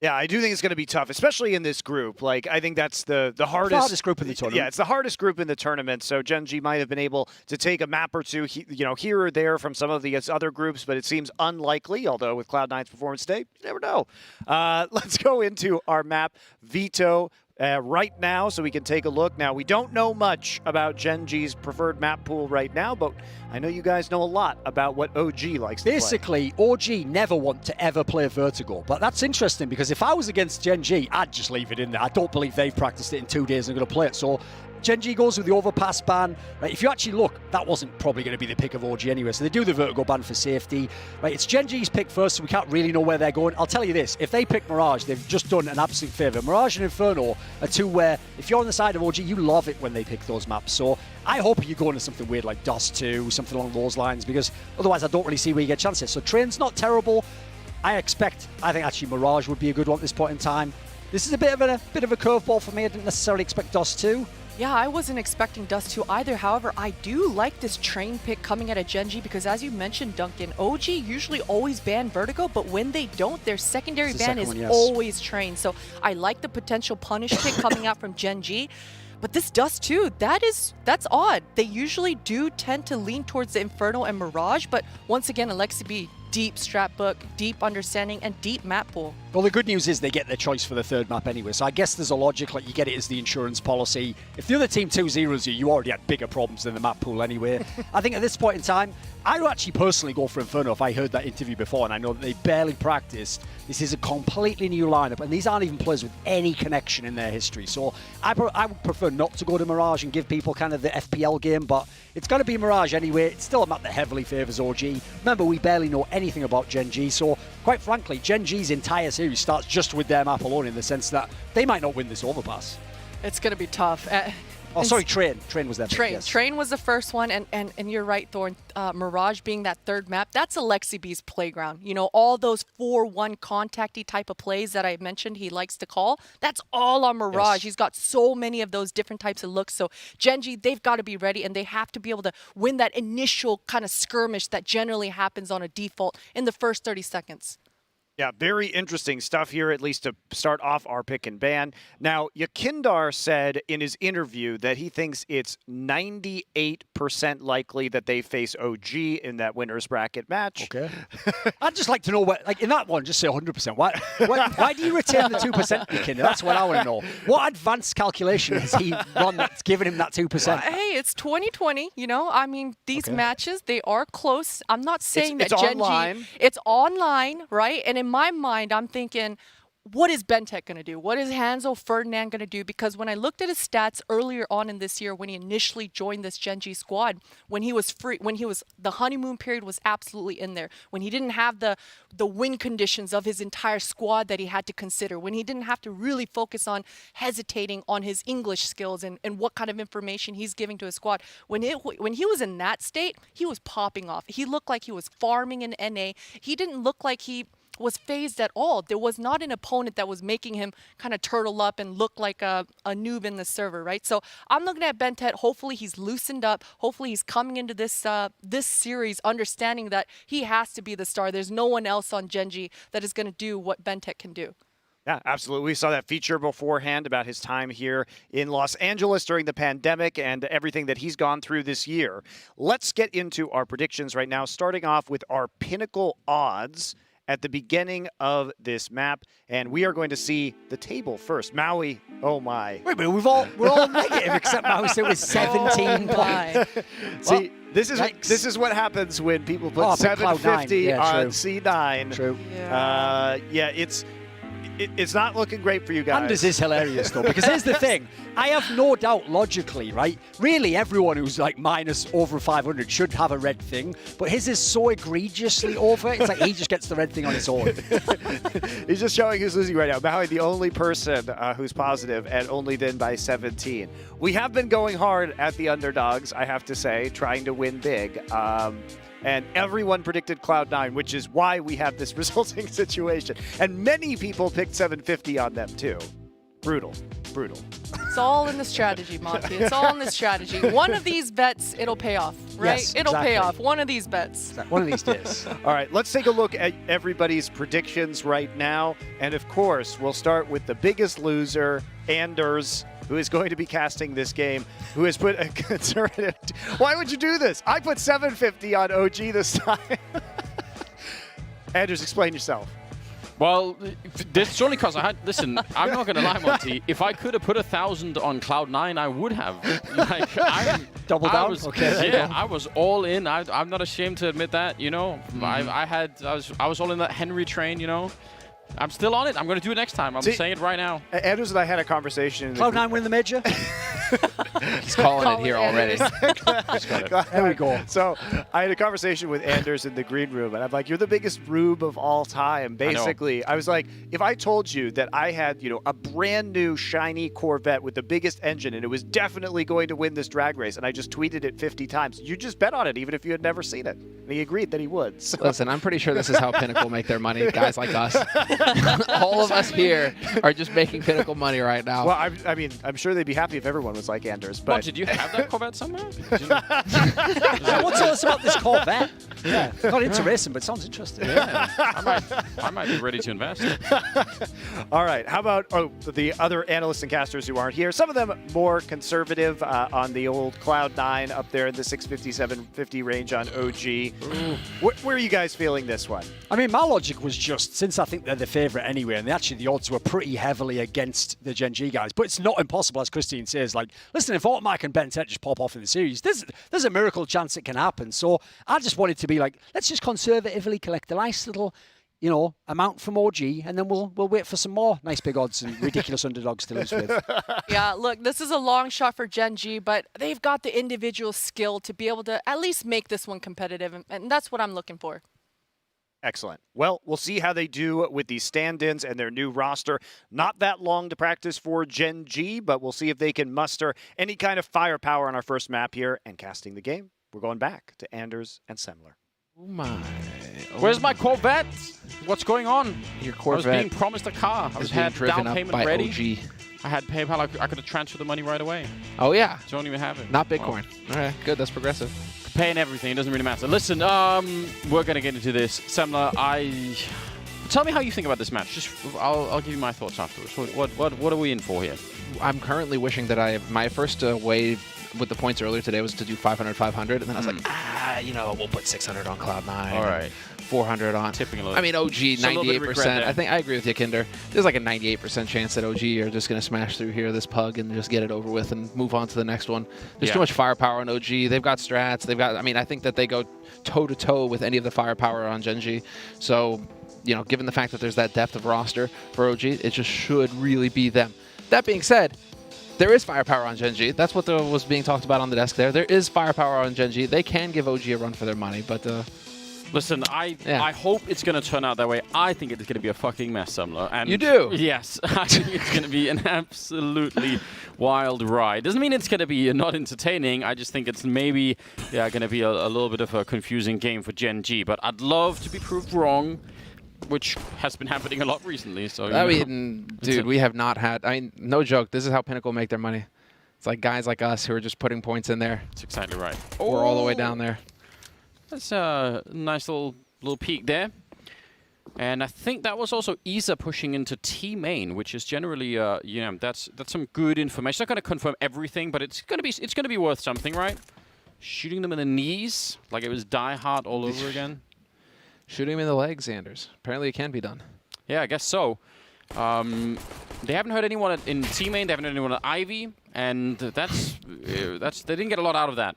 Yeah, I do think it's going to be tough, especially in this group. Like, I think that's the hardest group in the tournament. Yeah, it's the hardest group in the tournament. So Gen.G might have been able to take a map or two, here or there from some of the other groups, but it seems unlikely. Although with Cloud9's performance today, you never know. Let's go into our map. Vito right now, so we can take a look. Now, we don't know much about Gen.G's preferred map pool right now, but I know you guys know a lot about what OG likes to play. Basically, OG never want to ever play Vertigo, but that's interesting because if I was against Gen.G, I'd just leave it in there. I don't believe they've practiced it in 2 days and are going to play it. So Gen.G goes with the Overpass ban. Right, if you actually look, that wasn't probably going to be the pick of OG anyway, so they do the Vertigo ban for safety. Right, it's Gen.G's pick first, so we can't really know where they're going. I'll tell you this, if they pick Mirage, they've just done an absolute favour. Mirage and Inferno are two where, if you're on the side of OG, you love it when they pick those maps. So I hope you go into something weird like Dust 2, something along those lines, because otherwise I don't really see where you get chances. So Train's not terrible. I think actually Mirage would be a good one at this point in time. This is a bit of a curveball for me. I didn't necessarily expect Dust 2. Yeah, I wasn't expecting Dust 2 either. However, I do like this Train pick coming out of Gen.G because, as you mentioned, Duncan, OG usually always ban Vertigo, but when they don't, their secondary ban is always Train. So I like the potential punish pick coming out from Gen.G. But this Dust 2, that's odd. They usually do tend to lean towards the Inferno and Mirage, but once again, Alexi B, deep strat book, deep understanding, and deep map pool. Well, the good news is they get their choice for the third map anyway, so I guess there's a logic, like you get it as the insurance policy. If the other team 2-0s you already had bigger problems than the map pool anyway. I think at this point in time, I would actually personally go for Inferno if I heard that interview before, and I know that they barely practiced. This is a completely new lineup, and these aren't even players with any connection in their history. So I would prefer not to go to Mirage and give people kind of the FPL game, but it's got to be Mirage anyway. It's still a map that heavily favours OG. Remember, we barely know anything about Gen.G, so quite frankly, Gen.G's entire series starts just with their map alone in the sense that they might not win this Overpass. It's going to be tough. Oh, sorry, Train. Train was that. Train was the first one, and you're right, Thorn. Mirage being that third map, that's Alexi B's playground. You know, all those 4-1 contacty type of plays that I mentioned he likes to call, that's all on Mirage. Yes. He's got so many of those different types of looks. So Gen.G, they've got to be ready, and they have to be able to win that initial kind of skirmish that generally happens on a default in the first 30 seconds. Yeah, very interesting stuff here, at least to start off our pick and ban. Now, Yakindar said in his interview that he thinks it's 98% likely that they face OG in that winner's bracket match. Okay. I'd just like to know, like in that one, just say 100%. Why do you retain the 2%, Yakindar? That's what I want to know. What advanced calculation has he run that's given him that 2%? Hey, it's 2020, you know? I mean, these matches, they are close. I'm not saying that Gen.G... online. It's online, right? And in my mind, I'm thinking, what is BenTech going to do? What is Hanzo Ferdinand going to do? Because when I looked at his stats earlier on in this year, when he initially joined this Gen.G squad, when he was free, the honeymoon period was absolutely in there. When he didn't have the win conditions of his entire squad that he had to consider. When he didn't have to really focus on hesitating on his English skills and what kind of information he's giving to his squad. When he was in that state, he was popping off. He looked like he was farming in NA. He didn't look like he was phased at all. There was not an opponent that was making him kind of turtle up and look like a noob in the server, right? So I'm looking at BenTech. Hopefully he's loosened up. Hopefully he's coming into this series understanding that he has to be the star. There's no one else on Gen.G that is going to do what BenTech can do. Yeah, absolutely. We saw that feature beforehand about his time here in Los Angeles during the pandemic and everything that he's gone through this year. Let's get into our predictions right now, starting off with our pinnacle odds at the beginning of this map, and we are going to see the table first. Maui, oh my. Wait, but we're all negative except Maui, so it was 17. See, this is what happens when people put 750 on C9. True. Yeah, it's not looking great for you guys. Anders is hilarious, though, because here's the thing. I have no doubt, logically, right? Really, everyone who's like minus over 500 should have a red thing, but his is so egregiously over. It's like he just gets the red thing on his own. He's just showing who's losing right now. Maui, the only person who's positive, and only then by 17. We have been going hard at the underdogs, I have to say, trying to win big. And everyone predicted Cloud9, which is why we have this resulting situation. And many people picked 750 on them, too. Brutal. It's all in the strategy, Monty. It's all in the strategy. One of these bets, it'll pay off, right? Yes, it'll pay off. One of these bets. One of these days. All right, let's take a look at everybody's predictions right now. And, of course, we'll start with the biggest loser, Anders, who is going to be casting this game, who has put a conservative... Why would you do this? I put 750 on OG this time. Anders, explain yourself. Well, this only because I had. Listen, I'm not going to lie, Monty. If I could have put 1,000 on Cloud9, I would have. Like, Double down. I was all in. I'm not ashamed to admit that. You know, I was all in that Henry train. You know, I'm still on it. I'm going to do it next time. I'm saying it right now. Andrews and I had a conversation. Cloud9 win the major. He's calling it here already. There we go. So I had a conversation with Anders in the green room, and I'm like, "You're the biggest rube of all time." Basically, I was like, if I told you that I had, a brand new shiny Corvette with the biggest engine, and it was definitely going to win this drag race, and I just tweeted it 50 times, you just bet on it, even if you had never seen it. And he agreed that he would. So. Listen, I'm pretty sure this is how Pinnacle make their money. Guys like us, all of us here are just making Pinnacle money right now. Well, I mean, I'm sure they'd be happy if everyone was like Anders. But Did you have that Corvette somewhere? What's all this about this Corvette? Yeah, not into racing, but it sounds interesting. Yeah, I might be ready to invest. All right, how about the other analysts and casters who aren't here? Some of them more conservative on the old Cloud9 up there in the 650, 750 range on OG. Where are you guys feeling this one? I mean, my logic was just, since I think they're the favourite anyway, and the odds were pretty heavily against the Gen.G guys, but it's not impossible, as Christine says. Like, listen, if Automatic and Bentette just pop off in the series, there's a miracle chance it can happen. So I just wanted to be like, let's just conservatively collect a nice little, amount from OG, and then we'll wait for some more nice big odds and ridiculous underdogs to lose with. Yeah, look, this is a long shot for Gen.G, but they've got the individual skill to be able to at least make this one competitive, and that's what I'm looking for. Excellent. Well, we'll see how they do with these stand-ins and their new roster. Not that long to practice for Gen.G, but we'll see if they can muster any kind of firepower on our first map here. And casting the game, we're going back to Anders and Semler. Oh my. Where's my Corvette? What's going on? Your Corvette. I was being promised a car. I had down payment ready. OG. I had PayPal. I could have transferred the money right away. Oh, yeah. Don't even have it. Not Bitcoin. All right, good. That's progressive. Paying everything. It doesn't really matter. Listen, we're going to get into this. Semler, tell me how you think about this match. Just, I'll give you my thoughts afterwards. What are we in for here? I'm currently wishing that my first wave with the points earlier today was to do 500, 500, and then I was like, we'll put 600 on Cloud9. All right. 400 on. Tipping a little. I mean, OG, 98%. I think I agree with you, Kinder. There's like a 98% chance that OG are just going to smash through here this pug and just get it over with and move on to the next one. There's too much firepower on OG. They've got strats. I think that they go toe-to-toe with any of the firepower on Gen.G. So, given the fact that there's that depth of roster for OG, it just should really be them. That being said, there is firepower on Gen.G. That's what was being talked about on the desk there. There is firepower on Gen.G. They can give OG a run for their money, but... Listen, I hope it's going to turn out that way. I think it's going to be a fucking mess, Semler. And you do? Yes. I think it's going to be an absolutely wild ride. Doesn't mean it's going to be not entertaining. I just think it's maybe going to be a little bit of a confusing game for Gen.G. But I'd love to be proved wrong, which has been happening a lot recently. So dude, we have not had... no joke. This is how Pinnacle make their money. It's like guys like us who are just putting points in there. That's exactly right. We're all the way down there. That's a nice little peek there. And I think that was also Isa pushing into T main, which is generally, that's some good information. Not going to confirm everything, but it's going to be worth something, right? Shooting them in the knees, like it was Die Hard all over again. Shooting them in the legs, Anders. Apparently, it can be done. Yeah, I guess so. They haven't heard anyone in T main. They haven't heard anyone at Ivy, and they didn't get a lot out of that.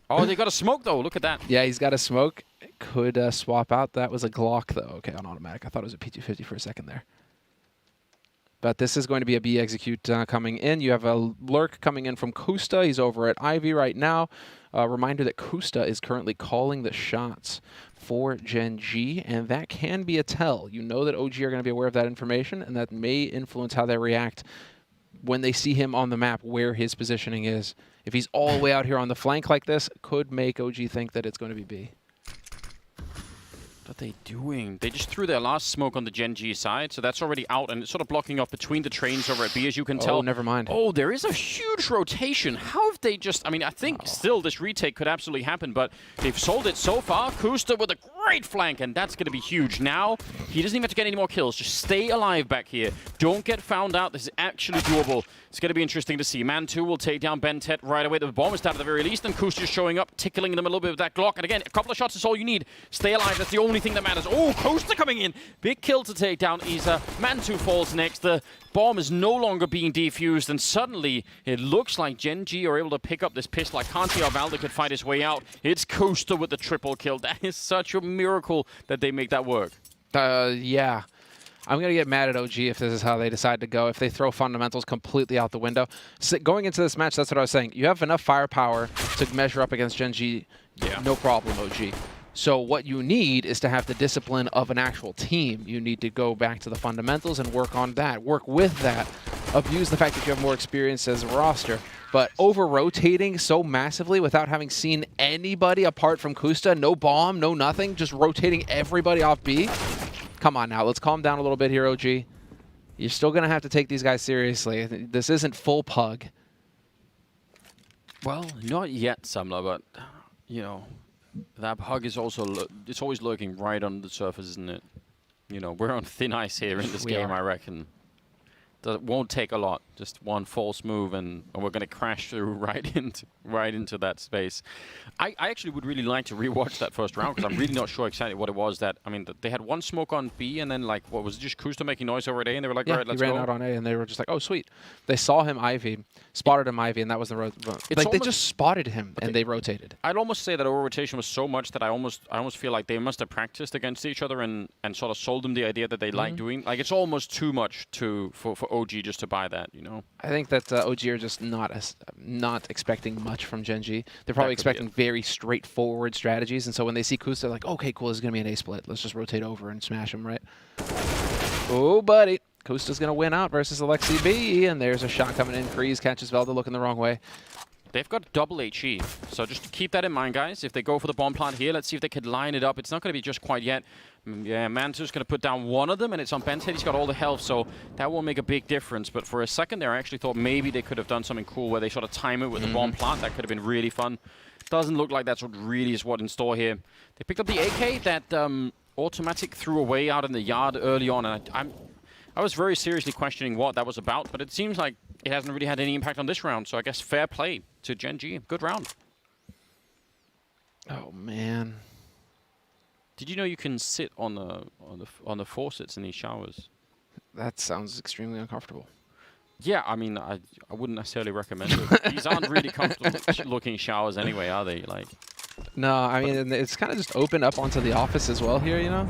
Oh, they got a smoke, though. Look at that. Yeah, he's got a smoke. Could swap out. That was a Glock, though. Okay, on automatic. I thought it was a P250 for a second there. But this is going to be a B execute coming in. You have a lurk coming in from Kusta. He's over at Ivy right now. Reminder that Kusta is currently calling the shots for Gen.G, and that can be a tell. You know that OG are going to be aware of that information, and that may influence how they react when they see him on the map, where his positioning is. If he's all the way out here on the flank like this, could make OG think that it's going to be B. What are they doing? They just threw their last smoke on the Gen.G side, so that's already out, and it's sort of blocking off between the trains over at B, as you can tell. Oh, never mind. Oh, there is a huge rotation. How have they just... I think still this retake could absolutely happen, but they've sold it so far. Kusta with a great flank, and that's going to be huge. Now, he doesn't even have to get any more kills. Just stay alive back here. Don't get found out. This is actually doable. It's going to be interesting to see. Man 2 will take down Bentette right away. The bomb is down at the very least, and Kusta just showing up, tickling them a little bit with that Glock. And again, a couple of shots is all you need. Stay alive. That's the only only thing that matters. Oh, Coaster coming in. Big kill to take down Isa. Man2 falls next. The bomb is no longer being defused, and suddenly it looks like Gen.G are able to pick up this pistol. I can't see how Valda could fight his way out. It's Coaster with the triple kill. That is such a miracle that they make that work. Yeah. I'm going to get mad at OG if this is how they decide to go, if they throw fundamentals completely out the window. So going into this match, that's what I was saying. You have enough firepower to measure up against Gen.G, no problem, OG. So what you need is to have the discipline of an actual team. You need to go back to the fundamentals and work on that, work with that, abuse the fact that you have more experience as a roster. But over-rotating so massively without having seen anybody apart from Kusta, no bomb, no nothing, just rotating everybody off B. Come on now, let's calm down a little bit here, OG. You're still going to have to take these guys seriously. This isn't full pug. Well, not yet, Samla, but, you know, that pug is also, it's always lurking right on the surface, isn't it? You know, we're on thin ice here in this game, I reckon. That won't take a lot. Just one false move, and we're going to crash through right into that space. I actually would really like to rewatch that first round because I'm really not sure exactly what it was. That I mean, they had one smoke on B, and then like what was it, just Kusta making noise over at A, and they were like, all right, let's go. he ran out on A, and they were just like, oh sweet. They saw him Ivy, spotted him Ivy, and that was the like they just spotted him and they rotated. I'd almost say that over rotation was so much that I almost feel like they must have practiced against each other and sort of sold them the idea that they like doing. Like it's almost too much for OG just to buy that, you know. I think that OG are just not expecting much from Gen.G. They're probably expecting very straightforward strategies, and so when they see Kusta, they're like, okay, cool, this is going to be an A split. Let's just rotate over and smash him, right? Oh, buddy. Kusta's going to win out versus Alexi B, and there's a shot coming in. Freeze catches Velda looking the wrong way. They've got double HE, so just keep that in mind, guys. If they go for the bomb plant here, let's see if they could line it up. It's not going to be just quite yet. Yeah, Man2's going to put down one of them, and it's on Ben's head. He's got all the health, so that won't make a big difference. But for a second there, I actually thought maybe they could have done something cool where they sort of time it with the bomb plant. That could have been really fun. Doesn't look like that's what really is in store here. They picked up the AK that Automatic threw away out in the yard early on, and I was very seriously questioning what that was about, but it seems like it hasn't really had any impact on this round, so I guess fair play to Gen.G. Good round. Oh, man. Did you know you can sit on the faucets in these showers? That sounds extremely uncomfortable. Yeah, I mean, I wouldn't necessarily recommend it. These aren't really comfortable looking showers anyway, are they? Like, no, I mean, it's kind of just opened up onto the office as well here, you know?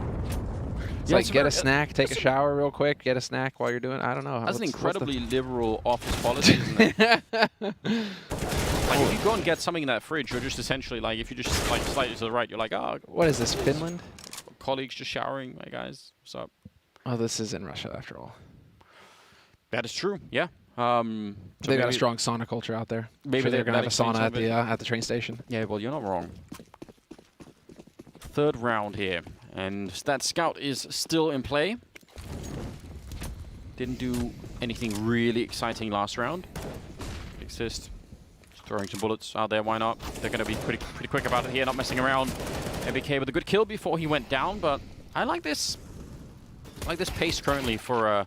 It's like, get a snack, take a shower real quick, get a snack while you're doing it. I don't know. That's an incredibly liberal office policy, isn't it? Like, if you go and get something in that fridge, you're just essentially, like, if you just, like, slightly to the right, you're like, oh. What is this, Finland? Colleagues just showering, my guys. What's up? Oh, this is in Russia, after all. That is true, yeah. So they got a strong sauna culture out there. Maybe sure they're going to have a sauna at the train station. Yeah, well, you're not wrong. Third round here. And that scout is still in play. Didn't do anything really exciting last round. Exist. Just throwing some bullets out there, why not? They're going to be pretty quick about it here, not messing around. MBK with a good kill before he went down, but I like this. I like this pace currently for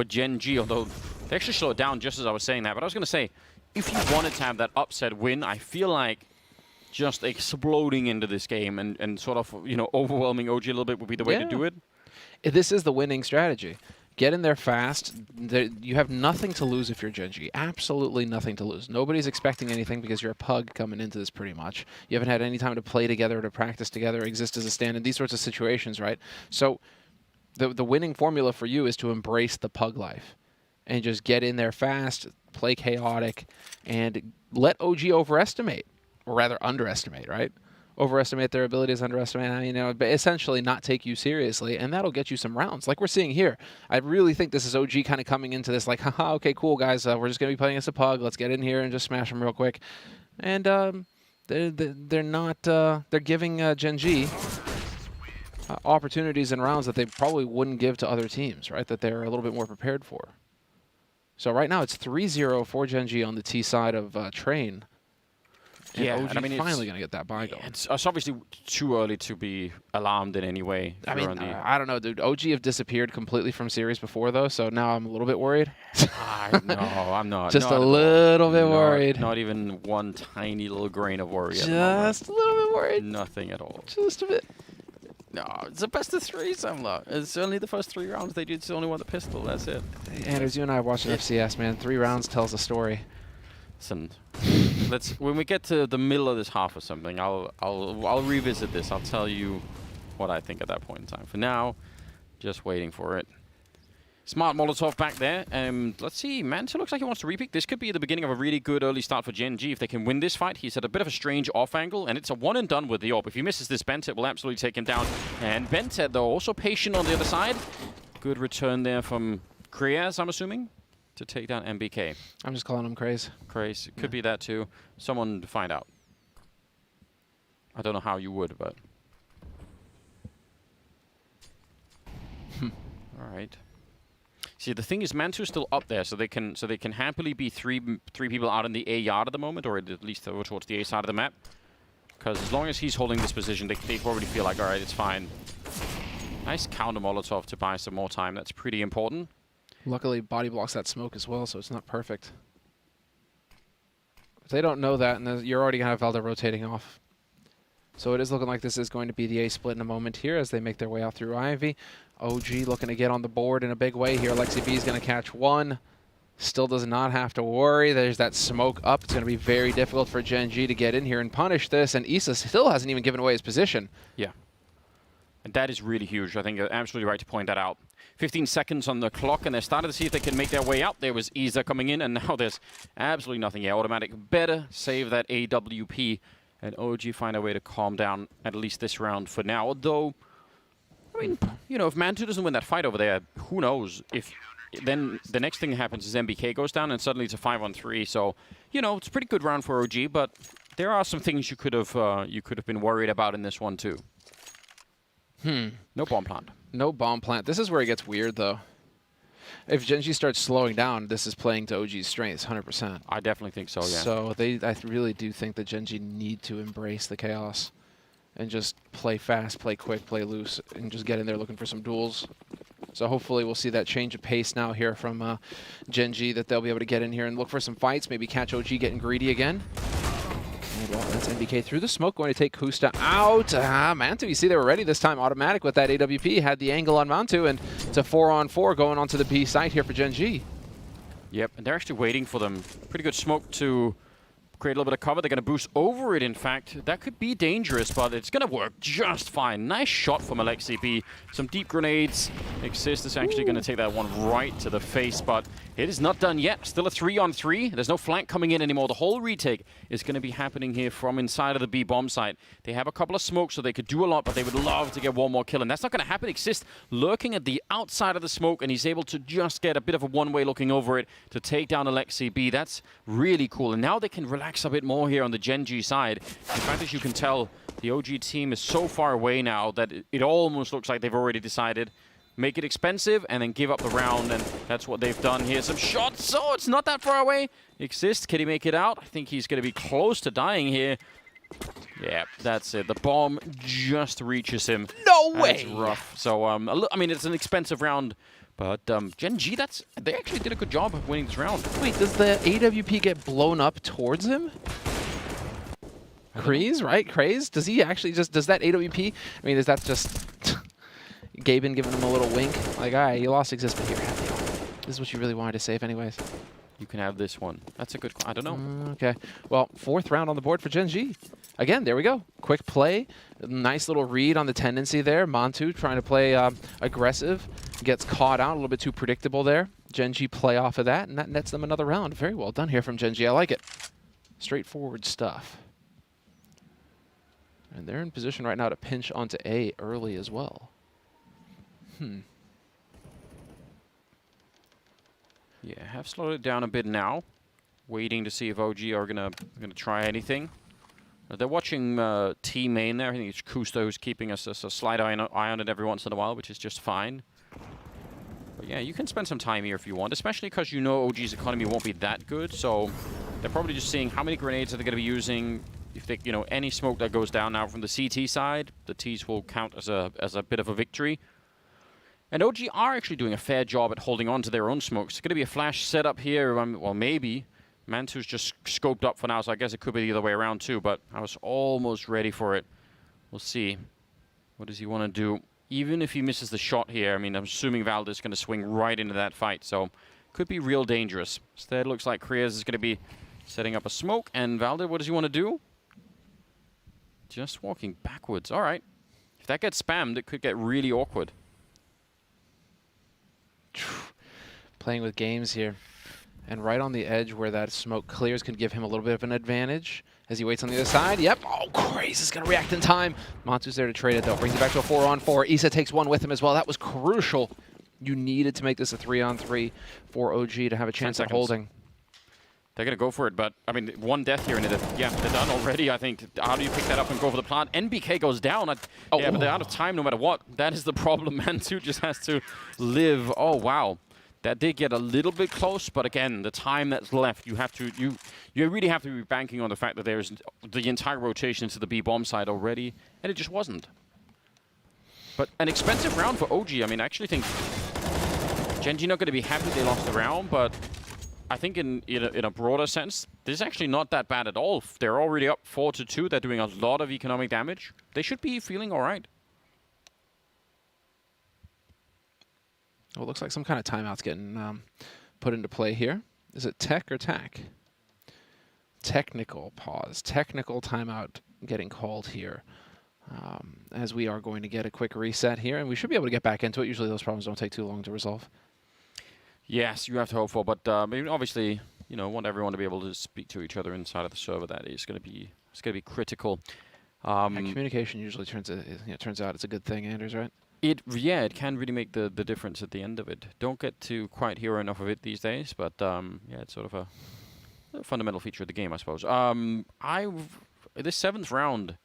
Gen.G, although they actually slowed down just as I was saying that. But I was going to say, if you wanted to have that upset win, I feel like just exploding into this game and sort of, you know, overwhelming OG a little bit would be the way to do it. This is the winning strategy. Get in there fast. You have nothing to lose if you're Gen.G. Absolutely nothing to lose. Nobody's expecting anything because you're a pug coming into this pretty much. You haven't had any time to play together, to practice together, exist as a stand in these sorts of situations, right? So the winning formula for you is to embrace the pug life and just get in there fast, play chaotic, and let OG overestimate. Or rather, underestimate, right? Overestimate their abilities, underestimate, you know, but essentially not take you seriously, and that'll get you some rounds, like we're seeing here. I really think this is OG kind of coming into this like, haha, okay, cool, guys, we're just going to be playing as a pug. Let's get in here and just smash them real quick. And they're not, they're giving Gen.G opportunities and rounds that they probably wouldn't give to other teams, right? That they're a little bit more prepared for. So right now it's 3-0 for Gen.G on the T side of Train. And yeah, OG and I mean, finally going to get that buy going. It's obviously too early to be alarmed in any way. I mean, I don't know, dude. OG have disappeared completely from series before, though, so now I'm a little bit worried. No, I'm not. Just a little bit worried. Not even one tiny little grain of worry. Just a little bit worried. Nothing at all. Just a bit. No, it's a best of 3, Samla. It's only the first 3 rounds. They just only want the pistol. That's it. Anders, you and I watched FCS, man. 3 rounds tells a story. Listen, when we get to the middle of this half or something, I'll revisit this. I'll tell you what I think at that point in time. For now, just waiting for it. Smart Molotov back there. Let's see. Manta looks like he wants to repeat. This could be the beginning of a really good early start for Gen.G. If they can win this fight, he's at a bit of a strange off angle, and it's a one and done with the AWP. If he misses this, Bentet will absolutely take him down. And Bentet, though, also patient on the other side. Good return there from Kriaz, I'm assuming, to take down MBK. I'm just calling him Craze. Craze. Could be that, too. Someone to find out. I don't know how you would, but... All right. See, the thing is, Mantu's still up there, so they can happily be three people out in the A yard at the moment, or at least over towards the A side of the map. Because as long as he's holding this position, they already feel like, all right, it's fine. Nice counter Molotov to buy some more time. That's pretty important. Luckily, body blocks that smoke as well, so it's not perfect. If they don't know that, and you're already going to have Valda rotating off. So it is looking like this is going to be the A split in a moment here as they make their way out through Ivy. OG looking to get on the board in a big way here. Lexi B is going to catch one. Still does not have to worry. There's that smoke up. It's going to be very difficult for Gen.G to get in here and punish this. And Issa still hasn't even given away his position. Yeah. And that is really huge. I think you're absolutely right to point that out. 15 seconds on the clock, and they're starting to see if they can make their way out. There was Isa coming in, and now there's absolutely nothing here. Automatic better save that AWP. And OG find a way to calm down at least this round for now. Although, I mean, you know, if Mantu doesn't win that fight over there, who knows? If then the next thing that happens is MBK goes down, and suddenly it's a 5-on-3. So, you know, it's a pretty good round for OG. But there are some things you could have been worried about in this one too. No bomb plant. No bomb plant. This is where it gets weird, though. If Gen.G starts slowing down, this is playing to OG's strengths, 100%. I definitely think so, yeah. So I really do think that Gen.G need to embrace the chaos and just play fast, play quick, play loose, and just get in there looking for some duels. So hopefully we'll see that change of pace now here from Gen.G, that they'll be able to get in here and look for some fights, maybe catch OG getting greedy again. And well, that's MBK through the smoke, going to take Kusta out. Mantu, you see they were ready this time, automatic with that AWP, had the angle on Mantu, and it's a 4-on-4 going onto the B site here for Gen.G. Yep, and they're actually waiting for them. Pretty good smoke to create a little bit of cover. They're going to boost over it, in fact. That could be dangerous, but it's going to work just fine. Nice shot from Alexi B. Some deep grenades. Exist is actually going to take that one right to the face, but it is not done yet. Still a 3-on-3. There's no flank coming in anymore. The whole retake is going to be happening here from inside of the B bomb site. They have a couple of smokes, so they could do a lot, but they would love to get one more kill, and that's not going to happen. Exist lurking at the outside of the smoke, and he's able to just get a bit of a one-way looking over it to take down Alexi B. That's really cool, and now they can relax a bit more here on the Gen.G side. In fact, as you can tell, the OG team is so far away now that it almost looks like they've already decided make it expensive and then give up the round, and that's what they've done here. Some shots, so it's not that far away. Exist, can he make it out? I think he's going to be close to dying here. Yeah, that's it. The bomb just reaches him. No way! That's rough. So, I mean, it's an expensive round, but Gen.G, they actually did a good job of winning this round. Wait, does the AWP get blown up towards him? Craze, right? Craze? Does he actually does that AWP? I mean, is that just Gaben giving him a little wink? Like, all right, you lost Exist, but here, have you. This is what you really wanted to save anyways. You can have this one. That's a good... I don't know. Okay. Well, 4th round on the board for Gen.G. Again, there we go. Quick play. Nice little read on the tendency there. Mantu trying to play aggressive. Gets caught out. A little bit too predictable there. Gen.G play off of that, and that nets them another round. Very well done here from Gen.G. I like it. Straightforward stuff. And they're in position right now to pinch onto A early as well. Yeah, have slowed it down a bit now. Waiting to see if OG are gonna try anything. They're watching T main there. I think it's Kusta who's keeping us a slight eye on it every once in a while, which is just fine. But yeah, you can spend some time here if you want, especially because you know OG's economy won't be that good. So they're probably just seeing how many grenades are they going to be using. If they, you know, any smoke that goes down now from the CT side, the Ts will count as a bit of a victory. And OG are actually doing a fair job at holding on to their own smokes. It's going to be a flash setup here. Well, maybe. Mantu's just scoped up for now, so I guess it could be the other way around too, but I was almost ready for it. We'll see. What does he want to do? Even if he misses the shot here, I mean, I'm assuming Valda's going to swing right into that fight, so could be real dangerous. Instead, looks like Kriaz is going to be setting up a smoke, and Valda, what does he want to do? Just walking backwards. All right. If that gets spammed, it could get really awkward. Playing with games here. And right on the edge where that smoke clears could give him a little bit of an advantage as he waits on the other side. Yep. Oh, Craze is going to react in time. Mantu's there to trade it, though. Brings it back to a 4-on-4. Issa takes one with him as well. That was crucial. You needed to make this a 3-on-3 for OG to have a chance at holding. They're going to go for it, but, I mean, one death here, and yeah, they're done already, I think. How do you pick that up and go for the plant? NBK goes down. Yeah, but they're out of time no matter what. That is the problem. Mantu just has to live. Oh, wow. That did get a little bit close, but again, the time that's left, you really have to be banking on the fact that there's the entire rotation to the B bomb side already, and it just wasn't. But an expensive round for OG. I mean, I actually think Gen.G not going to be happy they lost the round, but I think in a broader sense, this is actually not that bad at all. They're already up 4-2. They're doing a lot of economic damage. They should be feeling all right. Well, it looks like some kind of timeout's getting put into play here. Is it tech or tack? Technical pause. Technical timeout getting called here. As we are going to get a quick reset here, and we should be able to get back into it. Usually those problems don't take too long to resolve. Yes, you have to hope for, but I mean, obviously, you know, want everyone to be able to speak to each other inside of the server. That is going to be critical. Communication usually turns out it's a good thing, Anders, right? It can really make the difference at the end of it. Don't get to quite hear enough of it these days, but yeah, it's sort of a fundamental feature of the game, I suppose. This 7th round,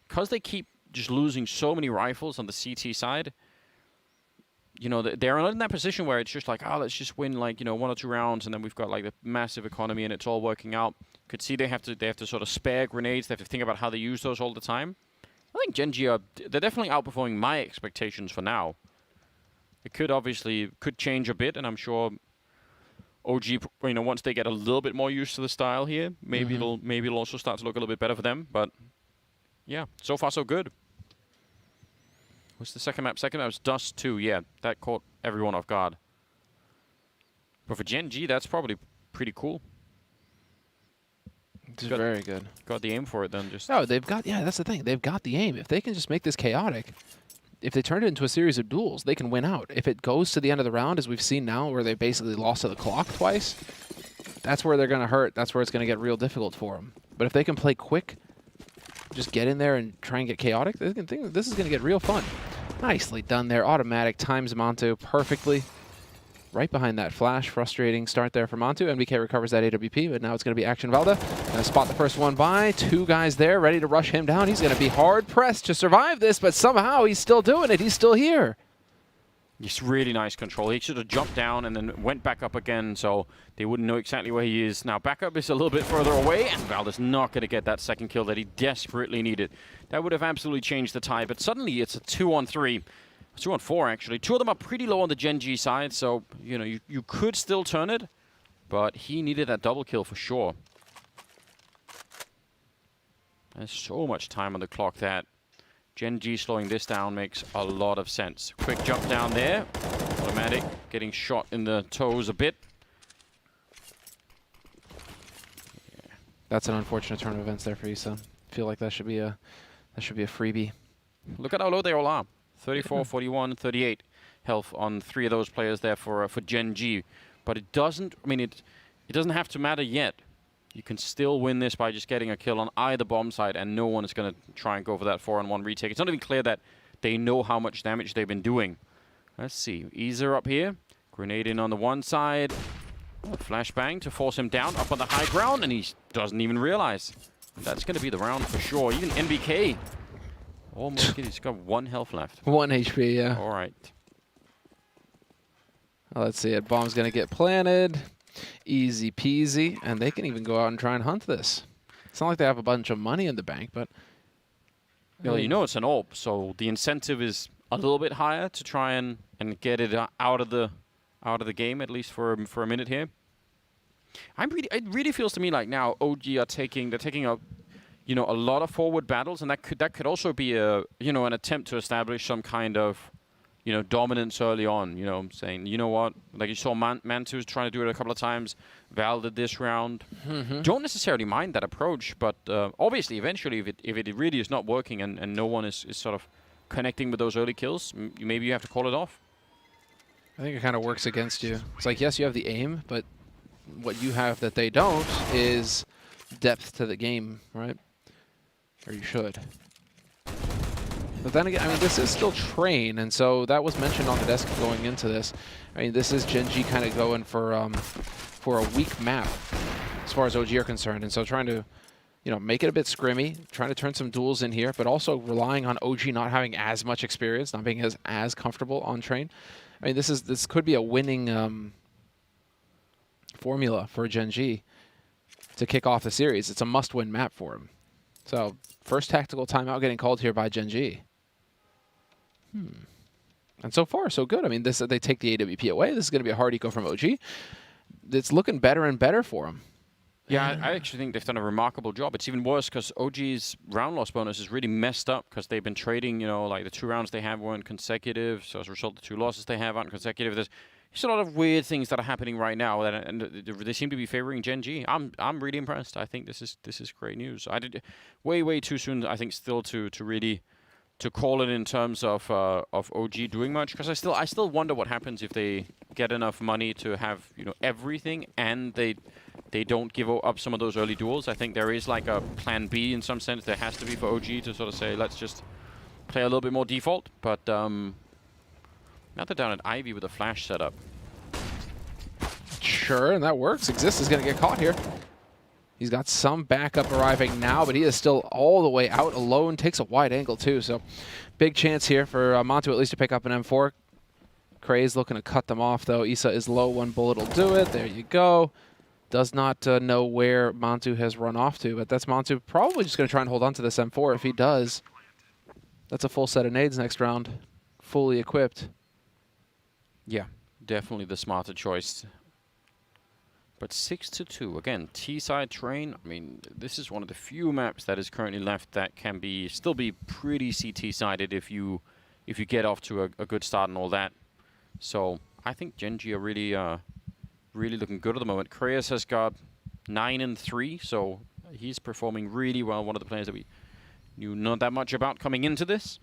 because they keep just losing so many rifles on the CT side, you know, they're not in that position where it's just like, oh, let's just win like, you know, 1 or 2 rounds, and then we've got like the massive economy and it's all working out. Could see they have to sort of spare grenades. They have to think about how they use those all the time. I think Gen.G they're definitely outperforming my expectations for now. It could change a bit, and I'm sure OG, you know, once they get a little bit more used to the style here, maybe it'll also start to look a little bit better for them. But yeah, so far so good. What's the second map? Second map was Dust 2. Yeah, that caught everyone off guard. But for Gen.G, that's probably pretty cool. It's very good. Got the aim for it then. Just they've got, that's the thing. They've got the aim. If they can just make this chaotic, if they turn it into a series of duels, they can win out. If it goes to the end of the round, as we've seen now, where they basically lost to the clock twice, that's where they're going to hurt. That's where it's going to get real difficult for them. But if they can play quick, just get in there and try and get chaotic, this is going to get real fun. Nicely done there. Automatic times Mantu perfectly. Right behind that flash. Frustrating start there for Mantu. NBK recovers that AWP, but now it's going to be Action Valda. Going to spot the first one by. 2 guys there ready to rush him down. He's going to be hard-pressed to survive this, but somehow he's still doing it. He's still here. Just really nice control. He should have jumped down and then went back up again, so they wouldn't know exactly where he is. Now, backup is a little bit further away, and Valda's not going to get that second kill that he desperately needed. That would have absolutely changed the tie, but suddenly it's a 2-on-3. 2-on-4, actually. 2 of them are pretty low on the Gen.G side, so, you know, you could still turn it, but he needed that double kill for sure. There's so much time on the clock that Gen.G slowing this down makes a lot of sense. Quick jump down there. Automatic, getting shot in the toes a bit. Yeah. That's an unfortunate turn of events there for Issa. Feel like that should be a freebie. Look at how low they all are. 34, 41, 38 health on 3 of those players there for Gen.G. But it doesn't, I mean, it doesn't have to matter yet. You can still win this by just getting a kill on either bomb side, and no one is going to try and go for that 4-on-1 retake. It's not even clear that they know how much damage they've been doing. Let's see. Easer up here. Grenade in on the one side. Oh, flashbang to force him down up on the high ground, and he doesn't even realize. That's going to be the round for sure. Even NBK. Almost, he's got 1 health left. 1 HP, yeah. All right. Well, let's see it. Bomb's going to get planted. Easy peasy. And they can even go out and try and hunt this. It's not like they have a bunch of money in the bank, but... Well, you know it's an AWP, so the incentive is a little bit higher to try and get it out of the game, at least for a minute here. It really feels to me like now OG are taking a you know, a lot of forward battles, and that could also be a, you know, an attempt to establish some kind of, you know, dominance early on. You know, saying, you know what, like you saw Mantu's trying to do it a couple of times. Val did this round. Don't necessarily mind that approach, but obviously, eventually, if it really is not working and no one is sort of connecting with those early kills, maybe you have to call it off. I think it kind of works against you. It's like, yes, you have the aim, but what you have that they don't is depth to the game, right? Or you should. But then again, I mean, this is still Train, and so that was mentioned on the desk going into this. I mean, this is Gen.G kind of going for a weak map as far as OG are concerned, and so trying to, you know, make it a bit scrimmy, trying to turn some duels in here, but also relying on OG not having as much experience, not being as comfortable on Train. I mean, this could be a winning formula for Gen.G to kick off the series. It's a must-win map for him. So, first tactical timeout getting called here by Gen.G. And so far, so good. I mean, they take the AWP away. This is going to be a hard eco from OG. It's looking better and better for him. Yeah, I actually think they've done a remarkable job. It's even worse because OG's round loss bonus is really messed up because they've been trading, you know, like the 2 rounds they have weren't consecutive. So as a result, the 2 losses they have aren't consecutive. There's a lot of weird things that are happening right now, and they seem to be favoring Gen.G. I'm really impressed. I think this is great news. I did way too soon, I think, still to really to call it in terms of OG doing much, because I still wonder what happens if they get enough money to have, you know, everything and they don't give up some of those early duels. I think there is like a plan B in some sense. There has to be for OG to sort of say, let's just play a little bit more default. But now they're down at Ivy with a flash setup. Sure, and that works. Exist is going to get caught here. He's got some backup arriving now, but he is still all the way out alone. Takes a wide angle, too. So big chance here for Montu at least to pick up an M4. Craze looking to cut them off, though. Issa is low. 1 bullet will do it. There you go. Does not know where Montu has run off to, but that's Montu probably just going to try and hold on to this M4. If he does, that's a full set of nades next round. Fully equipped. Yeah, definitely the smarter choice. But 6-2, again, T-side Train. I mean, this is one of the few maps that is currently left that can still be pretty CT-sided if you get off to a good start and all that. So I think Gen.G are really looking good at the moment. Kreas has got 9-3, so he's performing really well. One of the players that we knew not that much about coming into this.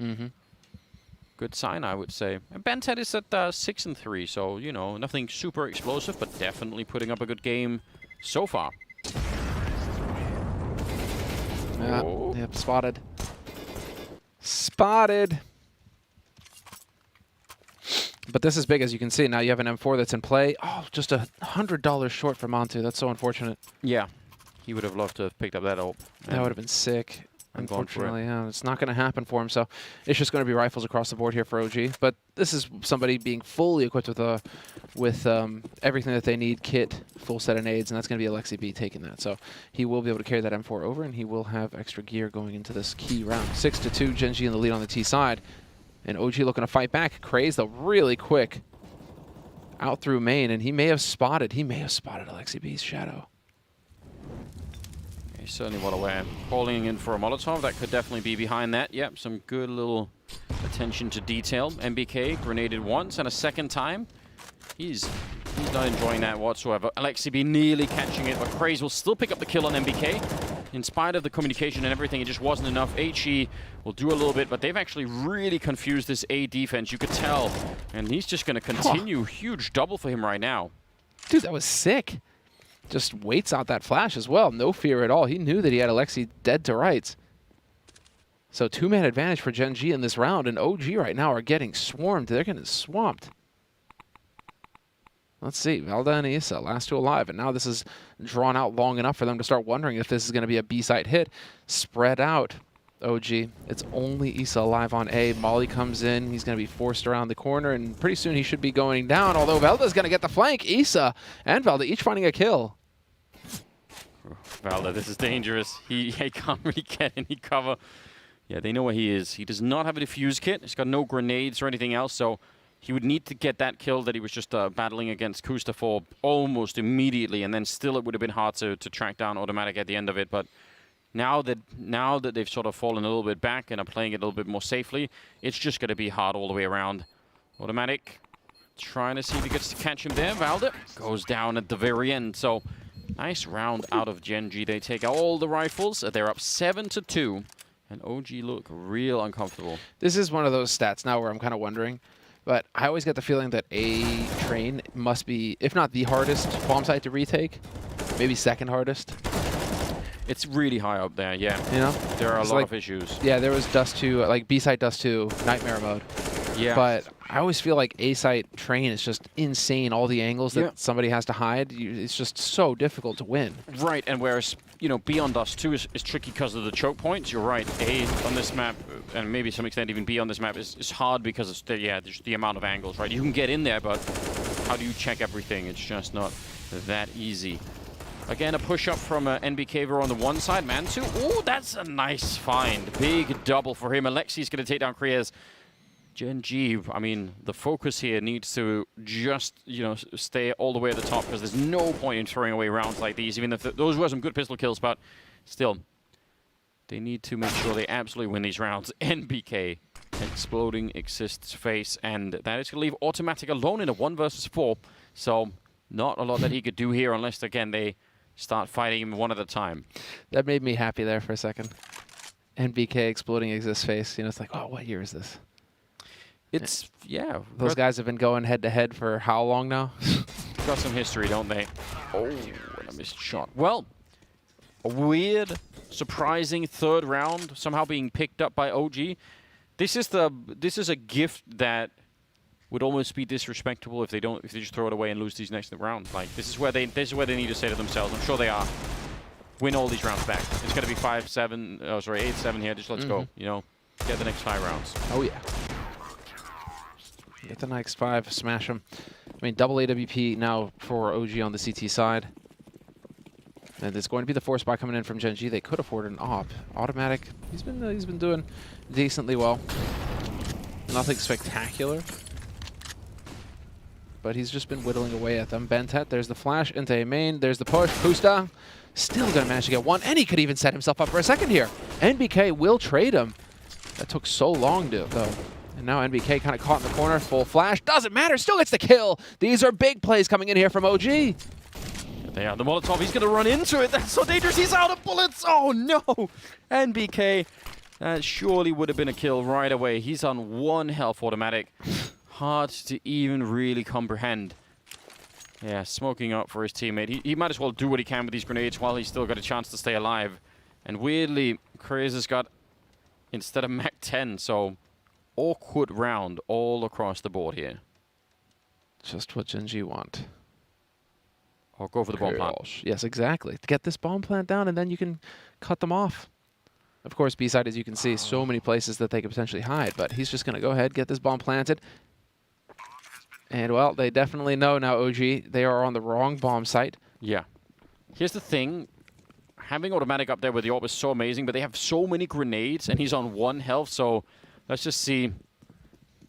Good sign, I would say. And Bentet is at 6-3, so, you know, nothing super explosive, but definitely putting up a good game so far. Yeah, yep, spotted. Spotted. But this is big, as you can see. Now you have an M4 that's in play. Oh, just $100 short for Montu. That's so unfortunate. Yeah, he would have loved to have picked up that ult. That would have been sick. Unfortunately, yeah, it's not going to happen for him. So it's just going to be rifles across the board here for OG. But this is somebody being fully equipped with everything that they need, kit, full set of nades, and that's going to be Alexi B taking that. So he will be able to carry that M4 over, and he will have extra gear going into this key round. 6-2, Gen.G in the lead on the T side. And OG looking to fight back. Craze, though, really quick out through main, and he may have spotted Alexi B's shadow. He's certainly well aware. Calling in for a Molotov, that could definitely be behind that. Yep, some good little attention to detail. MBK grenaded once and a second time. He's not enjoying that whatsoever. Alexi B nearly catching it, but Craze will still pick up the kill on MBK. In spite of the communication and everything, it just wasn't enough. HE will do a little bit, but they've actually really confused this A defense, you could tell. And he's just going to continue. Huge double for him right now. Dude, that was sick. Just waits out that flash as well. No fear at all. He knew that he had Alexi dead to rights. So 2-man advantage for Gen.G in this round, and OG right now are getting swarmed. They're getting swamped. Let's see. Velda and Issa, last 2 alive. And now this is drawn out long enough for them to start wondering if this is going to be a B-site hit. Spread out, OG. It's only Issa alive on A. Molly comes in. He's going to be forced around the corner, and pretty soon he should be going down, although Velda's going to get the flank. Issa and Velda each finding a kill. Velda, this is dangerous. He can't really get any cover. Yeah, they know where he is. He does not have a defuse kit. He's got no grenades or anything else, so he would need to get that kill that he was just battling against Kusta for almost immediately, and then still it would have been hard to track down Automatic at the end of it, but Now that they've sort of fallen a little bit back and are playing it a little bit more safely, it's just going to be hard all the way around. Automatic trying to see if he gets to catch him there. Valde goes down at the very end. So nice round out of Gen.G. They take all the rifles. They're up 7-2. And OG look real uncomfortable. This is one of those stats now where I'm kind of wondering. But I always get the feeling that A train must be, if not the hardest bomb site to retake, maybe second hardest. It's really high up there, yeah. You know? There are a lot of issues. Yeah, there was Dust 2, like B-site Dust 2, Nightmare mode. Yeah. But I always feel like A-site train is just insane. All the angles that somebody has to hide, it's just so difficult to win. Right, and whereas, you know, B on Dust 2 is tricky because of the choke points. You're right, A on this map, and maybe to some extent even B on this map, is hard because it's there's the amount of angles, right? You can get in there, but how do you check everything? It's just not that easy. Again, a push-up from NBK on the one side. Mansu, oh, that's a nice find. Big double for him. Alexi's going to take down Kriez. Gen.G, I mean, the focus here needs to just, you know, stay all the way at the top because there's no point in throwing away rounds like these, even if those were some good pistol kills, but still, they need to make sure they absolutely win these rounds. NBK, exploding exists face, and that is going to leave Automatic alone in a 1 versus 4, so not a lot that he could do here unless, again, they start fighting him one at a time. That made me happy there for a second. NBK exploding exists face, you know, it's like, oh, what year is this? It's, yeah. Those guys have been going head-to-head for how long now? Got some history, don't they? Oh, and a missed shot. Well, a weird, surprising third round somehow being picked up by OG. This is a gift that would almost be disrespectful if they just throw it away and lose these next rounds. Like this is where they need to say to themselves, I'm sure they are, win all these rounds back. It's gonna be 5-7, oh sorry, 8-7 here. Just let's go. You know, get the next 5 rounds. Oh yeah. Get the next 5, smash them. I mean, double AWP now for OG on the CT side. And it's going to be the 4 spot coming in from Gen.G. They could afford an op. Automatic, he's been doing decently well. Nothing spectacular. But he's just been whittling away at them. Bentet, there's the flash into a main. There's the push. Pusta still going to manage to get one. And he could even set himself up for a second here. NBK will trade him. That took so long, though. And now NBK kind of caught in the corner. Full flash. Doesn't matter. Still gets the kill. These are big plays coming in here from OG. They are the Molotov. He's going to run into it. That's so dangerous. He's out of bullets. Oh, no. NBK. That surely would have been a kill right away. He's on 1 health. Automatic. Hard to even really comprehend. Yeah, smoking up for his teammate. He might as well do what he can with these grenades while he's still got a chance to stay alive. And weirdly, Kriez has got, instead of Mac 10, so awkward round all across the board here. Just what Gen.G want. Or go for the bomb plant. Yes, exactly. To get this bomb plant down, and then you can cut them off. Of course, B-side, as you can see, so many places that they could potentially hide, but he's just going to go ahead, get this bomb planted. And, well, they definitely know now, OG, they are on the wrong bomb site. Yeah. Here's the thing. Having Automatic up there with the AWP is so amazing, but they have so many grenades, and he's on 1 health, so let's just see.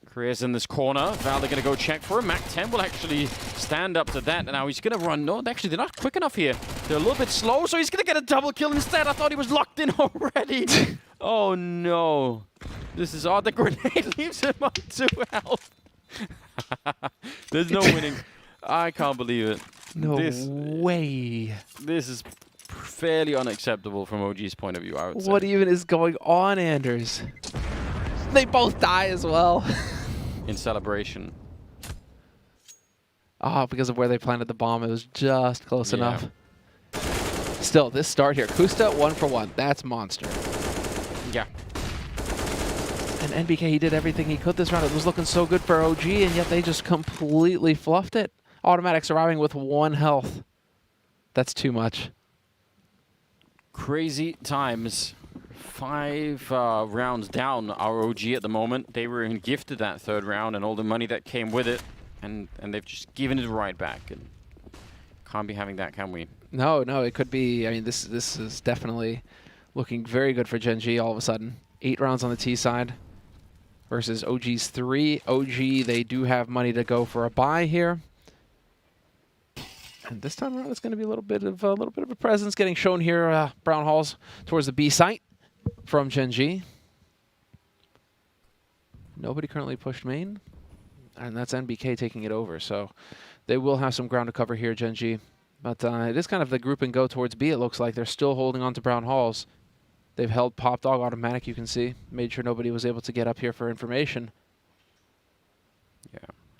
Kriez in this corner. Valde going to go check for him. Mac 10 will actually stand up to that, and now he's going to run. No, actually, they're not quick enough here. They're a little bit slow, so he's going to get a double kill instead. I thought he was locked in already. Oh, no. This is odd. The grenade leaves him on 2 health. There's no winning. I can't believe it. No way. This is fairly unacceptable from OG's point of view, I would say. What even is going on, Anders? They both die as well. In celebration. Oh, because of where they planted the bomb, it was just close enough. Still, this start here. Kusta, 1 for 1. That's monster. Yeah. And NBK, he did everything he could this round. It was looking so good for OG, and yet they just completely fluffed it. Automatic surviving with 1 health. That's too much. Crazy times. 5 rounds down, our OG at the moment. They were gifted that 3rd round and all the money that came with it, and they've just given it right back. And can't be having that, can we? No, it could be. I mean, this is definitely looking very good for Gen.G all of a sudden. 8 rounds on the T side versus OG's 3. OG, they do have money to go for a buy here. And this time around, it's going to be a little bit of a presence getting shown here. Brown Halls towards the B site from Gen.G. Nobody currently pushed main, and that's NBK taking it over. So they will have some ground to cover here, Gen.G. But it is kind of the group and go towards B. It looks like they're still holding on to Brown Halls. They've held Pop Dog automatic, you can see. Made sure nobody was able to get up here for information. Yeah,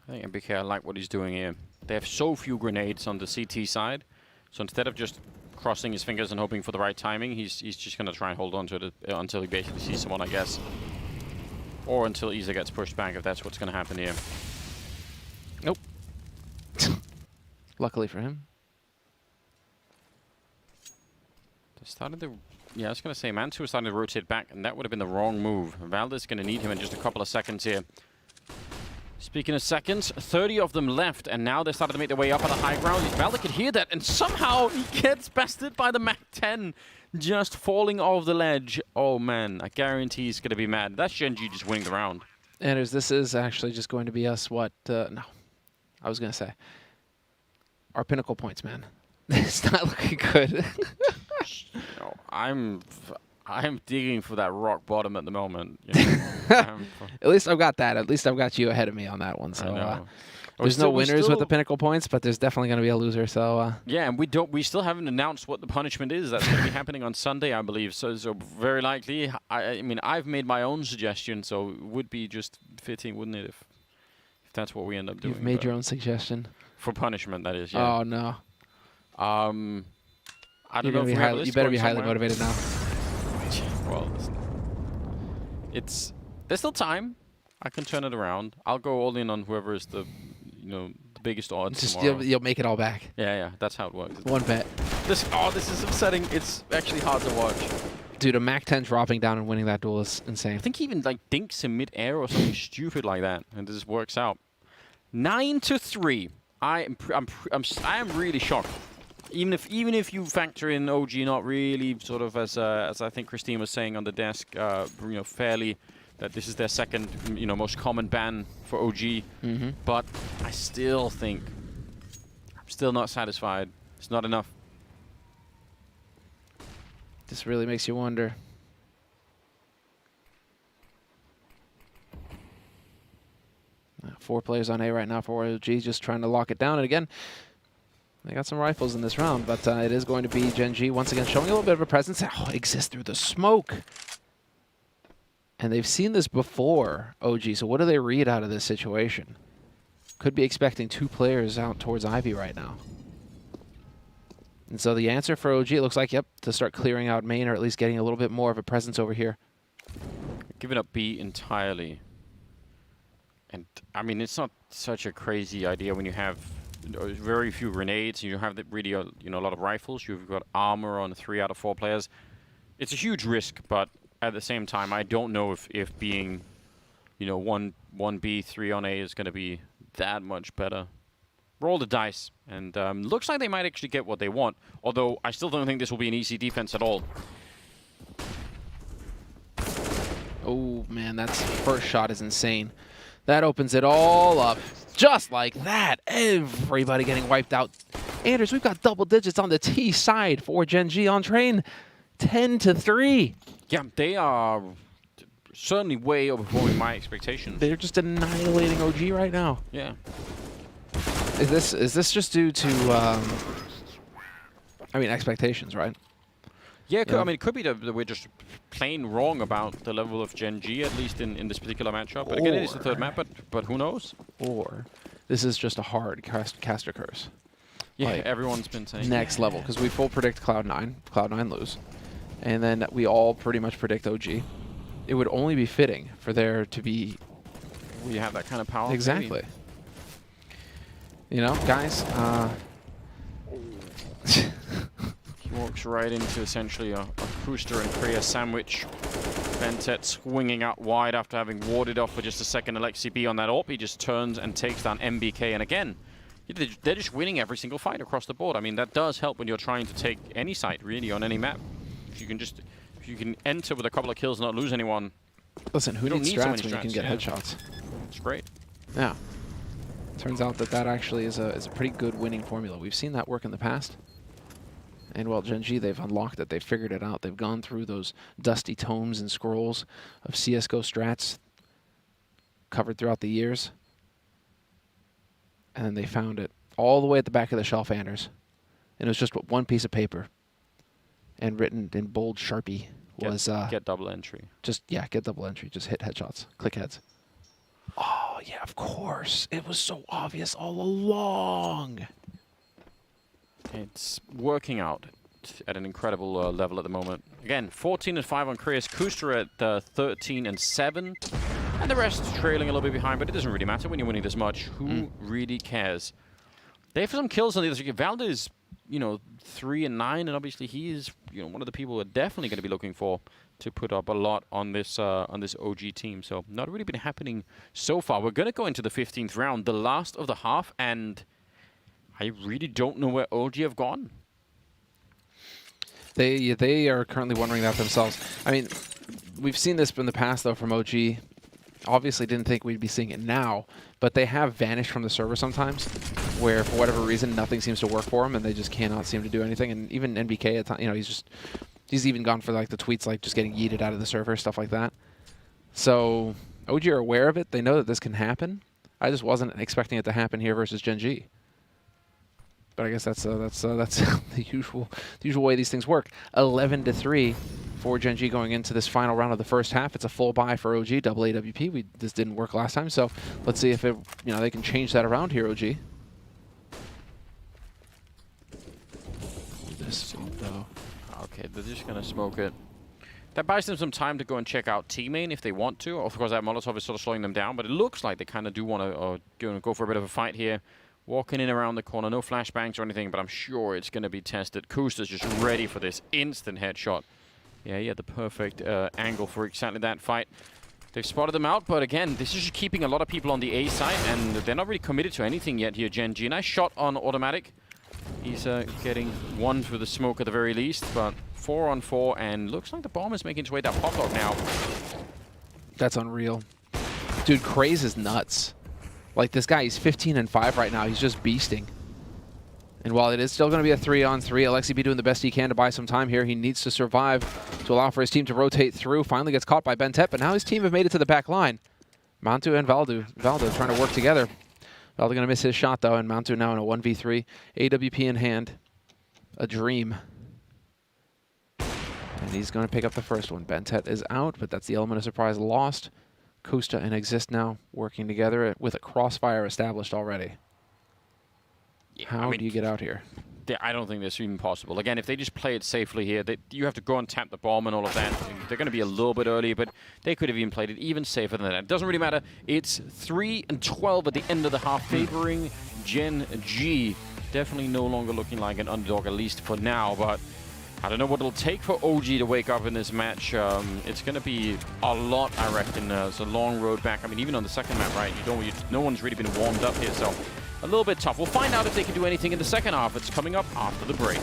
I think NBK, I like what he's doing here. They have so few grenades on the CT side, so instead of just crossing his fingers and hoping for the right timing, he's just going to try and hold on to it until he basically sees someone, I guess. Or until Isa gets pushed back, if that's what's going to happen here. Nope. Luckily for him. They started to... Yeah, I was going to say, Mantu was starting to rotate back, and that would have been the wrong move. Valdez going to need him in just a couple of seconds here. Speaking of seconds, 30 of them left, and now they're starting to make their way up on the high ground. Valdez could hear that, and somehow he gets bested by the MAC-10, just falling off the ledge. Oh, man, I guarantee he's going to be mad. That's Gen.G just winning the round. Anders, this is actually just going to be us, no. I was going to say, our pinnacle points, man. It's not looking good. No, I'm digging for that rock bottom at the moment. You know? At least I've got that. At least I've got you ahead of me on that one. So there's no winners with the pinnacle points, but there's definitely going to be a loser. So yeah, and we still haven't announced what the punishment is. That's going to be happening on Sunday, I believe. So very likely. I mean, I've made my own suggestion, so it would be just fitting, wouldn't it, if that's what we end up doing? You've made your own suggestion for punishment. That is. Yeah. Oh no. I don't know if you better be highly motivated now. Well, there's still time. I can turn it around. I'll go all in on whoever is the biggest odds. Just you'll make it all back. Yeah, that's how it works. One bet. This is upsetting. It's actually hard to watch. Dude, a MAC-10 dropping down and winning that duel is insane. I think he even like dinks in mid-air or something stupid like that, and this works out. 9-3. I am really shocked. Even if you factor in OG not really sort of as I think Christine was saying on the desk, fairly that this is their second most common ban for OG. Mm-hmm. But I still think I'm still not satisfied. It's not enough. This really makes you wonder. Four players on A right now for OG, just trying to lock it down. And again, they got some rifles in this round, but it is going to be Gen.G once again showing a little bit of a presence. Oh, exists through the smoke. And they've seen this before, OG, so what do they read out of this situation? Could be expecting two players out towards Ivy right now. And so the answer for OG, it looks like, yep, to start clearing out main, or at least getting a little bit more of a presence over here. Giving up B entirely. And, I mean, it's not such a crazy idea when you have very few grenades, and you have really a lot of rifles. You've got armor on 3 out of 4 players. It's a huge risk, but at the same time, I don't know if being, 1B, 3 on A is going to be that much better. Roll the dice, and looks like they might actually get what they want, although I still don't think this will be an easy defense at all. Oh, man, that first shot is insane. That opens it all up. Just like that. Everybody getting wiped out. Anders, we've got double digits on the T side for Gen.G on train. 10-3. Yeah, they are certainly way overperforming my expectations. They're just annihilating OG right now. Yeah. Is this just due to, expectations, right? Yeah, I mean, it could be that we're just plain wrong about the level of Gen.G, at least in this particular matchup. But again, it is the third map, but who knows? Or this is just a hard caster curse. Yeah, like, everyone's been saying. Next level, because we full predict Cloud9. Cloud9 lose. And then we all pretty much predict OG. It would only be fitting for there to be... We have that kind of power. Exactly. Maybe. Guys... He walks right into essentially a Kooster and Kriya sandwich. Bentet swinging out wide after having warded off for just a second Alexi B on that AWP. He just turns and takes down MBK. And again, they're just winning every single fight across the board. I mean, that does help when you're trying to take any site, really, on any map. If you can enter with a couple of kills and not lose anyone. Listen, who needs strats when you can get headshots? It's great. Yeah. Turns out that that actually is a pretty good winning formula. We've seen that work in the past. And well, Gen.G, they've unlocked it. They've figured it out. They've gone through those dusty tomes and scrolls of CSGO strats covered throughout the years. And then they found it all the way at the back of the shelf, Anders. And it was just one piece of paper. And written in bold Sharpie was... get double entry. Get double entry. Just hit headshots. Click heads. Oh, yeah, of course. It was so obvious all along. It's working out at an incredible level at the moment. Again, 14-5 on Chris. Kuster at 13-7. And the rest trailing a little bit behind, but it doesn't really matter when you're winning this much. Who really cares? They have some kills on the other side. Valda is, 3-9, and obviously he is, one of the people we're definitely going to be looking for to put up a lot on this OG team. So not really been happening so far. We're going to go into the 15th round, the last of the half, and I really don't know where OG have gone. They are currently wondering that themselves. I mean, we've seen this in the past, though, from OG. Obviously didn't think we'd be seeing it now, but they have vanished from the server sometimes, where for whatever reason nothing seems to work for them, and they just cannot seem to do anything. And even NBK, at times, he's even gone for like the tweets like just getting yeeted out of the server, stuff like that. So OG are aware of it. They know that this can happen. I just wasn't expecting it to happen here versus Gen.G. But I guess that's the usual way these things work. 11-3 for Gen.G going into this final round of the first half. It's a full buy for OG, double AWP. This didn't work last time, so let's see if they can change that around here, OG. This smoke, though. Okay, they're just gonna smoke it. That buys them some time to go and check out T-main if they want to. Of course, that Molotov is sort of slowing them down, but it looks like they kind of do want to go for a bit of a fight here. Walking in around the corner, no flashbangs or anything, but I'm sure it's going to be tested. Kuster's just ready for this instant headshot. Yeah, the perfect angle for exactly that fight. They've spotted them out, but again, this is just keeping a lot of people on the A side, and they're not really committed to anything yet here, Gen.G. Nice shot on automatic. He's getting one through the smoke at the very least, but 4-on-4, and looks like the bomb is making its way down pop lock now. That's unreal. Dude, Craze is nuts. Like, this guy, he's 15-5 right now. He's just beasting. And while it is still going to be a 3-on-3, Alexi B doing the best he can to buy some time here. He needs to survive to allow for his team to rotate through. Finally gets caught by Bentet, but now his team have made it to the back line. Mantu and Valdo trying to work together. Valdo going to miss his shot, though, and Mantu now in a 1v3. AWP in hand. A dream. And he's going to pick up the first one. Bentet is out, but that's the element of surprise lost. Kusta and Exist now working together with a crossfire established already. Yeah, How do you get out here? I don't think that's even possible. Again, if they just play it safely here, you have to go and tap the bomb and all of that. They're going to be a little bit early, but they could have even played it even safer than that. It doesn't really matter. It's 3-12 at the end of the half, favoring Gen.G. Definitely no longer looking like an underdog, at least for now, but I don't know what it'll take for OG to wake up in this match. It's going to be a lot, I reckon. It's a long road back. I mean, even on the second map, right? No one's really been warmed up here, so a little bit tough. We'll find out if they can do anything in the second half. It's coming up after the break.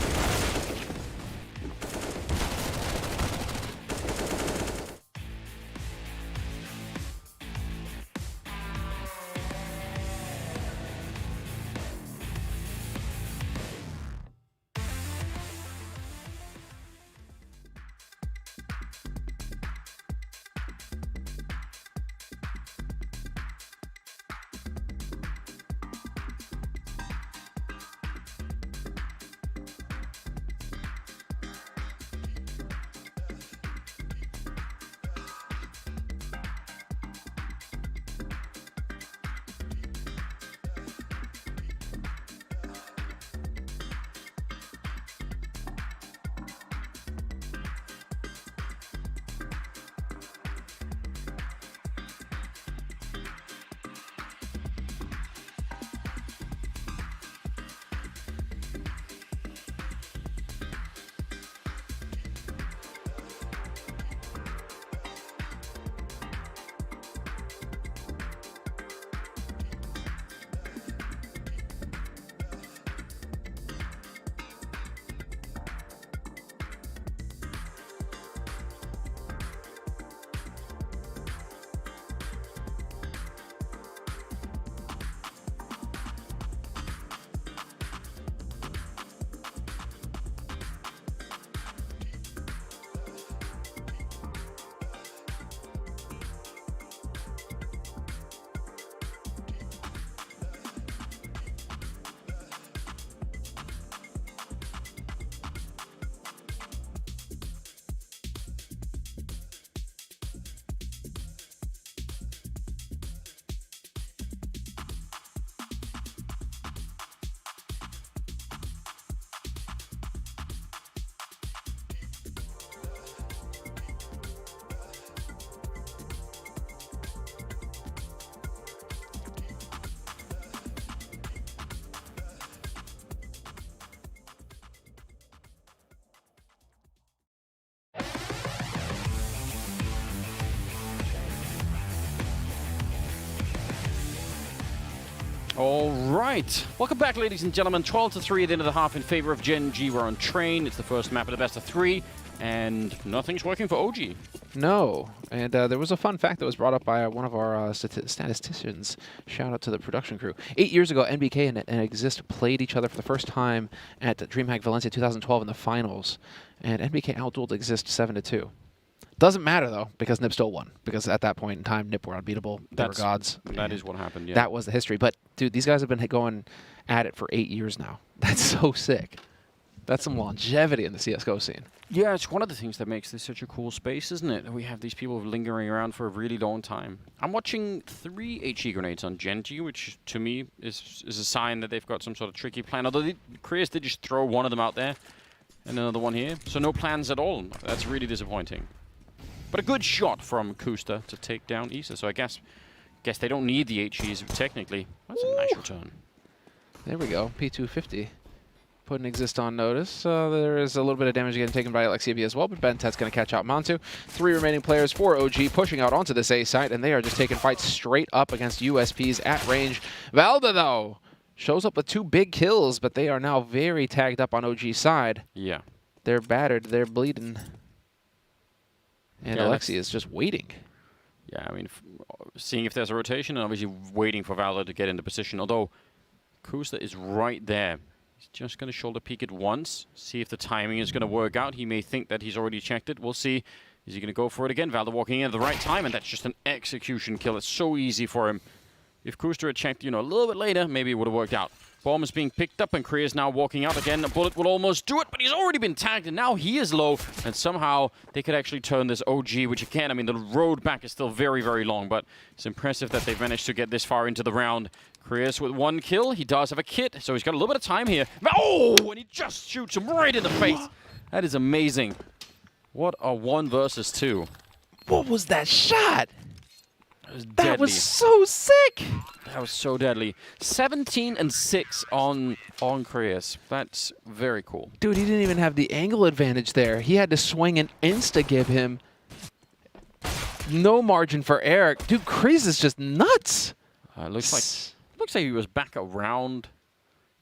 All right. Welcome back, ladies and gentlemen. 12-3 at the end of the half in favor of Gen.G. We're on train. It's the first map of the best of 3, and nothing's working for OG. No. And there was a fun fact that was brought up by one of our statisticians. Shout out to the production crew. 8 years ago, NBK and Exist played each other for the first time at DreamHack Valencia 2012 in the finals. And NBK outdueled Exist 7-2. Doesn't matter, though, because NIP still won. Because at that point in time, NIP were unbeatable. They were gods. That is what happened, yeah. That was the history. But, dude, these guys have been going at it for 8 years now. That's so sick. That's some longevity in the CSGO scene. Yeah, it's one of the things that makes this such a cool space, isn't it? We have these people lingering around for a really long time. I'm watching 3 HE grenades on Gen.G, which to me is a sign that they've got some sort of tricky plan. Although Koreas did just throw one of them out there and another one here. So no plans at all. That's really disappointing. But a good shot from Kusta to take down Issa. So I guess they don't need the HEs technically. That's a nice return. There we go. P250. Putting Exist on notice. There is a little bit of damage getting taken by Alexievia as well, but Bentet's going to catch out Mantu. 3 remaining players for OG pushing out onto this A site, and they are just taking fights straight up against USPs at range. Valda, though, shows up with 2 big kills, but they are now very tagged up on OG's side. Yeah. They're battered. They're bleeding. And yeah, Alexi is just waiting. Yeah, I mean, seeing if there's a rotation and obviously waiting for Valor to get into position. Although Kusta is right there. He's just going to shoulder peek it once, see if the timing is going to work out. He may think that he's already checked it. We'll see. Is he going to go for it again? Valor walking in at the right time, and that's just an execution kill. It's so easy for him. If Kusta had checked, a little bit later, maybe it would have worked out. Bomb is being picked up, and Korea is now walking out again. A bullet will almost do it, but he's already been tagged, and now he is low. And somehow they could actually turn this OG, which again, I mean, the road back is still very, very long, but it's impressive that they've managed to get this far into the round. Korea's with 1 kill. He does have a kit, so he's got a little bit of time here. Oh, and he just shoots him right in the face. That is amazing. What a 1 versus 2. What was that shot? That was so sick. That was so deadly. 17 and 6 on Koreas. That's very cool. Dude, he didn't even have the angle advantage there. He had to swing and insta-give him. No margin for Eric. Dude, Koreas is just nuts. Looks like he was back around.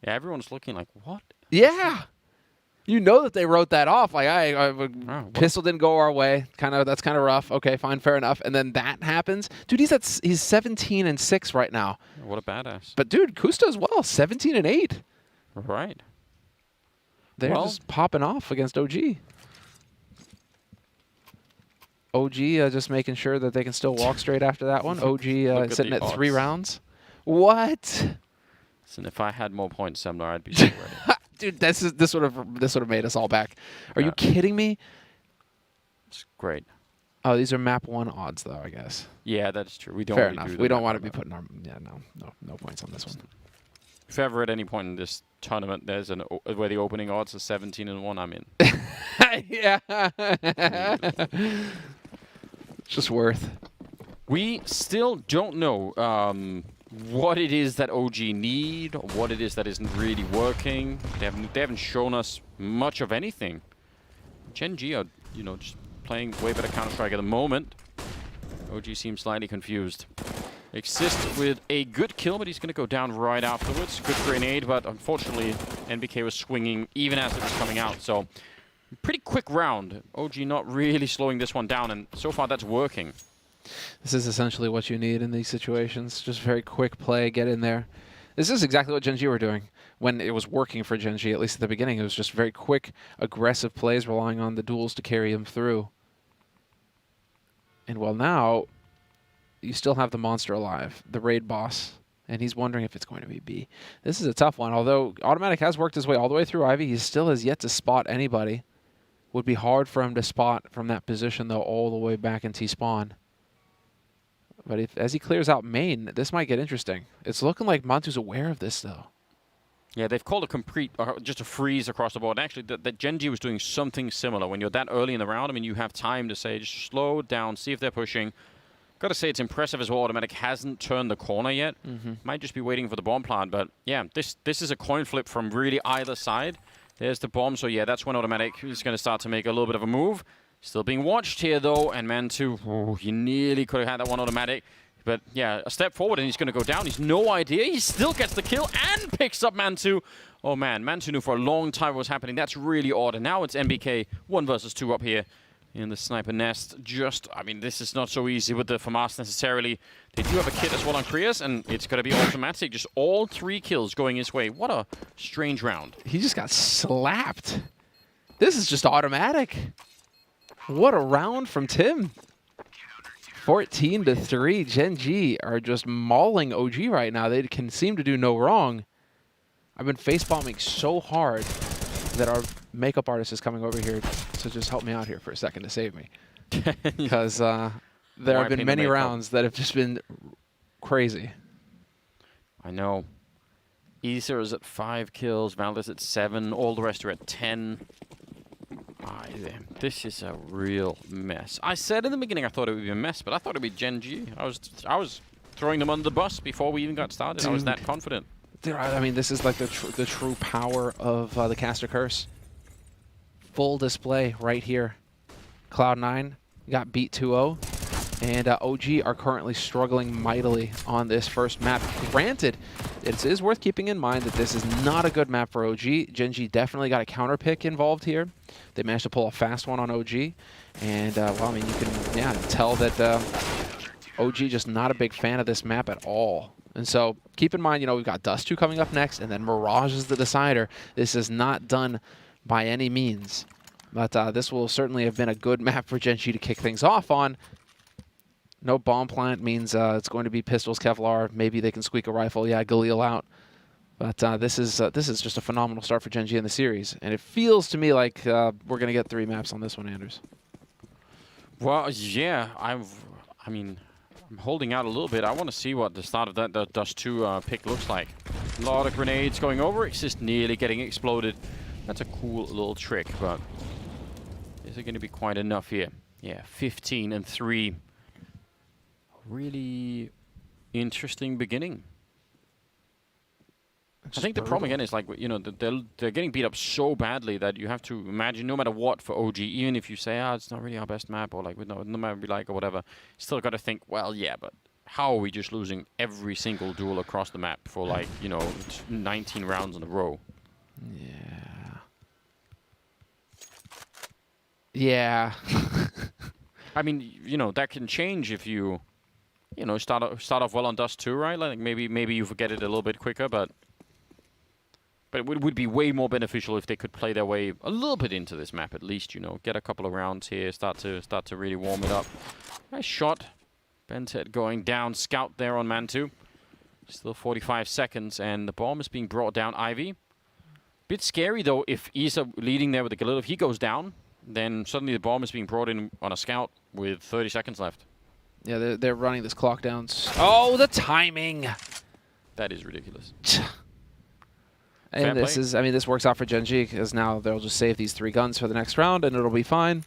Yeah, everyone's looking like, what? Yeah. You know that they wrote that off. Like, pistol didn't go our way. That's kind of rough. Okay, fine, fair enough. And then that happens. Dude, he's 17 and 6 right now. What a badass. But dude, Kusta as well, 17 and 8. Right. They're just popping off against OG. OG just making sure that they can still walk straight after that one. OG sitting at 3 rounds. What? Listen, if I had more points, Semnar, I'd be so ready. Dude, this would have made us all back. Are you kidding me? It's great. Oh, these are map 1 odds, though, I guess. Yeah, that's true. We don't. Fair really enough. do We don't want to be putting our no points on this one. If ever at any point in this tournament there's where the opening odds are 17 and 1, I'm in. Yeah. It's just worth. We still don't know what it is that OG need, or what it is that isn't really working. They haven't shown us much of anything. Gen.G are, just playing way better Counter-Strike at the moment. OG seems slightly confused. Exist with a good kill, but he's going to go down right afterwards. Good grenade, but unfortunately, NBK was swinging even as it was coming out. So, pretty quick round. OG not really slowing this one down, and so far that's working. This is essentially what you need in these situations. Just very quick play, get in there. This is exactly what Gen.G were doing when it was working for Gen.G, at least at the beginning. It was just very quick, aggressive plays, relying on the duels to carry them through. And well, now, you still have the monster alive, the raid boss, and he's wondering if it's going to be B. This is a tough one. Although Automatic has worked his way all the way through Ivy, he still has yet to spot anybody. Would be hard for him to spot from that position, though, all the way back in T-spawn. But as he clears out main, this might get interesting. It's looking like Mantu's aware of this, though. Yeah, they've called a complete, just a freeze across the board. Actually, that Gen.G was doing something similar. When you're that early in the round, I mean, you have time to say, just slow down, see if they're pushing. Got to say, it's impressive as well. Automatic hasn't turned the corner yet. Might just be waiting for the bomb plant. But yeah, this is a coin flip from really either side. There's the bomb. So yeah, that's when Automatic is going to start to make a little bit of a move. Still being watched here, though. And Mantu, he nearly could have had that one Automatic. But yeah, a step forward and he's going to go down. He's no idea. He still gets the kill and picks up Mantu. Oh man, Mantu knew for a long time what was happening. That's really odd. And now it's NBK 1 versus 2 up here in the sniper nest. I mean, this is not so easy with the FAMAS necessarily. They do have a kit as well on Krias, and it's going to be automatic. Just all 3 kills going his way. What a strange round. He just got slapped. This is just automatic. What a round from Tim. 14-3. Gen.G are just mauling OG right now. They can seem to do no wrong. I've been face-bombing so hard that our makeup artist is coming over here to just help me out here for a second to save me. Because there have been many rounds that have just been crazy. I know. Ether is at 5 kills, Valdez at 7, all the rest are at 10. This is a real mess. I said in the beginning I thought it would be a mess, but I thought it would be Gen.G. I was throwing them under the bus before we even got started. I was that confident. Dude, I mean, this is like the true power of the Caster Curse. Full display right here. Cloud9 got beat 2-0. And OG are currently struggling mightily on this first map. Granted, it is worth keeping in mind that this is not a good map for OG. Gen.G definitely got a counter pick involved here. They managed to pull a fast one on OG. And, well, I mean, you can tell that OG just not a big fan of this map at all. And so keep in mind, we've got Dust 2 coming up next, and then Mirage is the decider. This is not done by any means. But this will certainly have been a good map for Gen.G to kick things off on. No bomb plant means it's going to be pistols, Kevlar. Maybe they can squeak a rifle. Yeah, Galil out. But this is just a phenomenal start for Gen.G in the series. And it feels to me like we're going to get 3 maps on this one, Anders. Well, yeah. I mean, I'm holding out a little bit. I want to see what the start of that Dust 2 pick looks like. A lot of grenades going over. It's just nearly getting exploded. That's a cool little trick, but is it going to be quite enough here? Yeah, 15-3. Really interesting beginning. I think the problem again is like, they're getting beat up so badly that you have to imagine no matter what for OG, even if you say, it's not really our best map, or like, no matter we like or whatever, still got to think, well, yeah, but how are we just losing every single duel across the map for like, 19 rounds in a row? Yeah. I mean, that can change if you, start off well on Dust 2, right? Like maybe you forget it a little bit quicker, but it would be way more beneficial if they could play their way a little bit into this map at least, get a couple of rounds here, start to really warm it up. Nice shot. Bentet going down, scout there on Mantu. Still 45 seconds, and the bomb is being brought down. Ivy. Bit scary though if Isa leading there with the Galil, if he goes down, then suddenly the bomb is being brought in on a scout with 30 seconds left. Yeah, they're running this clock down. Oh, the timing! That is ridiculous. And this works out for Gen.G because now they'll just save these 3 guns for the next round and it'll be fine.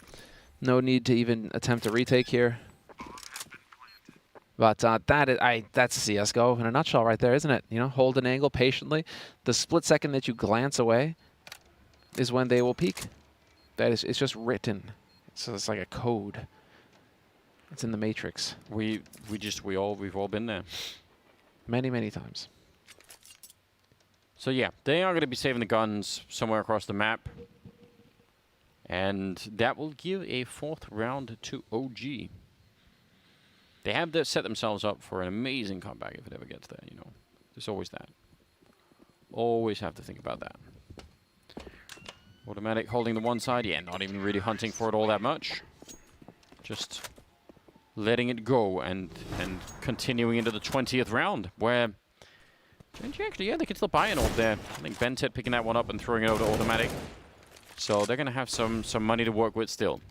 No need to even attempt a retake here. But that's CSGO in a nutshell right there, isn't it? Hold an angle patiently. The split second that you glance away is when they will peek. It's just written. So it's like a code. It's in the Matrix. We've all been there. Many, many times. So yeah, they are going to be saving the guns somewhere across the map. And that will give a 4th round to OG. They have set themselves up for an amazing comeback if it ever gets there, There's always that. Always have to think about that. Automatic holding the one side. Yeah, not even really hunting for it all that much. Just letting it go and continuing into the 20th round where Gen.G actually, yeah, they can still buy an orb there. I think Bentet picking that one up and throwing it over to automatic. So they're going to have some money to work with still.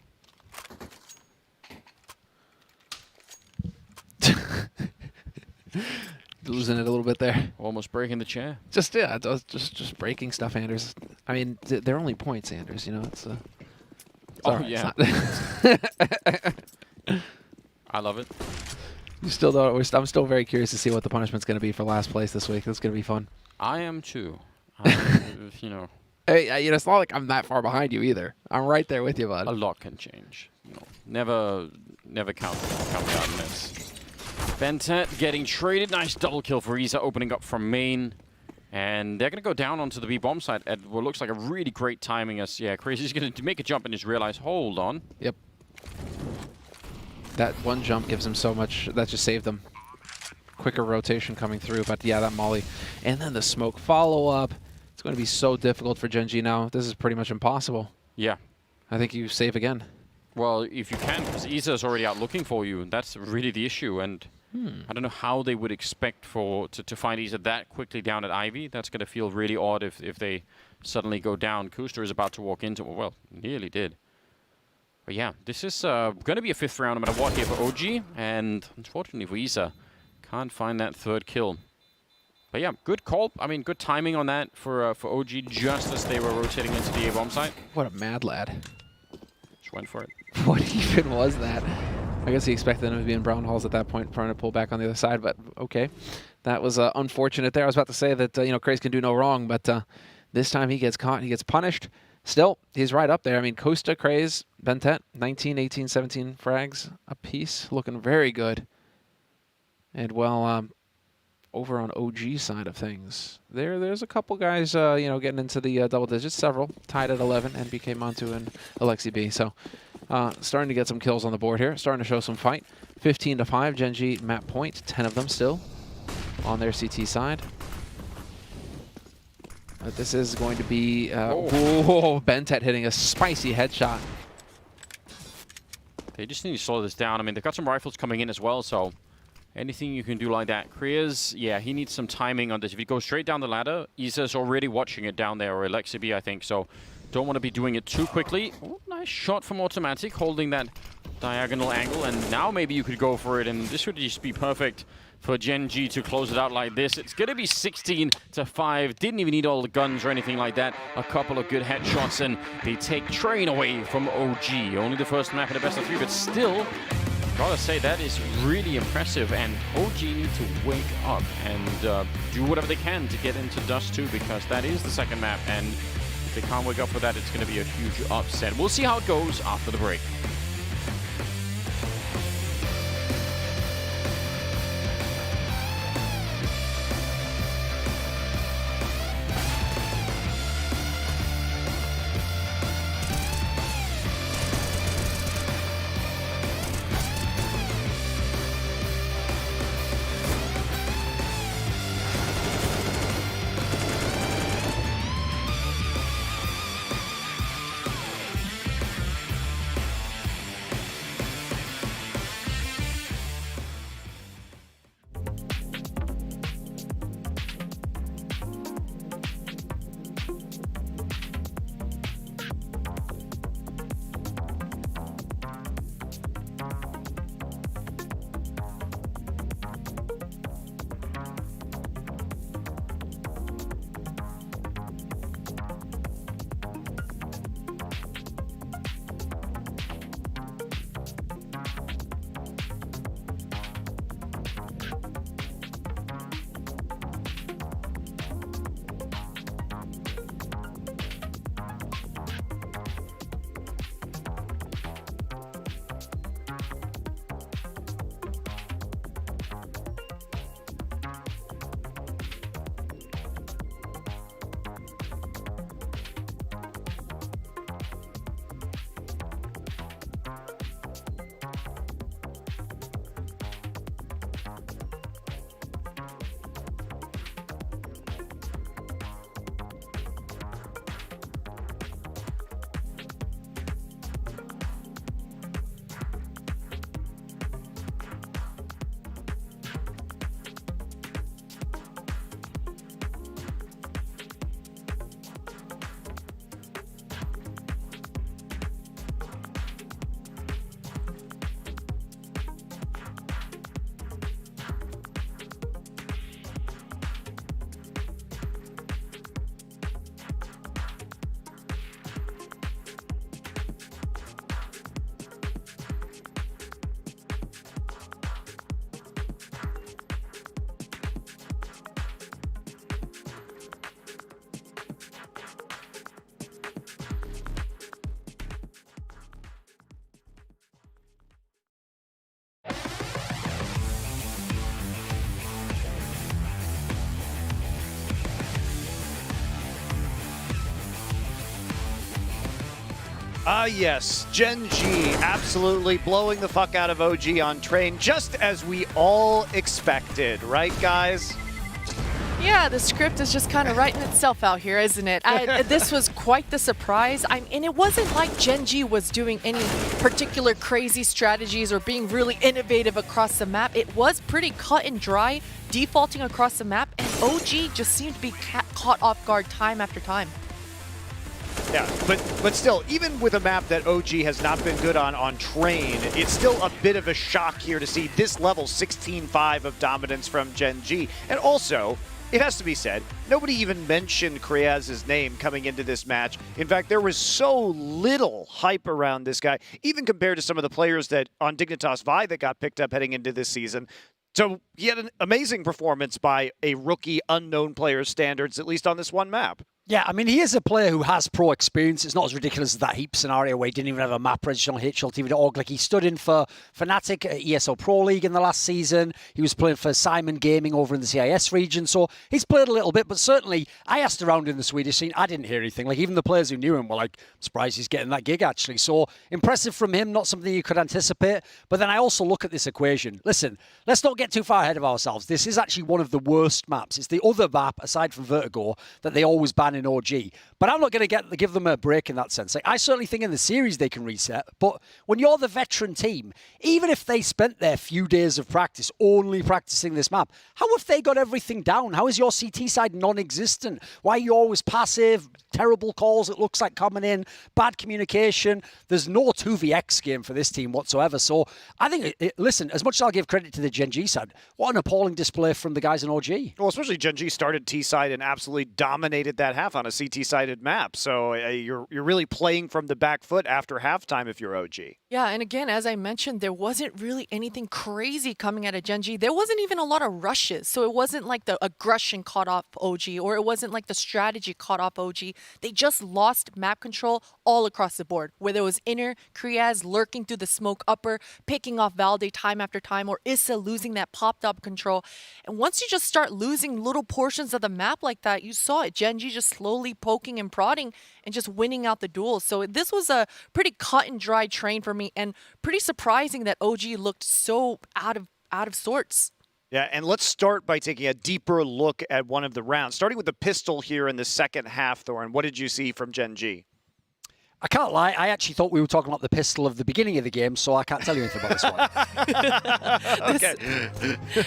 Losing it a little bit there. Almost breaking the chair. Just breaking stuff, Anders. I mean, they're only points, Anders. It's yeah. I love it. You still don't. I'm still very curious to see what the punishment's going to be for last place this week. It's going to be fun. I am too. Hey, it's not like I'm that far behind you either. I'm right there with you, bud. A lot can change. Never count me out on this. Bentet getting traded. Nice double kill for Isa, opening up from main. And they're going to go down onto the B bomb side at what looks like a really great timing as, yeah, Crazy's going to make a jump and just realize, hold on. Yep. That one jump gives him so much, that just saved them. Quicker rotation coming through, but yeah, that molly. And then the smoke follow-up. It's going to be so difficult for Gen.G now. This is pretty much impossible. Yeah. I think you save again. Well, if you can, because Isa's already out looking for you, that's really the issue. And I don't know how they would expect to find Isa that quickly down at Ivy. That's going to feel really odd if they suddenly go down. Kuster is about to walk into, well, nearly did. But yeah, this is going to be a 5th round no matter what here for OG. And unfortunately for Isa, can't find that 3rd kill. But yeah, good call. I mean, good timing on that for OG just as they were rotating into the A-bomb site. What a mad lad. Just went for it. What even was that? I guess he expected them to be in brown halls at that point, trying to pull back on the other side, but okay. That was unfortunate there. I was about to say that, you know, Craze can do no wrong, but this time he gets caught, he gets punished. Still, he's right up there. I mean, Costa, Craze, Bentet, 19, 18, 17 frags apiece, looking very good. And, well, over on OG side of things, there's a couple guys, you know, getting into the double digits, several, tied at 11, NBK Montu and Alexi B. So, starting to get some kills on the board here, starting to show some fight. 15-5, Gen.G map point, 10 of them still on their CT side. But this is going to be, whoa, Bentet hitting a spicy headshot. They just need to slow this down. I mean, they've got some rifles coming in as well, so anything you can do like that. Krias, yeah, he needs some timing on this. If he goes straight down the ladder, Isa's already watching it down there, or Alexibi, I think, so don't want to be doing it too quickly. Oh, nice shot from Automatic, holding that diagonal angle, and now maybe you could go for it, and this would just be perfect for Gen.G to close it out like this. It's going to be 16-5. Didn't even need all the guns or anything like that. A couple of good headshots, and they take Train away from OG. Only the first map in the best of 3, but still, gotta say, that is really impressive, and OG need to wake up and do whatever they can to get into Dust 2, because that is the second map, and if they can't wake up for that, it's going to be a huge upset. We'll see how it goes after the break. Yes, Gen.G absolutely blowing the fuck out of OG on Train, just as we all expected, right, guys? Yeah, the script is just kind of writing itself out here, isn't it? This was quite the surprise. And it wasn't like Gen.G was doing any particular crazy strategies or being really innovative across the map. It was pretty cut and dry, defaulting across the map, and OG just seemed to be caught off guard time after time. Yeah, but still, even with a map that OG has not been good on Train, it's still a bit of a shock here to see this level 16-5 of dominance from Gen.G. And also, it has to be said, nobody even mentioned Kriaz's name coming into this match. In fact, there was so little hype around this guy, even compared to some of the players that on Dignitas Vi that got picked up heading into this season. So he had an amazing performance by a rookie unknown player's standards, at least on this one map. Yeah, I mean, he is a player who has pro experience. It's not as ridiculous as that Heap scenario where he didn't even have a map registered on HLTV.org. Like, he stood in for Fnatic at ESL Pro League in the last season. He was playing for Simon Gaming over in the CIS region. So he's played a little bit, but certainly I asked around in the Swedish scene. I didn't hear anything. Like, even the players who knew him were like, I'm surprised he's getting that gig, actually. So impressive from him, not something you could anticipate. But then I also look at this equation. Listen, let's not get too far ahead of ourselves. This is actually one of the worst maps. It's the other map, aside from Vertigo, that they always ban in OG. But I'm not going to give them a break in that sense. Like, I certainly think in the series they can reset. But when you're the veteran team, even if they spent their few days of practice only practicing this map, how have they got everything down? How is your CT side non-existent? Why are you always passive? Terrible calls, it looks like, coming in. Bad communication. There's no 2vx game for this team whatsoever. So I think, listen, as much as I'll give credit to the Gen.G side, what an appalling display from the guys in OG. Well, especially Gen.G started T side and absolutely dominated that half on a CT-sided map. So you're really playing from the back foot after halftime if you're OG. Yeah, and again, as I mentioned, there wasn't really anything crazy coming out of Gen.G. There wasn't even a lot of rushes. So it wasn't like the aggression caught off OG, or it wasn't like the strategy caught off OG. They just lost map control all across the board, where there was Inner, Kriaz lurking through the smoke upper, picking off Valde time after time, or Issa losing that popped up control. And once you just start losing little portions of the map like that, you saw it. Gen.G just slowly poking and prodding and just winning out the duels. So this was a pretty cut and dry Train for me, and pretty surprising that OG looked so out of sorts. Yeah, and let's start by taking a deeper look at one of the rounds. Starting with the pistol here in the second half, Thorin. What did you see from Gen.G? I can't lie, I actually thought we were talking about the pistol of the beginning of the game, so I can't tell you anything about this one. Okay.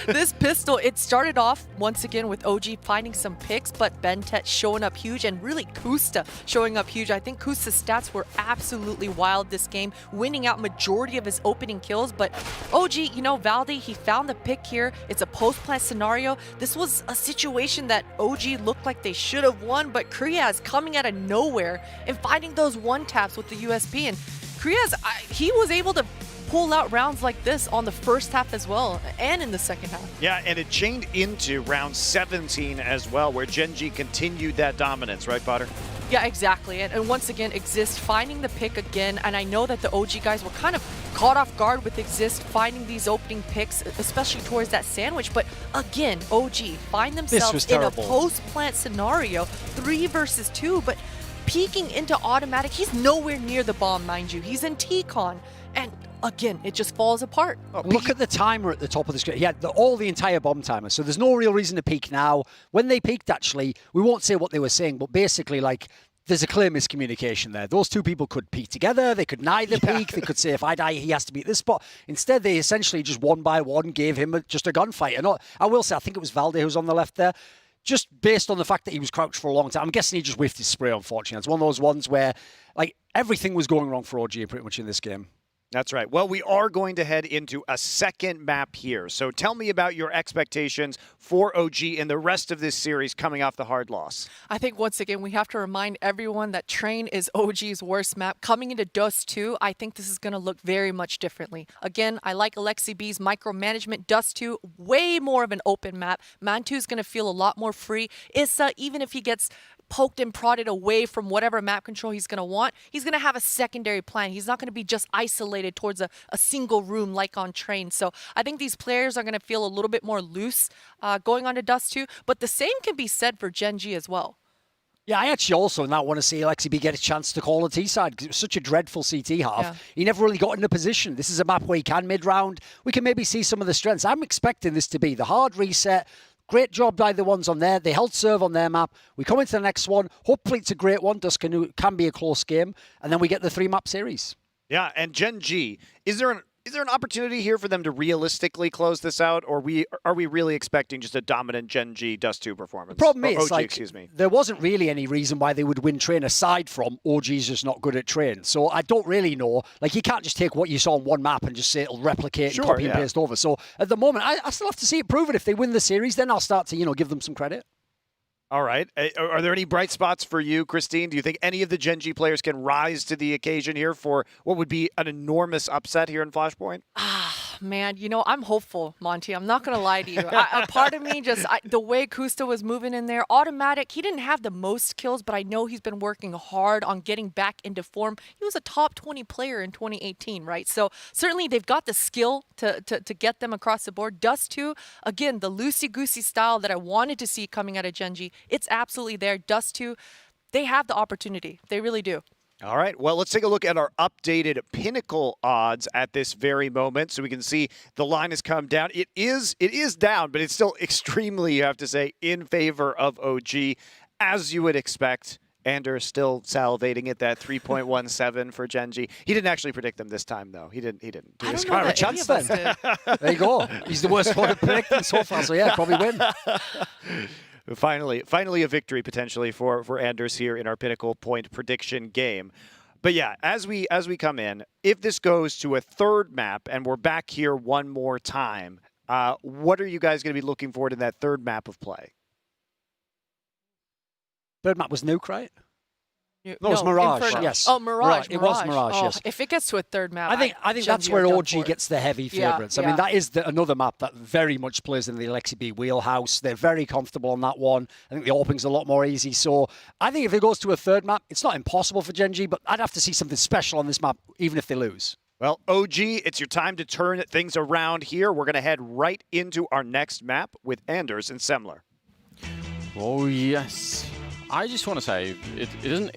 This pistol, it started off once again with OG finding some picks, but Bentet showing up huge, and really Kusta showing up huge. I think Kusta's stats were absolutely wild this game, winning out majority of his opening kills. But OG, you know, Valde, he found the pick here. It's a post-plant scenario. This was a situation that OG looked like they should have won, but Kriaz coming out of nowhere and finding those one taps with the USP, and Kriaz, he was able to pull out rounds like this on the first half as well, and in the second half. Yeah, and it chained into round 17 as well, where Gen.G continued that dominance, right, Potter? Yeah, exactly. And once again, Exist finding the pick again, and I know that the OG guys were kind of caught off guard with Exist finding these opening picks, especially towards that sandwich, but again, OG find themselves in a post-plant scenario, 3 versus 2, but peeking into automatic. He's nowhere near the bomb, mind you. He's in T-Con. And again, it just falls apart. Look at the timer at the top of the screen. He had all the entire bomb timer, so there's no real reason to peek now. When they peaked, actually, we won't say what they were saying, but basically, like, there's a clear miscommunication there. Those two people could peek together. They could neither peek. They could say, if I die, he has to be at this spot. Instead, they essentially just one by one gave him just a gunfight. And I will say, I think it was Valde who was on the left there. Just based on the fact that he was crouched for a long time. I'm guessing he just whiffed his spray, unfortunately. It's one of those ones where, like, everything was going wrong for OG pretty much in this game. That's right. Well, we are going to head into a second map here. So tell me about your expectations for OG and the rest of this series coming off the hard loss. I think once again, we have to remind everyone that Train is OG's worst map. Coming into Dust 2, I think this is going to look very much differently. Again, I like Alexi B's micromanagement. Dust 2, way more of an open map. Mantu is going to feel a lot more free. Issa, even if he gets poked and prodded away from whatever map control he's going to want, he's going to have a secondary plan. He's not going to be just isolated towards a single room like on Train. So I think these players are going to feel a little bit more loose going on to Dust 2, but the same can be said for Gen.G as well. Yeah, I actually also now want to see LXB get a chance to call a T-side because it was such a dreadful CT half. Yeah. He never really got in a position. This is a map where he can mid-round. We can maybe see some of the strengths. I'm expecting this to be the hard reset. Great job by the ones on there. They held serve on their map. We come into the next one. Hopefully it's a great one. Duskanu can be a close game. And then we get the 3-map series. Yeah, and Gen.G, is there an opportunity here for them to realistically close this out, or are we really expecting just a dominant Gen.G Dust2 performance? The problem Or is, OG, excuse me. there wasn't really any reason why they would win train aside from OG's just not good at train. So I don't really know. Like, you can't just take what you saw on one map and just say it'll replicate and copy and paste over. So at the moment, I still have to see it proven. If they win the series, then I'll start to, give them some credit. All right. Are there any bright spots for you, Christine? Do you think any of the Gen.G players can rise to the occasion here for what would be an enormous upset here in Flashpoint? Man, I'm hopeful, Monty. I'm not going to lie to you. A part of me the way Kusta was moving in there, automatic. He didn't have the most kills, but I know he's been working hard on getting back into form. He was a top 20 player in 2018, right? So certainly they've got the skill to get them across the board. Dust2, again, the loosey-goosey style that I wanted to see coming out of Gen.G, it's absolutely there. Dust2, they have the opportunity. They really do. All right, well, let's take a look at our updated Pinnacle odds at this very moment so we can see the line has come down. It is down, but it's still extremely, you have to say, in favor of OG, as you would expect. Anders still salivating at that 3.17 for Gen.G. He didn't actually predict them this time, though. He didn't do his Have a chance then. There you go. He's the worst one to predict them so far, so yeah, probably win. Finally a victory potentially for Anders here in our Pinnacle point prediction game. But yeah, as we come in, if this goes to a third map and we're back here one more time, what are you guys going to be looking forward in that third map of play? Third map was Nuke, right? No, it was Mirage. Inferno. Yes. Oh, Mirage. It was Mirage. Yes. If it gets to a third map, I think that's where OG gets the heavy favourites. I mean, that is another map that very much plays in the LXB wheelhouse. They're very comfortable on that one. I think the opening's a lot more easy. So I think if it goes to a third map, it's not impossible for Gen.G, but I'd have to see something special on this map, even if they lose. Well, OG, it's your time to turn things around here. We're going to head right into our next map with Anders and Semler. Oh, yes. I just want to say, it isn't,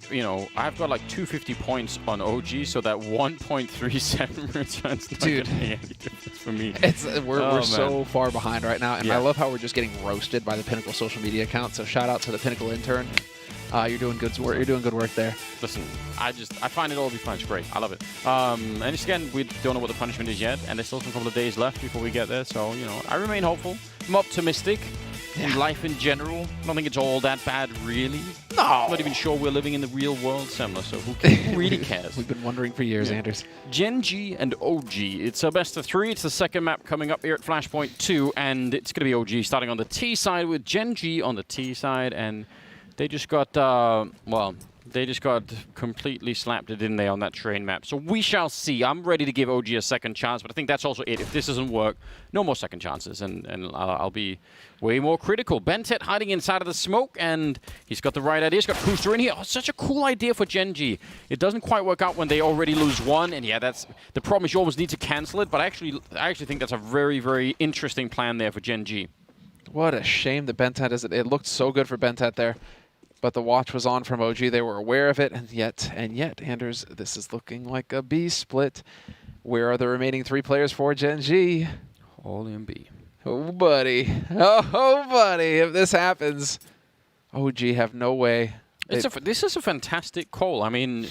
I've got like 250 points on OG, so that 1.37 returns not going to make any difference for me. We're so far behind right now, and I love how we're just getting roasted by the Pinnacle social media account, so shout out to the Pinnacle intern. You're doing good work. You're doing good work there. Listen, I find it all to be fun. It's great. I love it. And just again, we don't know what the punishment is yet, and there's still a couple of days left before we get there, so, I remain hopeful. I'm optimistic. In life in general, I don't think it's all that bad, really. No. I'm not even sure we're living in the real world, Semler, so who really cares? We've been wondering for years, Anders. Gen.G and OG. It's a best of 3. It's the second map coming up here at Flashpoint 2, and it's going to be OG starting on the T side with Gen.G on the T side, and they just got, they just got completely slapped, didn't they, on that train map. So we shall see. I'm ready to give OG a second chance, but I think that's also it. If this doesn't work, no more second chances, and I'll be way more critical. Bentet hiding inside of the smoke, and he's got the right idea. He's got Kuster in here. Oh, such a cool idea for Gen.G. It doesn't quite work out when they already lose one, and yeah, that's the problem is you always need to cancel it, but I actually think that's a very, very interesting plan there for Gen.G. What a shame that Bentet isn't. It looked so good for Bentet there. But the watch was on from OG. They were aware of it, and yet, Anders, this is looking like a B split. Where are the remaining 3 players for Gen.G? All in B. Oh, buddy. Oh, buddy. If this happens, OG have no way. This is a fantastic call. I mean,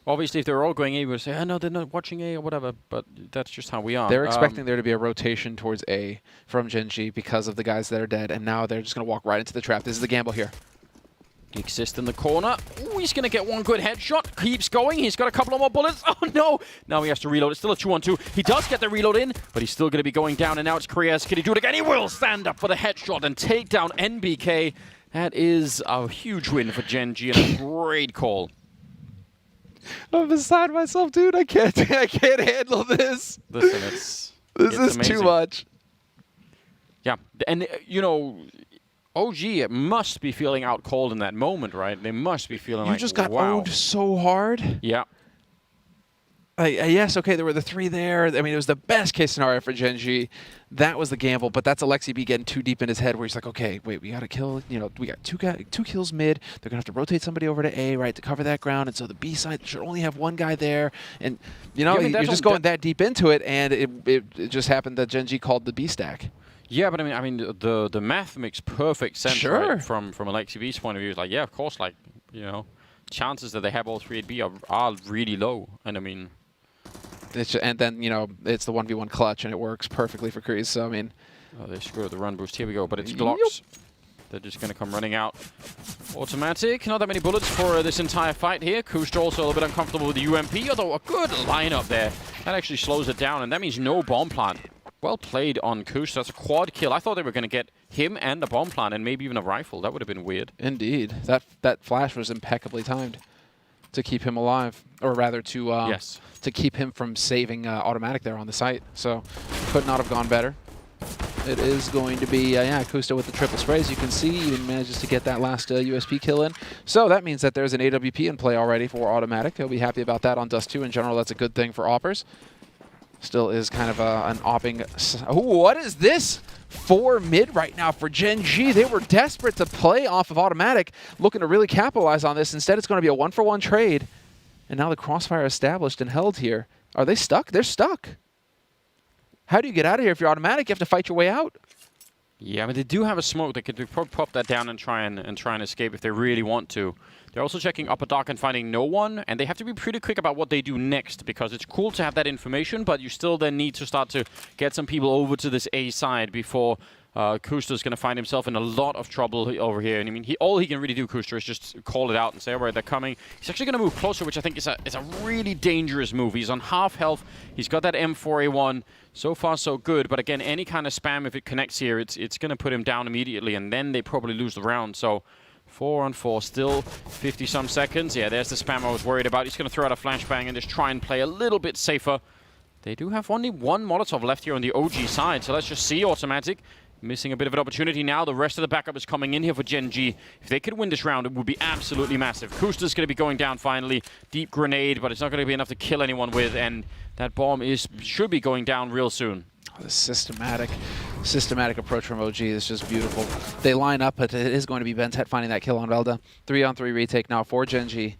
obviously if they're all going A, we would say, oh, no, they're not watching A or whatever, but that's just how we are. They're expecting there to be a rotation towards A from Gen.G because of the guys that are dead, and now they're just going to walk right into the trap. This is the gamble here. Exist in the corner. Ooh, he's going to get one good headshot. Keeps going. He's got a couple of more bullets. Oh, no. Now he has to reload. It's still a 2-on-2. He does get the reload in, but he's still going to be going down, and now it's Kriaz. Can he do it again? He will stand up for the headshot and take down NBK. That is a huge win for Gen.G and a great call. I'm beside myself, dude. I can't handle this. Listen, this is amazing. Too much. Yeah, and OG must be feeling out cold in that moment, right? They must be feeling you just got wow. owned so hard. Yeah. yes, okay, there were the 3 there. I mean, it was the best case scenario for Gen.G. That was the gamble, but that's Alexi B getting too deep in his head where he's like, okay, wait, we got to kill, we got two kills mid. They're going to have to rotate somebody over to A, right, to cover that ground. And so the B side should only have 1 guy there. And, I mean, you're just going that deep into it, and it just happened that Gen.G called the B stack. Yeah, but I mean, the math makes perfect sense, sure. Right? From Alexi B's point of view. It's like, yeah, of course, like, chances that they have all 3 at B are really low. And I mean... and then, it's the 1v1 clutch, and it works perfectly for Kreese. So, I mean... Oh, they screwed the run boost. Here we go, but it's Glocks. They're just going to come running out. Automatic. Not that many bullets for this entire fight here. Kuster also a little bit uncomfortable with the UMP, although a good lineup there. That actually slows it down, and that means no bomb plant. Well played on Kuster. That's a quad kill. I thought they were going to get him and a bomb plant and maybe even a rifle. That would have been weird. Indeed. That flash was impeccably timed to keep him alive, or rather to to keep him from saving automatic there on the site. So could not have gone better. It is going to be, Kuster with the triple sprays. You can see he manages to get that last USP kill in. So that means that there's an AWP in play already for automatic. He'll be happy about that on Dust 2. In general, that's a good thing for Oppers. Still is kind of an opping. Ooh, what is this? 4 mid right now for Gen.G. They were desperate to play off of automatic, looking to really capitalize on this. Instead, it's going to be a 1-for-1 trade. And now the crossfire established and held here. Are they stuck? They're stuck. How do you get out of here if you're automatic? You have to fight your way out. Yeah, but they do have a smoke. They could pop that down and try and escape if they really want to. They're also checking upper dock and finding no one, and they have to be pretty quick about what they do next, because it's cool to have that information, but you still then need to start to get some people over to this A side before Kuster's going to find himself in a lot of trouble over here. And I mean, all he can really do, Kuster, is just call it out and say, all right, they're coming. He's actually going to move closer, which I think is a really dangerous move. He's on half health. He's got that M4A1. So far, so good. But again, any kind of spam, if it connects here, it's going to put him down immediately, and then they probably lose the round. So 4 on 4, still 50-some seconds. Yeah, there's the spam I was worried about. He's going to throw out a flashbang and just try and play a little bit safer. They do have only 1 Molotov left here on the OG side, so let's just see automatic. Missing a bit of an opportunity now. The rest of the backup is coming in here for Gen.G. If they could win this round, it would be absolutely massive. Kuster's going to be going down finally. Deep grenade, but it's not going to be enough to kill anyone with, and that bomb should be going down real soon. Oh, the systematic approach from OG is just beautiful. They line up, but it is going to be Bentet finding that kill on Velda. 3-on-3 retake now for Gen.G.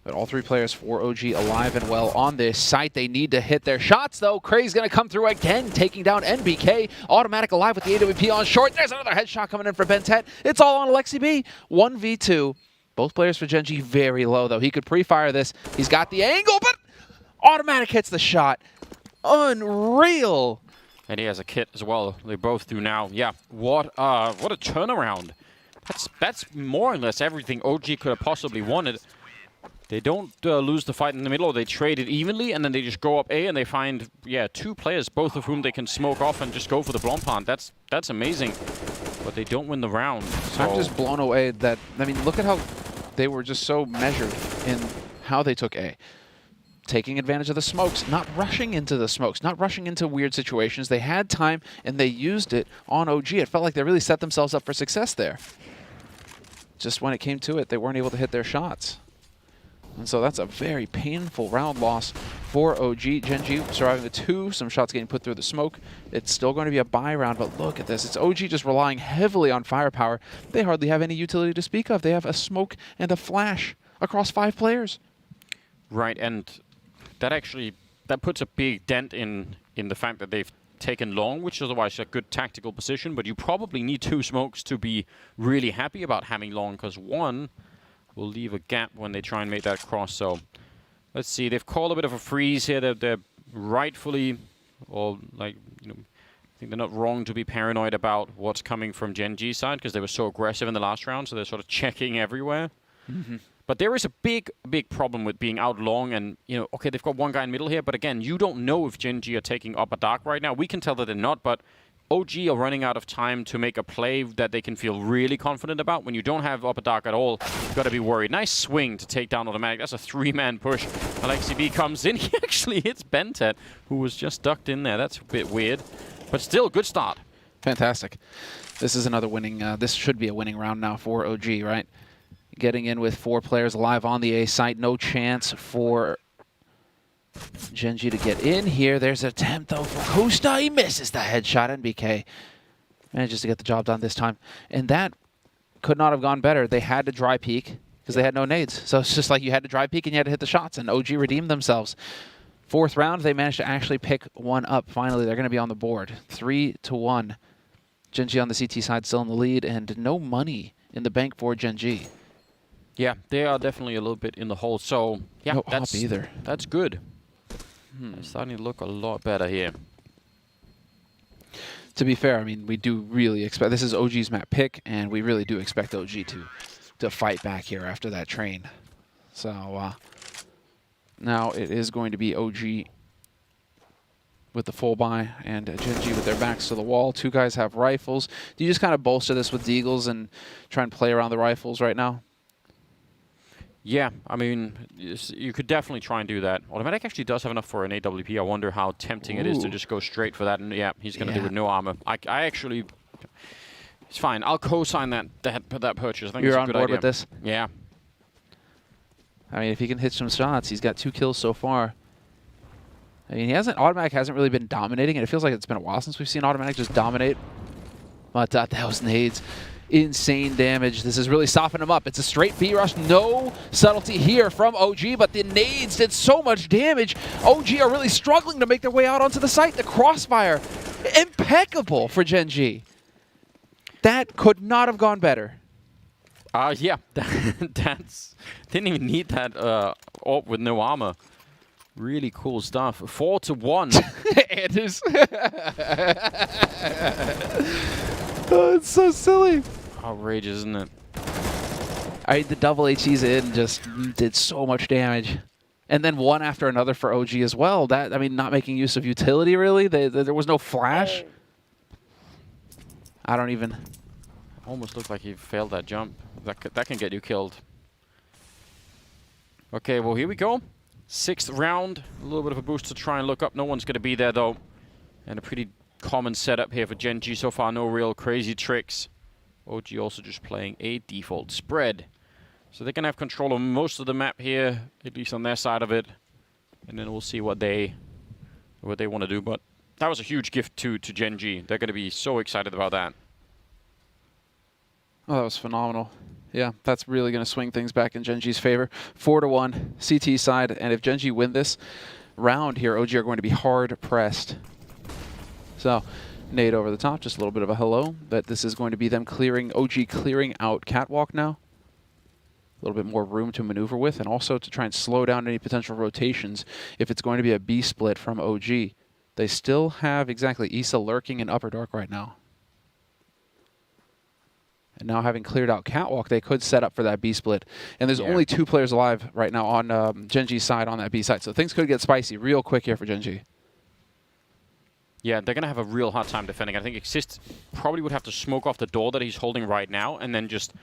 But all 3 players for OG alive and well on this site. They need to hit their shots, though. Kray's going to come through again, taking down NBK. Automatic alive with the AWP on short. There's another headshot coming in for Bentet. It's all on Alexi B. 1v2. Both players for Gen.G very low, though. He could pre-fire this. He's got the angle, but automatic hits the shot. Unreal. And he has a kit as well. They both do now. Yeah, what a turnaround. That's more or less everything OG could have possibly wanted. They don't lose the fight in the middle, or they trade it evenly, and then they just go up A and they find, 2 players, both of whom they can smoke off and just go for the bomb plant. That's amazing. But they don't win the round. So. I'm just blown away that, I mean, look at how they were just so measured in how they took A. Taking advantage of the smokes, not rushing into the smokes, not rushing into weird situations. They had time, and they used it on OG. It felt like they really set themselves up for success there. Just when it came to it, they weren't able to hit their shots. And so that's a very painful round loss for OG. Gen.G surviving the 2, some shots getting put through the smoke. It's still going to be a buy round, but look at this. It's OG just relying heavily on firepower. They hardly have any utility to speak of. They have a smoke and a flash across 5 players. Right, and that puts a big dent in the fact that they've taken long, which is otherwise a good tactical position, but you probably need 2 smokes to be really happy about having long, because 1 will leave a gap when they try and make that cross. So let's see. They've called a bit of a freeze here. They're rightfully, or like, I think they're not wrong to be paranoid about what's coming from Gen.G side, because they were so aggressive in the last round, so they're sort of checking everywhere. Mm-hmm. But there is a big problem with being out long, and, okay, they've got 1 guy in middle here, but again, you don't know if Gen.G are taking upper dark right now. We can tell that they're not, but OG are running out of time to make a play that they can feel really confident about. When you don't have upper dark at all, you've got to be worried. Nice swing to take down automatic. That's a 3-man push. Alexi B comes in. He actually hits Bentet, who was just ducked in there. That's a bit weird, but still, good start. Fantastic. This is another winning, this should be a winning round now for OG, right? Getting in with 4 players alive on the A site. No chance for Gen.G to get in here. There's an attempt, though, for Costa. He misses the headshot. NBK manages to get the job done this time. And that could not have gone better. They had to dry peek because they had no nades. So it's just like you had to dry peek and you had to hit the shots, and OG redeemed themselves. 4th round, they managed to actually pick one up. Finally, they're going to be on the board. 3-1. Gen.G on the CT side still in the lead, and no money in the bank for Gen.G. Yeah, they are definitely a little bit in the hole. So, yeah, no that's up either. That's good. It's starting to look a lot better here. To be fair, I mean, we do really expect... This is OG's map pick, and we really do expect OG to fight back here after that train. So, now it is going to be OG with the full buy and Gen.G with their backs to the wall. 2 guys have rifles. Do you just kind of bolster this with Deagles and try and play around the rifles right now? Yeah, I mean, you could definitely try and do that. Automatic actually does have enough for an AWP. I wonder how tempting it is to just go straight for that. And yeah, he's going to do it with no armor. I actually... It's fine. I'll co-sign that purchase. I think it's a good idea. You're on board with this? Yeah. I mean, if he can hit some shots, he's got 2 kills so far. I mean, Automatic hasn't really been dominating, and it feels like it's been a while since we've seen Automatic just dominate. But that was nades. Insane damage. This is really softening him up. It's a straight B rush. No subtlety here from OG, but the nades did so much damage. OG are really struggling to make their way out onto the site. The crossfire, impeccable for Gen.G. That could not have gone better. Yeah, that's... Didn't even need that AWP with no armor. Really cool stuff. 4-1. Anders. Oh, it's so silly. Outrageous, isn't it? The double HEs in just did so much damage. And then one after another for OG as well. That, I mean, not making use of utility, really. There was no flash. I don't even... Almost looked like he failed that jump. That can get you killed. Okay, well, here we go. 6th round. A little bit of a boost to try and look up. No one's going to be there, though. And a pretty common setup here for Gen.G so far. No real crazy tricks. OG also just playing a default spread. So they're going to have control of most of the map here, at least on their side of it. And then we'll see what they want to do. But that was a huge gift to Gen.G. They're going to be so excited about that. Oh, that was phenomenal. Yeah, that's really going to swing things back in Gen.G's favor. 4-1, CT side. And if Gen.G win this round here, OG are going to be hard pressed. So, nade over the top, just a little bit of a hello. But this is going to be them clearing, OG clearing out Catwalk now. A little bit more room to maneuver with, and also to try and slow down any potential rotations if it's going to be a B split from OG. They still have exactly Issa lurking in Upper Dark right now. And now having cleared out Catwalk, they could set up for that B split. And there's only 2 players alive right now on Gen.G's side on that B side. So things could get spicy real quick here for Gen.G. Yeah, they're going to have a real hard time defending. I think Exist probably would have to smoke off the door that he's holding right now and then just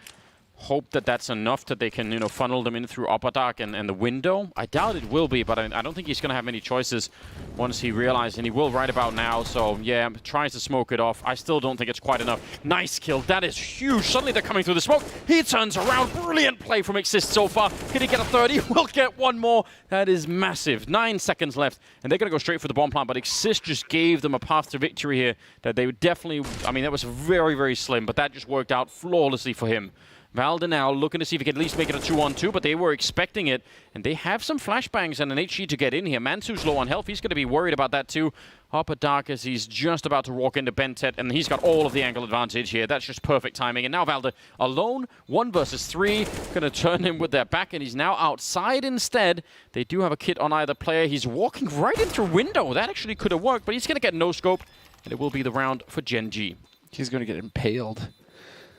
hope that that's enough that they can, funnel them in through Upper Dark and the window. I doubt it will be, but I don't think he's going to have many choices once he realizes, and he will right about now. So, yeah, tries to smoke it off. I still don't think it's quite enough. Nice kill. That is huge. Suddenly they're coming through the smoke. He turns around. Brilliant play from Exist so far. Can he get a 30? We'll get one more. That is massive. 9 seconds left, and they're going to go straight for the bomb plant, but Exist just gave them a path to victory here that they would definitely... I mean, that was very, very slim, but that just worked out flawlessly for him. Valda now looking to see if he can at least make it a 2-on-2, but they were expecting it. And they have some flashbangs and an HG to get in here. Mansu's low on health. He's going to be worried about that too. Upper Dark as he's just about to walk into Bentet, and he's got all of the angle advantage here. That's just perfect timing. And now Valda alone, 1 versus 3. Going to turn him with their back, and he's now outside instead. They do have a kit on either player. He's walking right in through window. That actually could have worked, but he's going to get no scope, and it will be the round for Gen.G. He's going to get impaled.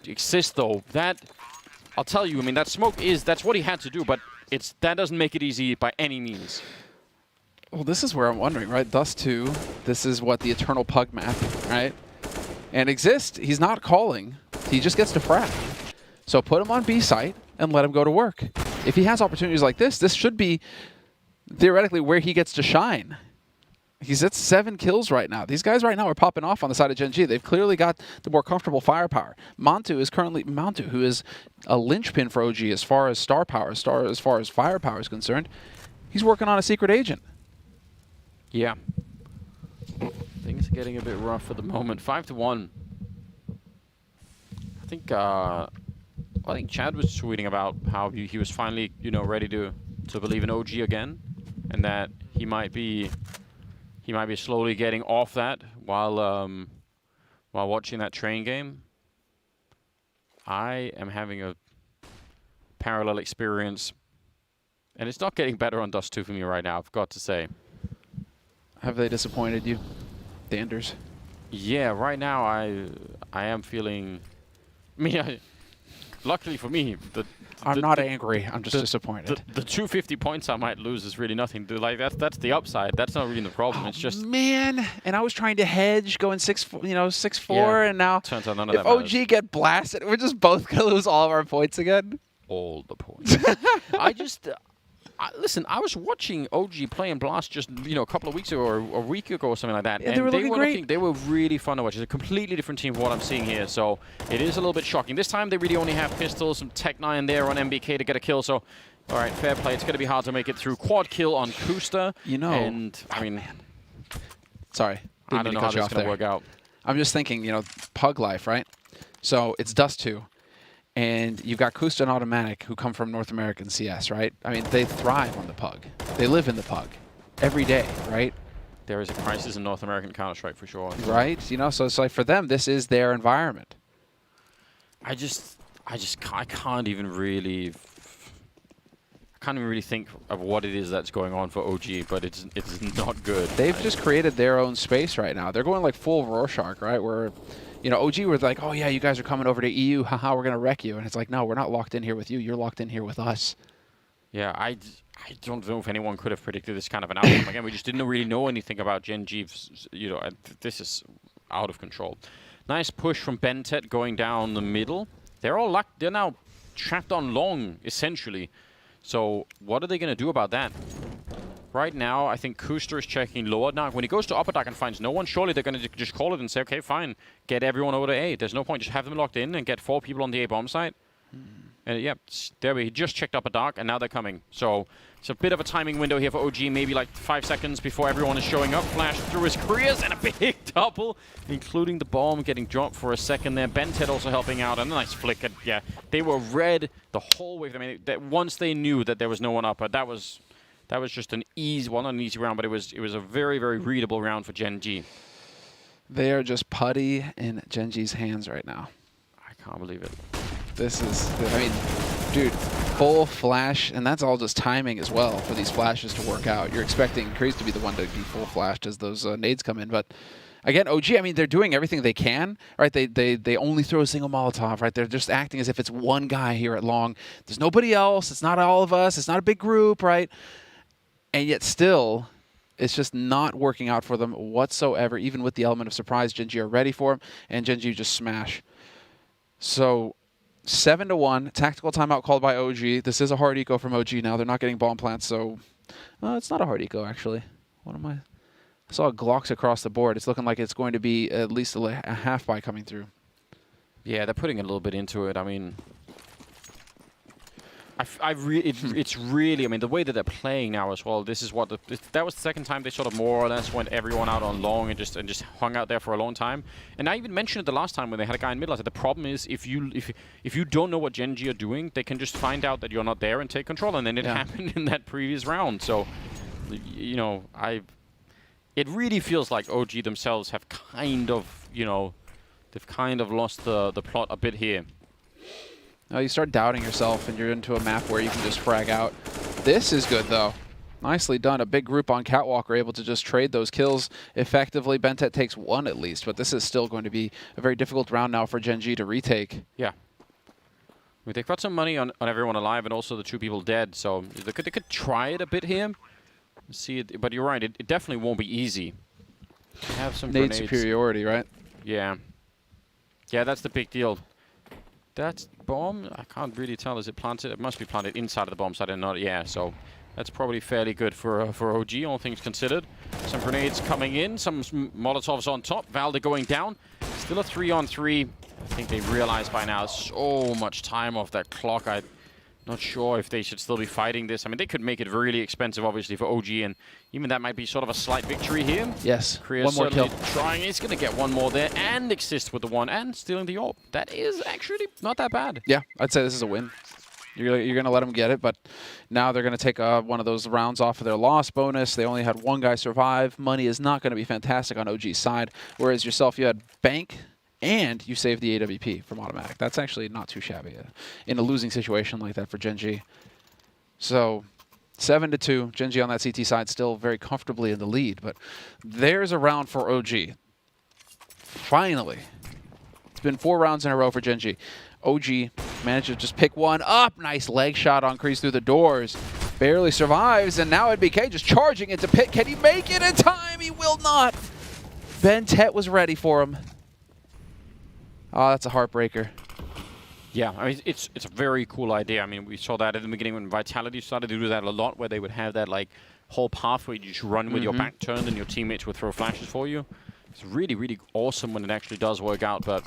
Exist, though. That... I'll tell you, I mean, that smoke that's what he had to do, but that doesn't make it easy by any means. Well, this is where I'm wondering, right? Dust 2, this is what the Eternal Pug map, right? And Exist, he's not calling. He just gets to frag. So put him on B site and let him go to work. If he has opportunities like this should be theoretically where he gets to shine. He's at 7 kills right now. These guys right now are popping off on the side of Gen.G. They've clearly got the more comfortable firepower. Mantu, who is a linchpin for OG as far as star power, as far as firepower is concerned. He's working on a secret agent. Yeah. Things are getting a bit rough at the moment. 5-1. I think Chad was tweeting about how he was finally, ready to believe in OG again, and that he might be slowly getting off that while watching that train game. I am having a parallel experience, and it's not getting better on Dust 2 for me right now, I've got to say. Have they disappointed you, Danders? Yeah, right now I am feeling. Luckily for me, I'm not angry. I'm just disappointed. The 250 points I might lose is really nothing. That's the upside. That's not really the problem. It's just man. And I was trying to hedge, going 6-4, and now turns out none of if that matters. OG get blasted, we're just both gonna lose all of our points again. All the points. Listen, I was watching OG play in Blast just a couple of weeks ago or a week ago or something like that, and they were looking great. They were really fun to watch. It's a completely different team from what I'm seeing here, so it is a little bit shocking. This time they really only have pistols, some Tech 9 there on MBK to get a kill. So, all right, fair play. It's going to be hard to make it through. Quad kill on Kusta, and I mean, sorry, I don't know how this is going to work out. I'm just thinking, Pug life, right? So it's Dust 2. And you've got Kusta and Automatic, who come from North American CS, right? I mean, they thrive on the Pug. They live in the Pug every day, right? There is a crisis in North American Counter-Strike for sure. Right? So it's like for them, this is their environment. I can't even really think of what it is that's going on for OG, but it's not good. They've just created their own space right now. They're going like full Rorschach, right? Where OG was like, oh yeah, you guys are coming over to EU, haha, we're going to wreck you. And it's like, no, we're not locked in here with you. You're locked in here with us. Yeah, I don't know if anyone could have predicted this kind of an outcome. Again, we just didn't really know anything about Gen.G. This is out of control. Nice push from Bentet going down the middle. They're now trapped on long, essentially. So what are they going to do about that? Right now, I think Kuster is checking lower dark. When he goes to upper dark and finds no one, surely they're going to just call it and say, okay, fine, get everyone over to A. There's no point. Just have them locked in and get 4 people on the A bomb site. And yeah, there he just checked upper dark, and now they're coming. So it's a bit of a timing window here for OG, maybe like 5 seconds before everyone is showing up. Flash through his careers, and a big double, including the bomb getting dropped for a second there. Bentet also helping out, and a nice flick. And yeah, they were red the whole way. I mean, once they knew that there was no one up, that was just an easy, well, not an easy round, but it was a very, very readable round for Gen.G. They are just putty in Gen.G's hands right now. I can't believe it. This is, I mean, dude, full flash, and that's all just timing as well for these flashes to work out. You're expecting Kreese to be the one to be full flashed as those nades come in, but again, OG, I mean, they're doing everything they can, right? They only throw a single Molotov, right? They're just acting as if it's one guy here at long. There's nobody else. It's not all of us. It's not a big group, right? And yet still, it's just not working out for them whatsoever, even with the element of surprise. Gen.G are ready for him, and Gen.G just smash. So 7-1, tactical timeout called by OG. This is a hard eco from OG now. They're not getting bomb plants, so it's not a hard eco, actually. What am I saw Glocks across the board. It's looking like it's going to be at least a half buy coming through. Yeah, they're putting a little bit into it. I mean, it's really, I mean, the way that they're playing now as well. This is what that was the second time they sort of more or less went everyone out on long and just hung out there for a long time. And I even mentioned it the last time when they had a guy in middle. I said the problem is if you don't know what Gen.G are doing, they can just find out that you're not there and take control. And then it happened in that previous round. So, you know, it really feels like OG themselves have kind of, you know, they've kind of lost the plot a bit here. No, you start doubting yourself and you're into a map where you can just frag out. This is good, though. Nicely done. A big group on Catwalk are able to just trade those kills effectively. Bentet takes one at least, but this is still going to be a very difficult round now for Gen.G to retake. Yeah. I mean, they've got some money on everyone alive and also the 2 people dead, so they could try it a bit here. See it, but you're right, it definitely won't be easy. Have some Nade grenades. superiority, right? Yeah. Yeah, that's the big deal. That bomb, I can't really tell. Is it planted? It must be planted inside of the bomb site and not, yeah, so that's probably fairly good for OG, all things considered. Some grenades coming in, some Molotovs on top. Valde going down. Still a 3-on-3. I think they realize by now so much time off that clock. Not sure if they should still be fighting this. I mean, they could make it really expensive, obviously, for OG, and even that might be sort of a slight victory here. Yes, Korea one more kill. Trying, he's going to get one more there, and assist with the one, and stealing the orb. That is actually not that bad. Yeah, I'd say this is a win. You're going to let them get it, but now they're going to take one of those rounds off of their loss bonus. They only had one guy survive. Money is not going to be fantastic on OG's side, whereas yourself, you had bank, and you saved the AWP from automatic. That's actually not too shabby in a losing situation like that for Gen.G. So 7-2, Gen.G on that CT side still very comfortably in the lead, but there's a round for OG. Finally. It's been 4 rounds in a row for Gen.G. OG managed to just pick one up. Nice leg shot on Kreese through the doors. Barely survives, and now NBK just charging into pit. Can he make it in time? He will not. BenTeT was ready for him. Oh, that's a heartbreaker. Yeah, I mean, it's a very cool idea. I mean, we saw that at the beginning when Vitality started to do that a lot, where they would have that like whole path where you just run with your back turned and your teammates would throw flashes for you. It's really, really awesome when it actually does work out, but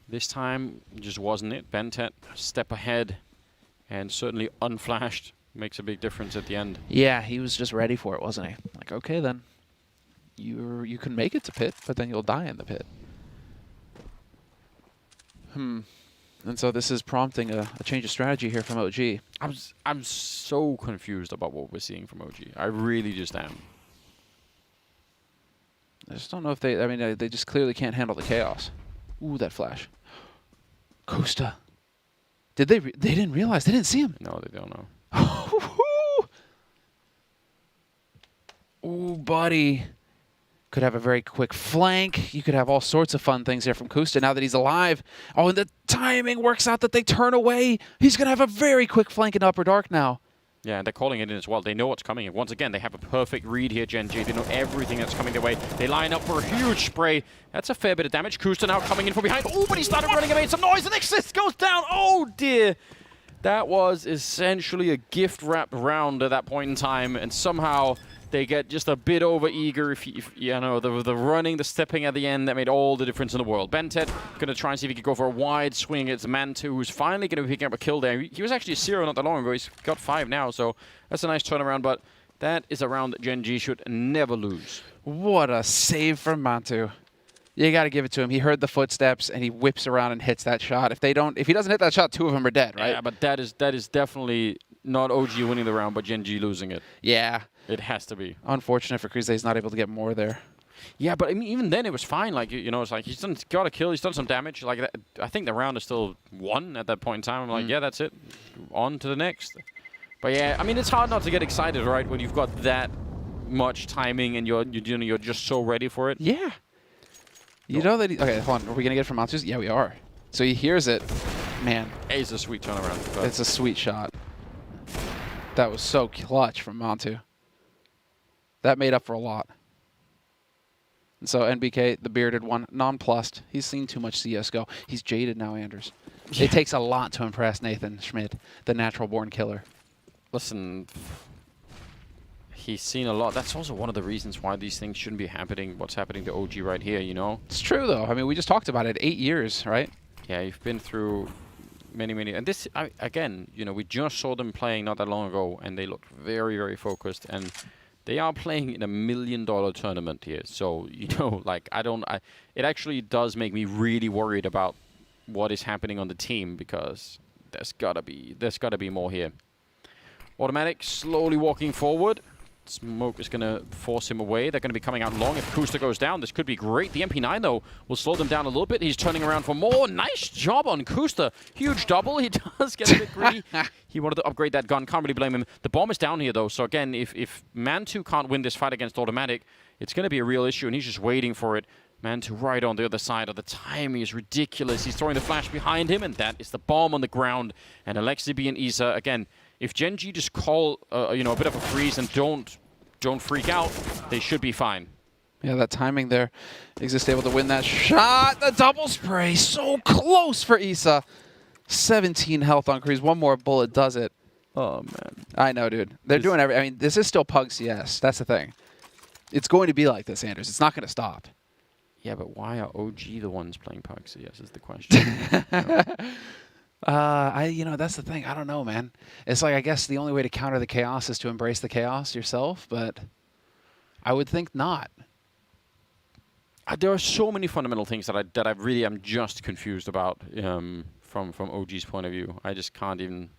this time just wasn't it. BenTeT step ahead and certainly unflashed makes a big difference at the end. Yeah, he was just ready for it, wasn't he? Like, okay then, you can make it to pit, but then you'll die in the pit. And so this is prompting a change of strategy here from OG. I'm so confused about what we're seeing from OG. I really just am. I just don't know if they, I mean, they just clearly can't handle the chaos. Ooh, that flash. Costa. Did they didn't realize, they didn't see him. No, they don't know. Ooh, buddy. Could have a very quick flank. You could have all sorts of fun things here from Kusta now that he's alive. Oh, and the timing works out that they turn away. He's going to have a very quick flank in Upper Dark now. Yeah, and they're calling it in as well. They know what's coming. And once again, they have a perfect read here, Gen.G. They know everything that's coming their way. They line up for a huge spray. That's a fair bit of damage. Kusta now coming in from behind. Oh, but he started running and made some noise. And Exist goes down. Oh, dear. That was essentially a gift-wrapped round at that point in time. And somehow they get just a bit over-eager. If you know, the running, the stepping at the end, that made all the difference in the world. BenTeT going to try and see if he could go for a wide swing. It's Man2 who's finally going to be picking up a kill there. He was actually a 0 not that long ago. He's got 5 now, so that's a nice turnaround. But that is a round that Gen.G should never lose. What a save from Man2. You got to give it to him. He heard the footsteps, and he whips around and hits that shot. If he doesn't hit that shot, 2 of them are dead, right? Yeah, but that is definitely not OG winning the round, but Gen.G losing it. Yeah. It has to be. Unfortunate for Kreese, he's not able to get more there. Yeah, but I mean, even then it was fine. Like, you know, it's like he's got a kill, he's done some damage. Like, I think the round is still won at that point in time. I'm like, yeah, that's it. On to the next. But yeah, I mean, it's hard not to get excited, right, when you've got that much timing and you're just so ready for it. Yeah. You know that okay, hold on. Are we going to get it from Monsters? Yeah, we are. So he hears it. Man. It's a sweet turnaround. But it's a sweet shot. That was so clutch from Montu. That made up for a lot. And so NBK, the bearded one, nonplussed. He's seen too much CSGO. He's jaded now, Anders. Yeah. It takes a lot to impress Nathan Schmidt, the natural-born killer. Listen, he's seen a lot. That's also one of the reasons why these things shouldn't be happening, what's happening to OG right here, you know? It's true, though. I mean, we just talked about it. 8 years, right? Yeah, you've been through many. And this, again, you know, we just saw them playing not that long ago, and they looked very, very focused. And they are playing in $1 million tournament here. So, you know, like, it actually does make me really worried about what is happening on the team, because there's gotta be more here. Automatic slowly walking forward. Smoke is going to force him away. They're going to be coming out long. If Kusta goes down, this could be great. The MP9, though, will slow them down a little bit. He's turning around for more. Nice job on Kusta. Huge double. He does get a bit greedy. He wanted to upgrade that gun. Can't really blame him. The bomb is down here, though. So, again, if Man2 can't win this fight against Automatic, it's going to be a real issue, and he's just waiting for it. Man2 right on the other side. The timing is ridiculous. He's throwing the flash behind him, and that is the bomb on the ground. And Alexibi and Isa, again, if Gen.G just call you know, a bit of a freeze and don't freak out, they should be fine. Yeah, that timing there. Exist able to win that shot. The double spray, so close for Isa. 17 health on Kreese. One more bullet does it. Oh, man. I know, dude. They're doing everything. I mean, this is still Pug CS. That's the thing. It's going to be like this, Anders. It's not going to stop. Yeah, but why are OG the ones playing Pug CS is the question. That's the thing. I don't know, man. It's like, I guess the only way to counter the chaos is to embrace the chaos yourself, but I would think not. There are so many fundamental things that I really am just confused about from OG's point of view. I just can't even.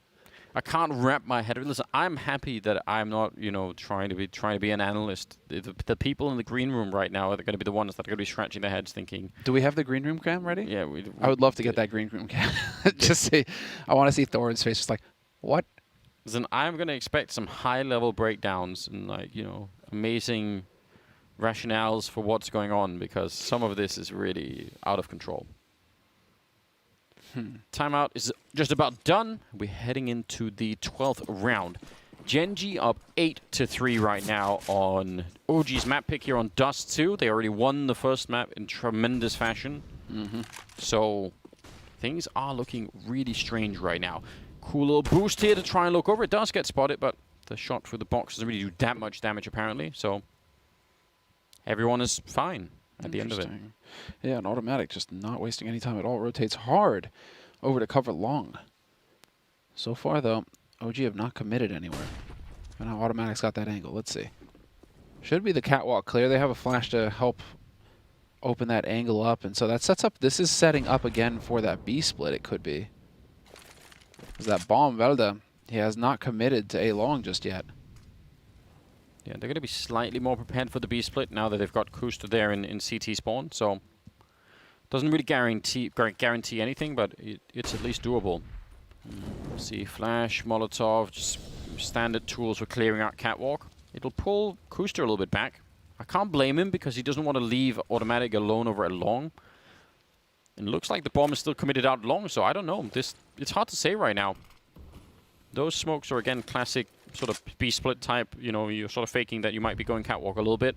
I can't wrap my head. Listen, I'm happy that I'm not, trying to be an analyst. The people in the green room right now are going to be the ones that are going to be scratching their heads, thinking. Do we have the green room cam ready? Yeah, I would love to get that green room cam. Just see. I want to see Thorin's face, just like, what? Listen, I'm going to expect some high-level breakdowns and amazing rationales for what's going on, because some of this is really out of control. Timeout is just about done. We're heading into the 12th round. Gen.G up 8-3 right now on OG's map pick here on Dust 2. They already won the first map in tremendous fashion. So things are looking really strange right now. Cool little boost here to try and look over. It does get spotted, but the shot through the box doesn't really do that much damage apparently. So everyone is fine at the end of it. Yeah, an automatic just not wasting any time at all. Rotates hard over to cover long. So far, though, OG have not committed anywhere. And now automatic's got that angle. Let's see. Should be the catwalk clear. They have a flash to help open that angle up. And so that sets up. This is setting up again for that B split, it could be. Because that bomb, Velda, he has not committed to A long just yet. Yeah, they're going to be slightly more prepared for the B split now that they've got Kuster there in CT spawn. So doesn't really guarantee anything, but it's at least doable. See, Flash, Molotov, just standard tools for clearing out catwalk. It'll pull Kuster a little bit back. I can't blame him because he doesn't want to leave automatic alone over at long. And looks like the bomb is still committed out long, so I don't know. It's hard to say right now. Those smokes are again classic sort of B-split type, you're sort of faking that you might be going catwalk a little bit.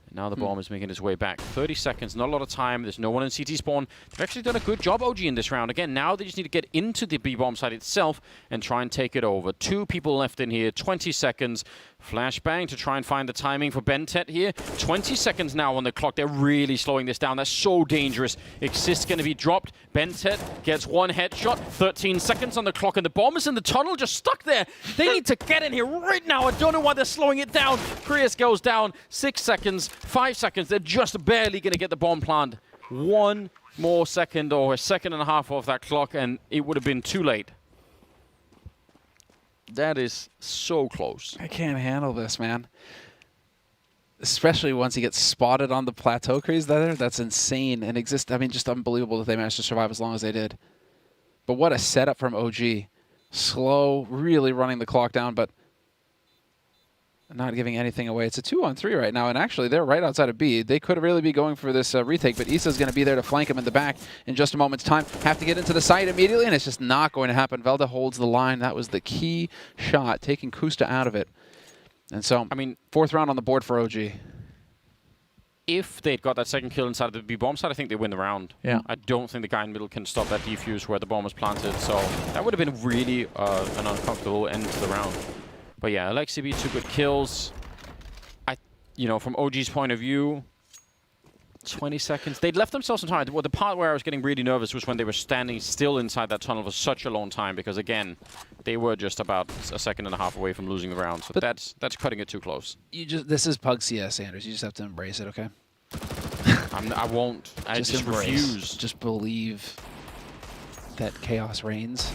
And now the bomb is making its way back. 30 seconds, not a lot of time. There's no one in CT spawn. They've actually done a good job, OG, in this round. Again, now they just need to get into the B-bomb site itself and try and take it over. 2 people left in here, 20 seconds. Flashbang to try and find the timing for Bentet here. 20 seconds now on the clock. They're really slowing this down. That's so dangerous. Exist going to be dropped. Bentet gets 1 headshot. 13 seconds on the clock, and the bomb is in the tunnel, just stuck there. They need to get in here right now. I don't know why they're slowing it down. Krios goes down. 6 seconds, 5 seconds. They're just barely going to get the bomb planted. 1 more second or a second and a half off that clock, and it would have been too late. That is so close. I can't handle this, man. Especially once he gets spotted on the plateau crease there. That's insane. And just unbelievable that they managed to survive as long as they did. But what a setup from OG. Slow, really running the clock down, but not giving anything away. It's a 2-on-3 right now, and actually they're right outside of B. They could really be going for this retake, but Issa's going to be there to flank him in the back in just a moment's time. Have to get into the site immediately, and it's just not going to happen. Velda holds the line. That was the key shot, taking Kusta out of it. And so, 4th round on the board for OG. If they'd got that second kill inside of the B-bomb side, I think they win the round. Yeah. I don't think the guy in the middle can stop that defuse where the bomb was planted, so that would have been really an uncomfortable end to the round. But yeah, Alexibi, 2 good kills. From OG's point of view, 20 seconds. They'd left themselves some time. Well, the part where I was getting really nervous was when they were standing still inside that tunnel for such a long time, because again, they were just about a second and a half away from losing the round. So that's cutting it too close. This is Pug CS, Anders. You just have to embrace it, okay? I won't. I just refuse. Just believe that chaos reigns.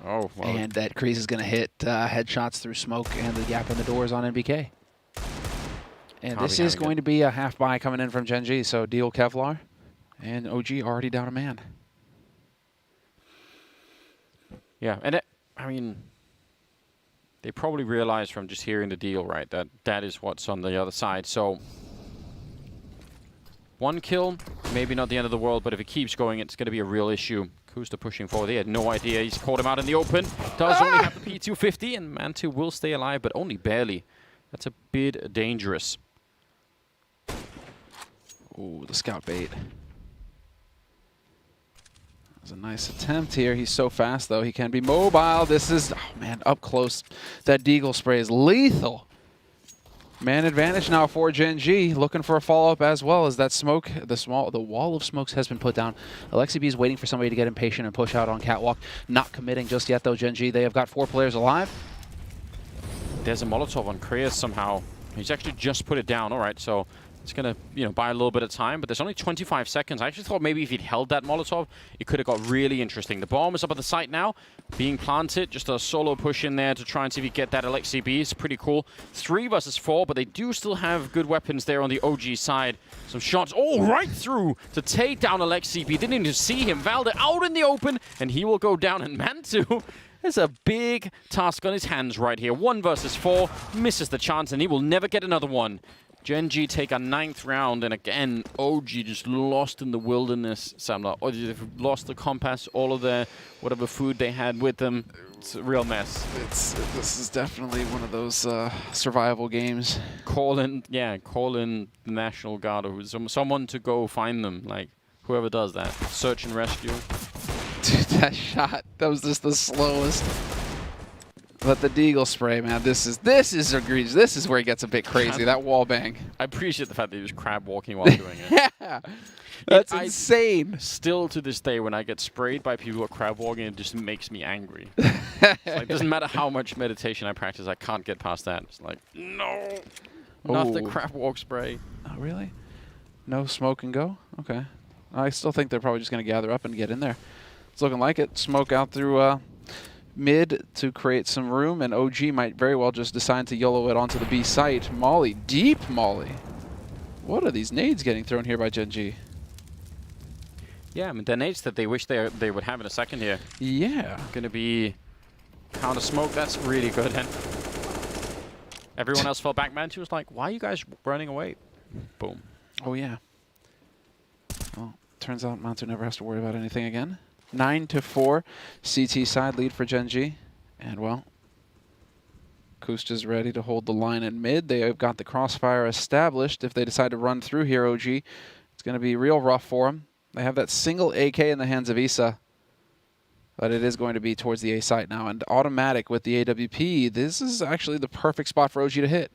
Oh, well. And that Kreese is going to hit headshots through smoke and the gap in the doors on NBK. And this is going to be a half buy coming in from Gen.G, so deal Kevlar. And OG already down a man. Yeah, and they probably realized from just hearing the deal, right, that that is what's on the other side. So 1 kill, maybe not the end of the world, but if it keeps going, it's going to be a real issue. Kusta pushing forward. They had no idea. He's caught him out in the open. Does only have the P250, and Mantu will stay alive, but only barely. That's a bit dangerous. Ooh, the scout bait. That was a nice attempt here. He's so fast, though. He can be mobile. This is, oh man, up close. That Deagle spray is lethal. Man advantage now for Gen.G, looking for a follow-up as well as that smoke, the wall of smokes has been put down. Alexi is waiting for somebody to get impatient and push out on Catwalk. Not committing just yet though, Gen.G. They have got 4 players alive. There's a Molotov on Kreas somehow. He's actually just put it down. All right, so it's going to, buy a little bit of time, but there's only 25 seconds. I actually thought maybe if he'd held that Molotov, it could have got really interesting. The bomb is up at the site now, being planted. Just a solo push in there to try and see if he get that Alexi B. It's pretty cool. 3 versus 4, but they do still have good weapons there on the OG side. Some shots, right through to take down Alexi B. Didn't even see him. Valde out in the open, and he will go down. And Mantu, there's a big task on his hands right here. 1 versus 4, misses the chance, and he will never get another one. Gen.G take a 9th round, and again, OG just lost in the wilderness, Samla. Or they've lost the compass, all of their whatever food they had with them. It's a real mess. This is definitely one of those survival games. Call in the National Guard or someone to go find them. Like whoever does that, search and rescue. Dude, that shot, that was just the slowest. But the Deagle spray, man, this is egregious. This is where he gets a bit crazy, that wall bang. I appreciate the fact that he was crab walking while doing it. Yeah, that's insane. Still to this day, when I get sprayed by people who are crab walking, it just makes me angry. It doesn't matter how much meditation I practice, I can't get past that. It's like, no, not the crab walk spray. Oh, really? No smoke and go? Okay. I still think they're probably just going to gather up and get in there. It's looking like it. Smoke out through mid to create some room, and OG might very well just decide to YOLO it onto the B site. Molly, deep Molly. What are these nades getting thrown here by Gen.G? Yeah, I mean, the nades that they wish they would have in a second here. Yeah. Going to be counter smoke. That's really good. And everyone else fell back. Mantu was like, why are you guys running away? Boom. Oh, yeah. Well, turns out Mantu never has to worry about anything again. 9-4, CT side lead for Gen.G. And, well, Kusta's ready to hold the line in mid. They have got the crossfire established. If they decide to run through here, OG, it's going to be real rough for them. They have that single AK in the hands of Issa. But it is going to be towards the A site now. And automatic with the AWP, this is actually the perfect spot for OG to hit.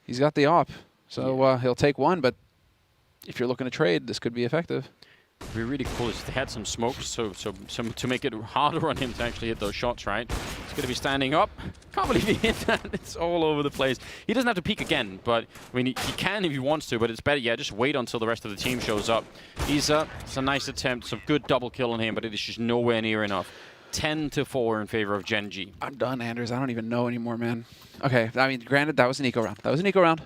He's got the op, so he'll take one. But if you're looking to trade, this could be effective. It'd be really cool if they had some smoke, so to make it harder on him to actually hit those shots, right? He's going to be standing up. Can't believe he hit that. It's all over the place. He doesn't have to peek again, but I mean, he can if he wants to, but it's better, just wait until the rest of the team shows up. It's a nice attempt, some good double kill on him, but it is just nowhere near enough. 10-4 in favor of Gen.G. I'm done, Anders. I don't even know anymore, man. Okay, I mean, granted, that was an eco round.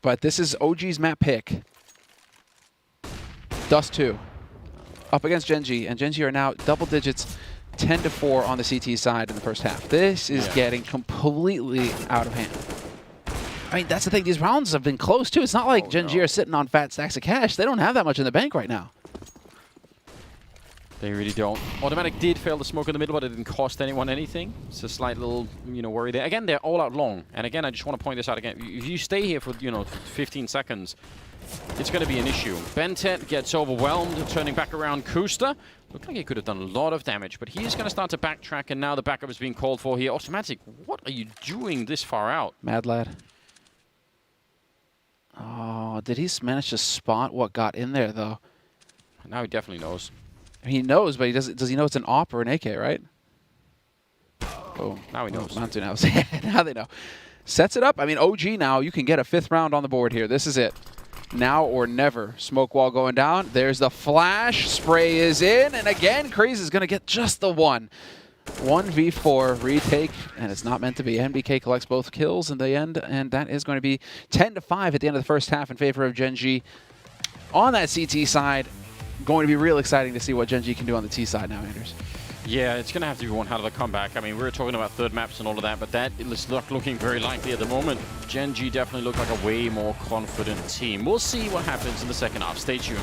But this is OG's map pick. Dust 2 up against Gen.G, and Gen.G are now double digits, 10-4 on the CT side in the first half. This is getting completely out of hand. I mean, that's the thing. These rounds have been close, too. It's not like Gen.G are sitting on fat stacks of cash. They don't have that much in the bank right now. They really don't. Automatic did fail the smoke in the middle, but it didn't cost anyone anything. It's a slight little, worry there. Again, they're all out long. And again, I just want to point this out again. If you stay here for, 15 seconds, it's going to be an issue. Bentet gets overwhelmed, turning back around Kusta. Looked like he could have done a lot of damage, but he's going to start to backtrack, and now the backup is being called for here. Automatic, what are you doing this far out? Mad lad. Oh, did he manage to spot what got in there, though? Now he definitely knows. He knows, but he doesn't. Does he know it's an op or an AK, right? Oh, now he knows. Mantu knows. Now they know. Sets it up. I mean, OG now, you can get a 5th round on the board here. This is it. Now or never. Smoke wall going down. There's the flash. Spray is in. And again, Kreas is going to get just the one. 1v4 retake, and it's not meant to be. NBK collects both kills in the end, and that is going to be 10-5 at the end of the first half in favor of Gen.G. On that CT side, going to be real exciting to see what Gen.G can do on the T side now, Anders. Yeah, it's going to have to be one hell of a comeback. I mean, we were talking about third maps and all of that, but that is not looking very likely at the moment. Gen.G definitely look like a way more confident team. We'll see what happens in the second half. Stay tuned.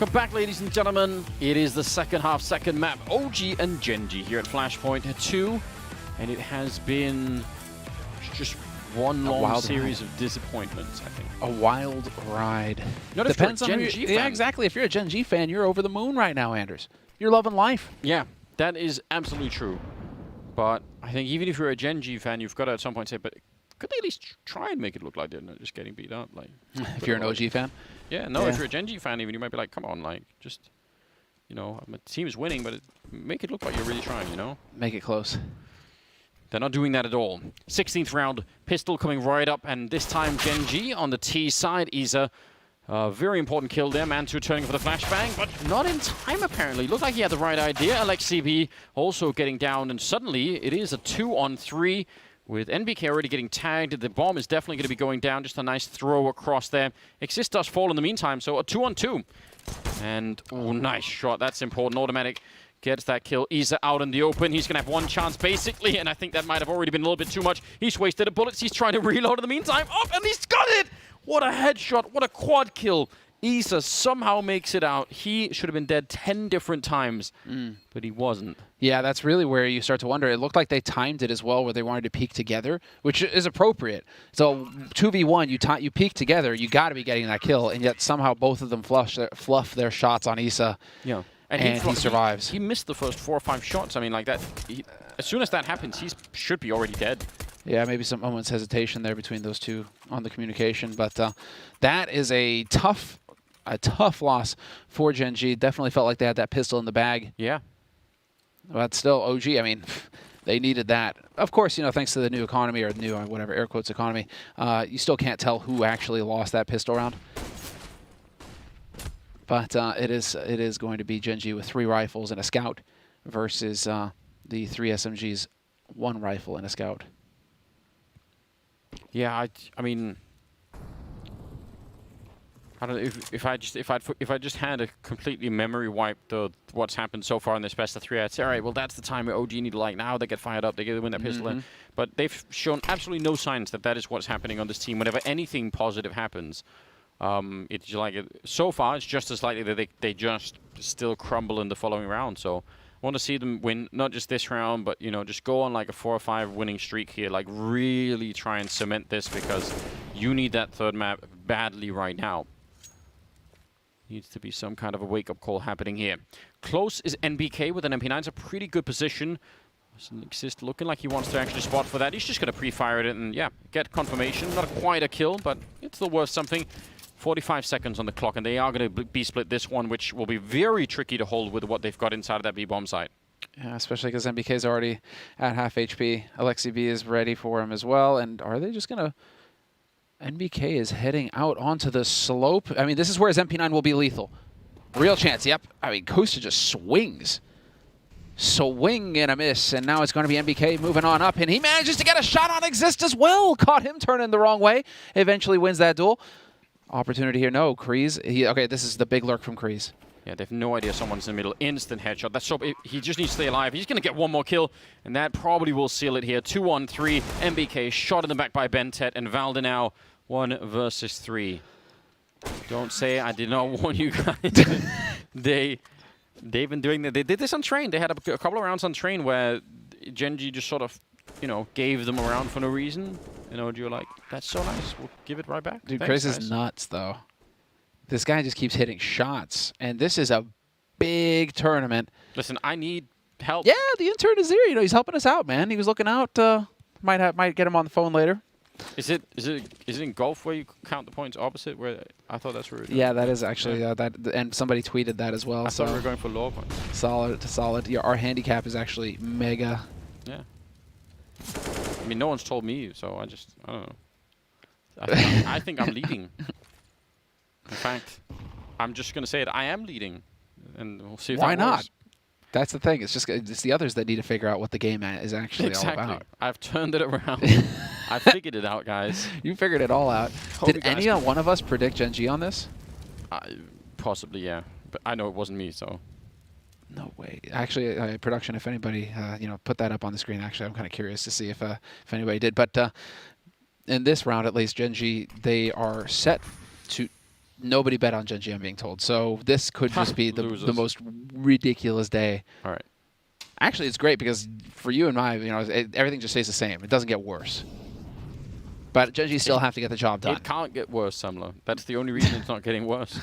Welcome back, ladies and gentlemen. It is the second half, second map, OG and Gen.G here at Flashpoint 2. And it has been just one long series of disappointments, I think. A wild ride. Not Depends if on you're a Gen.G fan. Yeah, exactly. If you're a Gen.G fan, you're over the moon right now, Anders. You're loving life. Yeah, that is absolutely true. But I think even if you're a Gen.G fan, you've got to at some point say, but could they at least try and make it look like they're not just getting beat up? Like, if you're an OG fan? Yeah, no, if you're a Gen.G fan, even you might be like, come on, like, just, you know, my team is winning, but make it look like you're really trying, you know? Make it close. They're not doing that at all. 16th round, pistol coming right up, and this time Gen.G on the T side. Isa, very important kill there. Mantu turning for the flashbang, but not in time apparently. Looked like he had the right idea. Alexi also getting down, and suddenly it is a 2-on-3 with NBK already getting tagged. The bomb is definitely going to be going down. Just a nice throw across there. Exist does fall in the meantime, so a 2-on-2. And, oh, nice shot. That's important. Automatic gets that kill. Isa out in the open. He's going to have one chance, basically, and I think that might have already been a little bit too much. He's wasted a bullets. He's trying to reload in the meantime. Up, and he's got it! What a headshot. What a quad kill. Isa somehow makes it out. He should have been dead 10 different times, but he wasn't. Yeah, that's really where you start to wonder. It looked like they timed it as well, where they wanted to peek together, which is appropriate. So 2v1, you peek together, you got to be getting that kill, and yet somehow both of them fluff their shots on Isa. Yeah. And he survives. He missed the first 4 or 5 shots. I mean, like that. As soon as that happens, he should be already dead. Yeah, maybe some moments hesitation there between those two on the communication, but that is a tough loss for Gen.G. Definitely felt like they had that pistol in the bag. Yeah. But still, OG, I mean, they needed that. Of course, you know, thanks to the new economy, or new, whatever, air quotes economy, you still can't tell who actually lost that pistol round. But it is going to be Gen.G with 3 rifles and a scout versus the 3 SMGs, 1 rifle and a scout. Yeah, I mean, I don't know if I just had a completely memory wiped what's happened so far in this best of 3. I'd say, all right, well, that's the time where OG need to, like, now they get fired up, they get to win that pistol in. But they've shown absolutely no signs that is what's happening on this team. Whenever anything positive happens, it's like so far it's just as likely that they just still crumble in the following round. So I want to see them win not just this round, but, you know, just go on like a 4 or 5 winning streak here. Like, really try and cement this, because you need that 3rd map badly right now. Needs to be some kind of a wake-up call happening here. Close is NBK with an MP9. It's a pretty good position. Exist looking like he wants to actually spot for that. He's just going to pre-fire it and, yeah, get confirmation. Not quite a kill, but it's still worth something. 45 seconds on the clock, and they are going to B-split this one, which will be very tricky to hold with what they've got inside of that B-bomb site. Yeah, especially because NBK is already at half HP. Alexi B is ready for him as well, and are they just going to... NBK is heading out onto the slope. I mean, this is where his MP9 will be lethal. Real chance, yep. I mean, Kusta just swings. Swing and a miss, and now it's going to be NBK moving on up, and he manages to get a shot on Exist as well. Caught him turning the wrong way. Eventually wins that duel. Opportunity here, no. Kreese, okay, this is the big lurk from Kreese. Yeah, they have no idea someone's in the middle. Instant headshot. That's so. He just needs to stay alive. He's going to get 1 more kill, and that probably will seal it here. 2-on-3. NBK shot in the back by Bentet, and Valde now 1 versus 3. Don't say I did not warn you guys. They've been doing that. They did this on train. They had a couple of rounds on train where Gen.G just sort of, you know, gave them a round for no reason. You know, you're like, that's so nice. We'll give it right back. Dude, Chris is nuts, though. This guy just keeps hitting shots, and this is a big tournament. Listen, I need help. Yeah, the intern is there. You know, he's helping us out, man. He was looking out. Might get him on the phone later. Is it in golf where you count the points opposite? Where I thought that's where. Yeah, that is actually that, and somebody tweeted that as well. I thought we were going for low points. Solid. Yeah, our handicap is actually mega. Yeah. I mean, no one's told me, so I don't know. I think I'm leading. In fact, I'm just gonna say it. I am leading, and we'll see if Why that not? works. That's the thing. It's the others that need to figure out what the game is actually all about. I've turned it around. I figured it out, guys. You figured it all out. Did any one of us predict Gen.G on this? Possibly, yeah. But I know it wasn't me, so. No way. Actually, production, if anybody, you know, put that up on the screen. Actually, I'm kind of curious to see if anybody did. But in this round, at least, Gen.G, they are set to Nobody bet on Gen.G, I'm being told. So this could just be the most ridiculous day. All right. Actually, it's great because for you and my, everything just stays the same. It doesn't get worse. But Gen.G still have to get the job done. It can't get worse, Samler. That's the only reason it's not getting worse.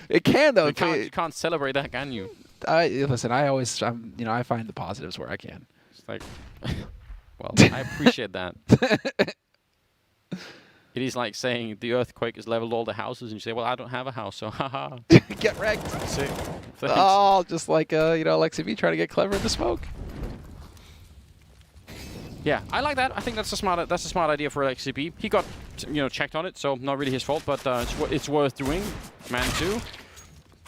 It can, though. You can't celebrate that, can you? Listen, I always, I find the positives where I can. It's like, well, I appreciate that. It is like saying the earthquake has leveled all the houses, and you say, well, I don't have a house, so haha. Get wrecked. Sick. Oh, just like, Alexi V trying to get clever in the smoke. Yeah, I like that. I think that's a smart idea for Alexi V. He got, checked on it, so not really his fault, but it's worth doing. Man 2.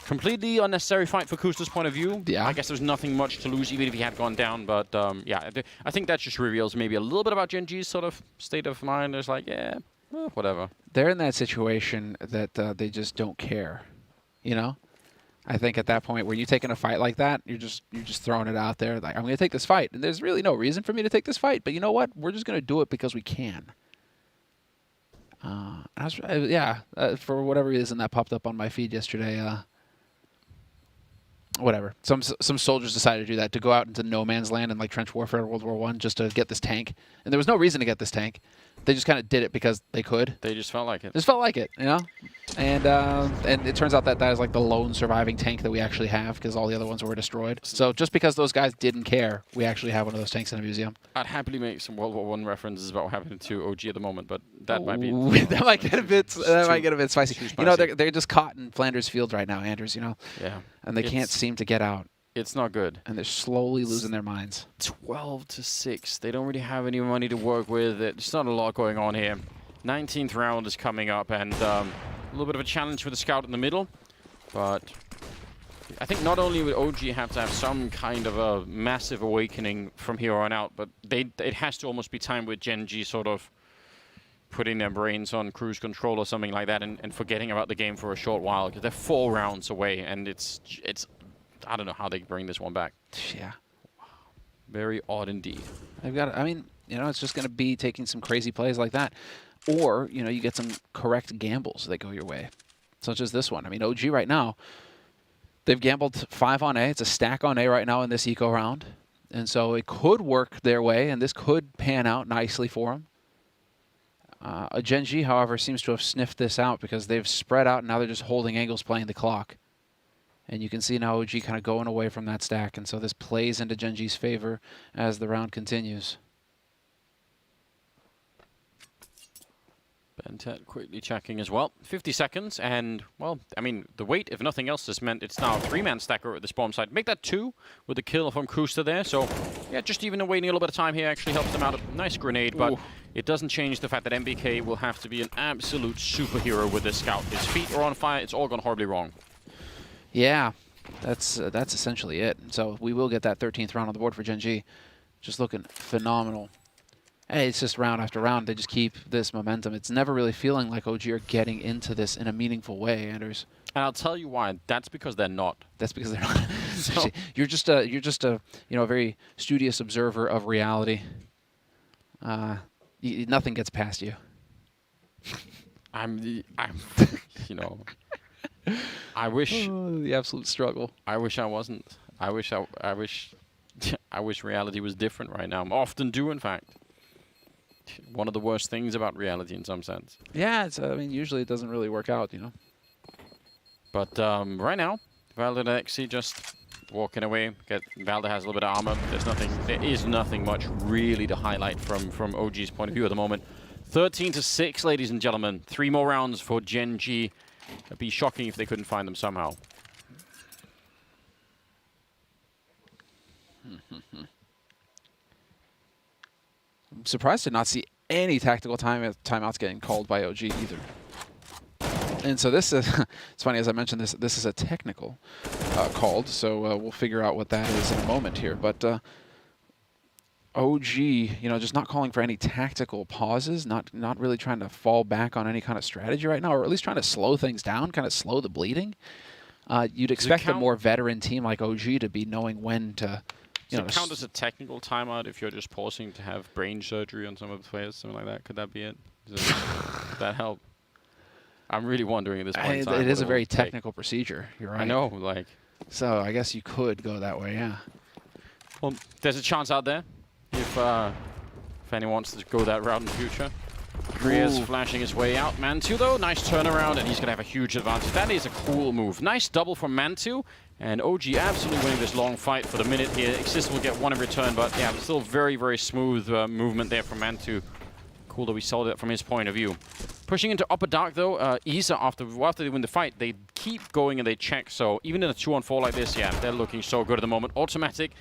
Completely unnecessary fight for Kusta's point of view. Yeah. I guess there's nothing much to lose, even if he had gone down. But yeah, I think that just reveals maybe a little bit about Gen.G's sort of state of mind. There's like, yeah, whatever. They're in that situation that they just don't care, I think at that point where you're taking a fight like that, you're just throwing it out there. Like, I'm going to take this fight, and there's really no reason for me to take this fight. But you know what? We're just going to do it because we can. For whatever reason that popped up on my feed yesterday. Whatever. Some soldiers decided to do that, to go out into no man's land in like trench warfare in World War I just to get this tank. And there was no reason to get this tank. They just kind of did it because they could. They just felt like it. Just felt like it, And it turns out that is like the lone surviving tank that we actually have because all the other ones were destroyed. So just because those guys didn't care, we actually have one of those tanks in a museum. I'd happily make some World War I references about what happened to OG at the moment, but that might be that might get a bit spicy. They're just caught in Flanders Field right now, Anders. Yeah. And they can't seem to get out. It's not good. And they're slowly losing their minds. 12-6. They don't really have any money to work with. There's not a lot going on here. 19th round is coming up, and a little bit of a challenge for the scout in the middle. But I think not only would OG have to have some kind of a massive awakening from here on out, but it has to almost be time with Gen.G sort of putting their brains on cruise control or something like that and forgetting about the game for a short while, because they're 4 rounds away, and it's I don't know how they bring this one back. Yeah. Very odd indeed. They've got, it's just going to be taking some crazy plays like that. Or, you get some correct gambles that go your way, such as this one. OG right now, they've gambled 5 on A. It's a stack on A right now in this eco round. And so it could work their way, and this could pan out nicely for them. Gen.G, however, seems to have sniffed this out because they've spread out, and now they're just holding angles, playing the clock. And you can see now OG kind of going away from that stack. And so this plays into Gen.G's favor as the round continues. Bentet quickly checking as well. 50 seconds. And, well, the wait, if nothing else, has meant it's now a 3-man stacker at this bomb site. Make that 2 with the kill from Kusta there. So, yeah, just even waiting a little bit of time here actually helps them out. A nice grenade, but it doesn't change the fact that MBK will have to be an absolute superhero with this scout. His feet are on fire. It's all gone horribly wrong. Yeah, that's essentially it. So we will get that 13th round on the board for Gen.G. Just looking phenomenal. Hey, it's just round after round. They just keep this momentum. It's never really feeling like OG are getting into this in a meaningful way, Anders. And I'll tell you why. That's because they're not. That's because they're not. So you're just a very studious observer of reality. Nothing gets past you. I wish the absolute struggle. I wish I wasn't. I wish reality was different right now. I often do, in fact. One of the worst things about reality, in some sense. Yeah, usually it doesn't really work out, But right now, Valda and Alexi just walking away. Valda has a little bit of armor. There is nothing much really to highlight from OG's point of view at the moment. 13-6, ladies and gentlemen. 3 more rounds for Gen.G. It'd be shocking if they couldn't find them somehow. I'm surprised to not see any tactical timeouts getting called by OG either. And so this is, it's funny, as I mentioned, this is a technical called, so we'll figure out what that is in a moment here. But OG, just not calling for any tactical pauses, not really trying to fall back on any kind of strategy right now, or at least trying to slow things down, kind of slow the bleeding. You'd expect a more veteran team like OG to be knowing when to, Does it count as a technical timeout if you're just pausing to have brain surgery on some of the players, something like that? Could that be it? Does that help? I'm really wondering at this point in time. It is a what very will take. technical procedure. You're right. I know, like. So I guess you could go that way, yeah. Well, there's a chance out there if anyone wants to go that route in the future. Kriya's flashing his way out. Mantu, though, nice turnaround, and he's going to have a huge advantage. That is a cool move. Nice double from Mantu, and OG absolutely winning this long fight for the minute here. Exist will get one in return, but yeah, still very, very smooth movement there from Mantu. Cool that we saw that from his point of view. Pushing into upper dark, though, Isa, after they win the fight, they keep going and they check. So even in a 2-on-4 like this, yeah, they're looking so good at the moment. Automatic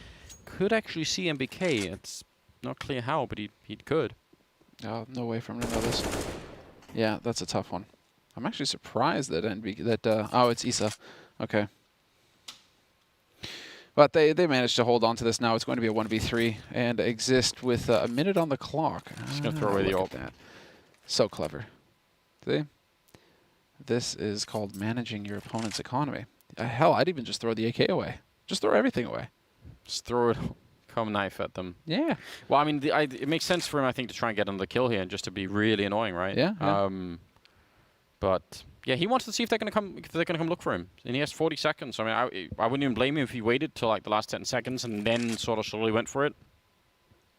could actually see MBK. It's not clear how, but he could. Oh, no way for him to know this. Yeah, that's a tough one. I'm actually surprised that oh, it's Isa. Okay. But they managed to hold on to this now. It's going to be a 1v3 and Exist with a minute on the clock. Just going to throw away the ult. That. So clever. See? This is called managing your opponent's economy. Hell, I'd even just throw the AK away. Just throw everything away. Just throw it. Come knife at them. Yeah. Well, I mean, it makes sense for him, I think, to try and get another kill here and just to be really annoying, right? Yeah. But yeah, he wants to see if they're going to come look for him, and he has 40 seconds. I mean, I wouldn't even blame him if he waited till like the last 10 seconds and then sort of slowly went for it.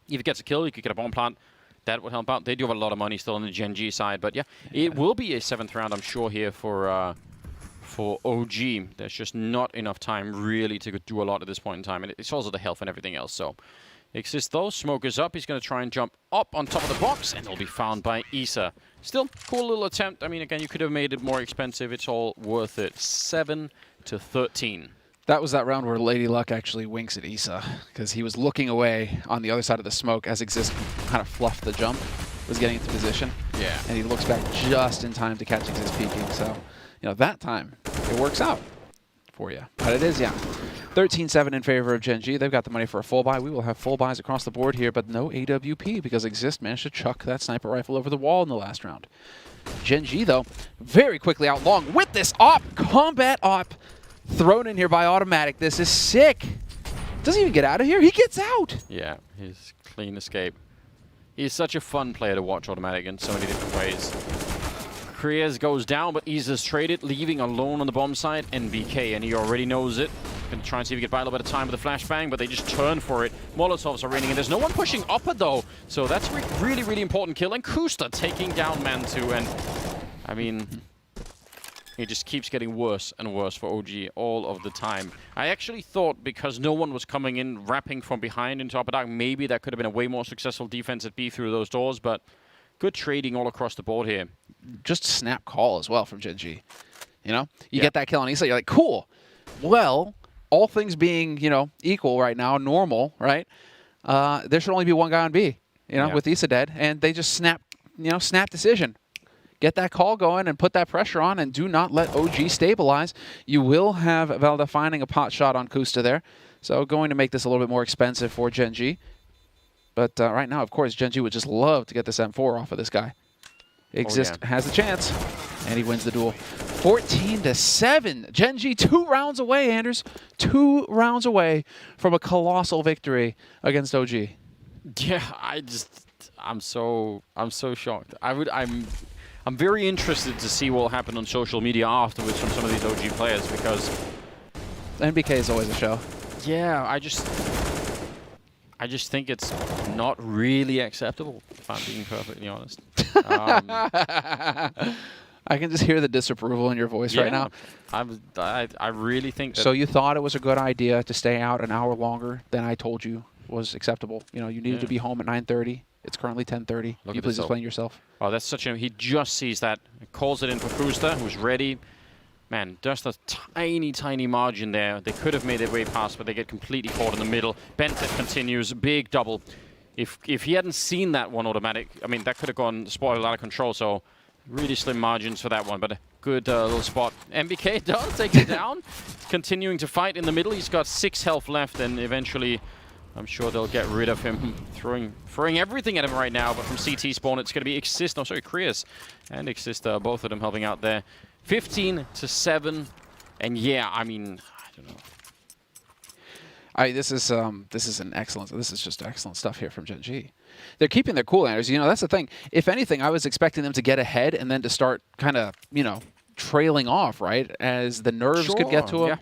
If he gets a kill, he could get a bomb plant. That would help out. They do have a lot of money still on the Gen.G side, but yeah, it will be a 7th round, I'm sure, here for OG. There's just not enough time really to do a lot at this point in time, and it's also the health and everything else. So Exist though, smoke is up. He's going to try and jump up on top of the box, and he'll be found by Isa. Still, cool little attempt. I mean, again, you could have made it more expensive. It's all worth it. 7-13. That was that round where Lady Luck actually winks at Isa, because he was looking away on the other side of the smoke as Exist kind of fluffed the jump, was getting into position. Yeah. And he looks back just in time to catch Exist peeking. So, you know, that time, it works out for you. But it is, yeah. 13-7 in favor of Gen.G. They've got the money for a full buy. We will have full buys across the board here, but no AWP because Exist managed to chuck that sniper rifle over the wall in the last round. Gen.G, though, very quickly out long with this op, combat op, thrown in here by Automatic. This is sick. Doesn't even get out of here. He gets out. Yeah, his clean escape. He's such a fun player to watch, Automatic, in so many different ways. Kriya's goes down, but Isa's traded, leaving alone on the bomb side. NBK, and he already knows it. Gonna try and see if he can buy a little bit of time with the flashbang, but they just turn for it. Molotovs are raining, and there's no one pushing upper, though. So that's a really, really important kill. And Kusta taking down Mantu, and I mean, it just keeps getting worse and worse for OG all of the time. I actually thought because no one was coming in, wrapping from behind into upper dark, maybe that could have been a way more successful defense at B through those doors, but good trading all across the board here. Just snap call as well from Gen.G. You know, you get that kill on Isa, you're like, cool. Well, all things being, you know, equal right now, normal, right? There should only be one guy on B, you know, with Isa dead, and they just snap, you know, snap decision. Get that call going and put that pressure on, and do not let OG stabilize. You will have Velda finding a pot shot on Kusta there, so going to make this a little bit more expensive for Gen.G. But right now, of course, Gen.G would just love to get this M4 off of this guy. Exist has a chance, and he wins the duel. 14-7. Gen.G 2 rounds away, Anders. 2 rounds away from a colossal victory against OG. Yeah, I'm so shocked. I'm very interested to see what will happen on social media afterwards from some of these OG players, because NBK is always a show. Yeah, I just think it's not really acceptable, if I'm being perfectly honest. I can just hear the disapproval in your voice right now. I really think that. So you thought it was a good idea to stay out an hour longer than I told you was acceptable. You know, you needed to be home at 9:30. It's currently 10:30. Can you please explain yourself? Oh, that's such a... He just sees that. Calls it in for Kusta, who's ready. Man, just a tiny, tiny margin there. They could have made their way past, but they get completely caught in the middle. Bentet continues. Big double. If he hadn't seen that one, Automatic, I mean, that could have gone spoiled out of control. So really slim margins for that one, but a good little spot. MBK does take it down. Continuing to fight in the middle. He's got 6 health left, and eventually I'm sure they'll get rid of him. Throwing everything at him right now, but from CT spawn, it's going to be Exist. No, sorry, Kriya's and Exist, both of them helping out there. 15-7, and yeah, I mean, I don't know. This is just excellent stuff here from Gen.G. they're keeping their cool, Anders. You know, that's the thing. If anything, I was expecting them to get ahead and then to start kind of, you know, trailing off, right, as the nerves could get to them. Yeah.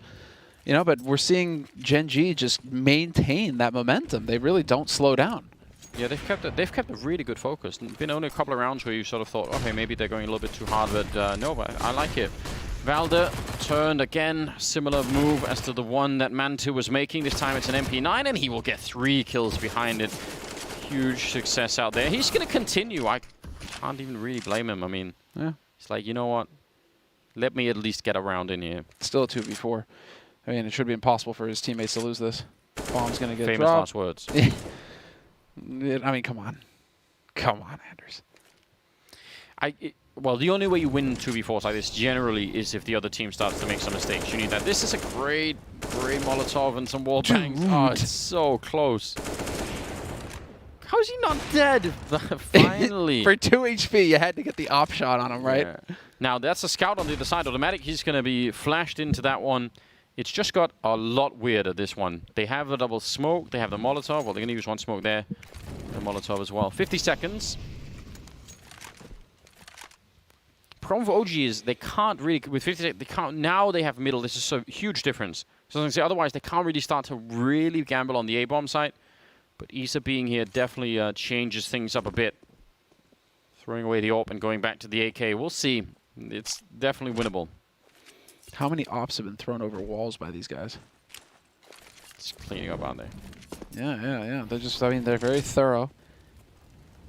You know, but we're seeing Gen.G just maintain that momentum. They really don't slow down. Yeah, they've kept a really good focus. Been only a couple of rounds where you sort of thought, okay, maybe they're going a little bit too hard, but no, I like it. Valde turned again, similar move as to the one that Mantu was making. This time it's an MP9, and he will get 3 kills behind it. Huge success out there. He's going to continue. I can't even really blame him. I mean, yeah. It's like, you know what? Let me at least get around in here. Still a 2v4. I mean, it should be impossible for his teammates to lose this. Bomb's going to get Famous dropped. last words. I mean, come on. Come on, Anders. Well, the only way you win 2v4s like this generally is if the other team starts to make some mistakes. You need that. This is a great Molotov and some wall bangs. Oh, it's so close. How is he not dead? Finally. For 2 HP, you had to get the op shot on him, right? Yeah. Now, that's a scout on the other side. Automatic, he's going to be flashed into that one. It's just got a lot weirder, this one. They have the double smoke. They have the Molotov. Well, they're going to use one smoke there. The Molotov as well. 50 seconds. Problem for OG is they can't really, with 50 seconds, they can't, now they have middle. This is a huge difference. So I was going to say, otherwise they can't really start to really gamble on the A-bomb site. But Isa being here definitely changes things up a bit. Throwing away the AWP and going back to the AK. We'll see. It's definitely winnable. How many ops have been thrown over walls by these guys? Just cleaning up, aren't they? Yeah. They're just, I mean, they're very thorough.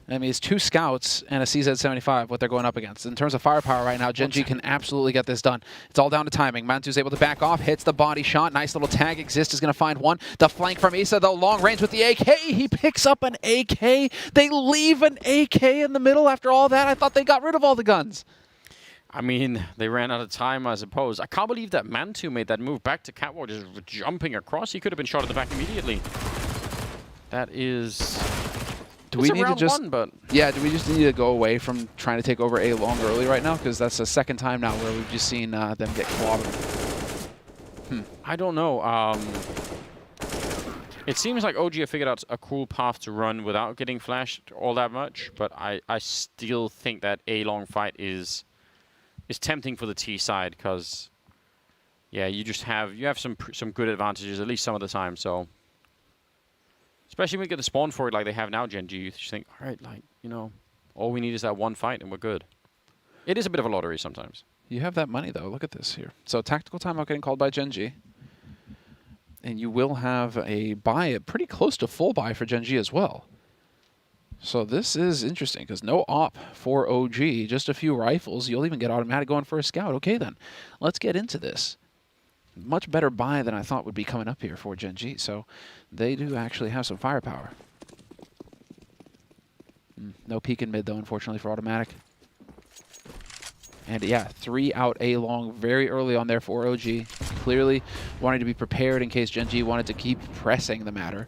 I mean, it's 2 scouts and a CZ-75, what they're going up against. In terms of firepower right now, Gen.G can absolutely get this done. It's all down to timing. Mantu's able to back off, hits the body shot. Nice little tag. Exist is going to find one. The flank from Isa, though, long range with the AK. He picks up an AK. They leave an AK in the middle after all that. I thought they got rid of all the guns. I mean, they ran out of time, I suppose. I can't believe that Mantu made that move back to Catwalk, just jumping across. He could have been shot at the back immediately. That is... Do we need to just... but yeah, do we just need to go away from trying to take over A long early right now? Because that's the second time now where we've just seen them get clobbered. I don't know. It seems like OG have figured out a cool path to run without getting flashed all that much, but I still think that A long fight is tempting for the T side because, yeah, you have some good advantages at least some of the time. So, especially when you get the spawn for it like they have now, Gen.G, you just think, all right, like, you know, all we need is that one fight and we're good. It is a bit of a lottery sometimes. You have that money though. Look at this here. So tactical timeout getting called by Gen.G, and you will have a buy, pretty close to full buy for Gen.G as well. So this is interesting because no op for OG, just a few rifles. You'll even get automatic going for a scout. Okay, then let's get into this. Much better buy than I thought would be coming up here for Gen.G. So they do actually have some firepower. No peek in mid though, unfortunately, for automatic. And yeah, 3 out A long very early on there for OG. Clearly wanting to be prepared in case Gen.G wanted to keep pressing the matter.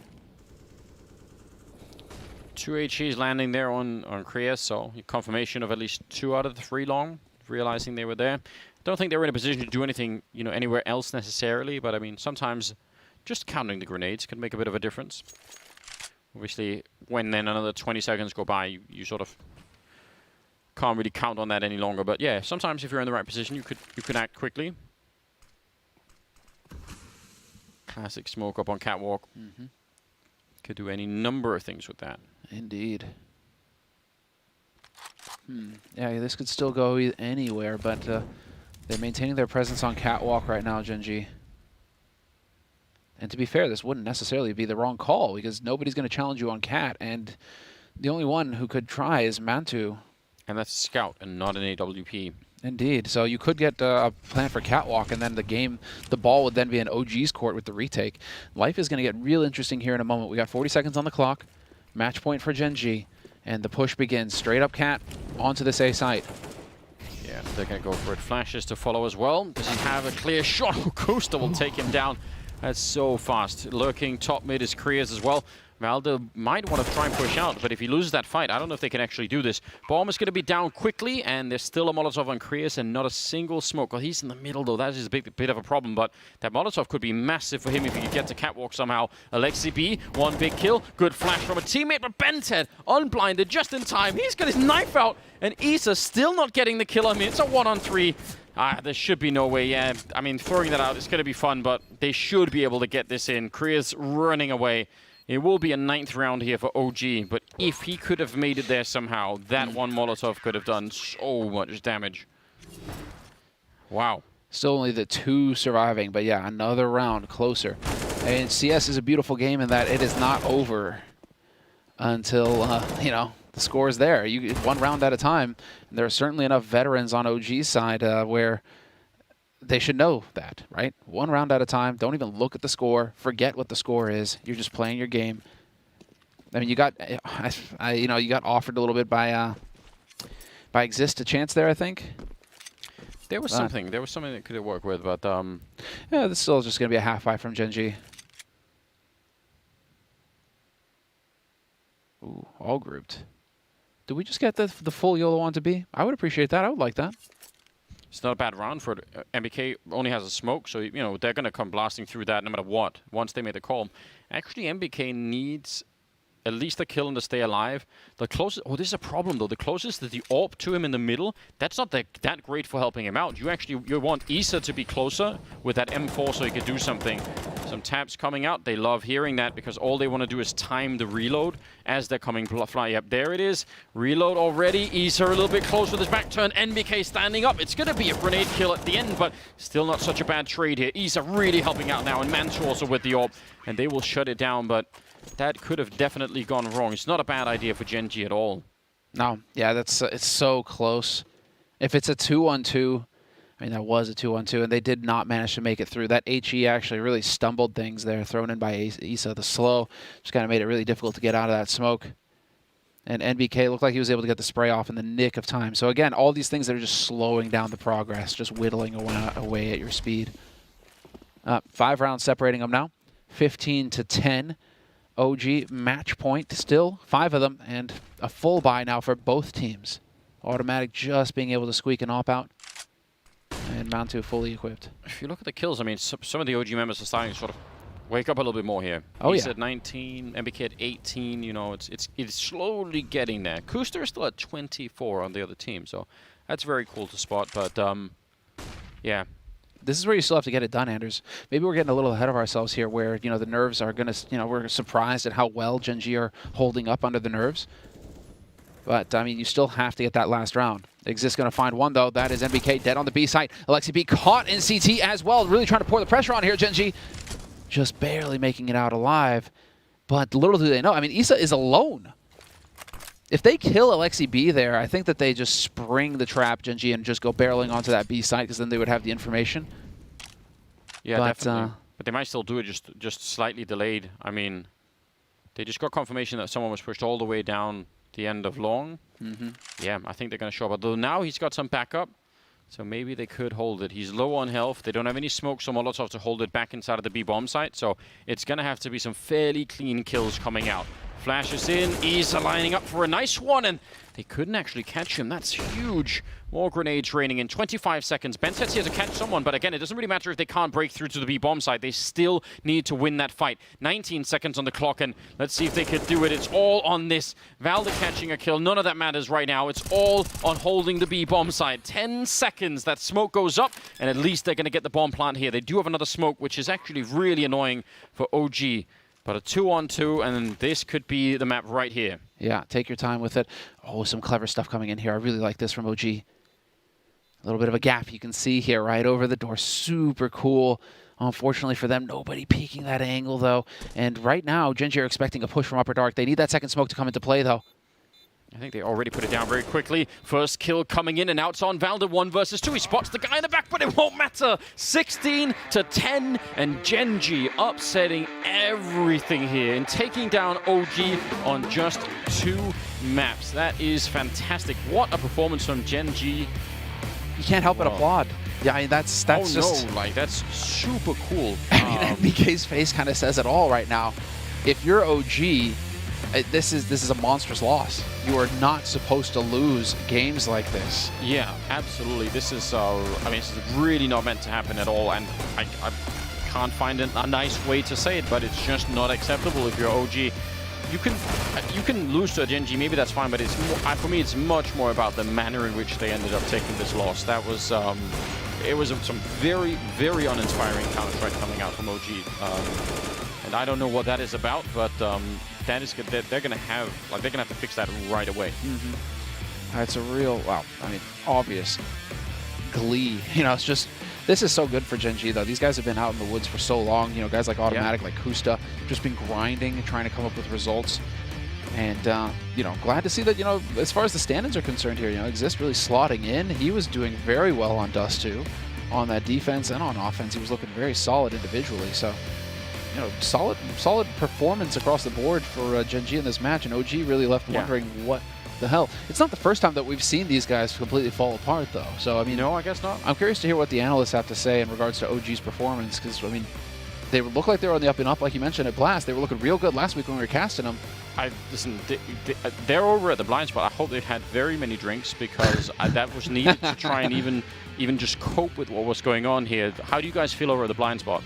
2 HEs landing there on Kriya, so confirmation of at least 2 out of the 3 long, realizing they were there. Don't think they were in a position to do anything, you know, anywhere else necessarily, but I mean, sometimes just counting the grenades can make a bit of a difference. Obviously, when then another 20 seconds go by, you sort of can't really count on that any longer. But yeah, sometimes if you're in the right position, you could act quickly. Classic smoke up on Catwalk. Could do any number of things with that. Indeed. Yeah, this could still go anywhere, but they're maintaining their presence on Catwalk right now, Gen.G. And to be fair, this wouldn't necessarily be the wrong call because nobody's going to challenge you on Cat, and the only one who could try is Mantu. And that's a scout and not an AWP. Indeed. So you could get a plan for Catwalk, and then the ball would then be in OG's court with the retake. Life is going to get real interesting here in a moment. We got 40 seconds on the clock. Match point for Gen.G. And the push begins. Straight up Cat onto this A site. Yeah, they're going to go for it. Flashes to follow as well. Does he have a clear shot? Costa will take him down. That's so fast. Lurking top mid is Kriya's as well. Valde might want to try and push out, but if he loses that fight, I don't know if they can actually do this. Bomb is going to be down quickly, and there's still a Molotov on Krios and not a single smoke. Well, he's in the middle, though. That is a bit of a problem, but that Molotov could be massive for him if he could get to Catwalk somehow. Alexi B, one big kill. Good flash from a teammate, but Bentet unblinded just in time. He's got his knife out, and Issa still not getting the kill. I mean, it's a 1-on-3. There should be no way. Yeah, I mean, throwing that out is going to be fun, but they should be able to get this in. Krios running away. It will be a 9th round here for OG, but if he could have made it there somehow, that one Molotov could have done so much damage. Wow. Still only the 2 surviving, but yeah, another round closer. And CS is a beautiful game in that it is not over until, you know, the score is there. You 1 round at a time. And there are certainly enough veterans on OG's side where they should know that, right? 1 round at a time. Don't even look at the score. Forget what the score is. You're just playing your game. I mean, you got, you know, you got offered a little bit by Exist a chance there, I think. There was something. There was something that could have worked with, but yeah, this is still just going to be a half fight from Gen.G. Ooh, all grouped. Did we just get the full YOLO on to B? I would appreciate that. I would like that. It's not a bad round for it. MBK only has a smoke, so you know they're going to come blasting through that no matter what, once they made the call. Actually, MBK needs at least a kill and to stay alive. The closest... Oh, this is a problem, though. The closest that the AWP to him in the middle, that's not that great for helping him out. You want Issa to be closer with that M4 so he could do something. Some taps coming out. They love hearing that because all they want to do is time the reload as they're coming fly up. There it is. Reload already. Issa a little bit close with his back turn. NBK standing up. It's going to be a grenade kill at the end, but still not such a bad trade here. Issa really helping out now, and Manchu also with the AWP, and they will shut it down, but that could have definitely gone wrong. It's not a bad idea for Gen.G at all. No, yeah, that's it's so close. If it's a 2-on-2, I mean, that was a 2-on-2, and they did not manage to make it through. That HE actually really stumbled things there, thrown in by Issa. The slow just kind of made it really difficult to get out of that smoke. And NBK looked like he was able to get the spray off in the nick of time. So again, all these things that are just slowing down the progress, just whittling away at your speed. 5 rounds separating them now. 15-10. OG match point still, 5 of them, and a full buy now for both teams. Automatic just being able to squeak an AWP out, and Mantu fully equipped. If you look at the kills, I mean, some of the OG members are starting to sort of wake up a little bit more here. Oh, He's yeah. at 19, MBK at 18, you know, it's slowly getting there. Kuster is still at 24 on the other team, so that's very cool to spot, but yeah. This is where you still have to get it done, Anders. Maybe we're getting a little ahead of ourselves here where, you know, the nerves are going to, you know, we're surprised at how well Gen.G are holding up under the nerves. But, I mean, you still have to get that last round. Exist going to find one, though. That is NBK dead on the B site. Alexi B caught in CT as well. Really trying to pour the pressure on here. Gen.G just barely making it out alive. But little do they know. I mean, Issa is alone. If they kill Alexi B there, I think that they just spring the trap, Gen.G, and just go barreling onto that B site because then they would have the information. Yeah, definitely. But they might still do it just slightly delayed. I mean, they just got confirmation that someone was pushed all the way down the end of long. Yeah, I think they're going to show up. Although now he's got some backup, so maybe they could hold it. He's low on health. They don't have any smoke, so Molotov to hold it back inside of the B bomb site. So it's going to have to be some fairly clean kills coming out. Flashes in, Issa lining up for a nice one, and they couldn't actually catch him. That's huge. More grenades raining in 25 seconds. Bentet's here to catch someone, but again, it doesn't really matter if they can't break through to the B-bomb site. They still need to win that fight. 19 seconds on the clock, and let's see if they could do it. It's all on this. Valde catching a kill. None of that matters right now. It's all on holding the B-bomb site. 10 seconds. That smoke goes up, and at least they're going to get the bomb plant here. They do have another smoke, which is actually really annoying for OG. But a 2-on-2, and this could be the map right here. Yeah, take your time with it. Oh, some clever stuff coming in here. I really like this from OG. A little bit of a gap you can see here right over the door. Super cool. Unfortunately for them, nobody peeking that angle, though. And right now, Gen.G are expecting a push from Upper Dark. They need that second smoke to come into play, though. I think they already put it down very quickly. First kill coming in, and now it's on Valde 1 versus 2. He spots the guy in the back, but it won't matter. 16-10, and Gen.G upsetting everything here and taking down OG on just 2 maps. That is fantastic. What a performance from Gen.G. You can't help but applaud. Yeah, I mean, that's just... no, like, that's super cool. I mean, NBK's face kind of says it all right now. if you're OG, this is a monstrous loss. You are not supposed to lose games like this. Yeah, absolutely. This is, I mean, this is really not meant to happen at all, and I can't find a nice way to say it, but it's just not acceptable if you're OG. You can lose to a Gen.G, maybe that's fine, but it's more, for me, it's much more about the manner in which they ended up taking this loss. That was, it was some very, very uninspiring Counter-Strike coming out from OG. And I don't know what that is about, but that is they're gonna have to fix that right away. It's a real, well, I mean, obvious glee. You know, it's just, this is so good for Gen.G though. These guys have been out in the woods for so long. You know, guys like Automatic, like Kusta, just been grinding and trying to come up with results. And, you know, glad to see that, you know, as far as the stand-ins are concerned here, you know, Exist really slotting in. He was doing very well on Dust 2, on that defense and on offense. He was looking very solid individually. So, you know, solid performance across the board for Gen.G in this match. And OG really left wondering what the hell. It's not the first time that we've seen these guys completely fall apart, though. So, I mean, no, I guess not. I'm curious to hear what the analysts have to say in regards to OG's performance, because, I mean, they look like they were on the up and up, like you mentioned at Blast. They were looking real good last week when we were casting them. Listen, they're over at the blind spot. I hope they had very many drinks, because that was needed to try and even just cope with what was going on here. How do you guys feel over at the blind spot?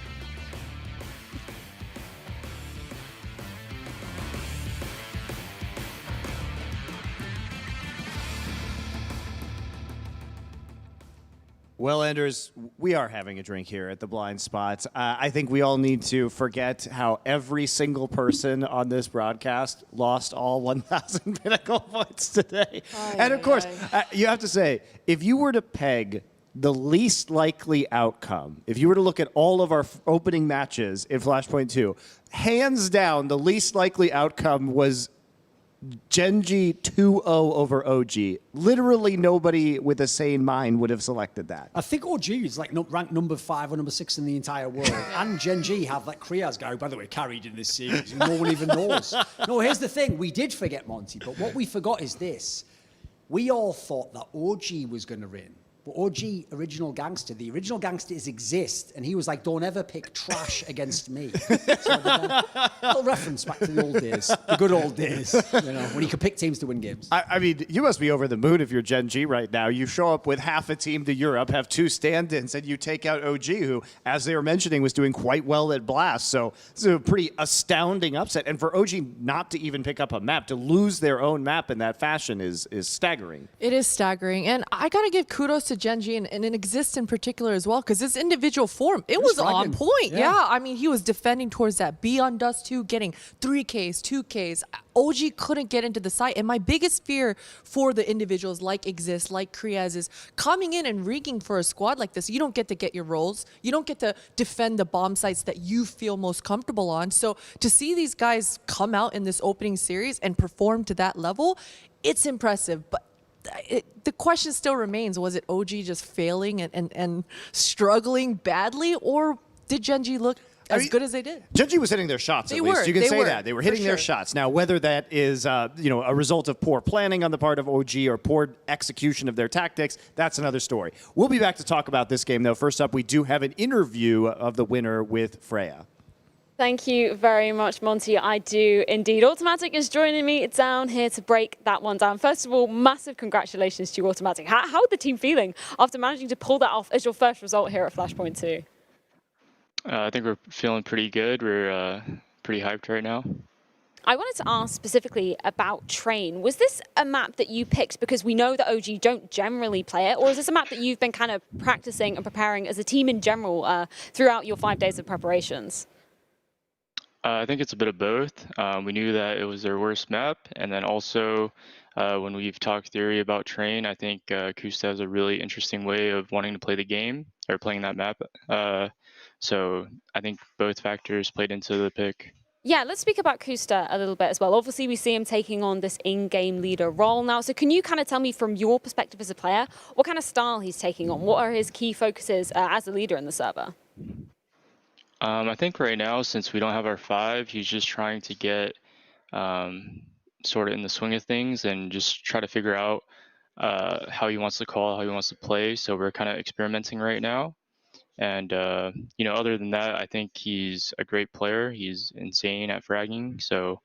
Well, Anders, we are having a drink here at the blind spot. I think we all need to forget how every single person on this broadcast lost all 1,000 Pinnacle points today. And of course, you have to say, if you were to peg the least likely outcome, if you were to look at all of our opening matches in Flashpoint 2, hands down, the least likely outcome was Gen.G 2-0 over OG. Literally nobody with a sane mind would have selected that. I think OG is like ranked number 5 or number 6 in the entire world. And Gen.G have that Kriaz guy, who, by the way, carried in this series. No one even knows. No, here's the thing. We did forget Monty, but what we forgot is this. We all thought that OG was going to win. But OG, original gangster, the original gangsters exist, and he was like, don't ever pick trash against me. So little reference back to the old days, the good old days, you know, when you could pick teams to win games. I mean, you must be over the moon if you're Gen.G right now. You show up with half a team to Europe, have 2 stand-ins, and you take out OG, who, as they were mentioning, was doing quite well at Blast. So this is a pretty astounding upset. And for OG not to even pick up a map, to lose their own map in that fashion is staggering. It is staggering. And I got to give kudos to Gen.G and it exists in particular as well, because his individual form, it was on point. Yeah, I mean, he was defending towards that B on Dust 2, getting 3Ks, 2Ks. OG couldn't get into the site. And my biggest fear for the individuals like Exist, like Kriaz, is coming in and rigging for a squad like this. You don't get to get your roles. You don't get to defend the bomb sites that you feel most comfortable on. So to see these guys come out in this opening series and perform to that level, it's impressive. But the question still remains, was it OG just failing and struggling badly, or did Gen.G look as good as they did? Gen.G was hitting their shots, at least. You can say that. They were hitting their shots. Now, whether that is you know, a result of poor planning on the part of OG or poor execution of their tactics, that's another story. We'll be back to talk about this game, though. First up, we do have an interview of the winner with Freya. Thank you very much, Monty. I do indeed. Automatic is joining me down here to break that one down. First of all, massive congratulations to you, Automatic. How are the team feeling after managing to pull that off as your first result here at Flashpoint 2? I think we're feeling pretty good. We're pretty hyped right now. I wanted to ask specifically about Train. Was this a map that you picked because we know that OG don't generally play it, or is this a map that you've been kind of practicing and preparing as a team in general throughout your 5 days of preparations? I think it's a bit of both. We knew that it was their worst map, and then also when we've talked theory about Train, I think Kusta has a really interesting way of wanting to play the game, or playing that map. So I think both factors played into the pick. Yeah, let's speak about Kusta a little bit as well. Obviously, we see him taking on this in-game leader role now. So can you kind of tell me from your perspective as a player, what kind of style he's taking on? What are his key focuses as a leader in the server? I think right now, since we don't have our 5, he's just trying to get sort of in the swing of things and just try to figure out how he wants to call, how he wants to play. So we're kind of experimenting right now. And other than that, I think he's a great player. He's insane at fragging, so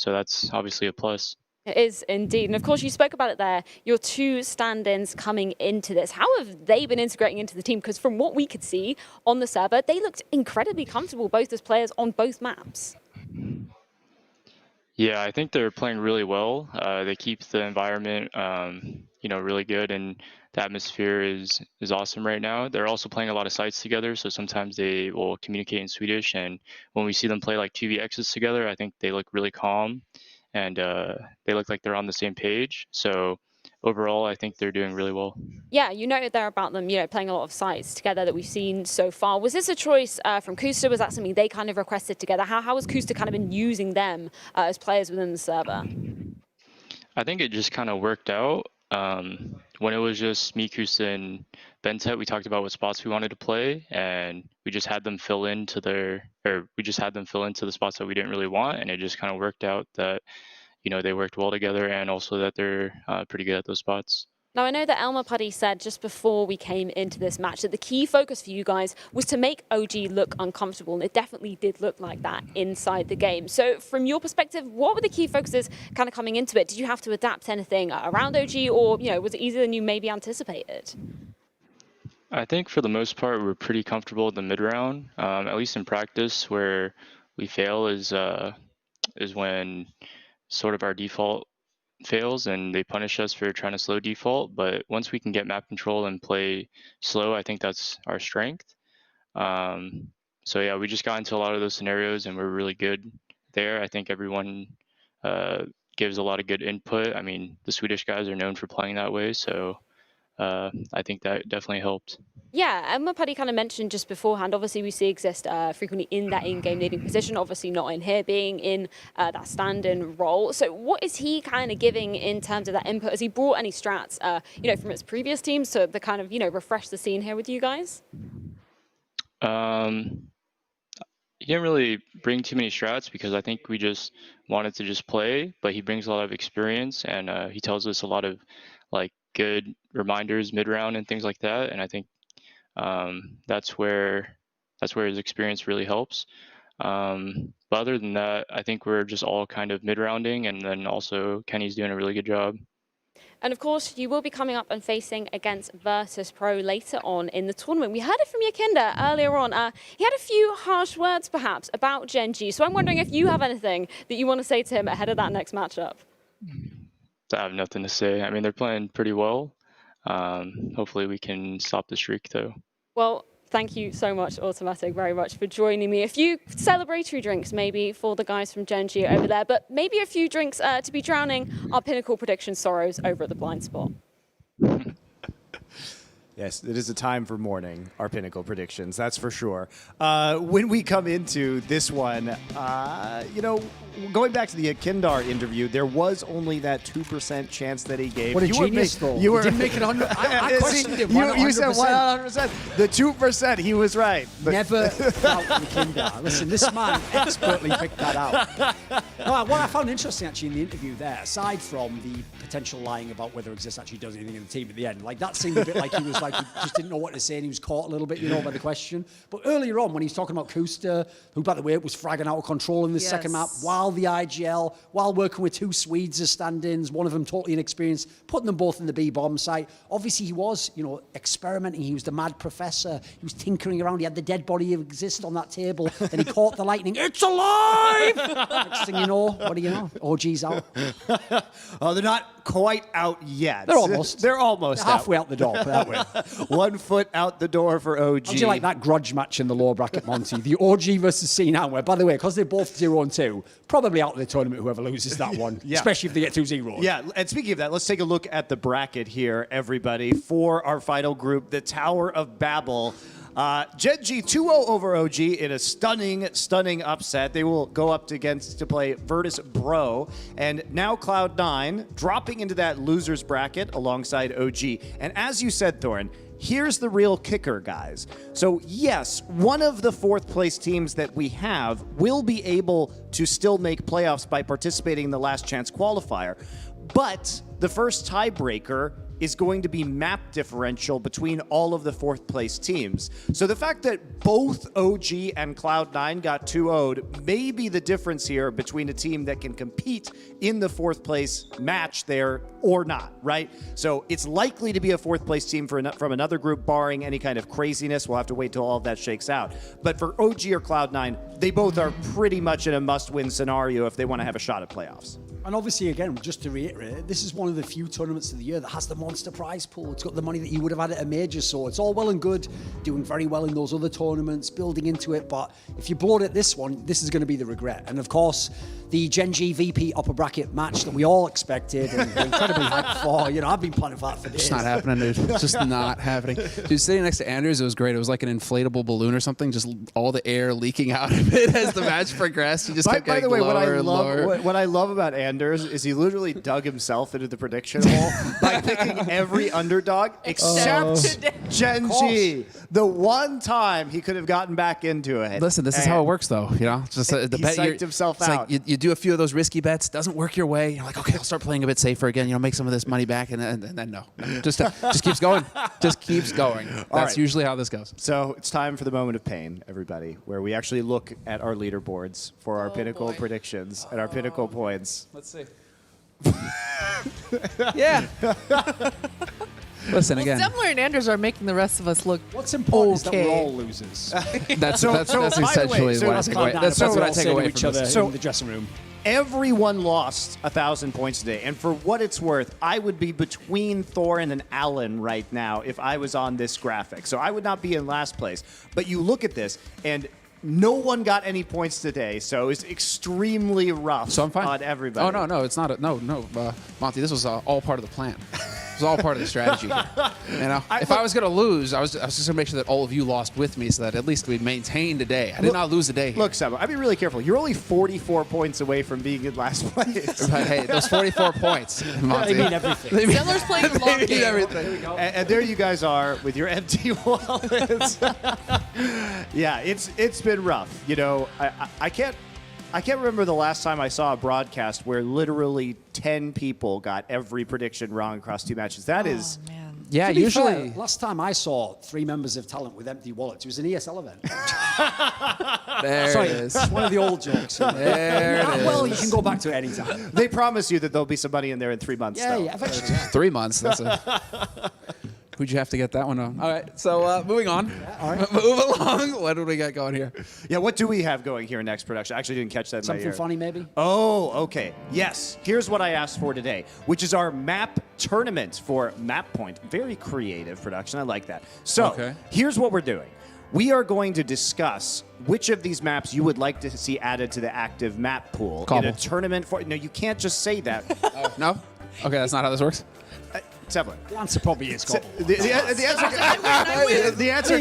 that's obviously a plus. It is indeed. And of course, you spoke about it there, your 2 stand-ins coming into this. How have they been integrating into the team? Because from what we could see on the server, they looked incredibly comfortable, both as players on both maps. Yeah, I think they're playing really well. They keep the environment, really good, and the atmosphere is awesome right now. They're also playing a lot of sites together, so sometimes they will communicate in Swedish, and when we see them play like 2vx's together, I think they look really calm, and they look like they're on the same page. So overall, I think they're doing really well. Yeah, you noted there about them, playing a lot of sites together that we've seen so far. Was this a choice from Kusta? Was that something they kind of requested together? How has Kusta kind of been using them as players within the server? I think it just kind of worked out. When it was just me, Kusta, and Bentet, we talked about what spots we wanted to play, and we just had them fill into the spots that we didn't really want, and it just kind of worked out that they worked well together, and also that they're pretty good at those spots. Now, I know that Elmer Puddy said just before we came into this match that the key focus for you guys was to make OG look uncomfortable, and it definitely did look like that inside the game. So from your perspective, what were the key focuses kind of coming into it? Did you have to adapt anything around OG, or was it easier than you maybe anticipated? I think for the most part, we were pretty comfortable in the mid-round, at least in practice. Where we fail is when sort of our default fails and they punish us for trying to slow default. But once we can get map control and play slow, I think that's our strength. So yeah, we just got into a lot of those scenarios and we're really good there. I think everyone gives a lot of good input. I mean, the Swedish guys are known for playing that way, so I think that definitely helped. Yeah, Emma Puddy kind of mentioned just beforehand, obviously we see Exist frequently in that in-game leading position, obviously not in here, being in that stand-in role. So what is he kind of giving in terms of that input? Has he brought any strats, from his previous teams to the kind of, refresh the scene here with you guys? He didn't really bring too many strats because I think we just wanted to just play, but he brings a lot of experience and he tells us a lot of like good reminders mid-round and things like that. And I think that's where his experience really helps. But other than that, I think we're just all kind of mid-rounding, and then also Kenny's doing a really good job. And of course, you will be coming up and facing against Virtus.Pro later on in the tournament. We heard it from Yakinda earlier on. He had a few harsh words, perhaps, about Gen.G. So I'm wondering if you have anything that you want to say to him ahead of that next matchup. I have nothing to say. I mean, they're playing pretty well. Hopefully we can stop the streak, though. Well, thank you so much, Automatic, very much for joining me. A few celebratory drinks, maybe, for the guys from Gen.G over there, but maybe a few drinks to be drowning our Pinnacle prediction sorrows over at the blind spot. Yes, it is a time for mourning our Pinnacle predictions, that's for sure. When we come into this one, going back to the Akindar interview, there was only that 2% chance that he gave. What a genius, though. You didn't make it 100. I questioned him. You said 100%. The 2%, he was right. But never doubt Akindar. Listen, this man expertly picked that out. No, what I found interesting, actually, in the interview there, aside from the potential lying about whether Exist actually does anything in the team at the end, like that seemed a bit like he was like, he just didn't know what to say and he was caught a little bit, by the question. But earlier on, when he's talking about Kusta, who, by the way, was fragging out of control in the second map, while the IGL, while working with 2 Swedes as stand-ins, one of them totally inexperienced, putting them both in the B-bomb site. Obviously, he was, experimenting. He was the mad professor. He was tinkering around. He had the dead body of Exist on that table. Then he caught the lightning. It's alive! Next thing you know, what do you know? OG's out. Oh, they're not quite out yet. They're almost. They're almost halfway out the door, put that way. 1 foot out the door for OG. How'd you like that grudge match in the lower bracket, Monty? The OG versus C9, where, by the way, because they're both 0-2, probably out of the tournament whoever loses that one, especially if they get 2-0. Yeah, and speaking of that, let's take a look at the bracket here, everybody, for our final group, the Tower of Babel. Gen.G 2-0 over OG in a stunning upset. They will go up to play Virtus.Pro, and now Cloud9 dropping into that losers bracket alongside OG. And as you said, Thorin, here's the real kicker, guys. So yes, one of the 4th place teams that we have will be able to still make playoffs by participating in the last chance qualifier. But the first tiebreaker is going to be map differential between all of the 4th place teams. So the fact that both OG and Cloud9 got 2-0'd may be the difference here between a team that can compete in the 4th place match there or not, right? So it's likely to be a 4th place team from another group, barring any kind of craziness. We'll have to wait till all of that shakes out. But for OG or Cloud9, they both are pretty much in a must-win scenario if they want to have a shot at playoffs. And obviously, again, just to reiterate, this is one of the few tournaments of the year that has the monster prize pool. It's got the money that you would have had at a major, so it's all well and good doing very well in those other tournaments, building into it, but if you blowed it this one, this is going to be the regret. And of course, the Gen.G VP upper bracket match that we all expected and were incredibly hyped for. You know, I've been planning for that for days. It's not happening, dude. It's just not happening. Dude, sitting next to Anders, it was great. It was like an inflatable balloon or something, just all the air leaking out of it as the match progressed. He just kept getting lower and lower. What I love about Anders is he literally dug himself into the prediction hole by picking every underdog except Gen.G. The one time he could have gotten back into it. Listen, this is how it works, though. You know, just the he bet. psyched himself it's out. Like you do a few of those risky bets, doesn't work your way. You're like, okay, I'll start playing a bit safer again. You know, make some of this money back, and then no, just keeps going, just keeps going. That's usually how this goes. So it's time for the moment of pain, everybody, where we actually look at our leaderboards for our pinnacle predictions and our pinnacle points. Let's see. Yeah. Listen again. Stemler and Anders are making the rest of us look What's important is that we're all losers. That's essentially what I take away. That's what I take away from this. So in the dressing room. Everyone lost 1,000 points today, and for what it's worth, I would be between Thorin and Allen right now if I was on this graphic. So I would not be in last place. But you look at this, and no one got any points today, so it's extremely rough so I'm fine. on everybody. Oh, no, it's not. No, Monty, this was all part of the plan. It was all part of the strategy here. You know, if I was going to lose, I was just going to make sure that all of you lost with me so that at least we maintained a day. I did not lose a day here. Look, Seba, I'd be really careful. You're only 44 points away from being in last place. But hey, those 44 points, Monty. They mean everything. Stemler's playing the long game. Everything. And there you guys are with your empty wallets. Yeah, it's been rough. You know, I can't remember the last time I saw a broadcast where literally 10 people got every prediction wrong across 2 matches. That is... Man. Yeah, To be usually. fair, last time I saw 3 members of Talent with empty wallets, it was an ESL event. There Sorry, it is. it's one of the old jokes. There it is. Well, you can go back to it anytime. They promise you that there'll be some money in there in 3 months, Yeah, though. yeah, eventually. 3 months. Who'd you have to get that one on? All right, so moving on. Yeah, all right. Move along. What do we got going here? Yeah, what do we have going here in next production? I actually didn't catch that in my Something ear. funny, maybe? Oh, okay. Yes. Here's what I asked for today, which is our map tournament for Map Point. Very creative production. I like that. So here's what we're doing. We are going to discuss which of these maps you would like to see added to the active map pool in a tournament for... No, you can't just say that. No? Okay, that's not how this works? Seven. The answer probably is Cobble. The answer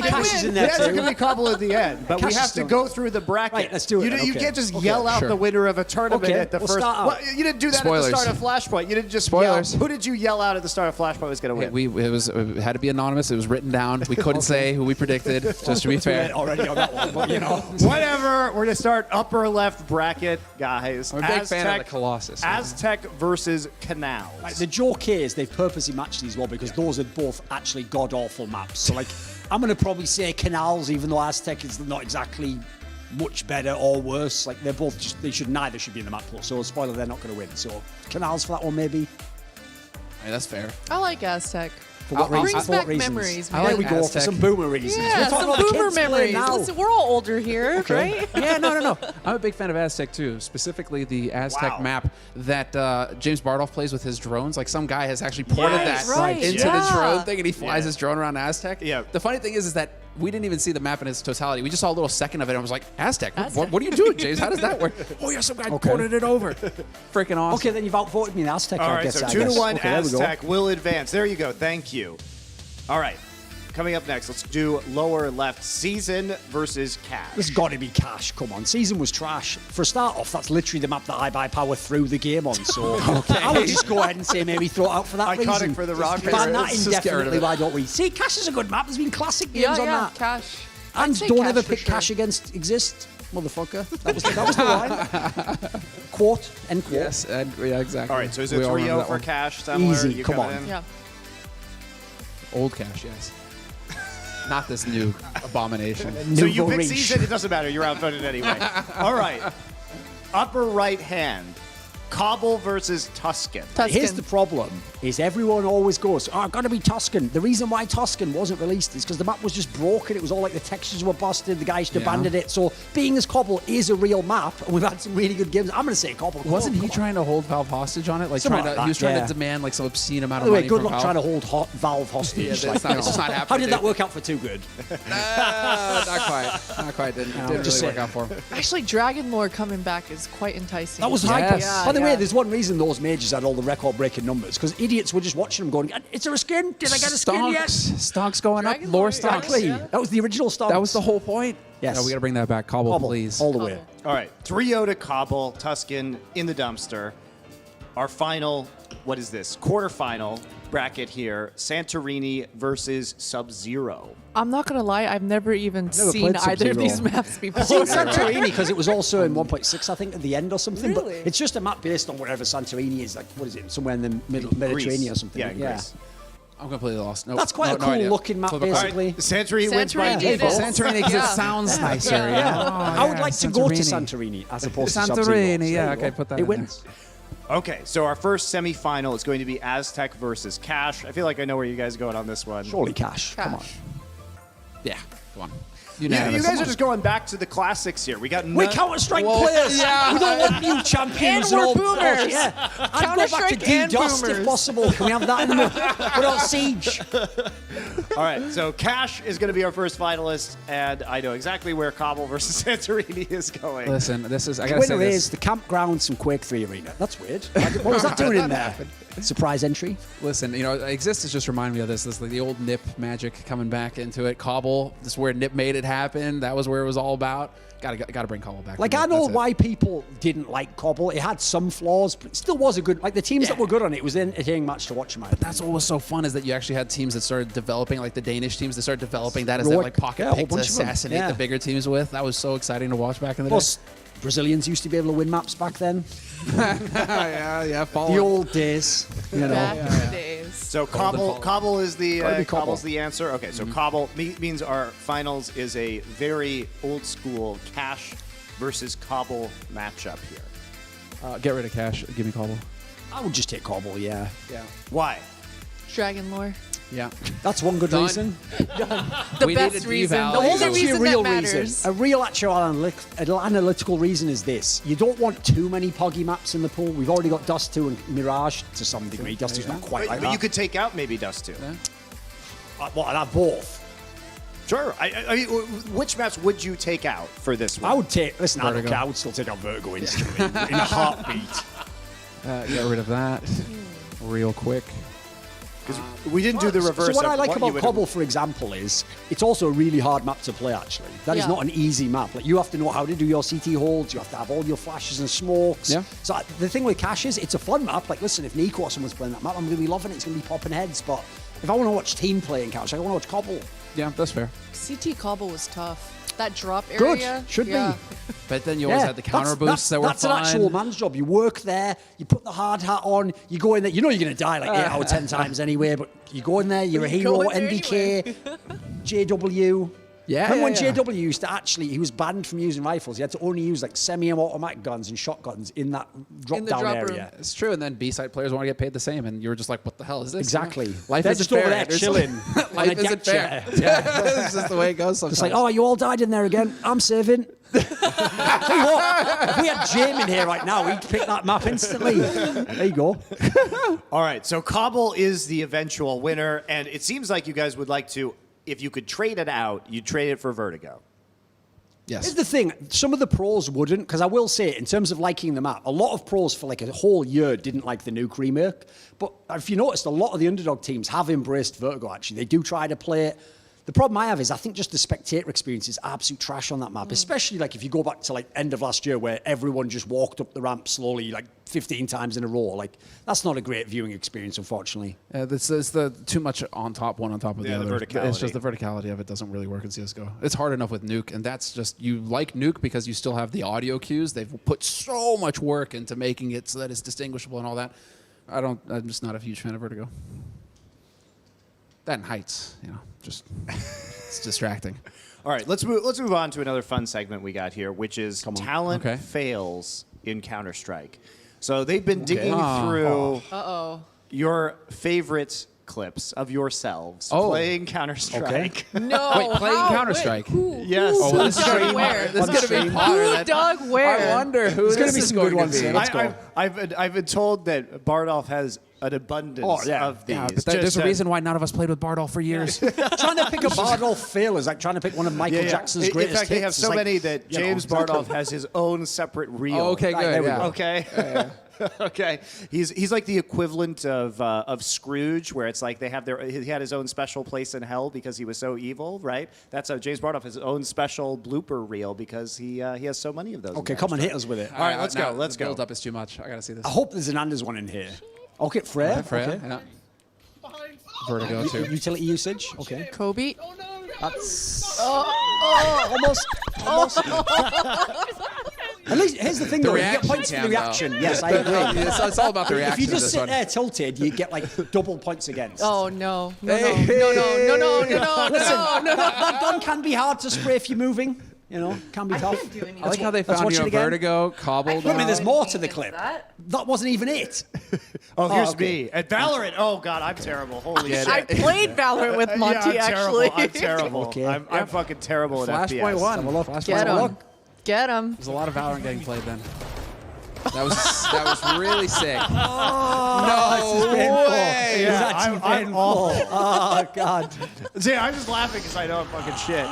can be Cobble at the end, but we have to go through the bracket. Right, let's do it. You can't just yell out the winner of a tournament at the first. Well, you didn't do that at the start of Flashpoint. You didn't just Spoilers. yell. Who did you yell out at the start of Flashpoint was going to win? It had to be anonymous. It was written down. We couldn't say who we predicted, just to be fair. Already on that one, but you know. Whatever. We're going to start upper left bracket, guys. I'm a big fan of the Colossus. Aztec versus Canals. Right, the joke is they've purposely matched these well because those are both actually god-awful maps. So, like, I'm going to probably say Canals, even though Aztec is not exactly much better or worse. Like, they're both just, neither should be in the map pool. So, spoiler, they're not going to win. So, Canals for that one, maybe. Hey, that's fair. I like Aztec. For what Brings reasons? back memories. There we go, for some boomer reasons. Yeah, some boomer memories. Listen, we're all older here, right? Yeah, no. I'm a big fan of Aztec too, specifically the Aztec map that James Bardolph plays with his drones. Like some guy has actually ported that into the drone thing, and he flies his drone around Aztec. Yeah. The funny thing is that we didn't even see the map in its totality. We just saw a little second of it and was like, Aztec? What are you doing, James? How does that work? Oh, yeah, some guy ported it over. Freaking awesome. Okay, then you've outvoted me in Aztec. All I right, guess, so I 2-1 guess. Okay, Aztec will advance. There you go. Thank you. All right. Coming up next, let's do lower left. Season versus Cash. This has got to be Cash. Come on. Season was trash. For a start off, that's literally the map that I buy power through the game on. So I would just go ahead and say maybe throw it out for that Iconic reason. for the Rock Ban that Raiders. indefinitely. Why don't we? See, Cash is a good map. There's been classic games on that. Cash. And don't ever pick Cash against Exist, motherfucker. That was the line. Quote, end quote. Yes, and yeah, exactly. All right, so is it 3-0 for Cash somewhere? Easy, You come coming on. in? Yeah. Old Cash, yes. Not this new abomination. So you pick season, it doesn't matter. You're outvoted anyway. All right. Upper right hand. Cobble versus Tuscan. Here's the problem, is everyone always goes, oh, I've got to be Tuscan. The reason why Tuscan wasn't released is because the map was just broken. It was all like the textures were busted. The guys just abandoned it. So being as Cobble is a real map, and we've had some really good games. I'm going to say Cobble. Wasn't he trying to hold Valve hostage on it? Like he was trying to demand like some obscene amount of By the way, money good from luck Valve. trying to hold Valve hostage. Yeah, it's not happening. How did that work out for Too Good? Not quite. Not quite. Didn't really work out for him. Actually, Dragon Lore coming back is quite enticing. That was hype. By the way, there's one reason those majors had all the record-breaking numbers, because idiots were just watching them going, is there a skin? Did I get a skin yet? Stocks going up. Lore stocks. Exactly. That was the original stock. That was the whole point. Yes. No, we got to bring that back. Cobble, please. All the way. All right. 3-0 to Cobble. Tuscan in the dumpster. Our final, what is this? Quarterfinal bracket here. Santorini versus Sub-Zero. I'm not going to lie, I've never even seen either of these maps before. I've seen Santorini because it was also in 1.6, I think, at the end or something. Really? But it's just a map based on wherever Santorini is, like, what is it, somewhere in the middle Mediterranean or something. Yeah, Greece. I'm completely lost. Nope. That's quite a cool looking map, basically. Right. Santorini wins by default. Santorini because it sounds nicer. I would like to go to Santorini as opposed to Sub-Zero. Santorini, yeah, okay, put that It in wins. Okay, so our first semifinal is going to be Aztec versus Cash. I feel like I know where you guys are going on this one. Surely Cash. Come on. Yeah, come on. You guys are just going back to the classics here. We got We're Counter-Strike players. Yeah. We don't want new champions. And we're all boomers. Yeah. I'd go back to D-Dust if possible. Can we have that in the middle? What else, Siege? All right, so Cash is going to be our first finalist, and I know exactly where Cobble versus Santorini is going. Listen, this is, I The got to say winner this. is the Campgrounds from Quake 3 Arena. That's weird. What was that doing in there? Surprise entry? Listen, Exist has just reminded me of this. This like the old Nip magic coming back into it. Cobble, this is where Nip made it happen. That was where it was all about. Got to bring Cobble back. Like, I know why people didn't like Cobble. It had some flaws, but it still was a good... Like, the teams that were good on it was an entertaining match to watch. But that's what was so fun, is that you actually had teams that started developing, like the Danish teams that started developing that as their like pocket a whole pick to bunch of them. assassinate the bigger teams with. That was so exciting to watch back in the Plus, Brazilians used to be able to win maps back then. day. yeah. The old days, you know. Back in the days. So Cobble is the Gotta be Cobble. Cobble's the answer. Okay, so Cobble means our finals is a very old school Cash versus Cobble matchup here. Get rid of Cash. Give me Cobble. I would just take Cobble, yeah. Why? Dragon Lore. Yeah. That's one good reason. The We best needed reason. eval. The There's only actually reason a real that matters. reason. A real actual analytical reason is this. You don't want too many Poggy maps in the pool. We've already got Dust 2 and Mirage to some degree. Dust 2's not quite like But that. you could take out maybe Dust 2. What, I'd have both. Sure. I mean, which maps would you take out for this one? I would take... Listen, I don't Vertigo. care. I would still take out Vertigo instantly. In a heartbeat. Get rid of that real quick. Because we didn't do the reverse. So what I of like you about would- Cobble, for example, is it's also a really hard map to play, actually. That is Yeah. not an easy map. Like, you have to know how to do your CT holds. You have to have all your flashes and smokes. Yeah. So the thing with Cash is it's a fun map. Like, listen, if Nico or someone's playing that map, I'm going to be loving it. It's going to be popping heads. But if I want to watch team play in Cash, I want to watch Cobble. Yeah, that's fair. CT Cobble was tough. That drop Good. area. Should be. But then you always had the counter boosts that were That's fun. an actual man's job. You work there, you put the hard hat on, you go in there. You know you're going to die like 8 out of 10 times anyway, but you go in there, you're a hero, NDK, JW. Yeah, Remember when yeah. JW used to actually, he was banned from using rifles. He had to only use like semi-automatic guns and shotguns in that drop-down area. It's true, and then B-side players want to get paid the same, and you were just like, what the hell is this? Exactly. Life They're isn't just over fair, there Anderson. chilling. Life isn't fair. Yeah. It's just the way it goes sometimes. It's like, oh, you all died in there again. I'm saving. Tell you what, if we had Jame in here right now, we'd pick that map instantly. There you go. All right, so Cobble is the eventual winner, and it seems like you guys would like to, if you could trade it out, you'd trade it for Vertigo. Yes. Here's the thing. Some of the pros wouldn't, because I will say, in terms of liking the map, a lot of pros for like a whole year didn't like the nuke remake. But if you noticed, a lot of the underdog teams have embraced Vertigo, actually. They do try to play it. The problem I have is I think just the spectator experience is absolute trash on that map, especially like if you go back to like end of last year where everyone just walked up the ramp slowly like 15 times in a row. Like, that's not a great viewing experience, unfortunately. This is the too much on top, one on top of the Yeah, the other. verticality. It's just the verticality of it doesn't really work in CSGO. It's hard enough with Nuke, and that's just, you like Nuke because you still have the audio cues. They've put so much work into making it so that it's distinguishable and all that. I'm just not a huge fan of Vertigo. Then heights, you know, just it's distracting. All right, let's move on to another fun segment we got here, which is talent fails in Counter-Strike. So they've been digging through your favorite clips of yourselves playing Counter-Strike. No. Wait, playing Counter-Strike? Yes. Oh, well, this is Doug where? This is going to be Who Doug where? I wonder who There's this gonna be is some going good ones to be. here. Let's go. I've been told that Bardolph has an abundance of these. Yeah, but there's a reason why none of us played with Bardolph for years. Trying to pick a Bardolph fail is like trying to pick one of Michael Jackson's greatest In fact, they have hits. so It's many like, that you know, James Bardolph has his own separate reel. Oh, okay, good. there we Yeah. go. Okay. Okay. He's like the equivalent of Scrooge, where it's like he had his own special place in hell because he was so evil, right? That's how James Bardolph has his own special blooper reel because he has so many of those. Okay, come and hit us with it. All right, let's go. Let's go. Build up is too much. I gotta see this. I hope there's an Anders one in here. Okay, Freya. Freya, Okay. yeah. Vertigo too. Utility usage. Okay. Kobe. That's almost. At least here's the thing, though. You get points for the reaction. Yes, I agree. It's all about the reaction. If you just this sit one. there tilted, you get like double points against. Oh no. No, Hey. no. Listen, that gun can be hard to spray if you're moving. You know, can be tough. I like how they found you a Vertigo cobbled. I mean, there's more to the clip. That wasn't even it. Here's me at Valorant. Oh God, I'm terrible. Holy shit! I played Valorant with Monty actually. I'm terrible. Okay. I'm fucking terrible at FPS. Flashpoint 1. Get him. Get him. There's a lot of Valorant getting played then. That was really sick. No way. Yeah, I'm awful. Oh God. See, I'm just laughing because I know I'm fucking shit.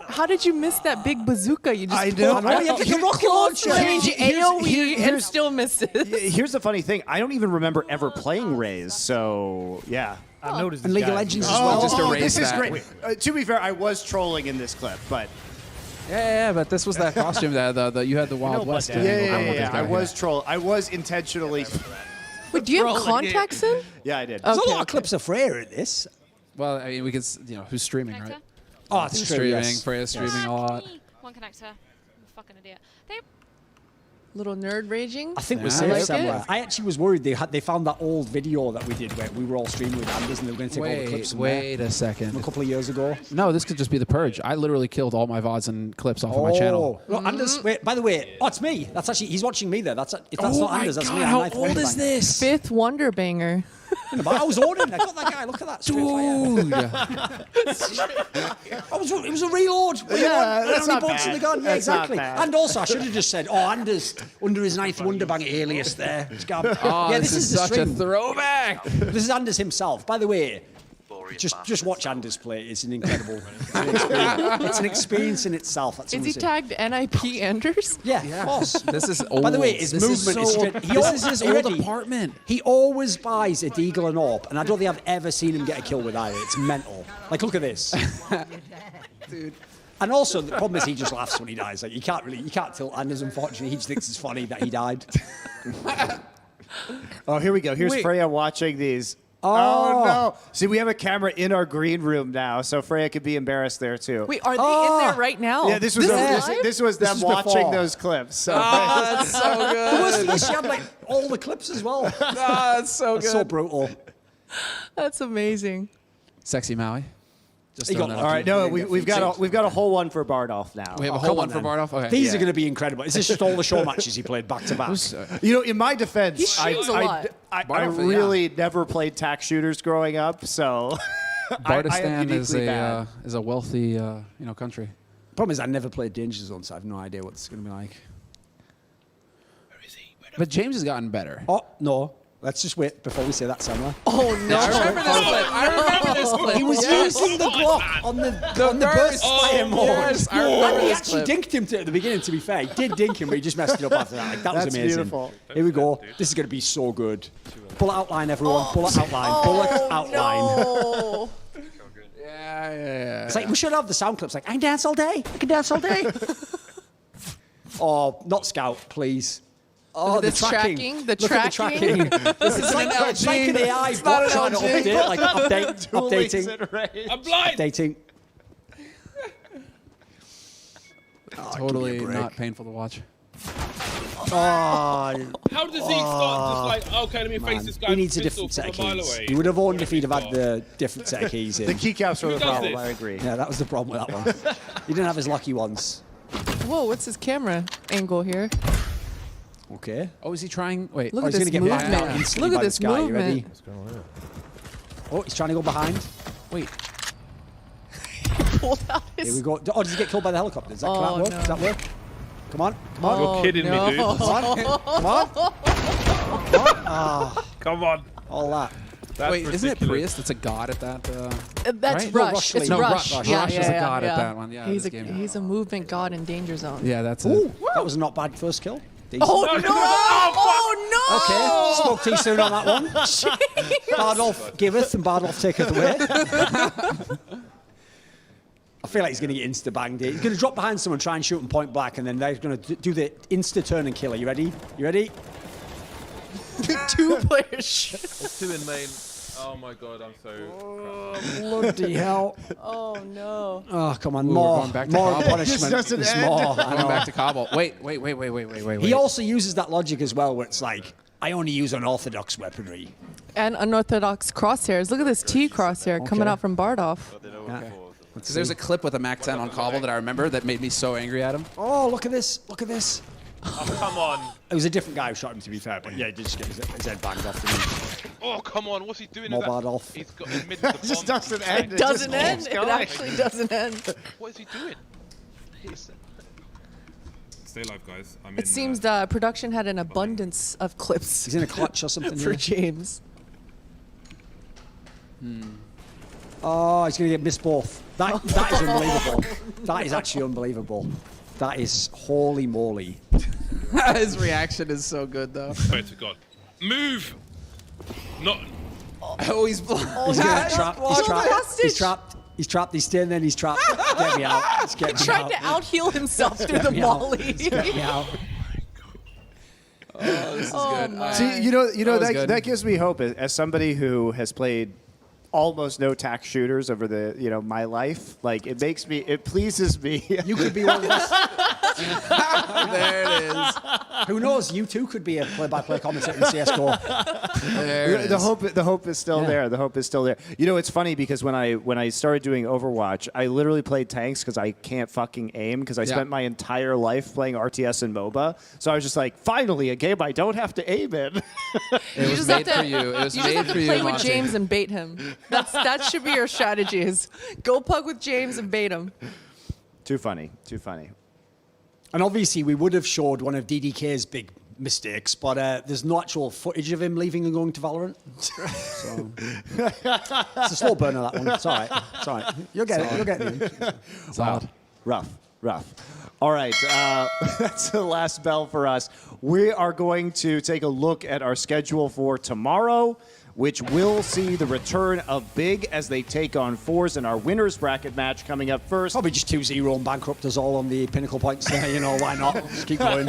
How did you miss that big bazooka? You just I know. pulled I out know, the you rocket launcher. Here's- AoE and here's- still misses. Here's the funny thing. I don't even remember ever playing Raze. So yeah. I've noticed And Oh, League of Legends as well. Just erase this is that. great. To be fair, I was trolling in this clip, but Yeah, but this was that costume that you had the Wild West. yeah. I was troll. I was intentionally. Wait, do you have Trolling it. contacts in? Yeah, I did. There's a lot of clips of Freya in this. Well, I mean, we can, who's streaming, right? Oh, it's Streaming. yes. Freya's streaming a lot. One connector. I'm a fucking idiot. Little nerd raging. I think we're Yeah. safe I like somewhere. it. I actually was worried they found that old video that we did where we were all streaming with Anders and they were going to take all the clips from Wait a second. there a couple of years ago. No, this could just be the purge. I literally killed all my VODs and clips off of my channel. Look, Anders, wait, by the way, it's me. That's actually, he's watching me there. That's not Anders, that's me. I'm How Knife old is Wonderbanger. this? Fifth Wonder Banger. But I was ordering. I got that guy. Look at that. Dude. It was a reload. Yeah, that's How many not bullets in bad. the gun? Yeah, That's not exactly. bad. And also, I should have just said, Anders under his Knife Wonderbanger alias there. Scab. Oh, yeah, this is the such stream. a throwback. This is Anders himself. By the way, just watch Anders play. It's an incredible it's an experience in itself. That's Is what he I'm saying. tagged NIP Anders? Yeah, of course. This is old. By the way, his This is movement is so straight. old. He This always is his old already- apartment. He always buys a Deagle and Orb, and I don't think I've ever seen him get a kill with either. It's mental. Like, look at this. Dude. And also, the problem is he just laughs when he dies. Like, you can't tilt Anders, unfortunately. He just thinks it's funny that he died. Oh, here we go. Here's Wait. Freya watching these. Oh. No! See, we have a camera in our green room now, so Freya could be embarrassed there too. Wait, are they in there right now? Yeah, this was is them is watching before. those clips. So That's so The worst good. thing is she had, like, all the clips as well. That's so good. That's so brutal. That's amazing. Sexy Maui. Just He throwing got- that all out right, there. no, we've got a whole one for Bardolph now. We have a Oh, whole come one on for then. Bardolph. Okay. These are going to be incredible. Is this just all the show matches he played back to back? You know, in my defense, He shoots a lot. I Bardolph, yeah. really never played tac shooters growing up, so I am Bardistan is uniquely bad. a wealthy country. Problem is, I never played Danger Zone, so I have no idea what it's going to be like. But James has gotten better. Oh, no. Let's just wait before we say that, Samuel. Oh no! I remember this clip. I remember this clip. He was Yes. using the Glock on the burst fire mode. yes, I remember And he this actually clip. dinked him at the beginning, to be fair. He did dink him, but he just messed it up after that. Like, that was That's amazing. beautiful. Here we go. This is going to be so good. Bullet outline, everyone. Bullet outline. Bullet outline. No. Yeah. It's like, we should have the sound clips like, I can dance all day. I can dance all day. Oh, not Scout, please. Oh, The tracking. Look at the tracking. This is like, an it's like an LG. AI It's bot not trying an to LG. update, like updating. I'm blind. Updating. Totally not painful to watch. Oh, How does he start just like, okay, let me face this guy? He needs a pistol different set from of a mile keys. away? He would have owned if he'd have had the different set of keys in. The keycaps were Who the does problem, this? I agree. Yeah, that was the problem with that one. He didn't have his lucky ones. Whoa, what's his camera angle here? Okay. Oh, is he trying? Wait. Look Oh, at he's this gonna get backed out movement. instantly Look at by this guy. You ready? movement. Oh, he's trying to go behind. Wait. Pulled out his... Here we go. Oh, does he get killed by the helicopter? Does that, can that work? no. Does that work? Come on. Come on. You're kidding me, dude. Come on. Come on. Come on. Ah, Come on. all that. That's Wait, isn't it ridiculous. Prius that's a god at that? That's right? Rush. No, It's Rush. Rush. No, Yeah, Rush yeah, is a yeah, god yeah. at that one. Yeah, he's this a game. he's a movement god in Danger Zone. Yeah, that's Ooh, it. that was a not bad first kill. Decent. Oh no! Oh no! Okay, spoke too soon on that one. Bardolph giveth and Bardolph taketh away. I feel like he's going to get insta-banged here. He's going to drop behind someone, try and shoot him point blank, and then they're going to do the insta-turn and kill. Are you ready? You ready? 2 players. Two in main. Oh my god, I'm so. Bloody hell. Oh no. Oh, come on. Ooh, More. we're going back to More Kabul. punishment. This doesn't There's end. more. I Going know. back to Kabul. Wait. He also uses that logic as well, where it's like, I only use unorthodox weaponry. And unorthodox crosshairs. Look at this T crosshair coming out from Bardolph. Yeah. Because there's a clip with a Mac 10 on Kabul that I remember that made me so angry at him. Oh, look at this. Look at this. Oh, come on. It was a different guy who shot him, to be fair, but yeah, he did just get his head banged off the knee. Oh, come on. What's he doing? More with that? Bardolph. He's got in mid of the Just bomb. doesn't end. It doesn't end. It actually doesn't end. What is he doing? Stay alive, guys. I'm It seems production had an abundance of clips. He's in a clutch or something for here. James. Oh, he's going to get missed both. That is unbelievable. That is actually unbelievable. That is holy moly. His reaction is so good, though. Swear to God. Move! Not. Oh, he's blind. He's going to trap. He's trapped. hostage. He's trapped. He's trapped. He's staying there and he's trapped. Get me out. Just get me Trying out. to out-heal himself through the Get me out. molly. Just get me out. Oh, this is good. my. See, you know was good. that gives me hope as somebody who has played almost no tax shooters over the my life. Like it pleases me. You could be one of us. There it is. Who knows? You too could be a play-by-play commentator in CS:GO. There it The is. hope is still there. The hope is still there. You know, it's funny because when I started doing Overwatch, I literally played tanks because I can't fucking aim because I spent my entire life playing RTS and MOBA. So I was just like, finally, a game I don't have to aim in. It was made for you. It was You just made have for to you, play with Monty. James and bait him. That should be your strategy is go pug with James and bait him. Too funny. Too funny. And obviously, we would have showed one of DDK's big mistakes, but there's no actual footage of him leaving and going to Valorant. So it's a slow burner, that one. It's all right. It's all right. You'll get it. You'll get it. Solid. Rough. All right, that's the last bell for us. We are going to take a look at our schedule for tomorrow, which will see the return of Big as they take on Fours in our winners bracket match coming up first. Probably just 2-0 and bankrupt us all on the pinnacle points there. Why not? Just keep going.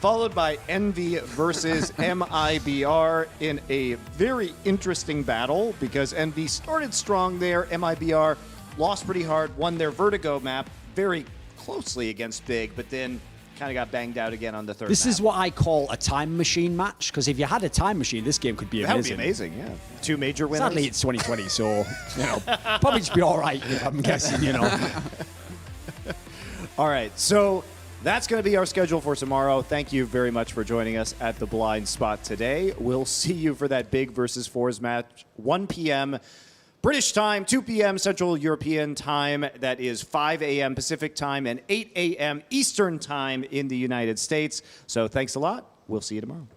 Followed by Envy versus MIBR in a very interesting battle because Envy started strong there. MIBR lost pretty hard, won their Vertigo map very closely against Big, but then kind of got banged out again on the third This map. is what I call a time machine match, because if you had a time machine, this game could be That would amazing. be amazing, yeah. 2 major winners. Sadly, it's 2020, so, probably just be all right, I'm guessing, All right, so that's going to be our schedule for tomorrow. Thank you very much for joining us at the Blind Spot today. We'll see you for that Big versus Fours match, 1 p.m. British time, 2 p.m. Central European time. That is 5 a.m. Pacific time and 8 a.m. Eastern time in the United States. So thanks a lot. We'll see you tomorrow.